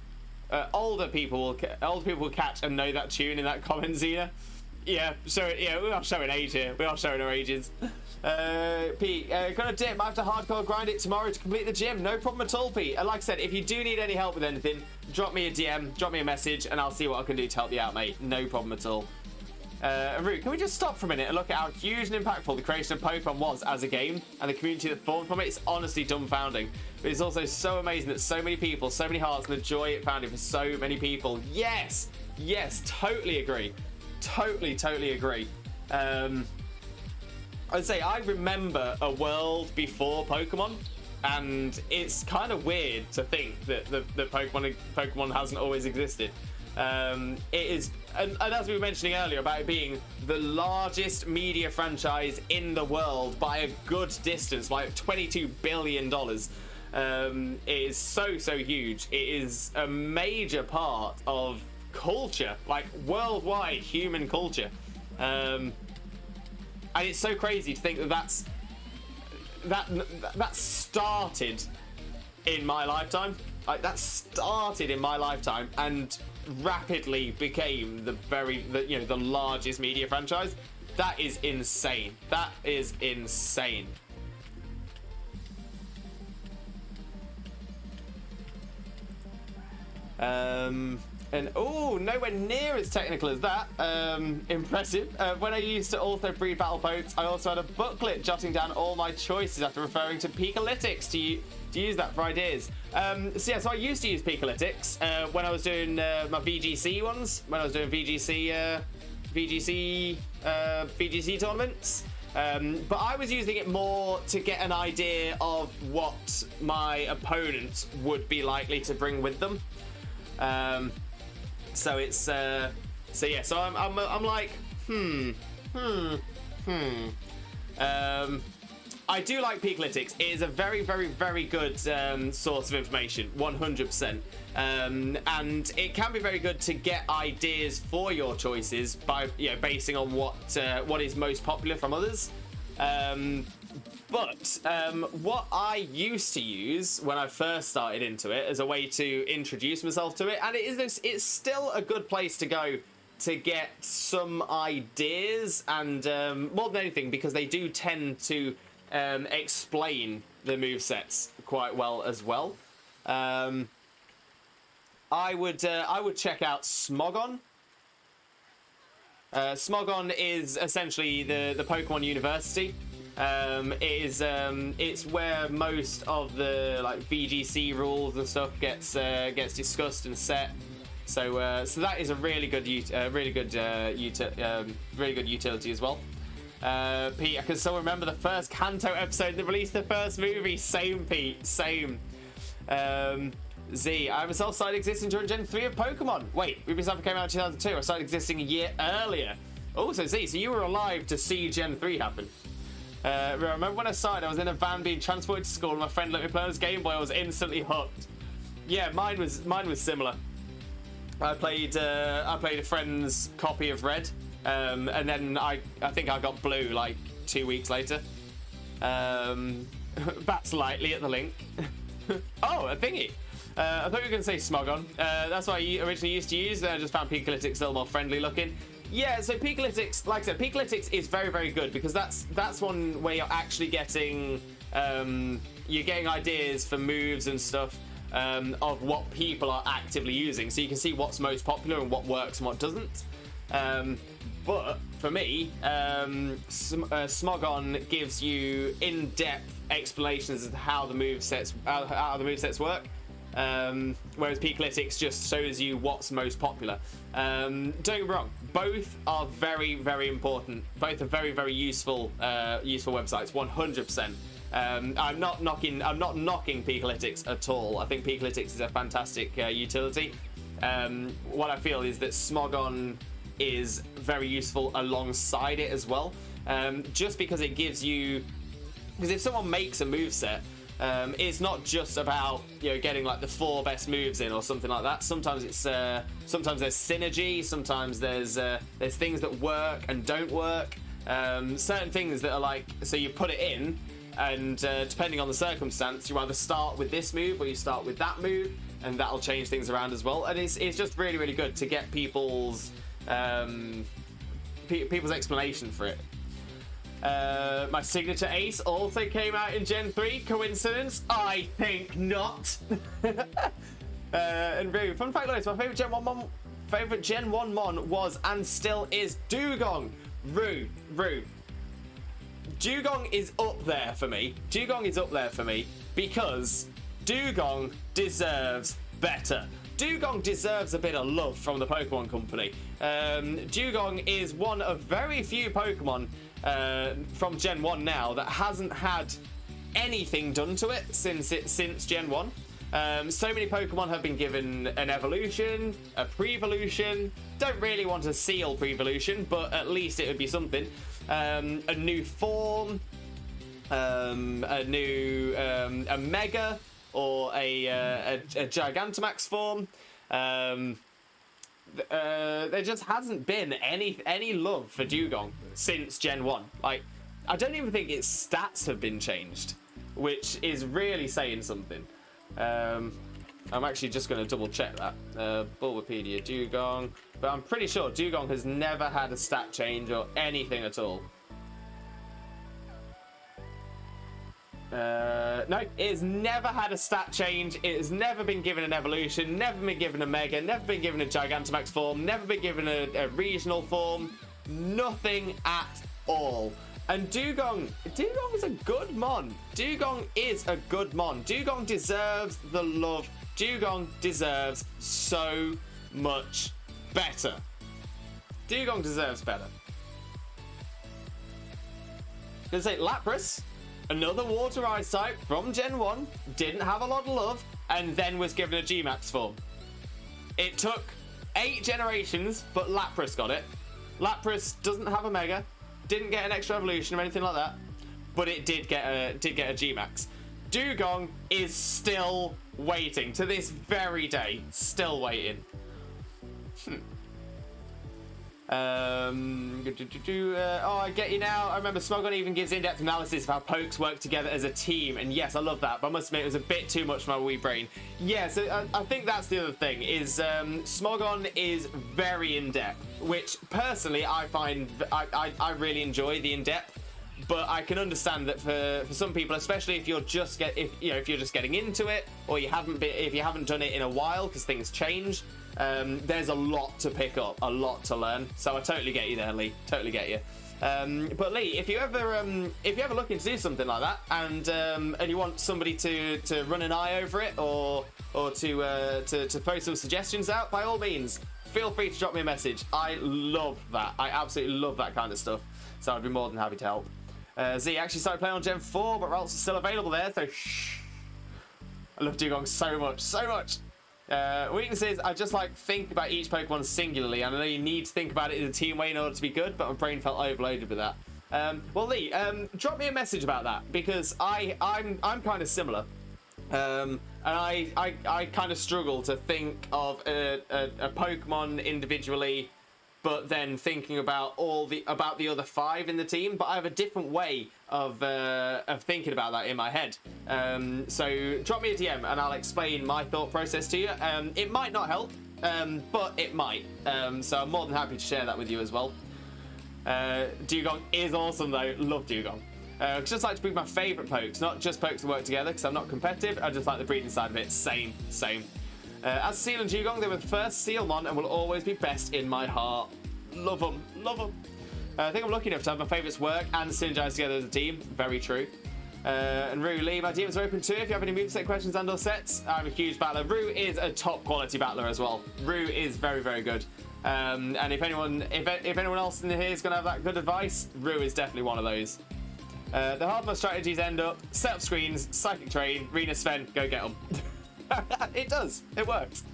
catch and know that tune in that comment, Zena. Yeah, we are showing age here. We are showing our ages. Pete, gonna dip. I have to hardcore grind it tomorrow to complete the gym. No problem at all, Pete. And like I said, if you do need any help with anything, drop me a DM, drop me a message, and I'll see what I can do to help you out, mate. No problem at all. And Root, can we just stop for a minute and look at how huge and impactful the creation of Pokemon was as a game, and the community that formed from it? It's honestly dumbfounding. But it's also so amazing that so many people, so many hearts, and the joy it founded for so many people. Yes, totally agree. Totally agree. I'd say I remember a world before Pokemon, and it's kind of weird to think that the Pokemon hasn't always existed. It is, and as we were mentioning earlier about it being the largest media franchise in the world by a good distance, like $22 billion. It is so huge. It is a major part of culture, like worldwide human culture. And it's so crazy to think that started in my lifetime. Like, that started in my lifetime and rapidly became the largest media franchise. That is insane. That is insane. And nowhere near as technical as that. Impressive. When I used to also breed battle pokes, I also had a booklet jotting down all my choices after referring to Pikalytics to use that for ideas. So I used to use Pikalytics when I was doing my VGC ones, when I was doing VGC tournaments. But I was using it more to get an idea of what my opponents would be likely to bring with them. So I'm like, I do like Pikalytics. It is a very good source of information, 100%. And it can be very good to get ideas for your choices by basing on what is most popular from others. But what I used to use when I first started into it as a way to introduce myself to it, and it's still a good place to go to get some ideas, and more than anything, because they do tend to explain the movesets quite well as well. I would check out Smogon. Smogon is essentially the Pokemon University. It's where most of the VGC rules and stuff gets discussed and set. So that is a really good utility as well. Pete, I can still remember the first Kanto episode that released the first movie. Same, Pete, same. Z, I myself started existing during Gen 3 of Pokemon. Wait, Ruby Sapphire came out in 2002. I started existing a year earlier. Also, Z, so you were alive to see Gen 3 happen. I remember when I started, I was in a van being transported to school, and my friend let me play on his Game Boy. I was instantly hooked. Yeah, mine was similar. I played a friend's copy of Red, and then I think I got Blue like 2 weeks later. Bats lightly at the link. Oh, a thingy. I thought you were going to say Smogon. That's what I originally used to use. I just found Pikalytics a little more friendly looking. Yeah, so Pikalytics, like I said, Pikalytics is very good because that's one where you're actually getting ideas for moves and stuff of what people are actively using, so you can see what's most popular and what works and what doesn't. But for me, Smogon gives you in-depth explanations of how the movesets work. Whereas Pikalytics just shows you what's most popular. Don't get me wrong, both are very important. Both are very useful websites, 100%. I'm not knocking Pikalytics at all. I think Pikalytics is a fantastic utility. What I feel is that Smogon is very useful alongside it as well, just because it gives you. Because if someone makes a moveset, it's not just about getting like the 4 best moves in or something like that. Sometimes it's sometimes there's synergy. Sometimes there's things that work and don't work. Certain things that are like, so you put it in, and depending on the circumstance, you either start with this move or you start with that move, and that'll change things around as well. And it's just really good to get people's explanation for it. My signature ace also came out in Gen 3. Coincidence? I think not. And Rue, fun fact, my favorite Gen 1 mon was and still is Dugong. Rue. Dugong is up there for me. Because Dugong deserves better. Dugong deserves a bit of love from the Pokemon Company. Dugong is one of very few Pokemon from Gen 1 now that hasn't had anything done to it since Gen 1. So many Pokemon have been given an evolution, a pre-evolution. Don't really want a seal pre-evolution, but at least it would be something. A new form, a Mega, or a Gigantamax form. There just hasn't been any love for Dugong since Gen 1. Like, I don't even think its stats have been changed, which is really saying something. I'm actually just going to double check that. Bulbapedia Dugong, but I'm pretty sure Dugong has never had a stat change or anything at all. No, it has never had a stat change. It has never been given an evolution, never been given a Mega, never been given a Gigantamax form, never been given a regional form. Nothing at all. And Dugong is a good mon. Dugong is a good mon. Dugong deserves the love. Dugong deserves so much better. Dugong deserves better. Gonna say Lapras, another water ice type from Gen 1, didn't have a lot of love, and then was given a G-Max form. It took 8 generations, but Lapras got it. Lapras doesn't have a Mega, didn't get an extra evolution or anything like that, but it did get a G-Max. Dugong is still waiting to this very day, still waiting. Oh, I get you now. I remember Smogon even gives in-depth analysis of how pokes work together as a team, and yes, I love that, but I must admit it was a bit too much for my wee brain. Yeah, so I think that's the other thing, is Smogon is very in-depth, which personally I find I really enjoy the in-depth, but I can understand that for some people, especially if you're just if you're just getting into it, or if you haven't done it in a while because things change, there's a lot to pick up, a lot to learn. So I totally get you there, Lee. Totally get you. But Lee, if you ever looking to do something like that, and you want somebody to run an eye over it, or to throw some suggestions out, by all means, feel free to drop me a message. I love that. I absolutely love that kind of stuff. So I'd be more than happy to help. Z actually started playing on Gen 4, but Ralts are still available there, so shh. I love Dugong so much, so much. Weaknesses, I just think about each Pokemon singularly, and I know you need to think about it in a team way in order to be good, but my brain felt overloaded with that. Well, Lee, drop me a message about that, because I'm kind of similar. And I kind of struggle to think of a Pokemon individually, but then thinking about the other 5 in the team. But I have a different way of thinking about that in my head. So drop me a DM and I'll explain my thought process to you. It might not help, but it might. So I'm more than happy to share that with you as well. Dugong is awesome though. Love Dugong. Just like to breed my favourite pokes, not just pokes that work together, because I'm not competitive. I just like the breeding side of it. Same. As Seal and Dugong, they were the first Sealmon and will always be best in my heart. Love them. I think I'm lucky enough to have my favourites work and synergise together as a team. Very true. And Rue, Lee, my DMs are open too. If you have any moveset questions and/or sets, I'm a huge battler. Rue is a top quality battler as well. Rue is very, very good. And if anyone else in here is going to have that good advice, Rue is definitely one of those. The hard mode strategies end up set up screens, psychic train, Rena Sven, go get them. It does. It works.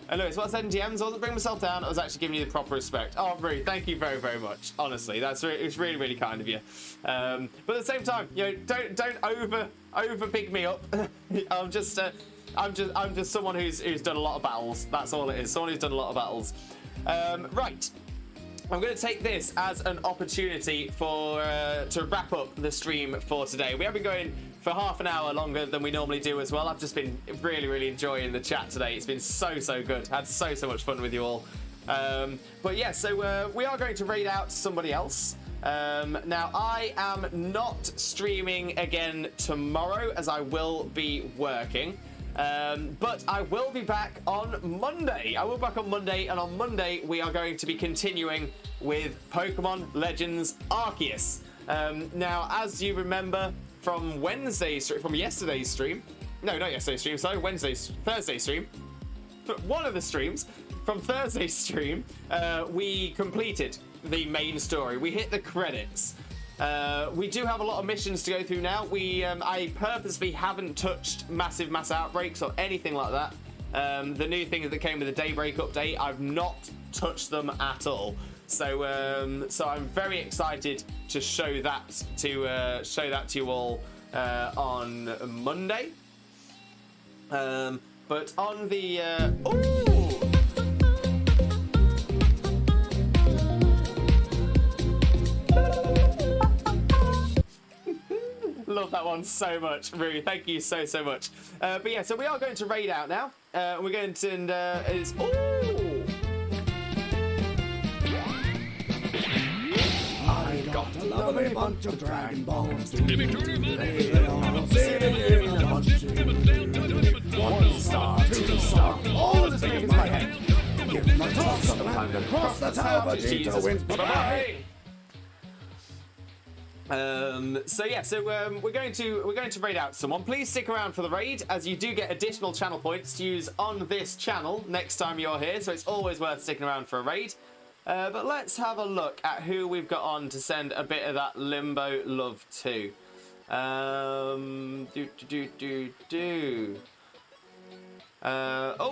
And Lewis, what I said in DMs, I wasn't bringing myself down. I was actually giving you the proper respect. Oh, Rue, thank you very, very much. Honestly, it's really, really kind of you. But at the same time, don't over big me up. I'm just someone who's done a lot of battles. That's all it is. Someone who's done a lot of battles. Right. I'm going to take this as an opportunity to wrap up the stream for today. We have been going for half an hour longer than we normally do as well. I've just been really, really enjoying the chat today. It's been so good. Had so much fun with you all. But yeah, so we are going to raid out somebody else. Now, I am not streaming again tomorrow, as I will be working. But I will be back on Monday. I will be back on Monday, and on Monday we are going to be continuing with Pokemon Legends Arceus. Now, as you remember from yesterday's stream, no, not yesterday's stream, sorry, Thursday's stream, one of the streams from Thursday's stream, we completed the main story. We hit the credits. We do have a lot of missions to go through now. I purposely haven't touched mass outbreaks or anything like that. The new things that came with the Daybreak update, I've not touched them at all. So I'm very excited to show that to you all on Monday. But on the love that one so much, Rue. Thank you so much. But yeah, so we are going to raid out now. We're going to I got a lovely bunch of Dragon Balls. Timmy Turner, my name is They are all sitting in a bunch. 1 star, 2 star, all as big as my head. Give him a toss of land across the tower, Vegeta wins. Bye-bye. We're going to raid out someone. Please stick around for the raid, as you do get additional channel points to use on this channel next time you're here, so it's always worth sticking around for a raid. But let's have a look at who we've got on to send a bit of that Limbo love to.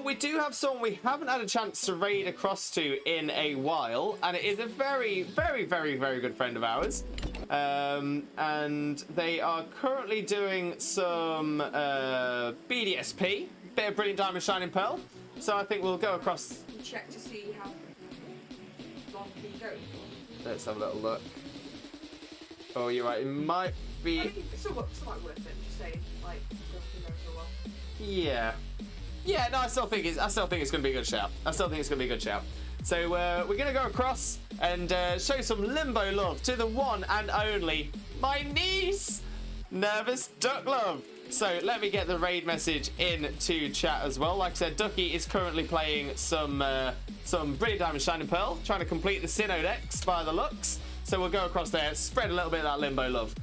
We do have someone we haven't had a chance to raid across to in a while, and it is a very good friend of ours. And they are currently doing some BDSP, bit of Brilliant Diamond Shining Pearl. So I think we'll go across. Check to see how long he goes. Let's have a little look. Oh, you're right. It might be. I think it's somewhat worth it. Just saying, like, he goes for a while. Yeah. Yeah, no, I still think it's going to be a good shout. So we're going to go across and show some Limbo love to the one and only, my niece, Nervous Duck Love. So let me get the raid message into chat as well. Like I said, Ducky is currently playing some Brilliant Diamond Shining Pearl, trying to complete the Synodex by the looks. So we'll go across there, spread a little bit of that Limbo love.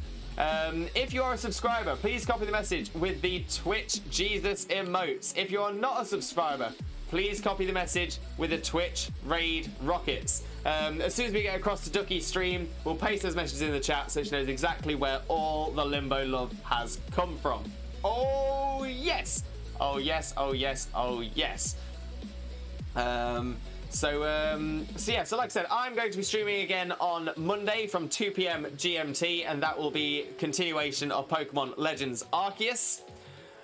If you are a subscriber, please copy the message with the Twitch Jesus emotes. If you are not a subscriber, please copy the message with the Twitch raid rockets. As soon as we get across to Ducky's stream, we'll paste those messages in the chat so she knows exactly where all the Limbo love has come from. Oh yes! Oh yes, oh yes, oh yes. So like I said, I'm going to be streaming again on Monday from 2 PM GMT, and that will be continuation of Pokemon Legends Arceus.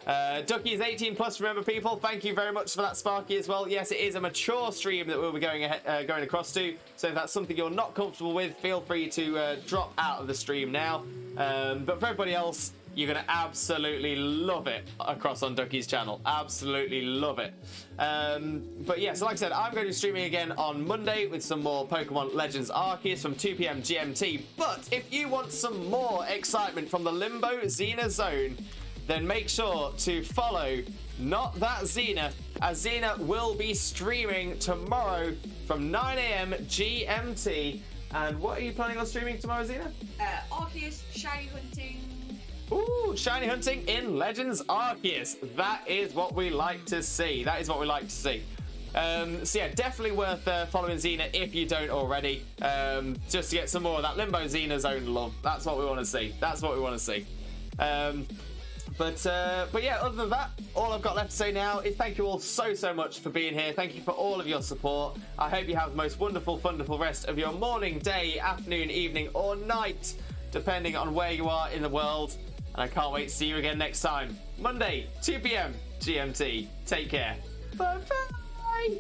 Ducky is 18 plus, remember people. Thank you very much for that, Sparky, as well. Yes, it is a mature stream that we'll be going across to, so if that's something you're not comfortable with, feel free to drop out of the stream now. But for everybody else, you're going to absolutely love it across on Ducky's channel. Absolutely love it. But yeah, so like I said, I'm going to be streaming again on Monday with some more Pokemon Legends Arceus from 2 PM GMT. But if you want some more excitement from the Limbo Xena Zone, then make sure to follow Not That Xena, as Xena will be streaming tomorrow from 9 AM GMT. And what are you planning on streaming tomorrow, Xena? Arceus, shiny hunting. Ooh, shiny hunting in Legends Arceus. That is what we like to see. So yeah, definitely worth following Xena if you don't already. Just to get some more of that Limbo Xena Zone love. That's what we want to see. But yeah, other than that, all I've got left to say now is thank you all so much for being here. Thank you for all of your support. I hope you have the most wonderful rest of your morning, day, afternoon, evening, or night, depending on where you are in the world. And I can't wait to see you again next time. Monday, 2 PM GMT. Take care. Bye-bye.